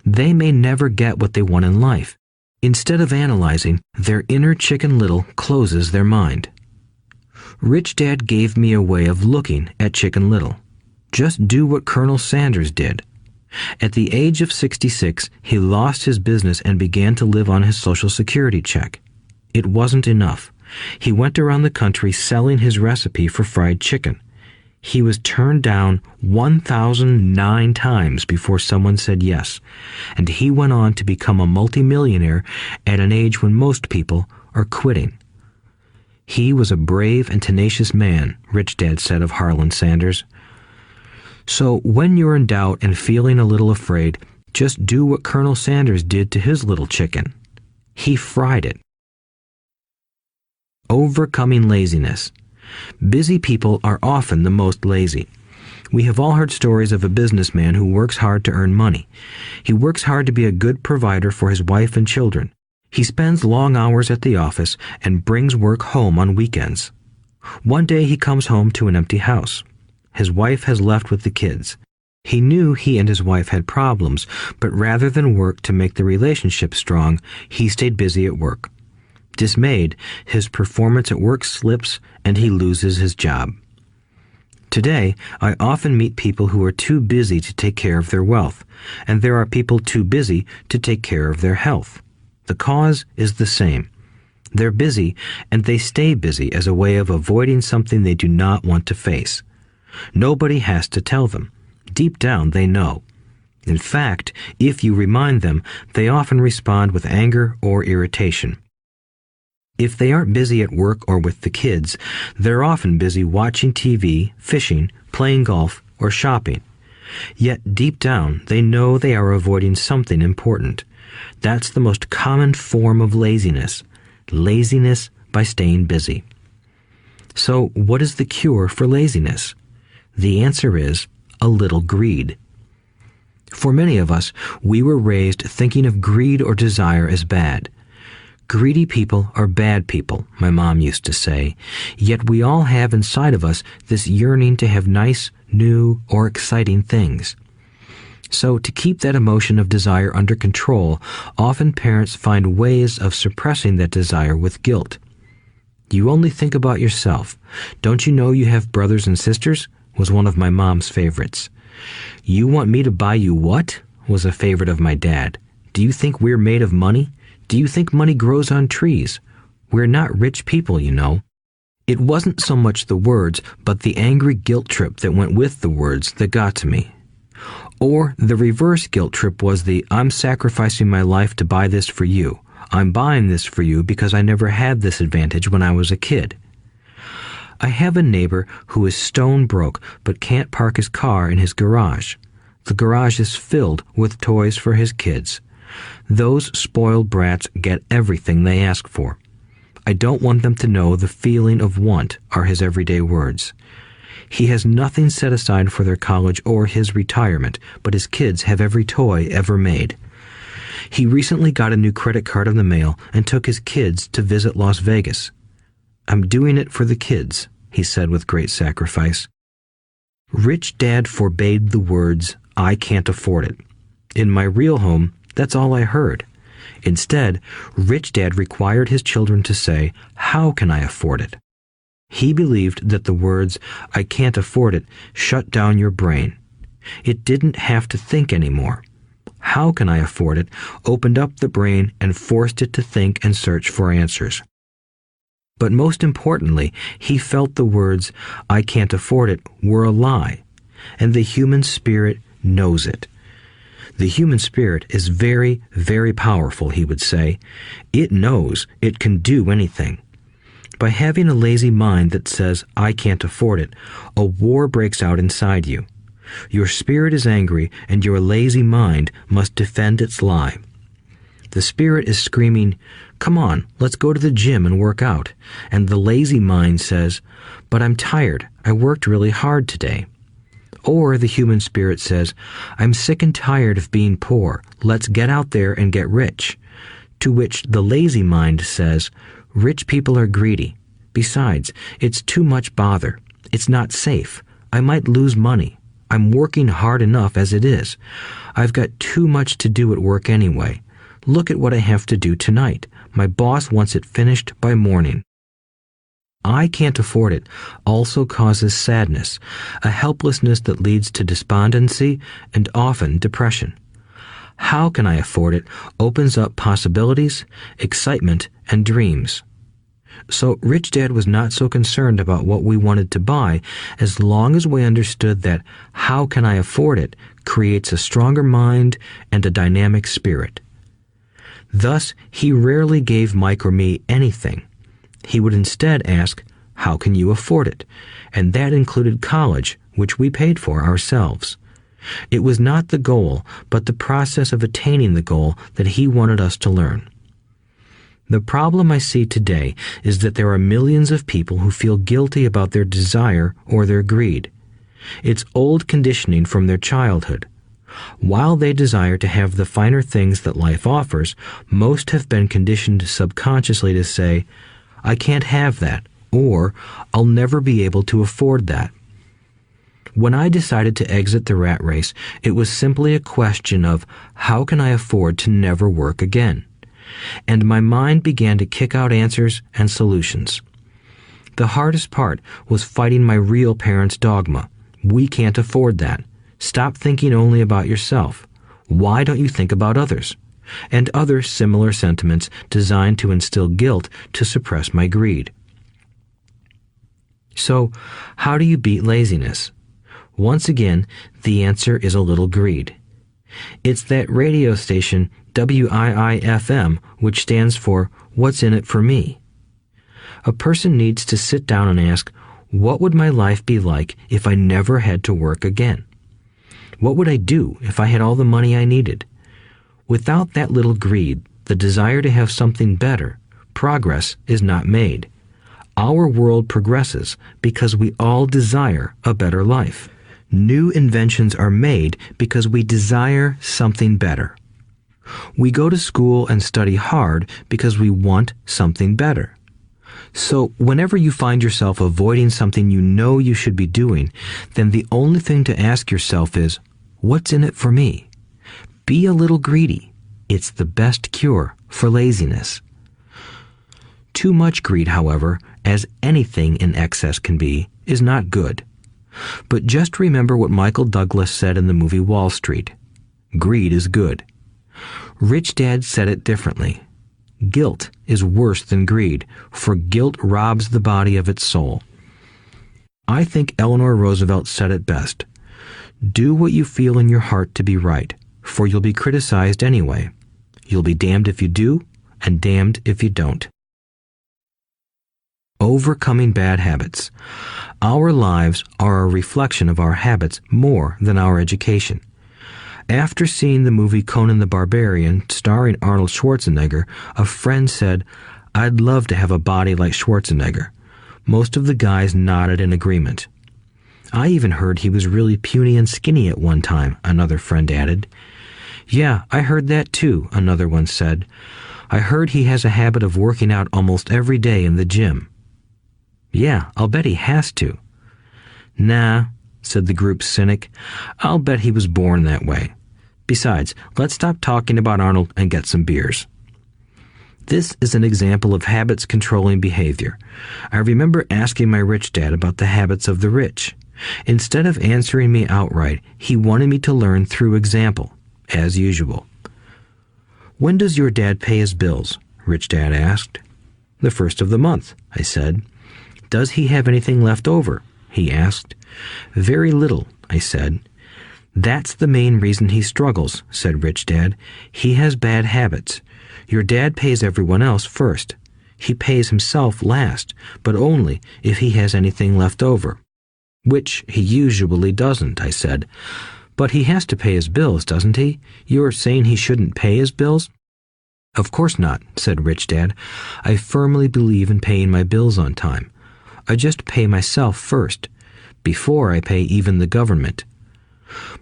Speaker 2: They may never get what they want in life. Instead of analyzing, their inner Chicken Little closes their mind. Rich Dad gave me a way of looking at Chicken Little. Just do what Colonel Sanders did. At the age of 66, he lost his business and began to live on his Social Security check. It wasn't enough. He went around the country selling his recipe for fried chicken. He was turned down 1,009 times before someone said yes, and he went on to become a multimillionaire at an age when most people are quitting. He was a brave and tenacious man, Rich Dad said of Harlan Sanders. So when you're in doubt and feeling a little afraid, just do what Colonel Sanders did to his little chicken. He fried it. Overcoming laziness. Busy people are often the most lazy. We have all heard stories of a businessman who works hard to earn money. He works hard to be a good provider for his wife and children. He spends long hours at the office and brings work home on weekends. One day he comes home to an empty house. His wife has left with the kids. He knew he and his wife had problems, but rather than work to make the relationship strong, he stayed busy at work. Dismayed, his performance at work slips and he loses his job. Today, I often meet people who are too busy to take care of their wealth, and there are people too busy to take care of their health. The cause is the same. They're busy, and they stay busy as a way of avoiding something they do not want to face. Nobody has to tell them. Deep down, they know. In fact, if you remind them, they often respond with anger or irritation. If they aren't busy at work or with the kids, they're often busy watching TV, fishing, playing golf, or shopping. Yet deep down, they know they are avoiding something important. That's the most common form of laziness. Laziness by staying busy. So, what is the cure for laziness? The answer is a little greed. For many of us, we were raised thinking of greed or desire as bad. Greedy people are bad people, my mom used to say, yet we all have inside of us this yearning to have nice, new, or exciting things. So to keep that emotion of desire under control, often parents find ways of suppressing that desire with guilt. You only think about yourself. Don't you know you have brothers and sisters? Was one of my mom's favorites. You want me to buy you what? Was a favorite of my dad. Do you think we're made of money? Do you think money grows on trees? We're not rich people, you know. It wasn't so much the words, but the angry guilt trip that went with the words that got to me. Or the reverse guilt trip was the I'm sacrificing my life to buy this for you. I'm buying this for you because I never had this advantage when I was a kid. I have a neighbor who is stone broke but can't park his car in his garage. The garage is filled with toys for his kids. Those spoiled brats get everything they ask for. I don't want them to know the feeling of want are his everyday words. He has nothing set aside for their college or his retirement, but his kids have every toy ever made. He recently got a new credit card in the mail and took his kids to visit Las Vegas. I'm doing it for the kids, he said with great sacrifice. Rich Dad forbade the words, I can't afford it. In my real home, that's all I heard. Instead, Rich Dad required his children to say, how can I afford it? He believed that the words, I can't afford it, shut down your brain. It didn't have to think anymore. How can I afford it opened up the brain and forced it to think and search for answers. But most importantly, he felt the words, I can't afford it, were a lie, and the human spirit knows it. The human spirit is very, very powerful, he would say. It knows it can do anything. By having a lazy mind that says, I can't afford it, a war breaks out inside you. Your spirit is angry, and your lazy mind must defend its lie. The spirit is screaming, come on, let's go to the gym and work out. And the lazy mind says, but I'm tired. I worked really hard today. Or the human spirit says, I'm sick and tired of being poor. Let's get out there and get rich. To which the lazy mind says, rich people are greedy. Besides, it's too much bother. It's not safe. I might lose money. I'm working hard enough as it is. I've got too much to do at work anyway. Look at what I have to do tonight. My boss wants it finished by morning. I can't afford it also causes sadness, a helplessness that leads to despondency and often depression. How can I afford it opens up possibilities, excitement, and dreams. So Rich Dad was not so concerned about what we wanted to buy as long as we understood that how can I afford it creates a stronger mind and a dynamic spirit. Thus, he rarely gave Mike or me anything. He would instead ask, how can you afford it? And that included college, which we paid for ourselves. It was not the goal, but the process of attaining the goal that he wanted us to learn. The problem I see today is that there are millions of people who feel guilty about their desire or their greed. It's old conditioning from their childhood. While they desire to have the finer things that life offers, most have been conditioned subconsciously to say, I can't have that, or I'll never be able to afford that. When I decided to exit the rat race, it was simply a question of how can I afford to never work again? And my mind began to kick out answers and solutions. The hardest part was fighting my real parents' dogma. We can't afford that. Stop thinking only about yourself. Why don't you think about others? And other similar sentiments designed to instill guilt to suppress my greed. So, how do you beat laziness? Once again, the answer is a little greed. It's that radio station WIIFM, which stands for What's in it for me? A person needs to sit down and ask, what would my life be like if I never had to work again? What would I do if I had all the money I needed? Without that little greed, the desire to have something better, progress is not made. Our world progresses because we all desire a better life. New inventions are made because we desire something better. We go to school and study hard because we want something better. So whenever you find yourself avoiding something you know you should be doing, then the only thing to ask yourself is, what's in it for me? Be a little greedy. It's the best cure for laziness. Too much greed, however, as anything in excess can be, is not good. But just remember what Michael Douglas said in the movie Wall Street. Greed is good. Rich Dad said it differently. Guilt is worse than greed, for guilt robs the body of its soul. I think Eleanor Roosevelt said it best. Do what you feel in your heart to be right, for you'll be criticized anyway. You'll be damned if you do, and damned if you don't. Overcoming bad habits. Our lives are a reflection of our habits more than our education. After seeing the movie Conan the Barbarian, starring Arnold Schwarzenegger, a friend said, "I'd love to have a body like Schwarzenegger." Most of the guys nodded in agreement. "I even heard he was really puny and skinny at one time," another friend added. "Yeah, I heard that too," another one said. "I heard he has a habit of working out almost every day in the gym." "Yeah, I'll bet he has to." "Nah," said the group's cynic. "I'll bet he was born that way. Besides, let's stop talking about Arnold and get some beers." This is an example of habits controlling behavior. I remember asking my rich dad about the habits of the rich. Instead of answering me outright, he wanted me to learn through example, as usual. "When does your dad pay his bills?" Rich Dad asked. "The first of the month," I said. "Does he have anything left over?" he asked. "Very little," I said. "That's the main reason he struggles," said Rich Dad. "He has bad habits. Your dad pays everyone else first. He pays himself last, but only if he has anything left over." "Which he usually doesn't," I said. "But he has to pay his bills, doesn't he? You're saying he shouldn't pay his bills?" "Of course not," said Rich Dad. "I firmly believe in paying my bills on time. I just pay myself first, before I pay even the government."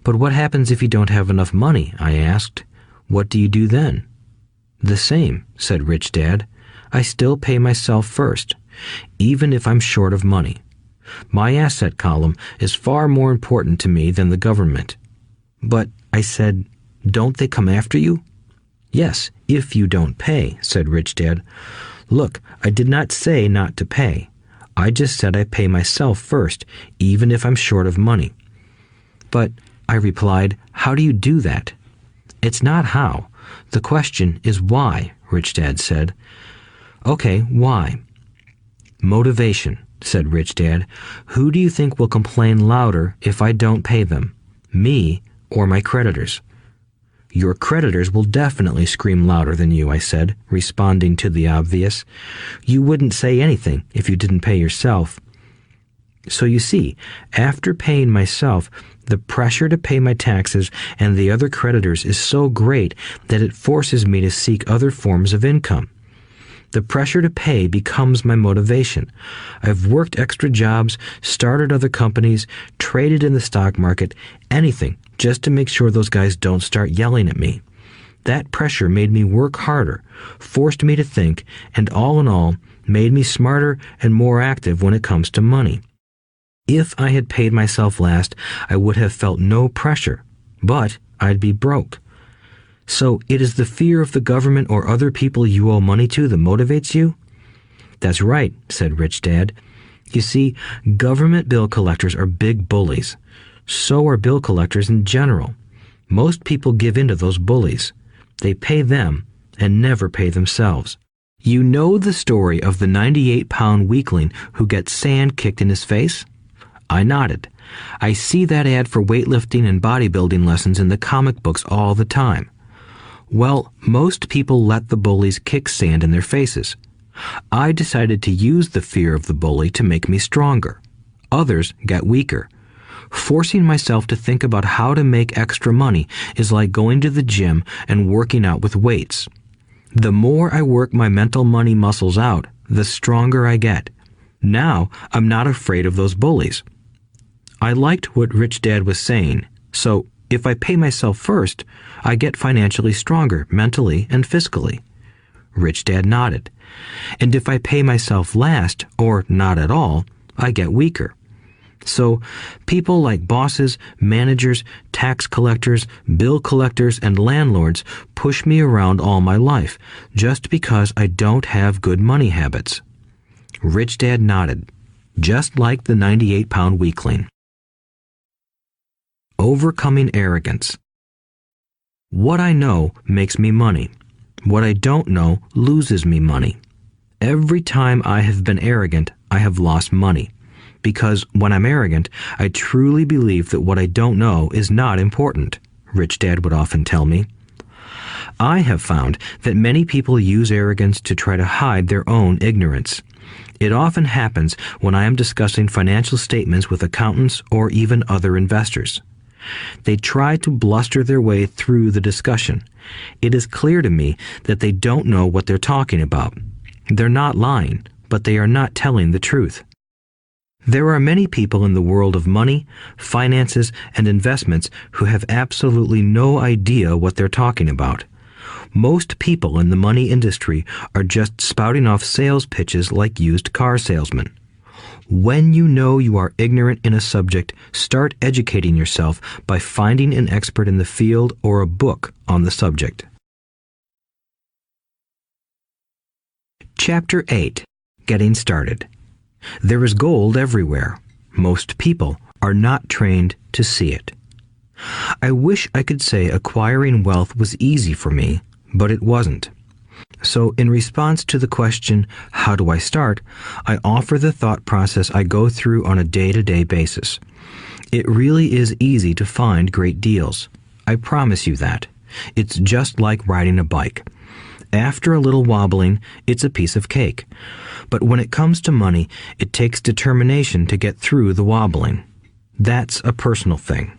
Speaker 2: "But what happens if you don't have enough money?" I asked. "What do you do then?" "The same," said Rich Dad. "I still pay myself first, even if I'm short of money. My asset column is far more important to me than the government." "But," I said, "don't they come after you?" "Yes, if you don't pay," said Rich Dad. "Look, I did not say not to pay. I just said I pay myself first, even if I'm short of money." "But," I replied, "how do you do that?" "It's not how. The question is why," Rich Dad said. "Okay, why?" "Motivation," said Rich Dad. "Who do you think will complain louder if I don't pay them? Me or my creditors?" "Your creditors will definitely scream louder than you," I said, responding to the obvious. "You wouldn't say anything if you didn't pay yourself." So you see, after paying myself, the pressure to pay my taxes and the other creditors is so great that it forces me to seek other forms of income. The pressure to pay becomes my motivation. I've worked extra jobs, started other companies, traded in the stock market, anything just to make sure those guys don't start yelling at me. That pressure made me work harder, forced me to think, and all in all, made me smarter and more active when it comes to money. If I had paid myself last, I would have felt no pressure, but I'd be broke. So it is the fear of the government or other people you owe money to that motivates you? That's right, said Rich Dad. You see, government bill collectors are big bullies. So are bill collectors in general. Most people give in to those bullies. They pay them and never pay themselves. You know the story of the 98-pound weakling who gets sand kicked in his face? I nodded. I see that ad for weightlifting and bodybuilding lessons in the comic books all the time. Well, most people let the bullies kick sand in their faces. I decided to use the fear of the bully to make me stronger. Others got weaker. Forcing myself to think about how to make extra money is like going to the gym and working out with weights. The more I work my mental money muscles out, the stronger I get. Now, I'm not afraid of those bullies. I liked what Rich Dad was saying, so if I pay myself first, I get financially stronger mentally and fiscally. Rich Dad nodded. And if I pay myself last, or not at all, I get weaker. So, people like bosses, managers, tax collectors, bill collectors, and landlords push me around all my life just because I don't have good money habits. Rich Dad nodded, just like the 98-pound weakling. Overcoming arrogance. What I know makes me money. What I don't know loses me money. Every time I have been arrogant, I have lost money. Because when I'm arrogant, I truly believe that what I don't know is not important, Rich Dad would often tell me. I have found that many people use arrogance to try to hide their own ignorance. It often happens when I am discussing financial statements with accountants or even other investors. They try to bluster their way through the discussion. It is clear to me that they don't know what they're talking about. They're not lying, but they are not telling the truth. There are many people in the world of money, finances, and investments who have absolutely no idea what they're talking about. Most people in the money industry are just spouting off sales pitches like used car salesmen. When you know you are ignorant in a subject, start educating yourself by finding an expert in the field or a book on the subject. Chapter 8. Getting Started. There is gold everywhere. Most people are not trained to see it. I wish I could say acquiring wealth was easy for me, but it wasn't. So in response to the question, how do I start, I offer the thought process I go through on a day-to-day basis. It really is easy to find great deals. I promise you that. It's just like riding a bike. After a little wobbling, it's a piece of cake. But when it comes to money, it takes determination to get through the wobbling. That's a personal thing.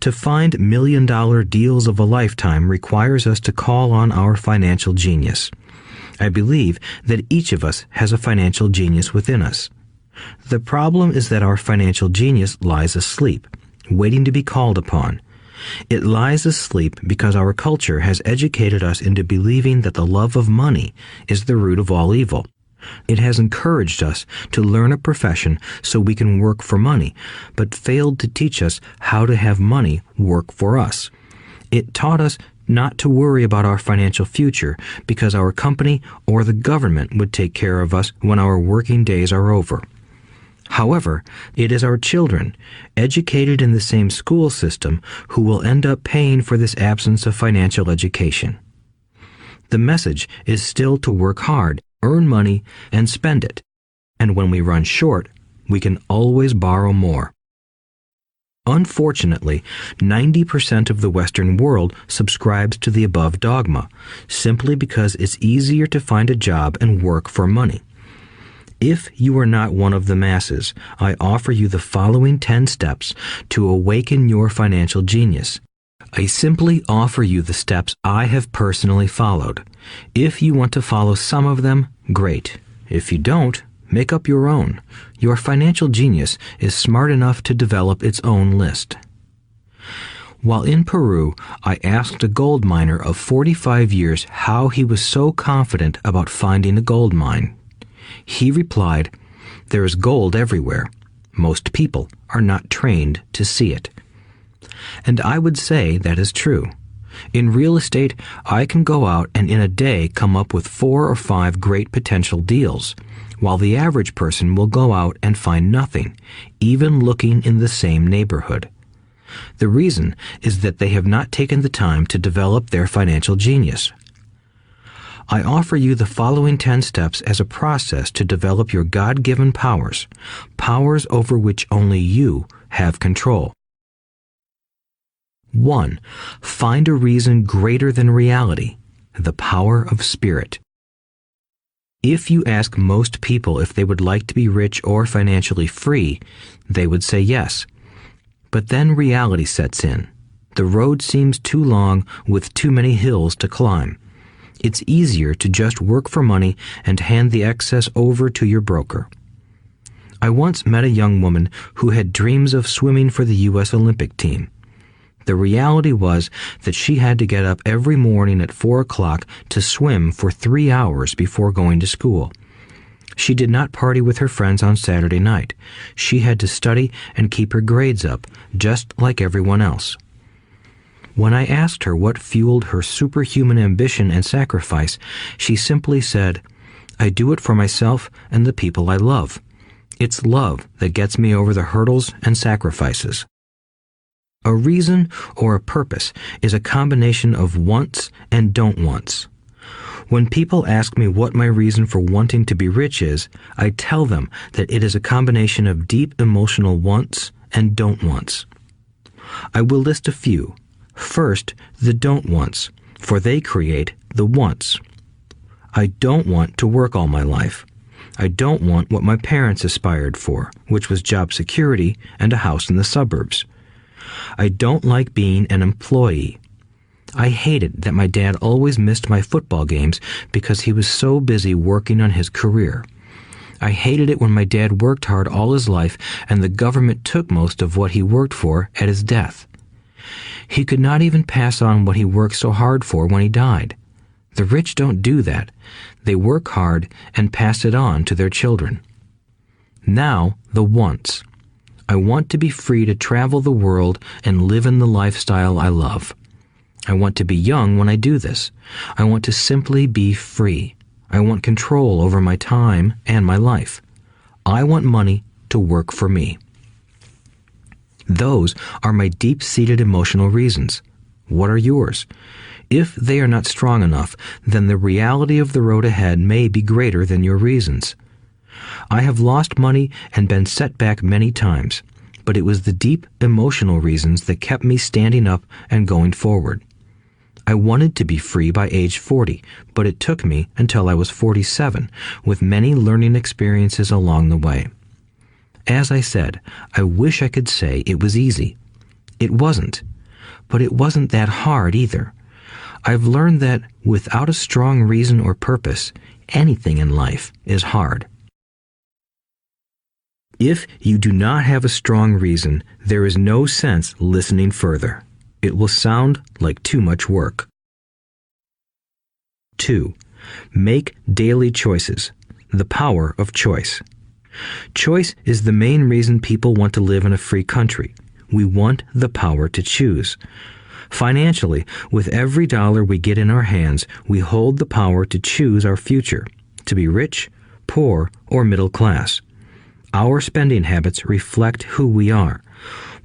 Speaker 2: To find million-dollar deals of a lifetime requires us to call on our financial genius. I believe that each of us has a financial genius within us. The problem is that our financial genius lies asleep, waiting to be called upon. It lies asleep because our culture has educated us into believing that the love of money is the root of all evil. It has encouraged us to learn a profession so we can work for money, but failed to teach us how to have money work for us. It taught us not to worry about our financial future because our company or the government would take care of us when our working days are over. However, it is our children, educated in the same school system, who will end up paying for this absence of financial education. The message is still to work hard, earn money, and spend it. And when we run short, we can always borrow more. Unfortunately, 90% of the Western world subscribes to the above dogma, simply because it's easier to find a job and work for money. If you are not one of the masses, I offer you the following 10 steps to awaken your financial genius. I simply offer you the steps I have personally followed. If you want to follow some of them, great. If you don't, make up your own. Your financial genius is smart enough to develop its own list. While in Peru, I asked a gold miner of 45 years how he was so confident about finding a gold mine. He replied, "There is gold everywhere. Most people are not trained to see it." And I would say that is true. In real estate, I can go out and in a day come up with 4 or 5 great potential deals, while the average person will go out and find nothing, even looking in the same neighborhood. The reason is that they have not taken the time to develop their financial genius. I offer you the following 10 steps as a process to develop your God-given powers, powers over which only you have control. 1. Find a reason greater than reality, the power of spirit. If you ask most people if they would like to be rich or financially free, they would say yes. But then reality sets in. The road seems too long with too many hills to climb. It's easier to just work for money and hand the excess over to your broker. I once met a young woman who had dreams of swimming for the U.S. Olympic team. The reality was that she had to get up every morning at 4 o'clock to swim for 3 hours before going to school. She did not party with her friends on Saturday night. She had to study and keep her grades up, just like everyone else. When I asked her what fueled her superhuman ambition and sacrifice, she simply said, "I do it for myself and the people I love. It's love that gets me over the hurdles and sacrifices." A reason or a purpose is a combination of wants and don't wants. When people ask me what my reason for wanting to be rich is, I tell them that it is a combination of deep emotional wants and don't wants. I will list a few. First, the don't wants, for they create the wants. I don't want to work all my life. I don't want what my parents aspired for, which was job security and a house in the suburbs. I don't like being an employee. I hated that my dad always missed my football games because he was so busy working on his career. I hated it when my dad worked hard all his life and the government took most of what he worked for at his death. He could not even pass on what he worked so hard for when he died. The rich don't do that. They work hard and pass it on to their children. Now, the wants. I want to be free to travel the world and live in the lifestyle I love. I want to be young when I do this. I want to simply be free. I want control over my time and my life. I want money to work for me. Those are my deep-seated emotional reasons. What are yours? If they are not strong enough, then the reality of the road ahead may be greater than your reasons. I have lost money and been set back many times, but it was the deep emotional reasons that kept me standing up and going forward. I wanted to be free by age 40, but it took me until I was 47, with many learning experiences along the way. As I said, I wish I could say it was easy. It wasn't, but it wasn't that hard either. I've learned that without a strong reason or purpose, anything in life is hard. If you do not have a strong reason, there is no sense listening further. It will sound like too much work. 2. Make daily choices. The power of choice. Choice is the main reason people want to live in a free country. We want the power to choose. Financially, with every dollar we get in our hands, we hold the power to choose our future, to be rich, poor, or middle class. Our spending habits reflect who we are.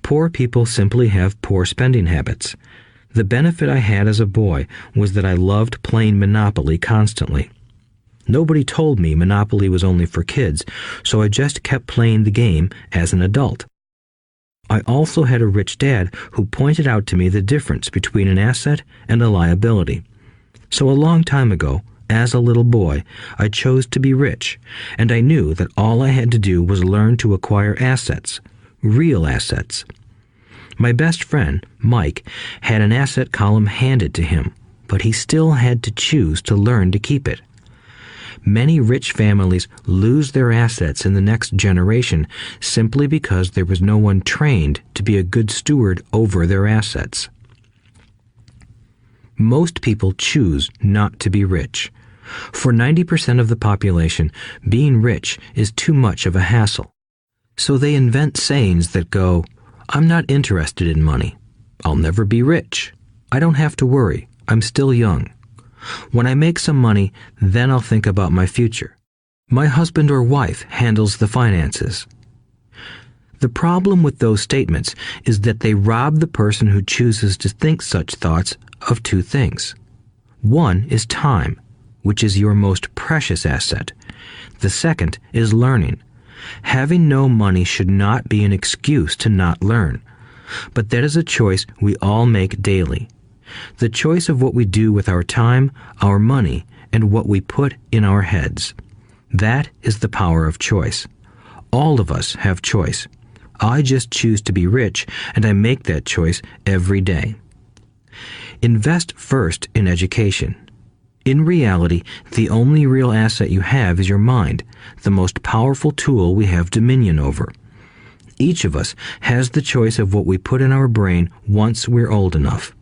Speaker 2: Poor people simply have poor spending habits. The benefit I had as a boy was that I loved playing Monopoly constantly. Nobody told me Monopoly was only for kids, so I just kept playing the game as an adult. I also had a rich dad who pointed out to me the difference between an asset and a liability. So a long time ago, as a little boy, I chose to be rich, and I knew that all I had to do was learn to acquire assets, real assets. My best friend, Mike, had an asset column handed to him, but he still had to choose to learn to keep it. Many rich families lose their assets in the next generation simply because there was no one trained to be a good steward over their assets. Most people choose not to be rich. For 90% of the population, being rich is too much of a hassle. So they invent sayings that go, "I'm not interested in money. I'll never be rich. I don't have to worry. I'm still young. When I make some money, then I'll think about my future. My husband or wife handles the finances. The problem with those statements is that they rob the person who chooses to think such thoughts of two things. One is time, which is your most precious asset. The second is learning. Having no money should not be an excuse to not learn, but that is a choice we all make daily. The choice of what we do with our time, our money, and what we put in our heads. That is the power of choice. All of us have choice. I just choose to be rich, and I make that choice every day. Invest first in education. In reality, the only real asset you have is your mind, the most powerful tool we have dominion over. Each of us has the choice of what we put in our brain once we're old enough.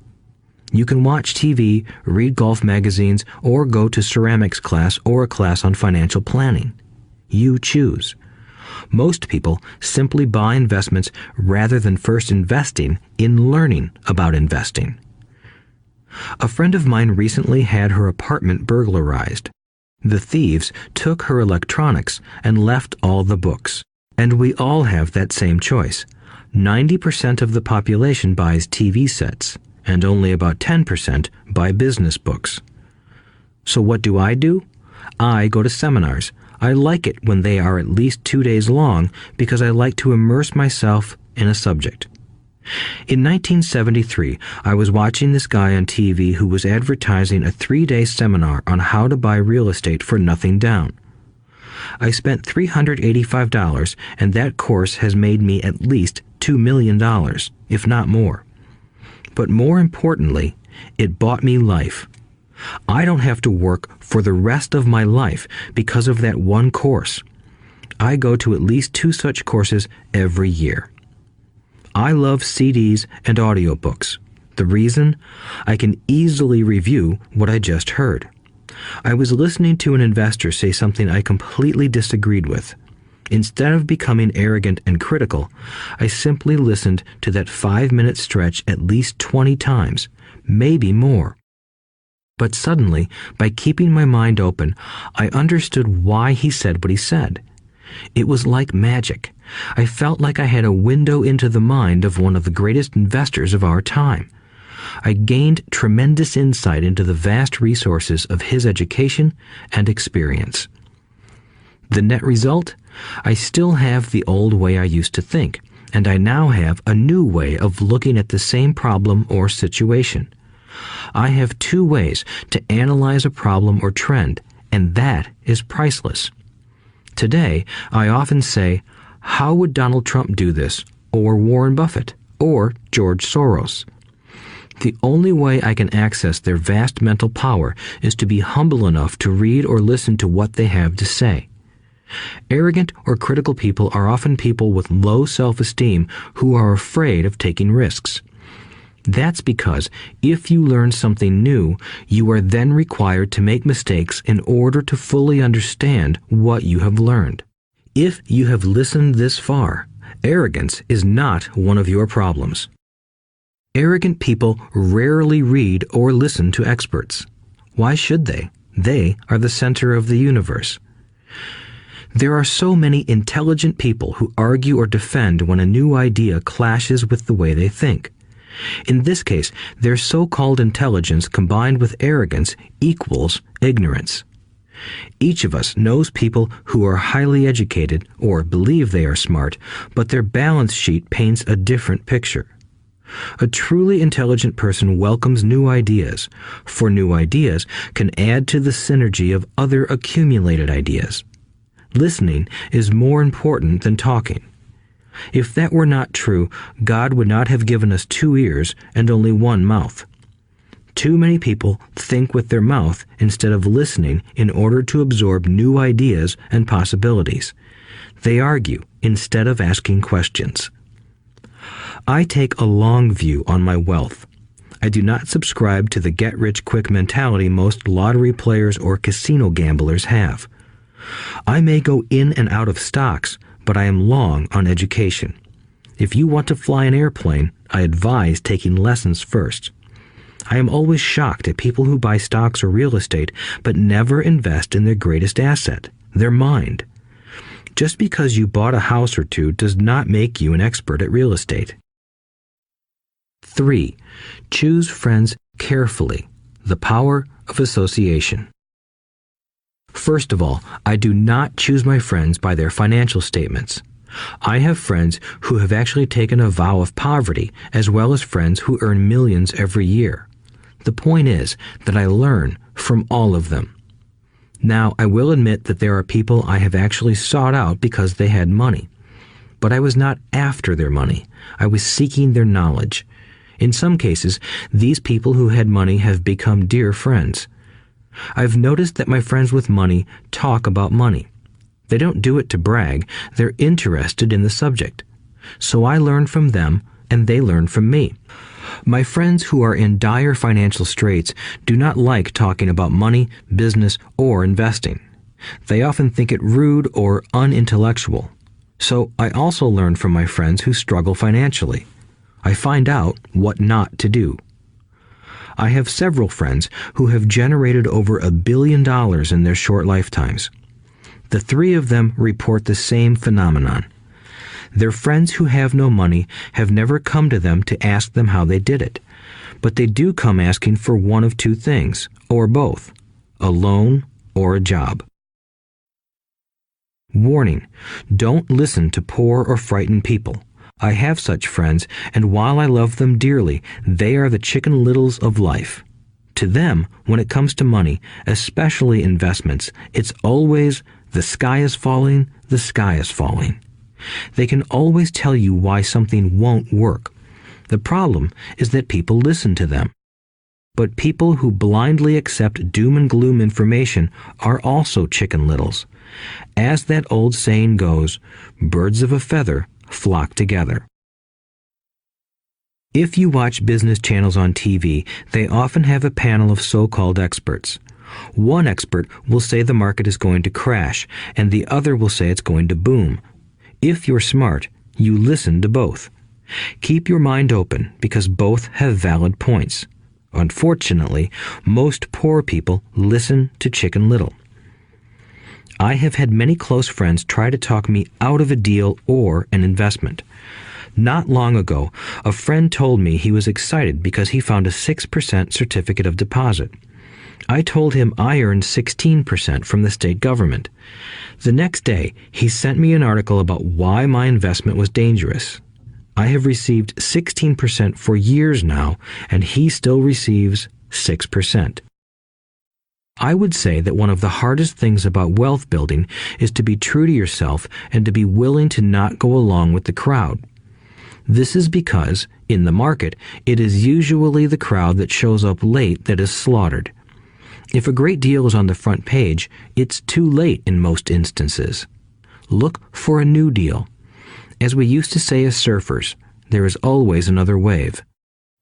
Speaker 2: You can watch TV, read golf magazines, or go to ceramics class or a class on financial planning. You choose. Most people simply buy investments rather than first investing in learning about investing. A friend of mine recently had her apartment burglarized. The thieves took her electronics and left all the books. And we all have that same choice. 90% of the population buys TV sets, and only about 10% buy business books. So what do? I go to seminars. I like it when they are at least 2 days long because I like to immerse myself in a subject. In 1973, I was watching this guy on TV who was advertising a 3-day seminar on how to buy real estate for nothing down. I spent $385, and that course has made me at least $2 million, if not more. But more importantly, it bought me life. I don't have to work for the rest of my life because of that one course. I go to at least 2 such courses every year. I love CDs and audiobooks. The reason? I can easily review what I just heard. I was listening to an investor say something I completely disagreed with. Instead of becoming arrogant and critical, I simply listened to that 5-minute stretch at least 20 times, maybe more. But suddenly, by keeping my mind open, I understood why he said what he said. It was like magic. I felt like I had a window into the mind of one of the greatest investors of our time. I gained tremendous insight into the vast resources of his education and experience. The net result? I still have the old way I used to think, and I now have a new way of looking at the same problem or situation. I have 2 ways to analyze a problem or trend, and that is priceless. Today, I often say, how would Donald Trump do this, or Warren Buffett, or George Soros? The only way I can access their vast mental power is to be humble enough to read or listen to what they have to say. Arrogant or critical people are often people with low self-esteem who are afraid of taking risks. That's because if you learn something new, you are then required to make mistakes in order to fully understand what you have learned. If you have listened this far, arrogance is not one of your problems. Arrogant people rarely read or listen to experts. Why should they? They are the center of the universe. There are so many intelligent people who argue or defend when a new idea clashes with the way they think. In this case, their so-called intelligence combined with arrogance equals ignorance. Each of us knows people who are highly educated or believe they are smart, but their balance sheet paints a different picture. A truly intelligent person welcomes new ideas, for new ideas can add to the synergy of other accumulated ideas. Listening is more important than talking. If that were not true, God would not have given us 2 ears and only 1 mouth. Too many people think with their mouth instead of listening in order to absorb new ideas and possibilities. They argue instead of asking questions. I take a long view on my wealth. I do not subscribe to the get-rich-quick mentality most lottery players or casino gamblers have. I may go in and out of stocks, but I am long on education. If you want to fly an airplane, I advise taking lessons first. I am always shocked at people who buy stocks or real estate but never invest in their greatest asset, their mind. Just because you bought a house or two does not make you an expert at real estate. 3. Choose friends carefully. The power of association. First of all, I do not choose my friends by their financial statements. I have friends who have actually taken a vow of poverty, as well as friends who earn millions every year. The point is that I learn from all of them. Now, I will admit that there are people I have actually sought out because they had money. But I was not after their money. I was seeking their knowledge. In some cases, these people who had money have become dear friends. I've noticed that my friends with money talk about money. They don't do it to brag. They're interested in the subject. So I learn from them, and they learn from me. My friends who are in dire financial straits do not like talking about money, business, or investing. They often think it rude or unintellectual. So I also learn from my friends who struggle financially. I find out what not to do. I have several friends who have generated over $1 billion in their short lifetimes. The 3 of them report the same phenomenon. Their friends who have no money have never come to them to ask them how they did it, but they do come asking for one of 2 things, or both, a loan or a job. Warning: don't listen to poor or frightened people. I have such friends, and while I love them dearly, they are the Chicken Littles of life. To them, when it comes to money, especially investments, it's always the sky is falling, the sky is falling. They can always tell you why something won't work. The problem is that people listen to them. But people who blindly accept doom and gloom information are also Chicken Littles. As that old saying goes, birds of a feather flock together. If you watch business channels on TV, they often have a panel of so-called experts. One expert will say the market is going to crash, and the other will say it's going to boom. If you're smart, you listen to both. Keep your mind open because both have valid points. Unfortunately, most poor people listen to Chicken Little. I have had many close friends try to talk me out of a deal or an investment. Not long ago, a friend told me he was excited because he found a 6% certificate of deposit. I told him I earned 16% from the state government. The next day, he sent me an article about why my investment was dangerous. I have received 16% for years now, and he still receives 6%. I would say that one of the hardest things about wealth building is to be true to yourself and to be willing to not go along with the crowd. This is because, in the market, it is usually the crowd that shows up late that is slaughtered. If a great deal is on the front page, it's too late in most instances. Look for a new deal. As we used to say as surfers, there is always another wave.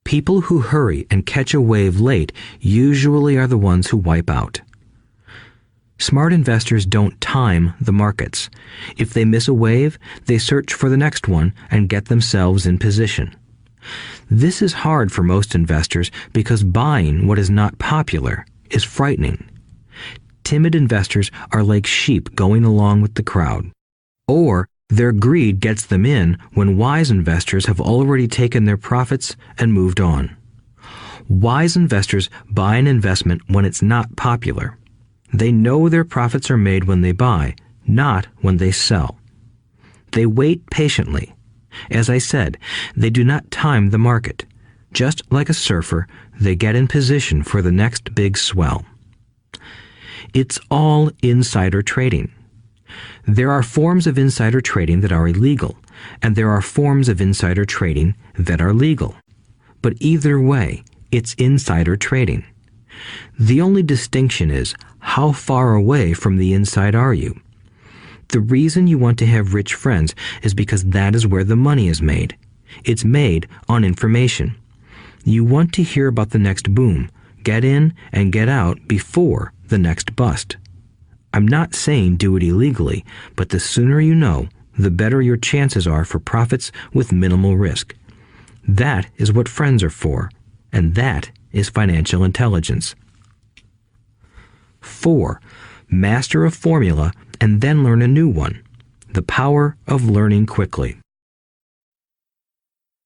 Speaker 2: People who hurry and catch a wave late usually are the ones who wipe out. Smart investors don't time the markets. If they miss a wave, they search for the next one and get themselves in position. This is hard for most investors because buying what is not popular is frightening. Timid investors are like sheep going along with the crowd. Or their greed gets them in when wise investors have already taken their profits and moved on. Wise investors buy an investment when it's not popular. They know their profits are made when they buy, not when they sell. They wait patiently. As I said, they do not time the market. Just like a surfer, they get in position for the next big swell. It's all insider trading. There are forms of insider trading that are illegal, and there are forms of insider trading that are legal. But either way, it's insider trading. The only distinction is, how far away from the inside are you? The reason you want to have rich friends is because that is where the money is made. It's made on information. You want to hear about the next boom, get in and get out before the next bust. I'm not saying do it illegally, but the sooner you know, the better your chances are for profits with minimal risk. That is what friends are for, and that is financial intelligence. 4. Master a formula and then learn a new one. The power of learning quickly.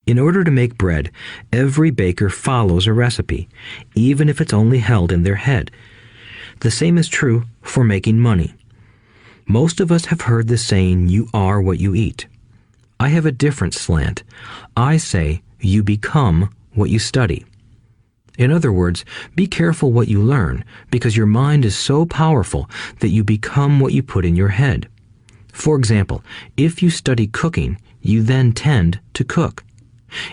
Speaker 2: In order to make bread, every baker follows a recipe, even if it's only held in their head. The same is true for making money. Most of us have heard the saying, "You are what you eat." I have a different slant. I say, "You become what you study." In other words, be careful what you learn, because your mind is so powerful that you become what you put in your head. For example, if you study cooking, you then tend to cook.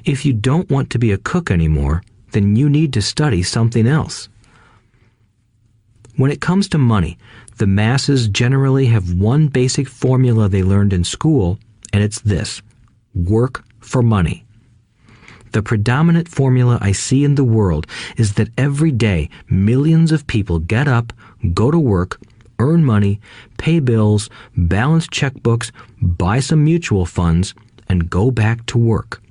Speaker 2: If you don't want to be a cook anymore, then you need to study something else. When it comes to money, the masses generally have one basic formula they learned in school, and it's this: work for money. The predominant formula I see in the world is that every day millions of people get up, go to work, earn money, pay bills, balance checkbooks, buy some mutual funds, and go back to work.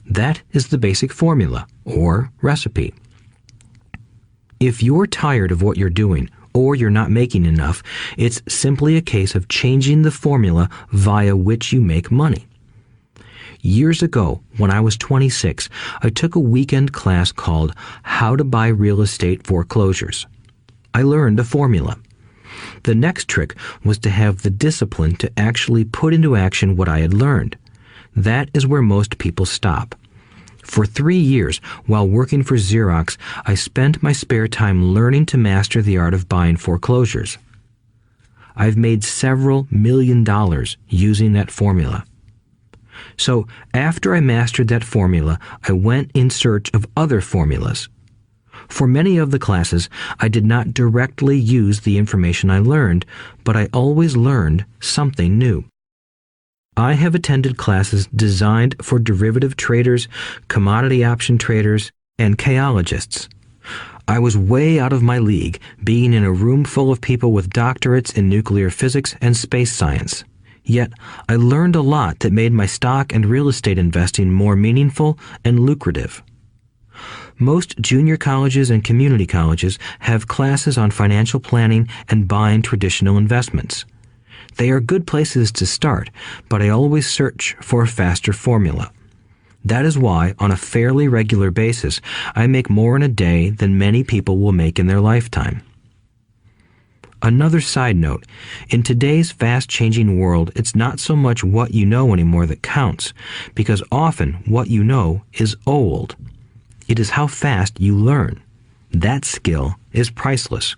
Speaker 2: That is the basic formula, or recipe. If you're tired of what you're doing, or you're not making enough, it's simply a case of changing the formula via which you make money. Years ago, when I was 26, I took a weekend class called How to Buy Real Estate Foreclosures. I learned a formula. The next trick was to have the discipline to actually put into action what I had learned. That is where most people stop. For 3 years, while working for Xerox, I spent my spare time learning to master the art of buying foreclosures. I've made several $million using that formula. So, after I mastered that formula, I went in search of other formulas. For many of the classes, I did not directly use the information I learned, but I always learned something new. I have attended classes designed for derivative traders, commodity option traders, and chaologists. I was way out of my league, being in a room full of people with doctorates in nuclear physics and space science. Yet, I learned a lot that made my stock and real estate investing more meaningful and lucrative. Most junior colleges and community colleges have classes on financial planning and buying traditional investments. They are good places to start, but I always search for a faster formula. That is why, on a fairly regular basis, I make more in a day than many people will make in their lifetime. Another side note, in today's fast-changing world, it's not so much what you know anymore that counts, because often what you know is old. It is how fast you learn. That skill is priceless.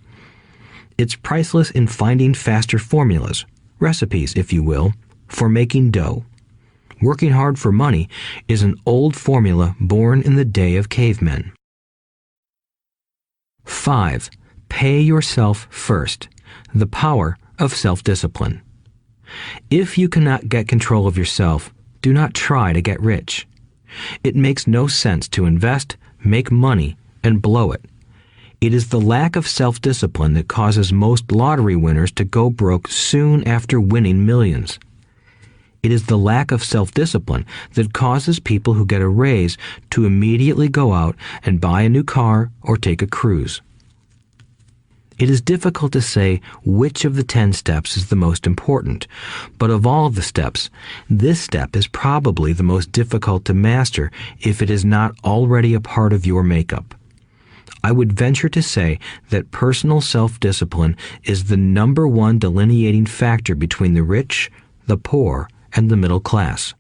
Speaker 2: It's priceless in finding faster formulas, recipes, if you will, for making dough. Working hard for money is an old formula born in the day of cavemen. 5. Pay yourself first. The power of self-discipline. If you cannot get control of yourself, do not try to get rich. It makes no sense to invest, make money, and blow it. It is the lack of self-discipline that causes most lottery winners to go broke soon after winning millions. It is the lack of self-discipline that causes people who get a raise to immediately go out and buy a new car or take a cruise. It is difficult to say which of the 10 steps is the most important, but of all the steps, this step is probably the most difficult to master if it is not already a part of your makeup. I would venture to say that personal self-discipline is the number one delineating factor between the rich, the poor, and the middle class.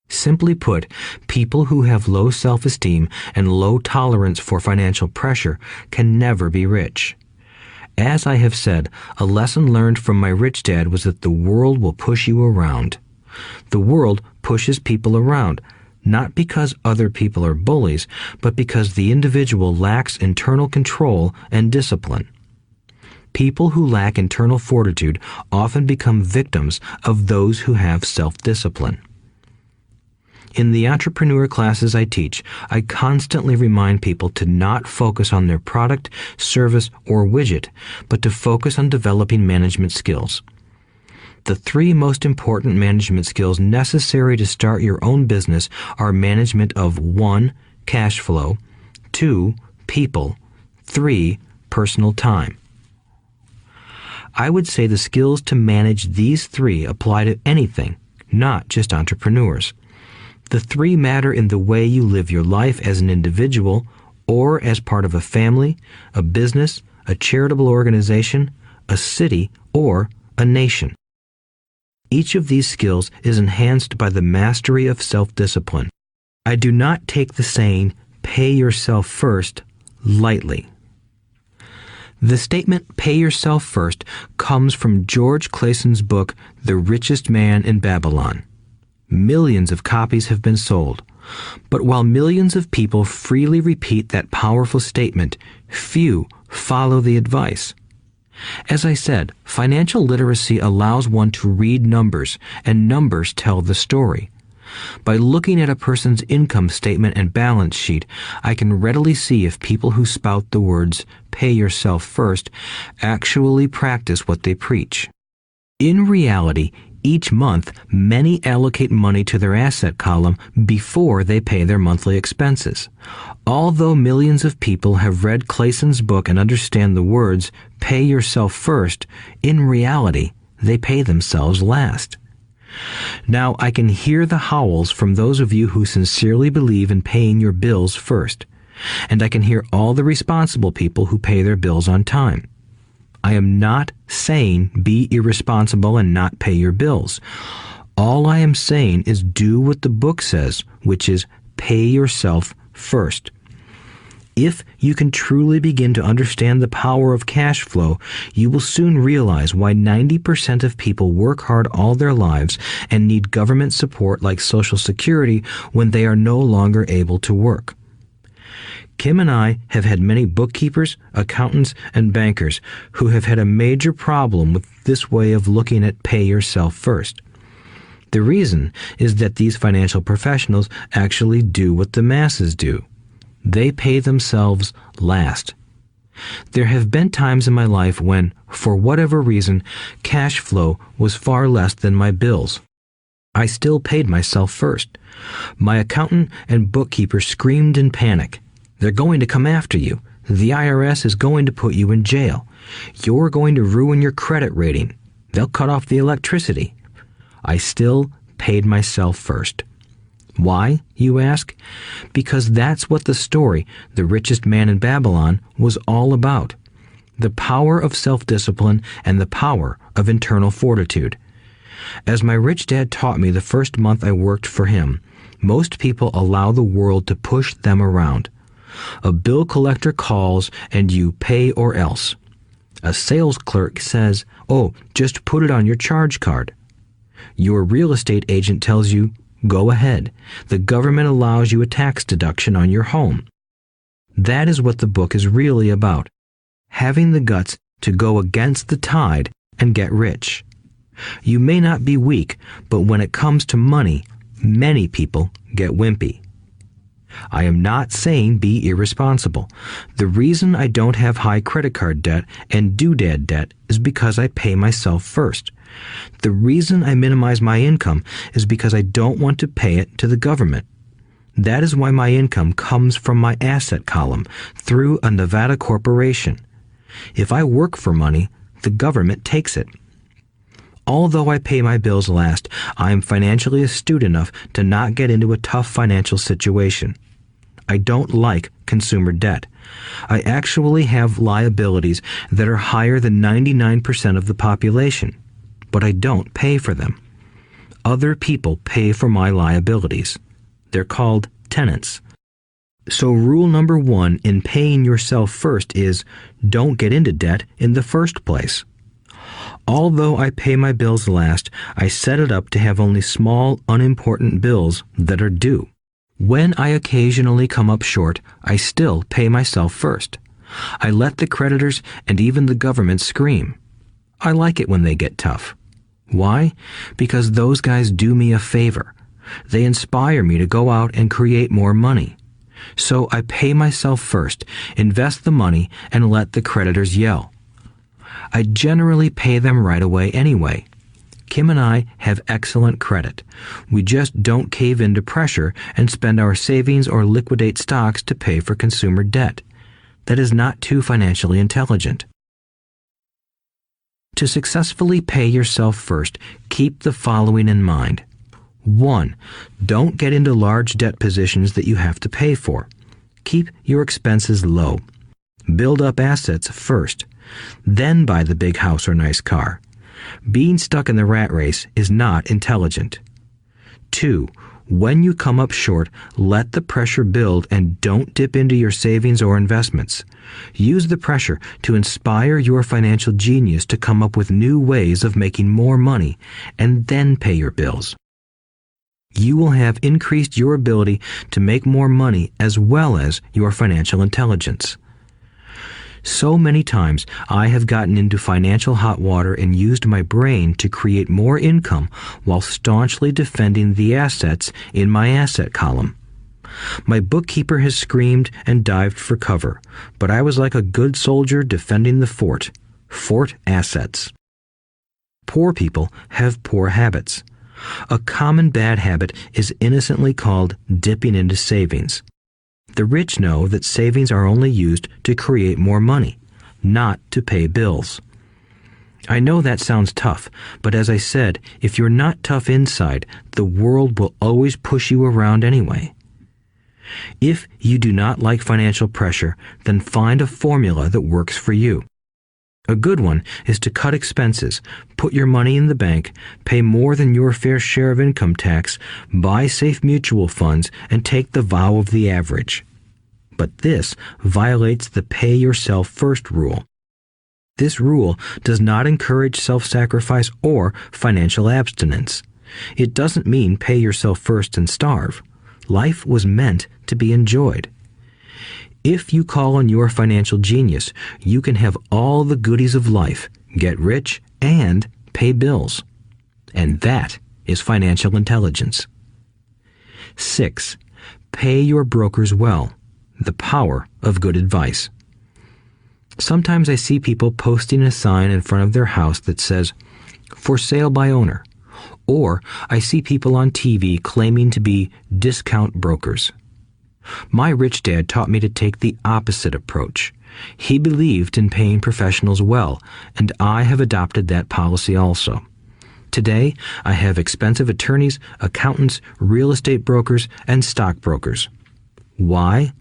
Speaker 2: Simply put, people who have low self-esteem and low tolerance for financial pressure can never be rich. As I have said, a lesson learned from my rich dad was that the world will push you around. The world pushes people around, not because other people are bullies, but because the individual lacks internal control and discipline. People who lack internal fortitude often become victims of those who have self-discipline. In the entrepreneur classes I teach, I constantly remind people to not focus on their product, service, or widget, but to focus on developing management skills. The 3 most important management skills necessary to start your own business are management of 1. Cash flow, 2. people. 3, personal time. I would say the skills to manage these 3 apply to anything, not just entrepreneurs. The 3 matter in the way you live your life as an individual or as part of a family, a business, a charitable organization, a city, or a nation. Each of these skills is enhanced by the mastery of self-discipline. I do not take the saying, "pay yourself first," lightly. The statement, "pay yourself first," comes from George Clayson's book, The Richest Man in Babylon. Millions of copies have been sold. But while millions of people freely repeat that powerful statement, few follow the advice. As I said, financial literacy allows one to read numbers, and numbers tell the story. By looking at a person's income statement and balance sheet, I can readily see if people who spout the words, "pay yourself first," actually practice what they preach. In reality, each month, many allocate money to their asset column before they pay their monthly expenses. Although millions of people have read Clayson's book and understand the words, "pay yourself first," in reality, they pay themselves last. Now, I can hear the howls from those of you who sincerely believe in paying your bills first, and I can hear all the responsible people who pay their bills on time. I am not saying be irresponsible and not pay your bills. All I am saying is do what the book says, which is pay yourself first. If you can truly begin to understand the power of cash flow, you will soon realize why 90% of people work hard all their lives and need government support like Social Security when they are no longer able to work. Kim and I have had many bookkeepers, accountants, and bankers who have had a major problem with this way of looking at pay yourself first. The reason is that these financial professionals actually do what the masses do. They pay themselves last. There have been times in my life when, for whatever reason, cash flow was far less than my bills. I still paid myself first. My accountant and bookkeeper screamed in panic. "They're going to come after you. The IRS is going to put you in jail. You're going to ruin your credit rating. They'll cut off the electricity." I still paid myself first. Why, you ask? Because that's what the story, The Richest Man in Babylon, was all about. The power of self-discipline and the power of internal fortitude. As my rich dad taught me the first month I worked for him, most people allow the world to push them around. A bill collector calls and you pay or else. A sales clerk says, "Oh, just put it on your charge card." Your real estate agent tells you, "Go ahead. The government allows you a tax deduction on your home." That is what the book is really about. Having the guts to go against the tide and get rich. You may not be weak, but when it comes to money, many people get wimpy. I am not saying be irresponsible. The reason I don't have high credit card debt and doodad debt is because I pay myself first. The reason I minimize my income is because I don't want to pay it to the government. That is why my income comes from my asset column through a Nevada corporation. If I work for money, the government takes it. Although I pay my bills last, I am financially astute enough to not get into a tough financial situation. I don't like consumer debt. I actually have liabilities that are higher than 99% of the population, but I don't pay for them. Other people pay for my liabilities. They're called tenants. So rule number 1 in paying yourself first is don't get into debt in the first place. Although I pay my bills last, I set it up to have only small, unimportant bills that are due. When I occasionally come up short, I still pay myself first. I let the creditors and even the government scream. I like it when they get tough. Why? Because those guys do me a favor. They inspire me to go out and create more money. So I pay myself first, invest the money, and let the creditors yell. I generally pay them right away anyway. Kim and I have excellent credit. We just don't cave into pressure and spend our savings or liquidate stocks to pay for consumer debt. That is not too financially intelligent. To successfully pay yourself first, keep the following in mind. 1. Don't get into large debt positions that you have to pay for. Keep your expenses low. Build up assets first. Then buy the big house or nice car. Being stuck in the rat race is not intelligent. 2. When you come up short, let the pressure build and don't dip into your savings or investments. Use the pressure to inspire your financial genius to come up with new ways of making more money and then pay your bills. You will have increased your ability to make more money as well as your financial intelligence. So many times I have gotten into financial hot water and used my brain to create more income while staunchly defending the assets in my asset column. My bookkeeper has screamed and dived for cover, but I was like a good soldier defending the fort. Fort assets. Poor people have poor habits. A common bad habit is innocently called dipping into savings. The rich know that savings are only used to create more money, not to pay bills. I know that sounds tough, but as I said, if you're not tough inside, the world will always push you around anyway. If you do not like financial pressure, then find a formula that works for you. A good one is to cut expenses, put your money in the bank, pay more than your fair share of income tax, buy safe mutual funds, and take the vow of the average. But this violates the pay yourself first rule. This rule does not encourage self-sacrifice or financial abstinence. It doesn't mean pay yourself first and starve. Life was meant to be enjoyed. If you call on your financial genius, you can have all the goodies of life, get rich, and pay bills. And that is financial intelligence. 6. Pay your brokers well. The power of good advice. Sometimes I see people posting a sign in front of their house that says, "For sale by owner." Or I see people on TV claiming to be discount brokers. My rich dad taught me to take the opposite approach. He believed in paying professionals well, and I have adopted that policy also. Today, I have expensive attorneys, accountants, real estate brokers, and stockbrokers. Why?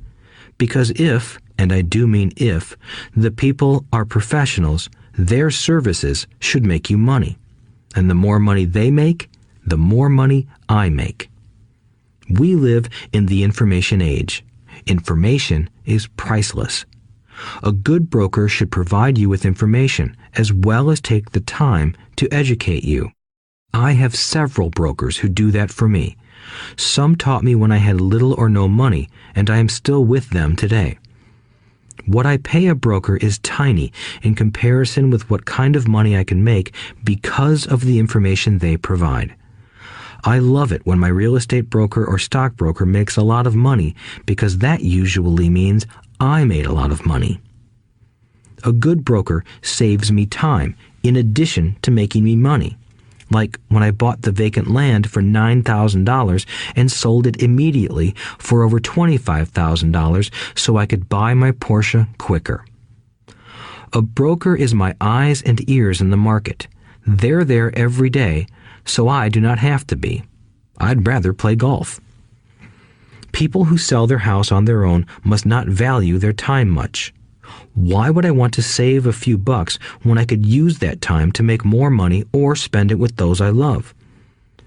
Speaker 2: Because if, and I do mean if, the people are professionals, their services should make you money. And the more money they make, the more money I make. We live in the information age. Information is priceless. A good broker should provide you with information as well as take the time to educate you. I have several brokers who do that for me. Some taught me when I had little or no money, and I am still with them today. What I pay a broker is tiny in comparison with what kind of money I can make because of the information they provide. I love it when my real estate broker or stockbroker makes a lot of money because that usually means I made a lot of money. A good broker saves me time in addition to making me money. Like when I bought the vacant land for $9,000 and sold it immediately for over $25,000 so I could buy my Porsche quicker. A broker is my eyes and ears in the market. They're there every day, so I do not have to be. I'd rather play golf. People who sell their house on their own must not value their time much. Why would I want to save a few bucks when I could use that time to make more money or spend it with those I love?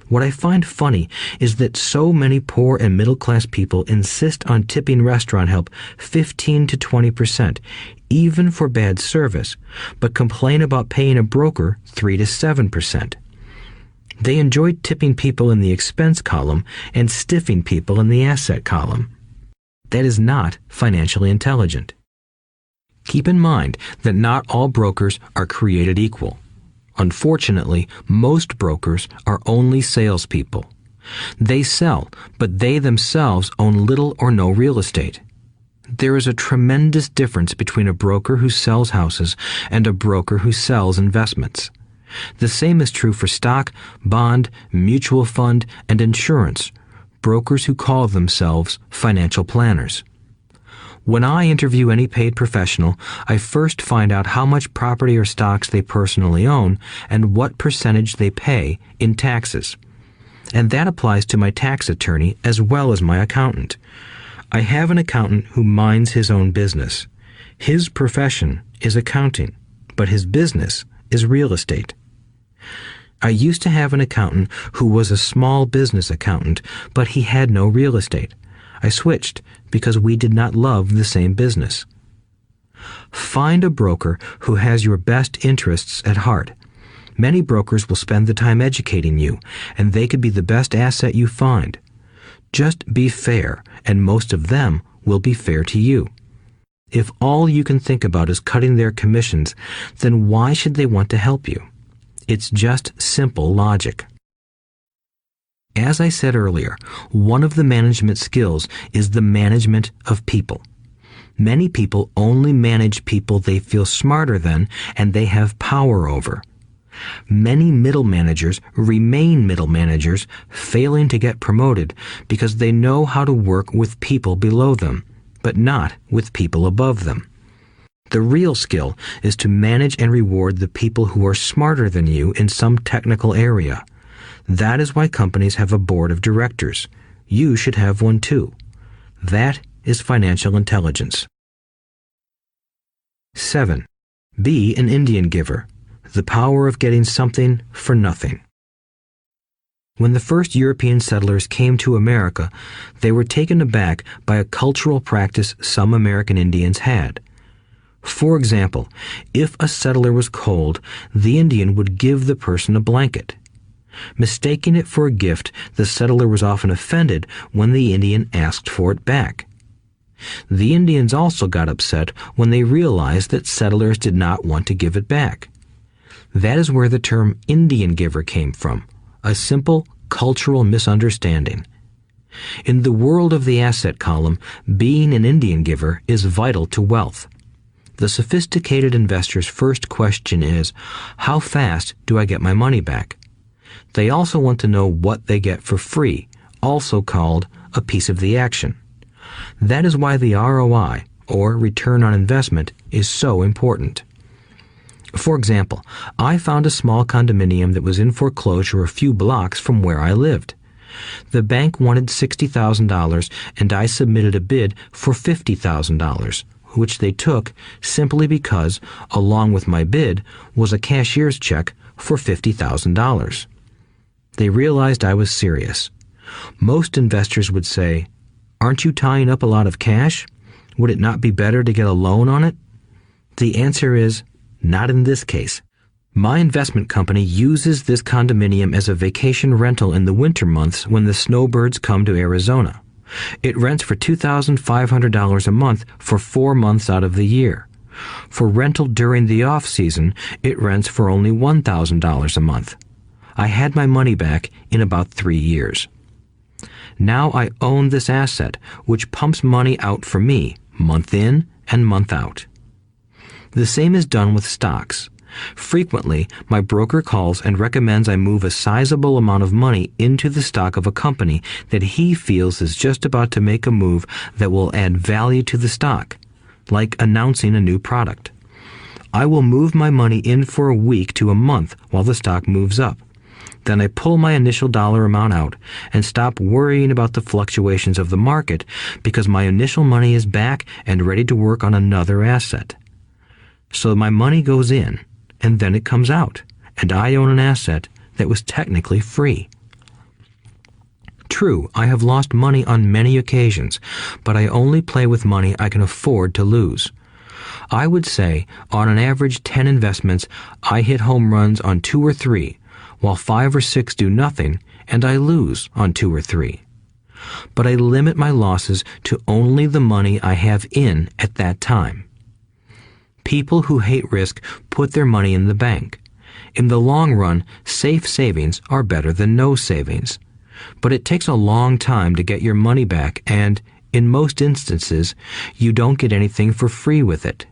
Speaker 2: What I find funny is that so many poor and middle-class people insist on tipping restaurant help 15 to 20%, even for bad service, but complain about paying a broker 3 to 7%. They enjoy tipping people in the expense column and stiffing people in the asset column. That is not financially intelligent. Keep in mind that not all brokers are created equal. Unfortunately, most brokers are only salespeople. They sell, but they themselves own little or no real estate. There is a tremendous difference between a broker who sells houses and a broker who sells investments. The same is true for stock, bond, mutual fund, and insurance, brokers who call themselves financial planners. When I interview any paid professional, I first find out how much property or stocks they personally own and what percentage they pay in taxes. And that applies to my tax attorney as well as my accountant. I have an accountant who minds his own business. His profession is accounting, but his business is real estate. I used to have an accountant who was a small business accountant, but he had no real estate. I switched because we did not love the same business. Find a broker who has your best interests at heart. Many brokers will spend the time educating you, and they could be the best asset you find. Just be fair, and most of them will be fair to you. If all you can think about is cutting their commissions, then why should they want to help you? It's just simple logic. As I said earlier, one of the management skills is the management of people. Many people only manage people they feel smarter than and they have power over. Many middle managers remain middle managers, failing to get promoted because they know how to work with people below them, but not with people above them. The real skill is to manage and reward the people who are smarter than you in some technical area. That is why companies have a board of directors. You should have one too. That is financial intelligence. 7. Be an Indian giver. The power of getting something for nothing. When the first European settlers came to America, they were taken aback by a cultural practice some American Indians had. For example, if a settler was cold, the Indian would give the person a blanket. Mistaking it for a gift, the settler was often offended when the Indian asked for it back. The Indians also got upset when they realized that settlers did not want to give it back. That is where the term Indian giver came from, a simple cultural misunderstanding. In the world of the asset column, being an Indian giver is vital to wealth. The sophisticated investor's first question is, how fast do I get my money back? They also want to know what they get for free, also called a piece of the action. That is why the ROI, or return on investment, is so important. For example, I found a small condominium that was in foreclosure a few blocks from where I lived. The bank wanted $60,000 and I submitted a bid for $50,000, which they took simply because, along with my bid, was a cashier's check for $50,000. They realized I was serious. Most investors would say, "Aren't you tying up a lot of cash? Would it not be better to get a loan on it?" The answer is, not in this case. My investment company uses this condominium as a vacation rental in the winter months when the snowbirds come to Arizona. It rents for $2,500 a month for 4 months out of the year. For rental during the off-season, it rents for only $1,000 a month. I had my money back in about 3 years. Now I own this asset, which pumps money out for me, month in and month out. The same is done with stocks. Frequently, my broker calls and recommends I move a sizable amount of money into the stock of a company that he feels is just about to make a move that will add value to the stock, like announcing a new product. I will move my money in for a week to a month while the stock moves up. Then I pull my initial dollar amount out and stop worrying about the fluctuations of the market because my initial money is back and ready to work on another asset. So my money goes in, and then it comes out, and I own an asset that was technically free. True, I have lost money on many occasions, but I only play with money I can afford to lose. I would say, on an average 10 investments, I hit home runs on 2 or 3, while 5 or 6 do nothing, and I lose on 2 or 3. But I limit my losses to only the money I have in at that time. People who hate risk put their money in the bank. In the long run, safe savings are better than no savings. But it takes a long time to get your money back, and, in most instances, you don't get anything for free with it.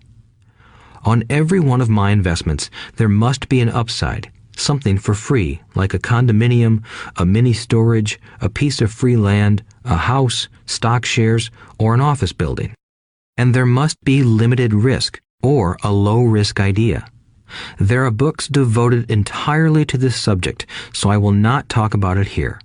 Speaker 2: On every one of my investments, there must be an upside, something for free, like a condominium, a mini storage, a piece of free land, a house, stock shares, or an office building. and there must be limited risk or a low-risk idea. There are books devoted entirely to this subject, so I will not talk about it here.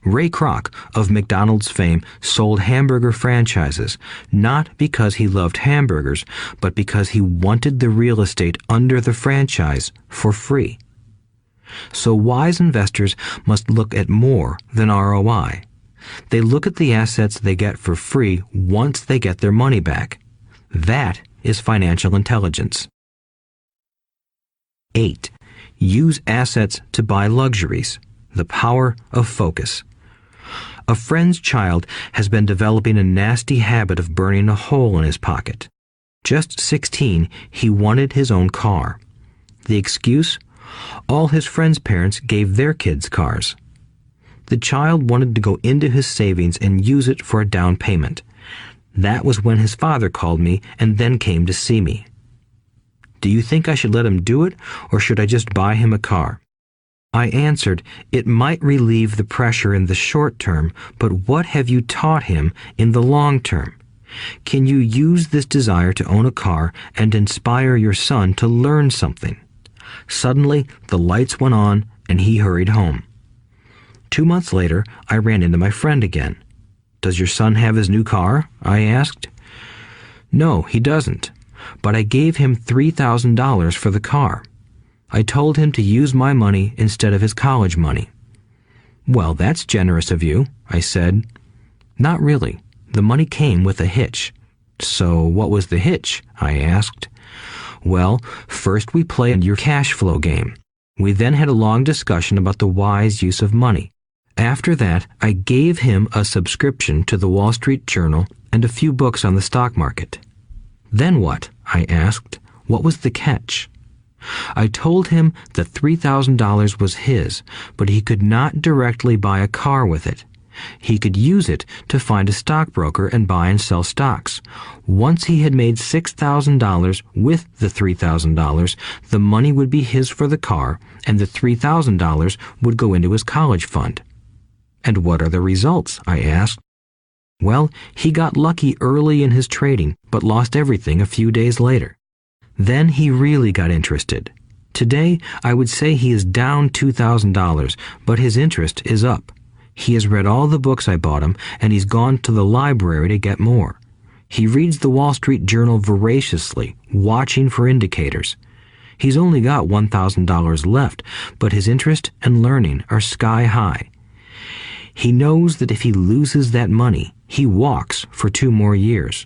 Speaker 2: Ray Kroc of McDonald's fame sold hamburger franchises, not because he loved hamburgers, but because he wanted the real estate under the franchise for free. So wise investors must look at more than ROI. They look at the assets they get for free once they get their money back. That is financial intelligence. 8. Use assets to buy luxuries. The power of focus. A friend's child has been developing a nasty habit of burning a hole in his pocket. Just 16, he wanted his own car. The excuse? All his friends' parents gave their kids cars. The child wanted to go into his savings and use it for a down payment. That was when his father called me and then came to see me. Do you think I should let him do it, or should I just buy him a car? I answered, it might relieve the pressure in the short term, but what have you taught him in the long term? Can you use this desire to own a car and inspire your son to learn something? Suddenly, the lights went on and he hurried home. 2 months later, I ran into my friend again. Does your son have his new car? I asked. No, he doesn't, but I gave him $3,000 for the car. I told him to use my money instead of his college money. Well, that's generous of you, I said. Not really. The money came with a hitch. So what was the hitch? I asked. Well, first we played your cash flow game. We then had a long discussion about the wise use of money. After that, I gave him a subscription to the Wall Street Journal and a few books on the stock market. Then what? I asked. What was the catch? I told him that $3,000 was his, but he could not directly buy a car with it. He could use it to find a stockbroker and buy and sell stocks. Once he had made $6,000 with the $3,000, the money would be his for the car, and the $3,000 would go into his college fund. And what are the results? I asked. Well, he got lucky early in his trading, but lost everything a few days later. Then he really got interested. Today, I would say he is down $2,000, but his interest is up. He has read all the books I bought him, and he's gone to the library to get more. He reads the Wall Street Journal voraciously, watching for indicators. He's only got $1,000 left, but his interest and learning are sky high. He knows that if he loses that money, he walks for 2 more years.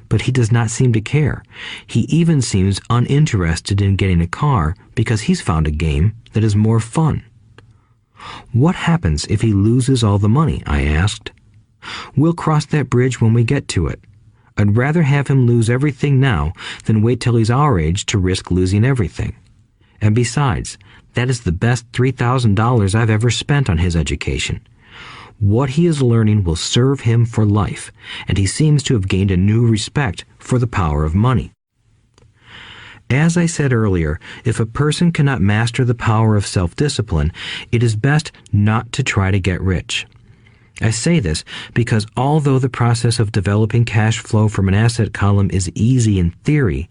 Speaker 2: But he does not seem to care. He even seems uninterested in getting a car because he's found a game that is more fun. What happens if he loses all the money? I asked. We'll cross that bridge when we get to it. I'd rather have him lose everything now than wait till he's our age to risk losing everything. And besides, that is the best $3,000 I've ever spent on his education. What he is learning will serve him for life, and he seems to have gained a new respect for the power of money. As I said earlier, if a person cannot master the power of self-discipline, it is best not to try to get rich. I say this because although the process of developing cash flow from an asset column is easy in theory,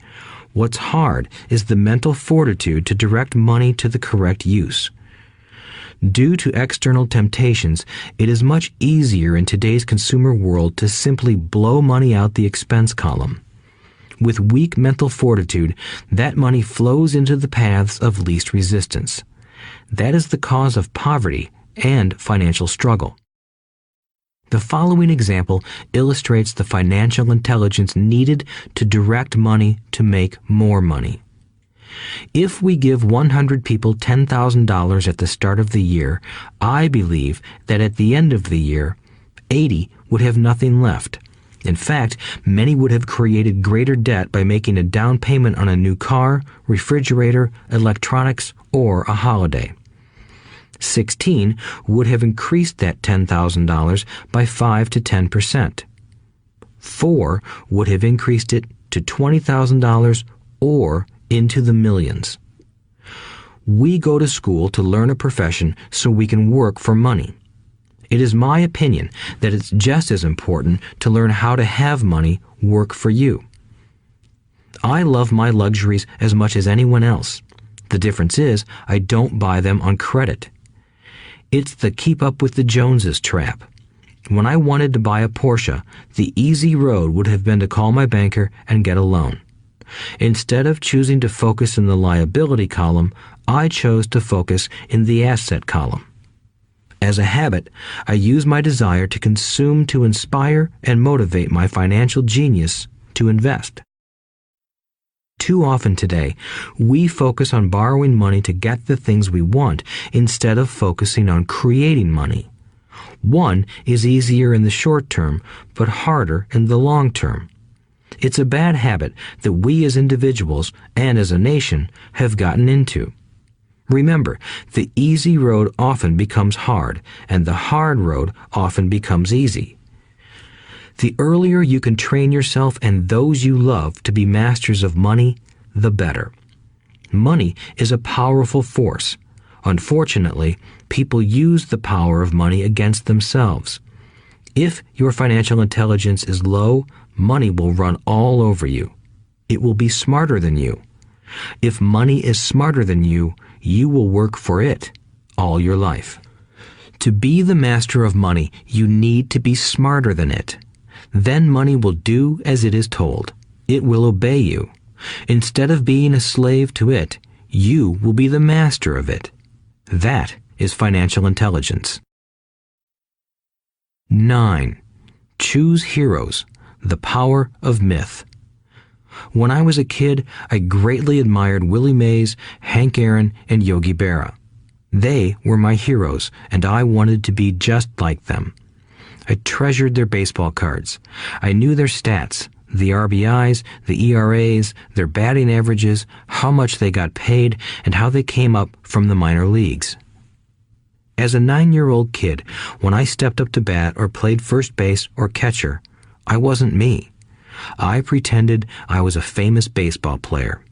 Speaker 2: what's hard is the mental fortitude to direct money to the correct use. Due to external temptations, it is much easier in today's consumer world to simply blow money out the expense column. With weak mental fortitude, that money flows into the paths of least resistance. That is the cause of poverty and financial struggle. The following example illustrates the financial intelligence needed to direct money to make more money. If we give 100 people $10,000 at the start of the year, I believe that at the end of the year, 80 would have nothing left. In fact, many would have created greater debt by making a down payment on a new car, refrigerator, electronics, or a holiday. 16 would have increased that $10,000 by 5 to 10%. 4 would have increased it to $20,000 or into the millions. We go to school to learn a profession so we can work for money. It is my opinion that it's just as important to learn how to have money work for you. I love my luxuries as much as anyone else. The difference is I don't buy them on credit. It's the keep up with the Joneses trap. When I wanted to buy a Porsche, the easy road would have been to call my banker and get a loan. Instead of choosing to focus in the liability column, I chose to focus in the asset column. As a habit, I use my desire to consume to inspire and motivate my financial genius to invest. Too often today, we focus on borrowing money to get the things we want instead of focusing on creating money. One is easier in the short term, but harder in the long term. It's a bad habit that we as individuals and as a nation have gotten into. Remember, the easy road often becomes hard, and the hard road often becomes easy. The earlier you can train yourself and those you love to be masters of money, the better. Money is a powerful force. Unfortunately, people use the power of money against themselves. If your financial intelligence is low, money will run all over you. It will be smarter than you. If money is smarter than you, you will work for it all your life. To be the master of money, you need to be smarter than it. Then money will do as it is told. It will obey you. Instead of being a slave to it, you will be the master of it. That is financial intelligence. 9. Choose heroes. The power of myth. When I was a kid, I greatly admired Willie Mays, Hank Aaron, and Yogi Berra. They were my heroes, and I wanted to be just like them. I treasured their baseball cards. I knew their stats, the RBIs, the ERAs, their batting averages, how much they got paid, and how they came up from the minor leagues. As a 9-year-old kid, when I stepped up to bat or played first base or catcher, I wasn't me. I pretended I was a famous baseball player.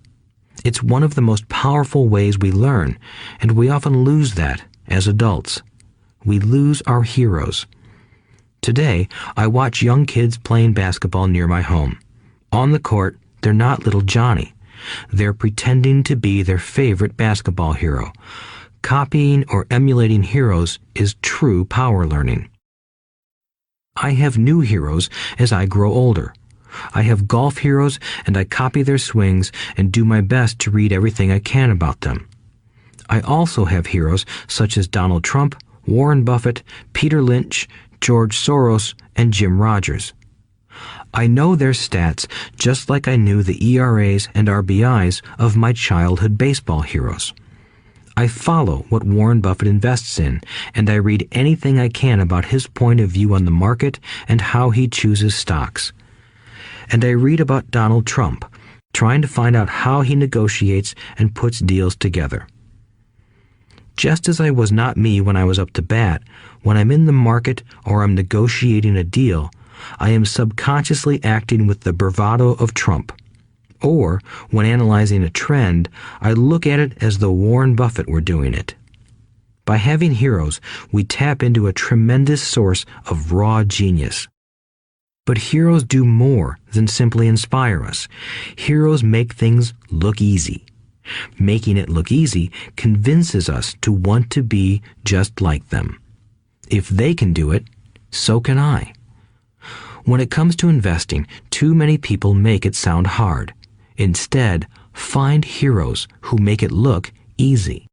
Speaker 2: It's one of the most powerful ways we learn, and we often lose that as adults. We lose our heroes. Today, I watch young kids playing basketball near my home. On the court, they're not little Johnny. They're pretending to be their favorite basketball hero. Copying or emulating heroes is true power learning. I have new heroes as I grow older. I have golf heroes, and I copy their swings and do my best to read everything I can about them. I also have heroes such as Donald Trump, Warren Buffett, Peter Lynch, George Soros, and Jim Rogers. I know their stats just like I knew the ERAs and RBIs of my childhood baseball heroes. I follow what Warren Buffett invests in, and I read anything I can about his point of view on the market and how he chooses stocks. And I read about Donald Trump, trying to find out how he negotiates and puts deals together. Just as I was not me when I was up to bat, when I'm in the market or I'm negotiating a deal, I am subconsciously acting with the bravado of Trump. Or, when analyzing a trend, I look at it as though Warren Buffett were doing it. By having heroes, we tap into a tremendous source of raw genius. But heroes do more than simply inspire us. Heroes make things look easy. Making it look easy convinces us to want to be just like them. If they can do it, so can I. When it comes to investing, too many people make it sound hard. Instead, find heroes who make it look easy.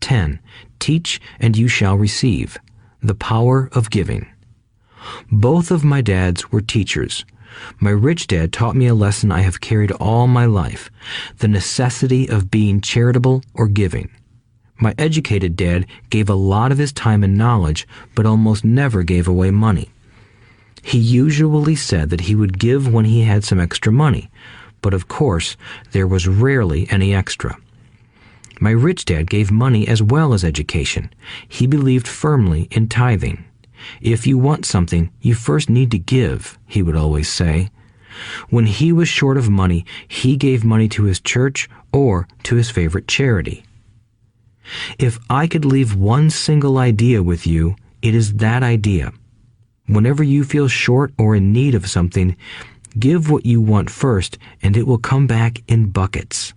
Speaker 2: 10. Teach and you shall receive. The power of giving. Both of my dads were teachers. My rich dad taught me a lesson I have carried all my life, the necessity of being charitable or giving. My educated dad gave a lot of his time and knowledge, but almost never gave away money. He usually said that he would give when he had some extra money, but of course, there was rarely any extra. My rich dad gave money as well as education. He believed firmly in tithing. If you want something, you first need to give, he would always say. When he was short of money, he gave money to his church or to his favorite charity. If I could leave one single idea with you, it is that idea. Whenever you feel short or in need of something, give what you want first, and it will come back in buckets.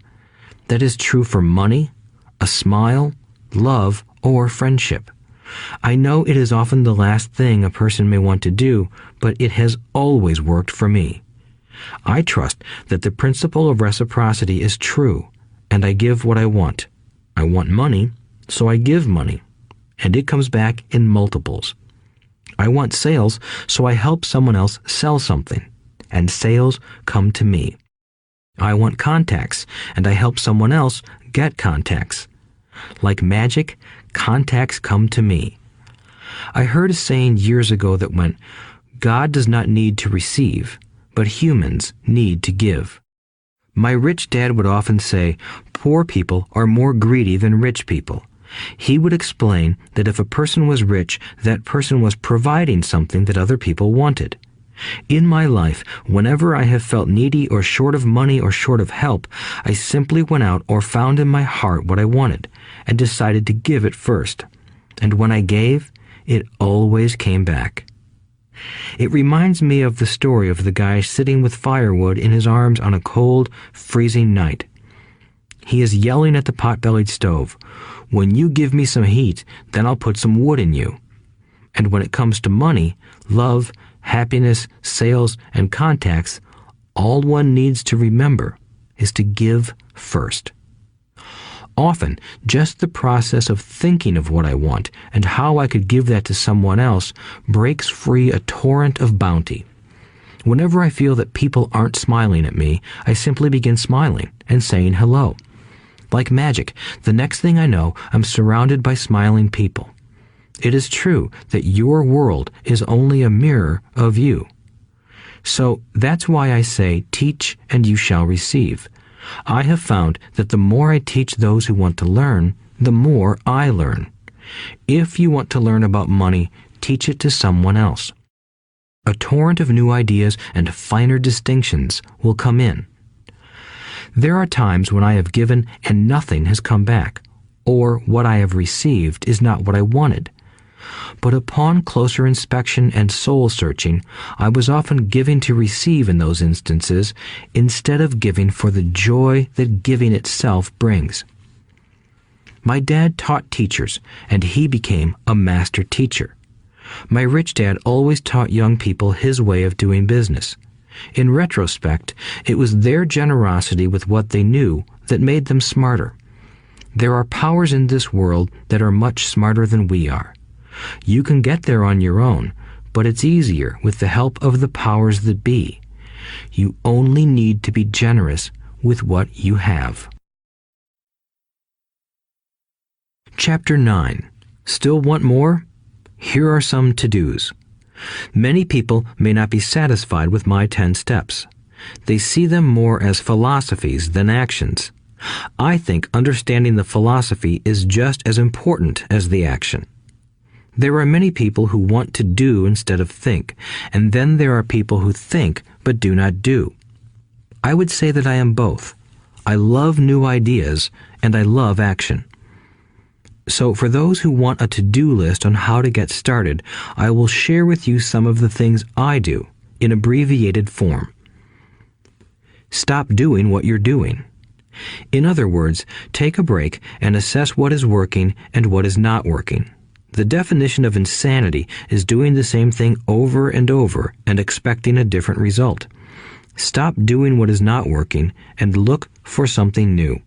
Speaker 2: That is true for money, a smile, love, or friendship. I know it is often the last thing a person may want to do, but it has always worked for me. I trust that the principle of reciprocity is true, and I give what I want. I want money, so I give money, and it comes back in multiples. I want sales, so I help someone else sell something, and sales come to me. I want contacts, and I help someone else get contacts. Like magic, contacts come to me. I heard a saying years ago that went, God does not need to receive, but humans need to give. My rich dad would often say, poor people are more greedy than rich people. He would explain that if a person was rich, that person was providing something that other people wanted. In my life, whenever I have felt needy or short of money or short of help, I simply went out or found in my heart what I wanted and decided to give it first. And when I gave, it always came back. It reminds me of the story of the guy sitting with firewood in his arms on a cold, freezing night. He is yelling at the pot-bellied stove, "When you give me some heat, then I'll put some wood in you." And when it comes to money, love, happiness, sales, and contacts, all one needs to remember is to give first. Often, just the process of thinking of what I want and how I could give that to someone else breaks free a torrent of bounty. Whenever I feel that people aren't smiling at me, I simply begin smiling and saying hello. Like magic, the next thing I know, I'm surrounded by smiling people. It is true that your world is only a mirror of you. So that's why I say, teach and you shall receive. I have found that the more I teach those who want to learn, the more I learn. If you want to learn about money, teach it to someone else. A torrent of new ideas and finer distinctions will come in. There are times when I have given and nothing has come back, or what I have received is not what I wanted. But upon closer inspection and soul-searching, I was often giving to receive in those instances instead of giving for the joy that giving itself brings. My dad taught teachers, and he became a master teacher. My rich dad always taught young people his way of doing business. In retrospect, it was their generosity with what they knew that made them smarter. There are powers in this world that are much smarter than we are. You can get there on your own, but it's easier with the help of the powers that be. You only need to be generous with what you have. Chapter 9. Still want more? Here are some to-dos. Many people may not be satisfied with my 10 steps. They see them more as philosophies than actions. I think understanding the philosophy is just as important as the action. There are many people who want to do instead of think, and then there are people who think but do not do. I would say that I am both. I love new ideas, and I love action. So for those who want a to-do list on how to get started, I will share with you some of the things I do in abbreviated form. Stop doing what you're doing. In other words, take a break and assess what is working and what is not working. The definition of insanity is doing the same thing over and over and expecting a different result. Stop doing what is not working and look for something new.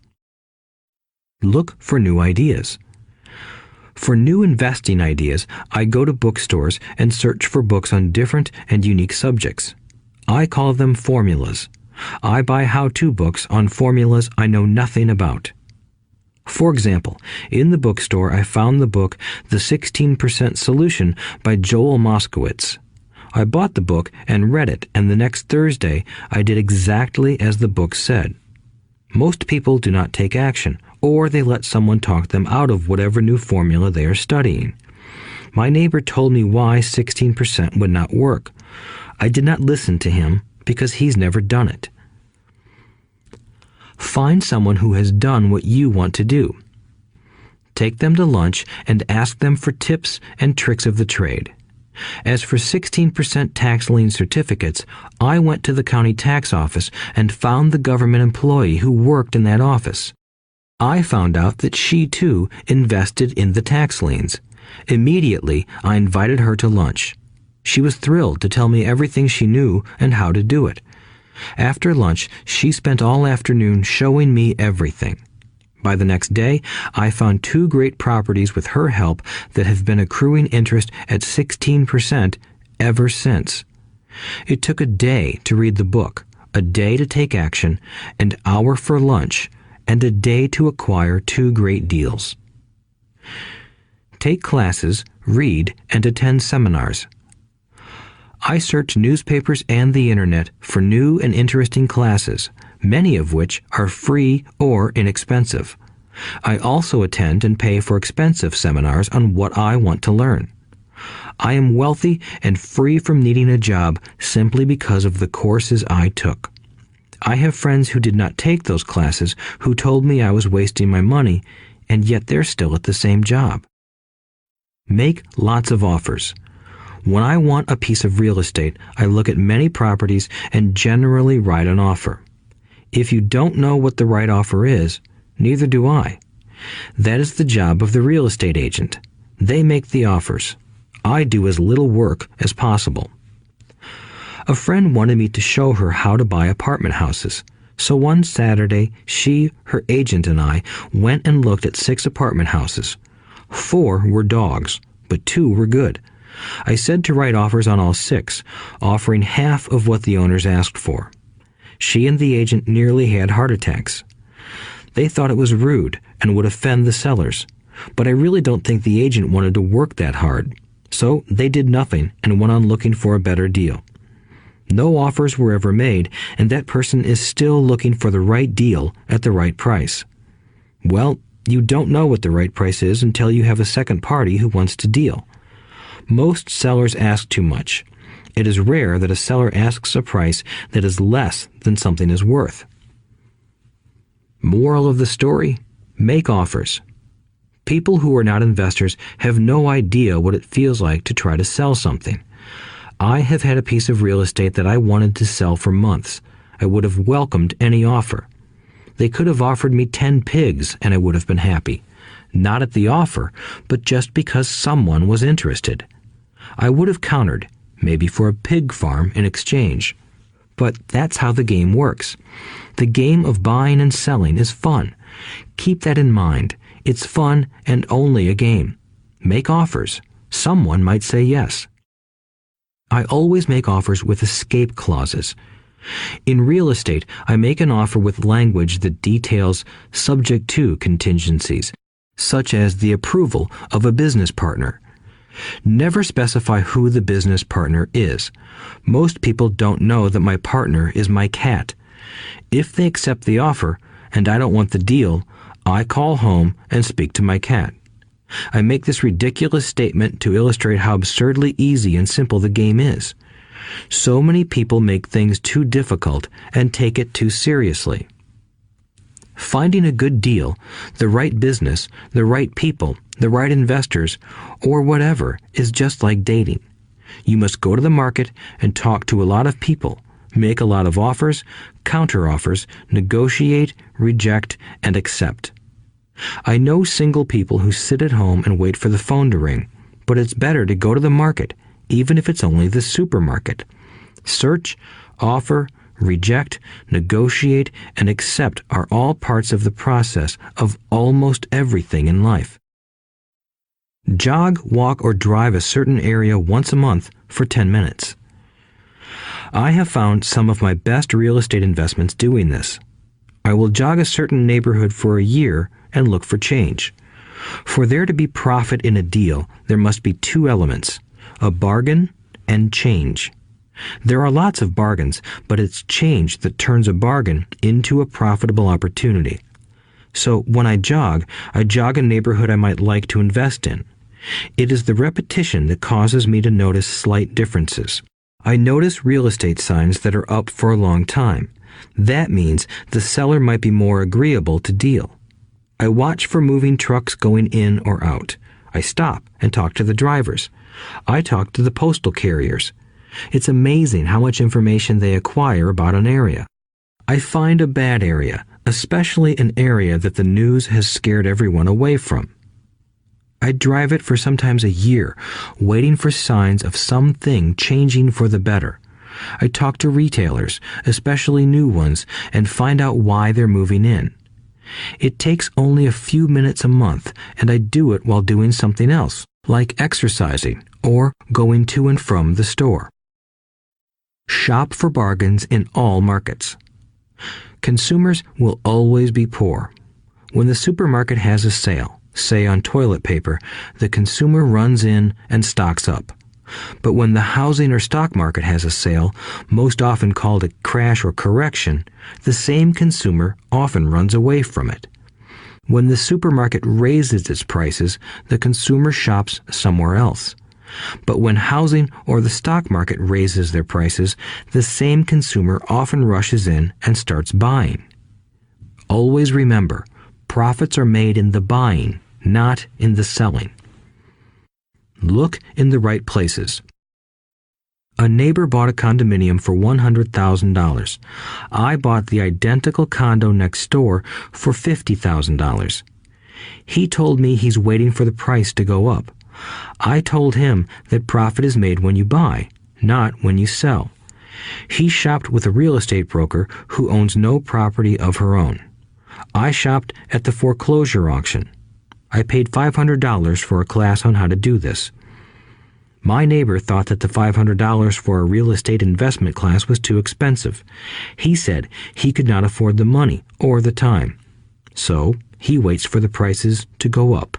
Speaker 2: Look for new ideas. For new investing ideas, I go to bookstores and search for books on different and unique subjects. I call them formulas. I buy how-to books on formulas I know nothing about. For example, in the bookstore I found the book The 16% Solution by Joel Moskowitz. I bought the book and read it, and the next Thursday I did exactly as the book said. Most people do not take action, or they let someone talk them out of whatever new formula they are studying. My neighbor told me why 16% would not work. I did not listen to him because he's never done it. Find someone who has done what you want to do. take them to lunch, and ask them for tips and tricks of the trade. As for 16% tax lien certificates, I went to the county tax office and found the government employee who worked in that office. I found out that she, too, invested in the tax liens. Immediately, I invited her to lunch. She was thrilled to tell me everything she knew and how to do it. After lunch, she spent all afternoon showing me everything. By the next day, I found 2 great properties with her help that have been accruing interest at 16% ever since. It took a day to read the book, a day to take action, an hour for lunch, and a day to acquire 2 great deals. Take classes, read, and attend seminars. I search newspapers and the internet for new and interesting classes, many of which are free or inexpensive. I also attend and pay for expensive seminars on what I want to learn. I am wealthy and free from needing a job simply because of the courses I took. I have friends who did not take those classes who told me I was wasting my money, and yet they're still at the same job. Make lots of offers. When I want a piece of real estate, I look at many properties and generally write an offer. If you don't know what the right offer is, neither do I. That is the job of the real estate agent. They make the offers. I do as little work as possible. A friend wanted me to show her how to buy apartment houses. So one Saturday, she, her agent, and I went and looked at 6 apartment houses. 4 were dogs, but 2 were good. I said to write offers on all 6, offering half of what the owners asked for. She and the agent nearly had heart attacks. They thought it was rude and would offend the sellers, but I really don't think the agent wanted to work that hard. So they did nothing and went on looking for a better deal. No offers were ever made, and that person is still looking for the right deal at the right price. Well, you don't know what the right price is until you have a second party who wants to deal. Most sellers ask too much. It is rare that a seller asks a price that is less than something is worth. Moral of the story: make offers. People who are not investors have no idea what it feels like to try to sell something. I have had a piece of real estate that I wanted to sell for months. I would have welcomed any offer. They could have offered me 10 pigs and I would have been happy. Not at the offer, but just because someone was interested. I would have countered, maybe for a pig farm in exchange. But that's how the game works. The game of buying and selling is fun. Keep that in mind. It's fun and only a game. Make offers. Someone might say yes. I always make offers with escape clauses. In real estate, I make an offer with language that details subject to contingencies, such as the approval of a business partner. Never specify who the business partner is. Most people don't know that my partner is my cat. If they accept the offer and I don't want the deal, I call home and speak to my cat. I make this ridiculous statement to illustrate how absurdly easy and simple the game is. So many people make things too difficult and take it too seriously. Finding a good deal, the right business, the right people, the right investors, or whatever is just like dating. You must go to the market and talk to a lot of people, make a lot of offers, counter-offers, negotiate, reject, and accept. I know single people who sit at home and wait for the phone to ring, but it's better to go to the market, even if it's only the supermarket. Search, offer, reject, negotiate, and accept are all parts of the process of almost everything in life. Jog, walk, or drive a certain area once a month for 10 minutes. I have found some of my best real estate investments doing this. I will jog a certain neighborhood for a year and look for change. For there to be profit in a deal, there must be 2 elements, a bargain and change. There are lots of bargains, but it's change that turns a bargain into a profitable opportunity. So when I jog a neighborhood I might like to invest in. It is the repetition that causes me to notice slight differences. I notice real estate signs that are up for a long time. That means the seller might be more agreeable to deal. I watch for moving trucks going in or out. I stop and talk to the drivers. I talk to the postal carriers. It's amazing how much information they acquire about an area. I find a bad area, especially an area that the news has scared everyone away from. I drive it for sometimes a year, waiting for signs of something changing for the better. I talk to retailers, especially new ones, and find out why they're moving in. It takes only a few minutes a month, and I do it while doing something else, like exercising or going to and from the store. Shop for bargains in all markets. Consumers will always be poor. When the supermarket has a sale, say on toilet paper, the consumer runs in and stocks up. But when the housing or stock market has a sale, most often called a crash or correction, the same consumer often runs away from it. When the supermarket raises its prices, the consumer shops somewhere else. But when housing or the stock market raises their prices, the same consumer often rushes in and starts buying. Always remember, profits are made in the buying, not in the selling. Look in the right places. A neighbor bought a condominium for $100,000. I bought the identical condo next door for $50,000. He told me he's waiting for the price to go up. I told him that profit is made when you buy, not when you sell. He shopped with a real estate broker who owns no property of her own. I shopped at the foreclosure auction. I paid $500 for a class on how to do this. My neighbor thought that the $500 for a real estate investment class was too expensive. He said he could not afford the money or the time. So he waits for the prices to go up.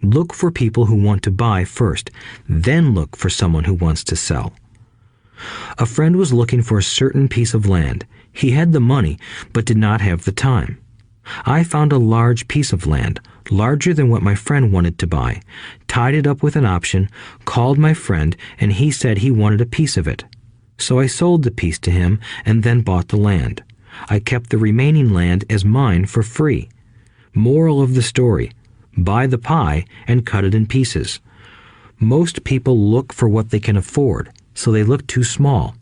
Speaker 2: Look for people who want to buy first, then look for someone who wants to sell. A friend was looking for a certain piece of land. He had the money, but did not have the time. I found a large piece of land, larger than what my friend wanted to buy, tied it up with an option, called my friend, and he said he wanted a piece of it. So I sold the piece to him and then bought the land. I kept the remaining land as mine for free. Moral of the story: buy the pie and cut it in pieces. Most people look for what they can afford, so they look too small.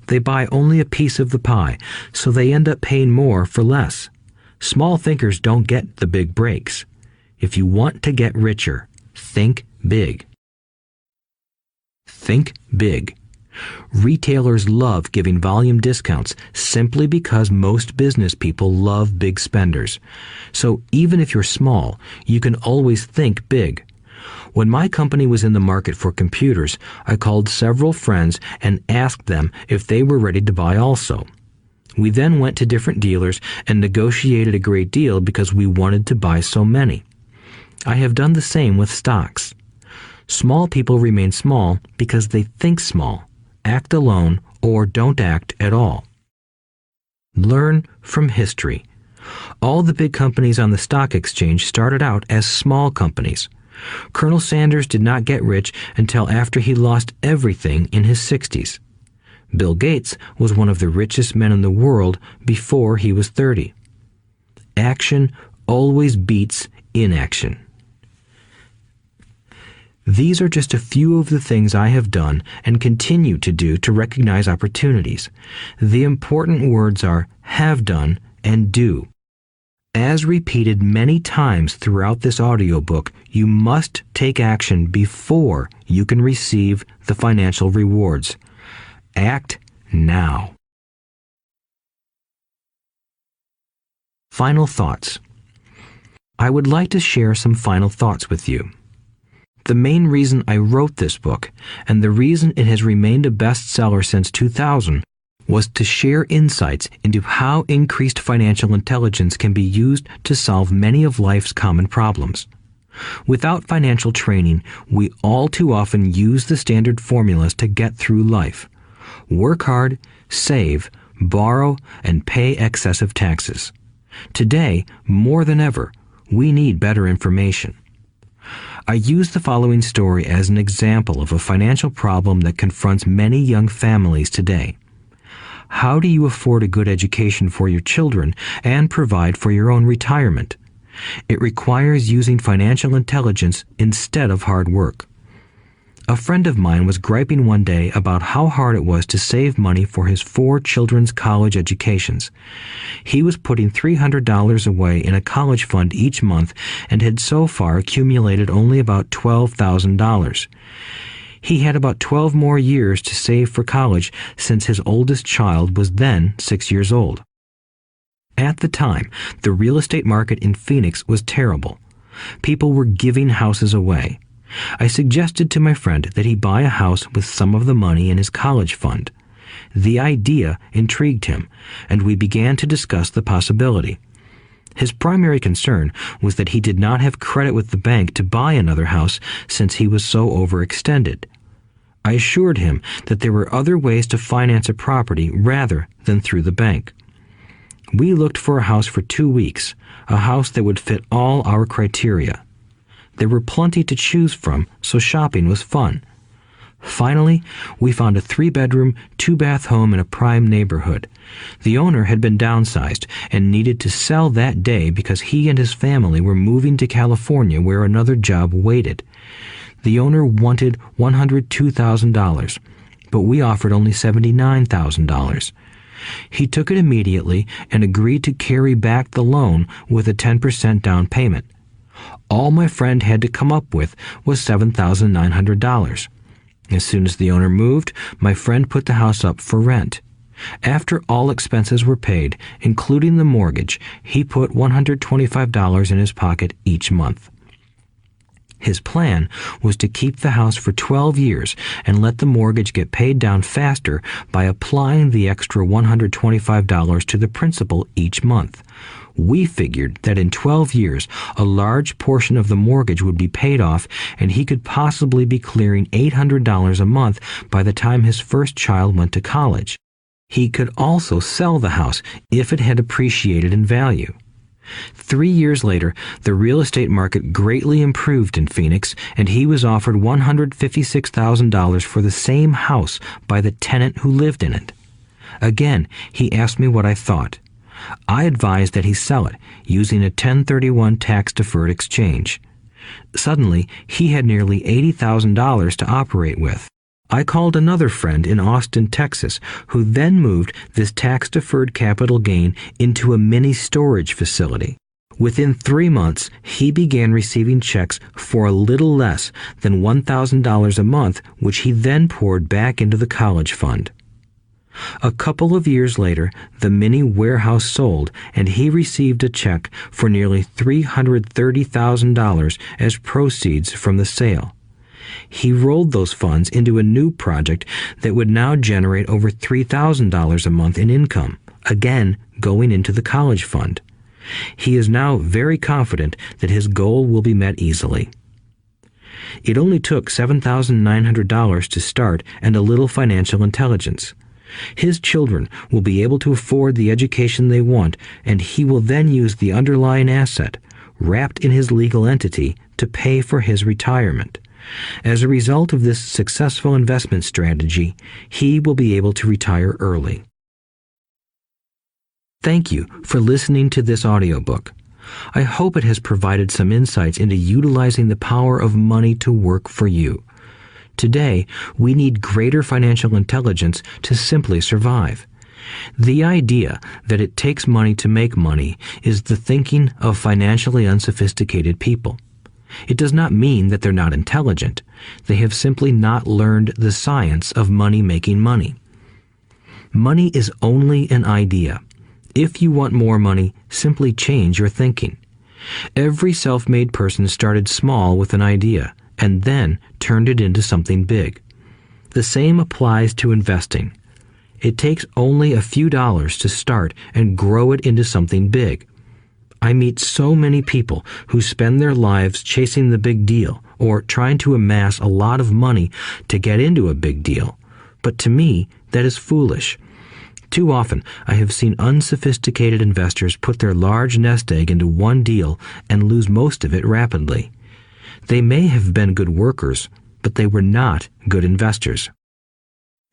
Speaker 2: They buy only a piece of the pie, so they end up paying more for less. Small thinkers don't get the big breaks. If you want to get richer, think big. Think big. Retailers love giving volume discounts simply because most business people love big spenders. So even if you're small, you can always think big. When my company was in the market for computers, I called several friends and asked them if they were ready to buy also. We then went to different dealers and negotiated a great deal because we wanted to buy so many. I have done the same with stocks. Small people remain small because they think small, act alone, or don't act at all. Learn from history. All the big companies on the stock exchange started out as small companies. Colonel Sanders did not get rich until after he lost everything in his 60s. Bill Gates was one of the richest men in the world before he was 30. Action always beats inaction. These are just a few of the things I have done and continue to do to recognize opportunities. The important words are have done and do. As repeated many times throughout this audiobook, you must take action before you can receive the financial rewards. Act now. Final thoughts. I would like to share some final thoughts with you. The main reason I wrote this book, and the reason it has remained a bestseller since 2000, was to share insights into how increased financial intelligence can be used to solve many of life's common problems. Without financial training, we all too often use the standard formulas to get through life. Work hard, save, borrow, and pay excessive taxes. Today, more than ever, we need better information. I use the following story as an example of a financial problem that confronts many young families today. How do you afford a good education for your children and provide for your own retirement? It requires using financial intelligence instead of hard work. A friend of mine was griping one day about how hard it was to save money for his 4 children's college educations. He was putting $300 away in a college fund each month and had so far accumulated only about $12,000. He had about 12 more years to save for college since his oldest child was then 6 years old. At the time, the real estate market in Phoenix was terrible. People were giving houses away. I suggested to my friend that he buy a house with some of the money in his college fund. The idea intrigued him, and we began to discuss the possibility. His primary concern was that he did not have credit with the bank to buy another house since he was so overextended. I assured him that there were other ways to finance a property rather than through the bank. We looked for a house for 2 weeks, a house that would fit all our criteria. There were plenty to choose from, so shopping was fun. Finally, we found a 3-bedroom, 2-bath home in a prime neighborhood. The owner had been downsized and needed to sell that day because he and his family were moving to California where another job waited. The owner wanted $102,000, but we offered only $79,000. He took it immediately and agreed to carry back the loan with a 10% down payment. All my friend had to come up with was $7,900. As soon as the owner moved, my friend put the house up for rent. After all expenses were paid, including the mortgage, he put $125 in his pocket each month. His plan was to keep the house for 12 years and let the mortgage get paid down faster by applying the extra $125 to the principal each month. We figured that in 12 years, a large portion of the mortgage would be paid off and he could possibly be clearing $800 a month by the time his first child went to college. He could also sell the house if it had appreciated in value. 3 years later, the real estate market greatly improved in Phoenix, and he was offered $156,000 for the same house by the tenant who lived in it. Again, he asked me what I thought. I advised that he sell it, using a 1031 tax-deferred exchange. Suddenly, he had nearly $80,000 to operate with. I called another friend in Austin, Texas, who then moved this tax-deferred capital gain into a mini storage facility. Within 3 months, he began receiving checks for a little less than $1,000 a month, which he then poured back into the college fund. A couple of years later, the mini warehouse sold, and he received a check for nearly $330,000 as proceeds from the sale. He rolled those funds into a new project that would now generate over $3,000 a month in income, again going into the college fund. He is now very confident that his goal will be met easily. It only took $7,900 to start and a little financial intelligence. His children will be able to afford the education they want, and he will then use the underlying asset, wrapped in his legal entity, to pay for his retirement. As a result of this successful investment strategy, he will be able to retire early. Thank you for listening to this audiobook. I hope it has provided some insights into utilizing the power of money to work for you. Today, we need greater financial intelligence to simply survive. The idea that it takes money to make money is the thinking of financially unsophisticated people. It does not mean that they're not intelligent. They have simply not learned the science of money making money. Money is only an idea. If you want more money, simply change your thinking. Every self-made person started small with an idea and then turned it into something big. The same applies to investing. It takes only a few dollars to start and grow it into something big. I meet so many people who spend their lives chasing the big deal or trying to amass a lot of money to get into a big deal. But to me, that is foolish. Too often, I have seen unsophisticated investors put their large nest egg into one deal and lose most of it rapidly. They may have been good workers, but they were not good investors.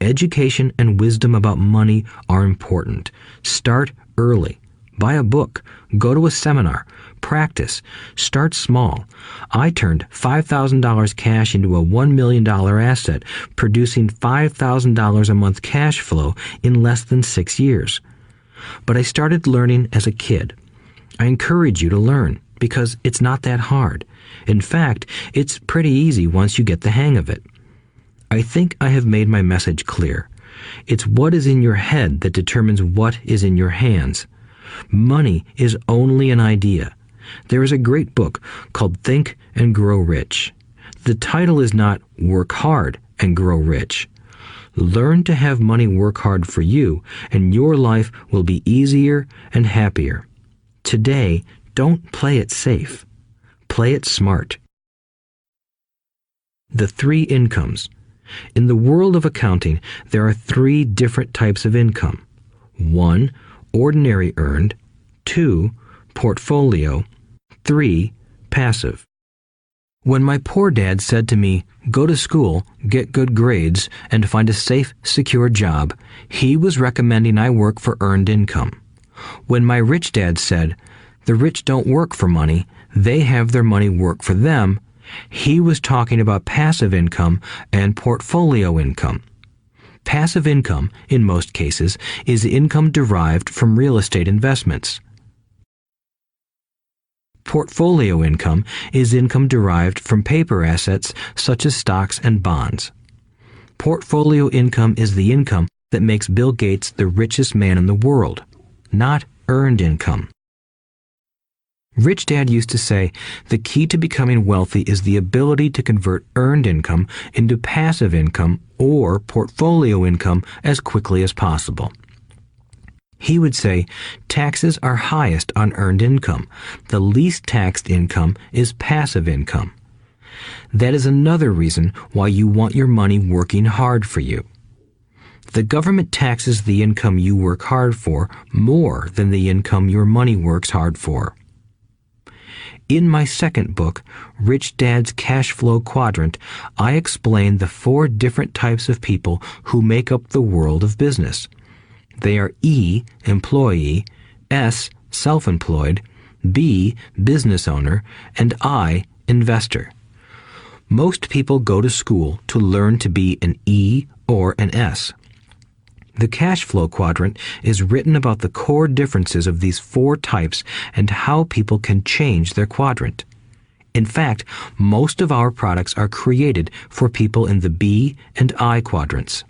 Speaker 2: Education and wisdom about money are important. Start early. Buy a book. Go to a seminar. Practice. Start small. I turned $5,000 cash into a $1 million asset, producing $5,000 a month cash flow in less than 6 years. But I started learning as a kid. I encourage you to learn because it's not that hard. In fact, it's pretty easy once you get the hang of it. I think I have made my message clear. It's what is in your head that determines what is in your hands. Money is only an idea. There is a great book called Think and Grow Rich. The title is not Work Hard and Grow Rich. Learn to have money work hard for you, and your life will be easier and happier. Today, don't play it safe. Play it smart. The 3 incomes. In the world of accounting, there are 3 different types of income. 1, ordinary earned. 2, portfolio. 3, passive. When my poor dad said to me, "Go to school, get good grades, and find a safe, secure job," he was recommending I work for earned income. When my rich dad said, "The rich don't work for money, they have their money work for them," he was talking about passive income and portfolio income. Passive income, in most cases, is income derived from real estate investments. Portfolio income is income derived from paper assets such as stocks and bonds. Portfolio income is the income that makes Bill Gates the richest man in the world, not earned income. Rich Dad used to say, the key to becoming wealthy is the ability to convert earned income into passive income or portfolio income as quickly as possible. He would say, taxes are highest on earned income. The least taxed income is passive income. That is another reason why you want your money working hard for you. The government taxes the income you work hard for more than the income your money works hard for. In my second book, Rich Dad's Cash Flow Quadrant, I explain the 4 different types of people who make up the world of business. They are E, employee, S, self-employed, B, business owner, and I, investor. Most people go to school to learn to be an E or an S. The cash flow quadrant is written about the core differences of these 4 types and how people can change their quadrant. In fact, most of our products are created for people in the B and I quadrants.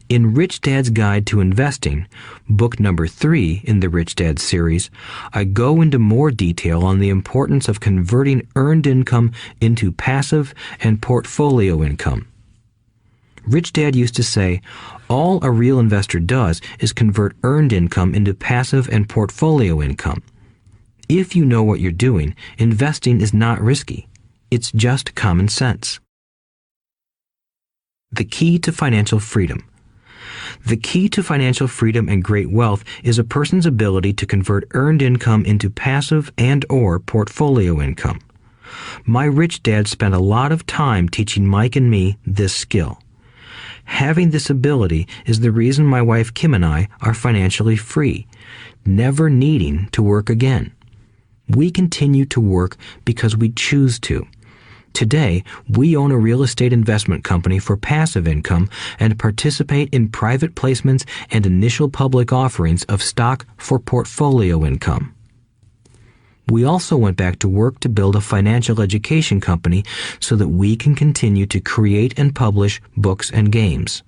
Speaker 2: In Rich Dad's Guide to Investing, book number 3 in the Rich Dad series, I go into more detail on the importance of converting earned income into passive and portfolio income. Rich Dad used to say, all a real investor does is convert earned income into passive and portfolio income. If you know what you're doing, investing is not risky. It's just common sense. The key to financial freedom. The key to financial freedom and great wealth is a person's ability to convert earned income into passive and/or portfolio income. My rich dad spent a lot of time teaching Mike and me this skill. Having this ability is the reason my wife Kim and I are financially free, never needing to work again. We continue to work because we choose to. Today, we own a real estate investment company for passive income and participate in private placements and initial public offerings of stock for portfolio income. We also went back to work to build a financial education company so that we can continue to create and publish books and games.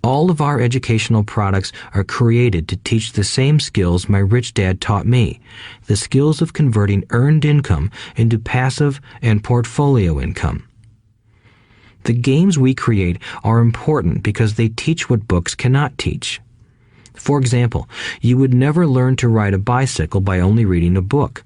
Speaker 2: All of our educational products are created to teach the same skills my rich dad taught me, the skills of converting earned income into passive and portfolio income. The games we create are important because they teach what books cannot teach. For example, you would never learn to ride a bicycle by only reading a book.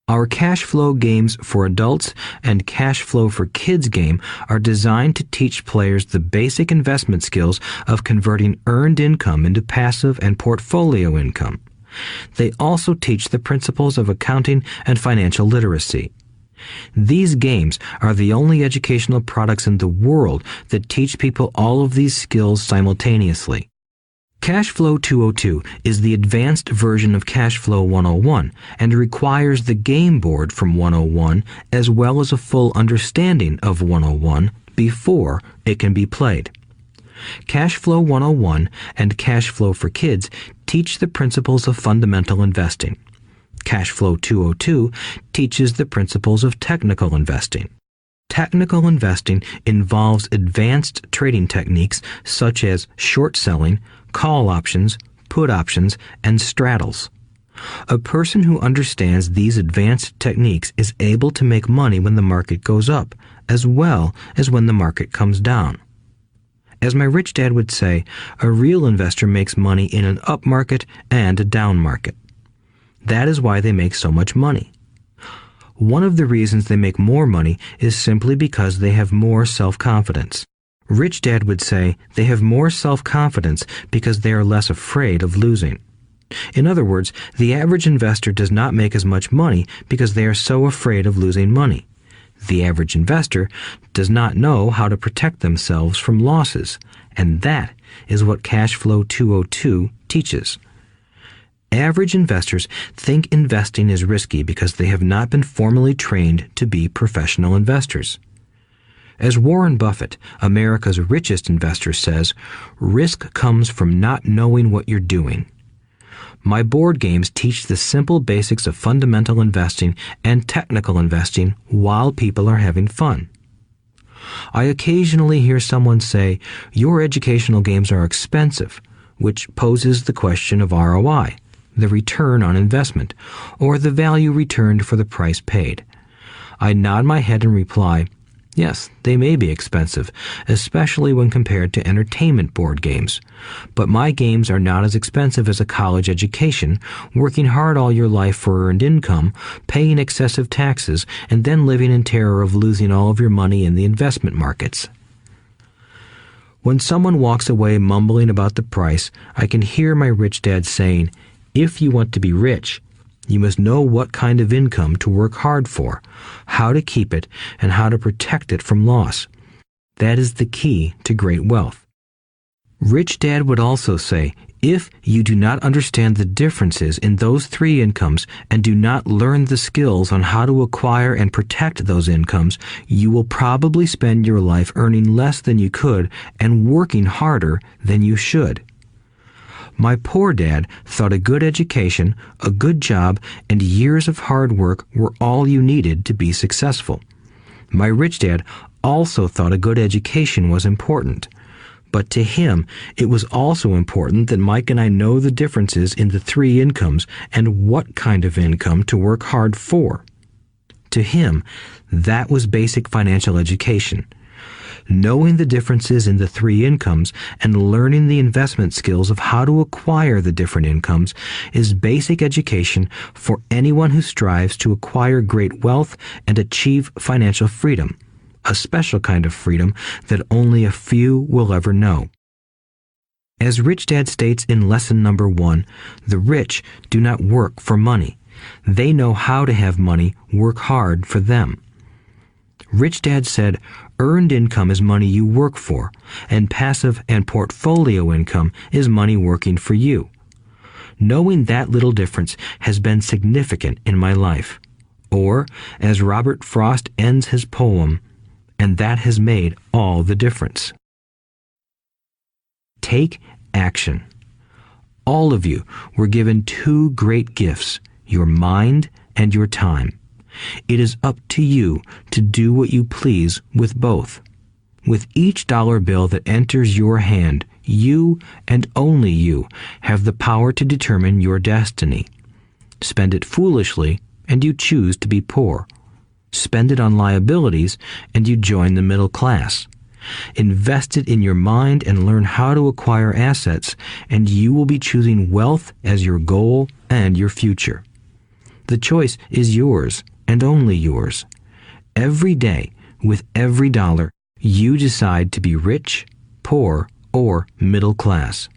Speaker 2: Our cash flow games for adults and cash flow for kids game are designed to teach players the basic investment skills of converting earned income into passive and portfolio income. They also teach the principles of accounting and financial literacy. These games are the only educational products in the world that teach people all of these skills simultaneously. Cash Flow 202 is the advanced version of Cash Flow 101 and requires the game board from 101 as well as a full understanding of 101 before it can be played. Cash Flow 101 and Cash Flow for Kids teach the principles of fundamental investing. Cash Flow 202 teaches the principles of technical investing. Technical investing involves advanced trading techniques such as short selling, call options, put options, and straddles. A person who understands these advanced techniques is able to make money when the market goes up, as well as when the market comes down. As my rich dad would say, a real investor makes money in an up market and a down market. That is why they make so much money. One of the reasons they make more money is simply because they have more self-confidence. Rich Dad would say they have more self-confidence because they are less afraid of losing. In other words, the average investor does not make as much money because they are so afraid of losing money. The average investor does not know how to protect themselves from losses, and that is what Cash Flow 202 teaches. Average investors think investing is risky because they have not been formally trained to be professional investors. As Warren Buffett, America's richest investor, says, risk comes from not knowing what you're doing. My board games teach the simple basics of fundamental investing and technical investing while people are having fun. I occasionally hear someone say, your educational games are expensive, which poses the question of ROI, the return on investment, or the value returned for the price paid. I nod my head and reply, yes, they may be expensive, especially when compared to entertainment board games. But my games are not as expensive as a college education, working hard all your life for earned income, paying excessive taxes, and then living in terror of losing all of your money in the investment markets. When someone walks away mumbling about the price, I can hear my rich dad saying, if you want to be rich, you must know what kind of income to work hard for, how to keep it, and how to protect it from loss. That is the key to great wealth. Rich Dad would also say, if you do not understand the differences in those three incomes and do not learn the skills on how to acquire and protect those incomes, you will probably spend your life earning less than you could and working harder than you should. My poor dad thought a good education, a good job, and years of hard work were all you needed to be successful. My rich dad also thought a good education was important. But to him, it was also important that Mike and I know the differences in the three incomes and what kind of income to work hard for. To him, that was basic financial education. Knowing the differences in the three incomes and learning the investment skills of how to acquire the different incomes is basic education for anyone who strives to acquire great wealth and achieve financial freedom, a special kind of freedom that only a few will ever know. As Rich Dad states in lesson number 1, the rich do not work for money. They know how to have money work hard for them. Rich Dad said, earned income is money you work for, and passive and portfolio income is money working for you. Knowing that little difference has been significant in my life. Or, as Robert Frost ends his poem, and that has made all the difference. Take action. All of you were given two great gifts, your mind and your time. It is up to you to do what you please with both. With each dollar bill that enters your hand, you and only you have the power to determine your destiny. Spend it foolishly, and you choose to be poor. Spend it on liabilities, and you join the middle class. Invest it in your mind and learn how to acquire assets, and you will be choosing wealth as your goal and your future. The choice is yours, and only yours. Every day, with every dollar, you decide to be rich, poor, or middle class.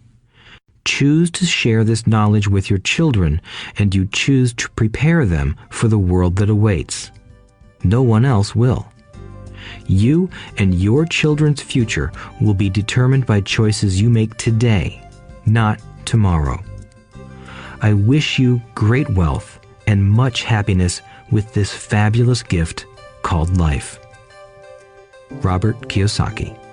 Speaker 2: Choose to share this knowledge with your children, and you choose to prepare them for the world that awaits. No one else will. You and your children's future will be determined by choices you make today, not tomorrow. I wish you great wealth and much happiness with this fabulous gift called life. Robert Kiyosaki.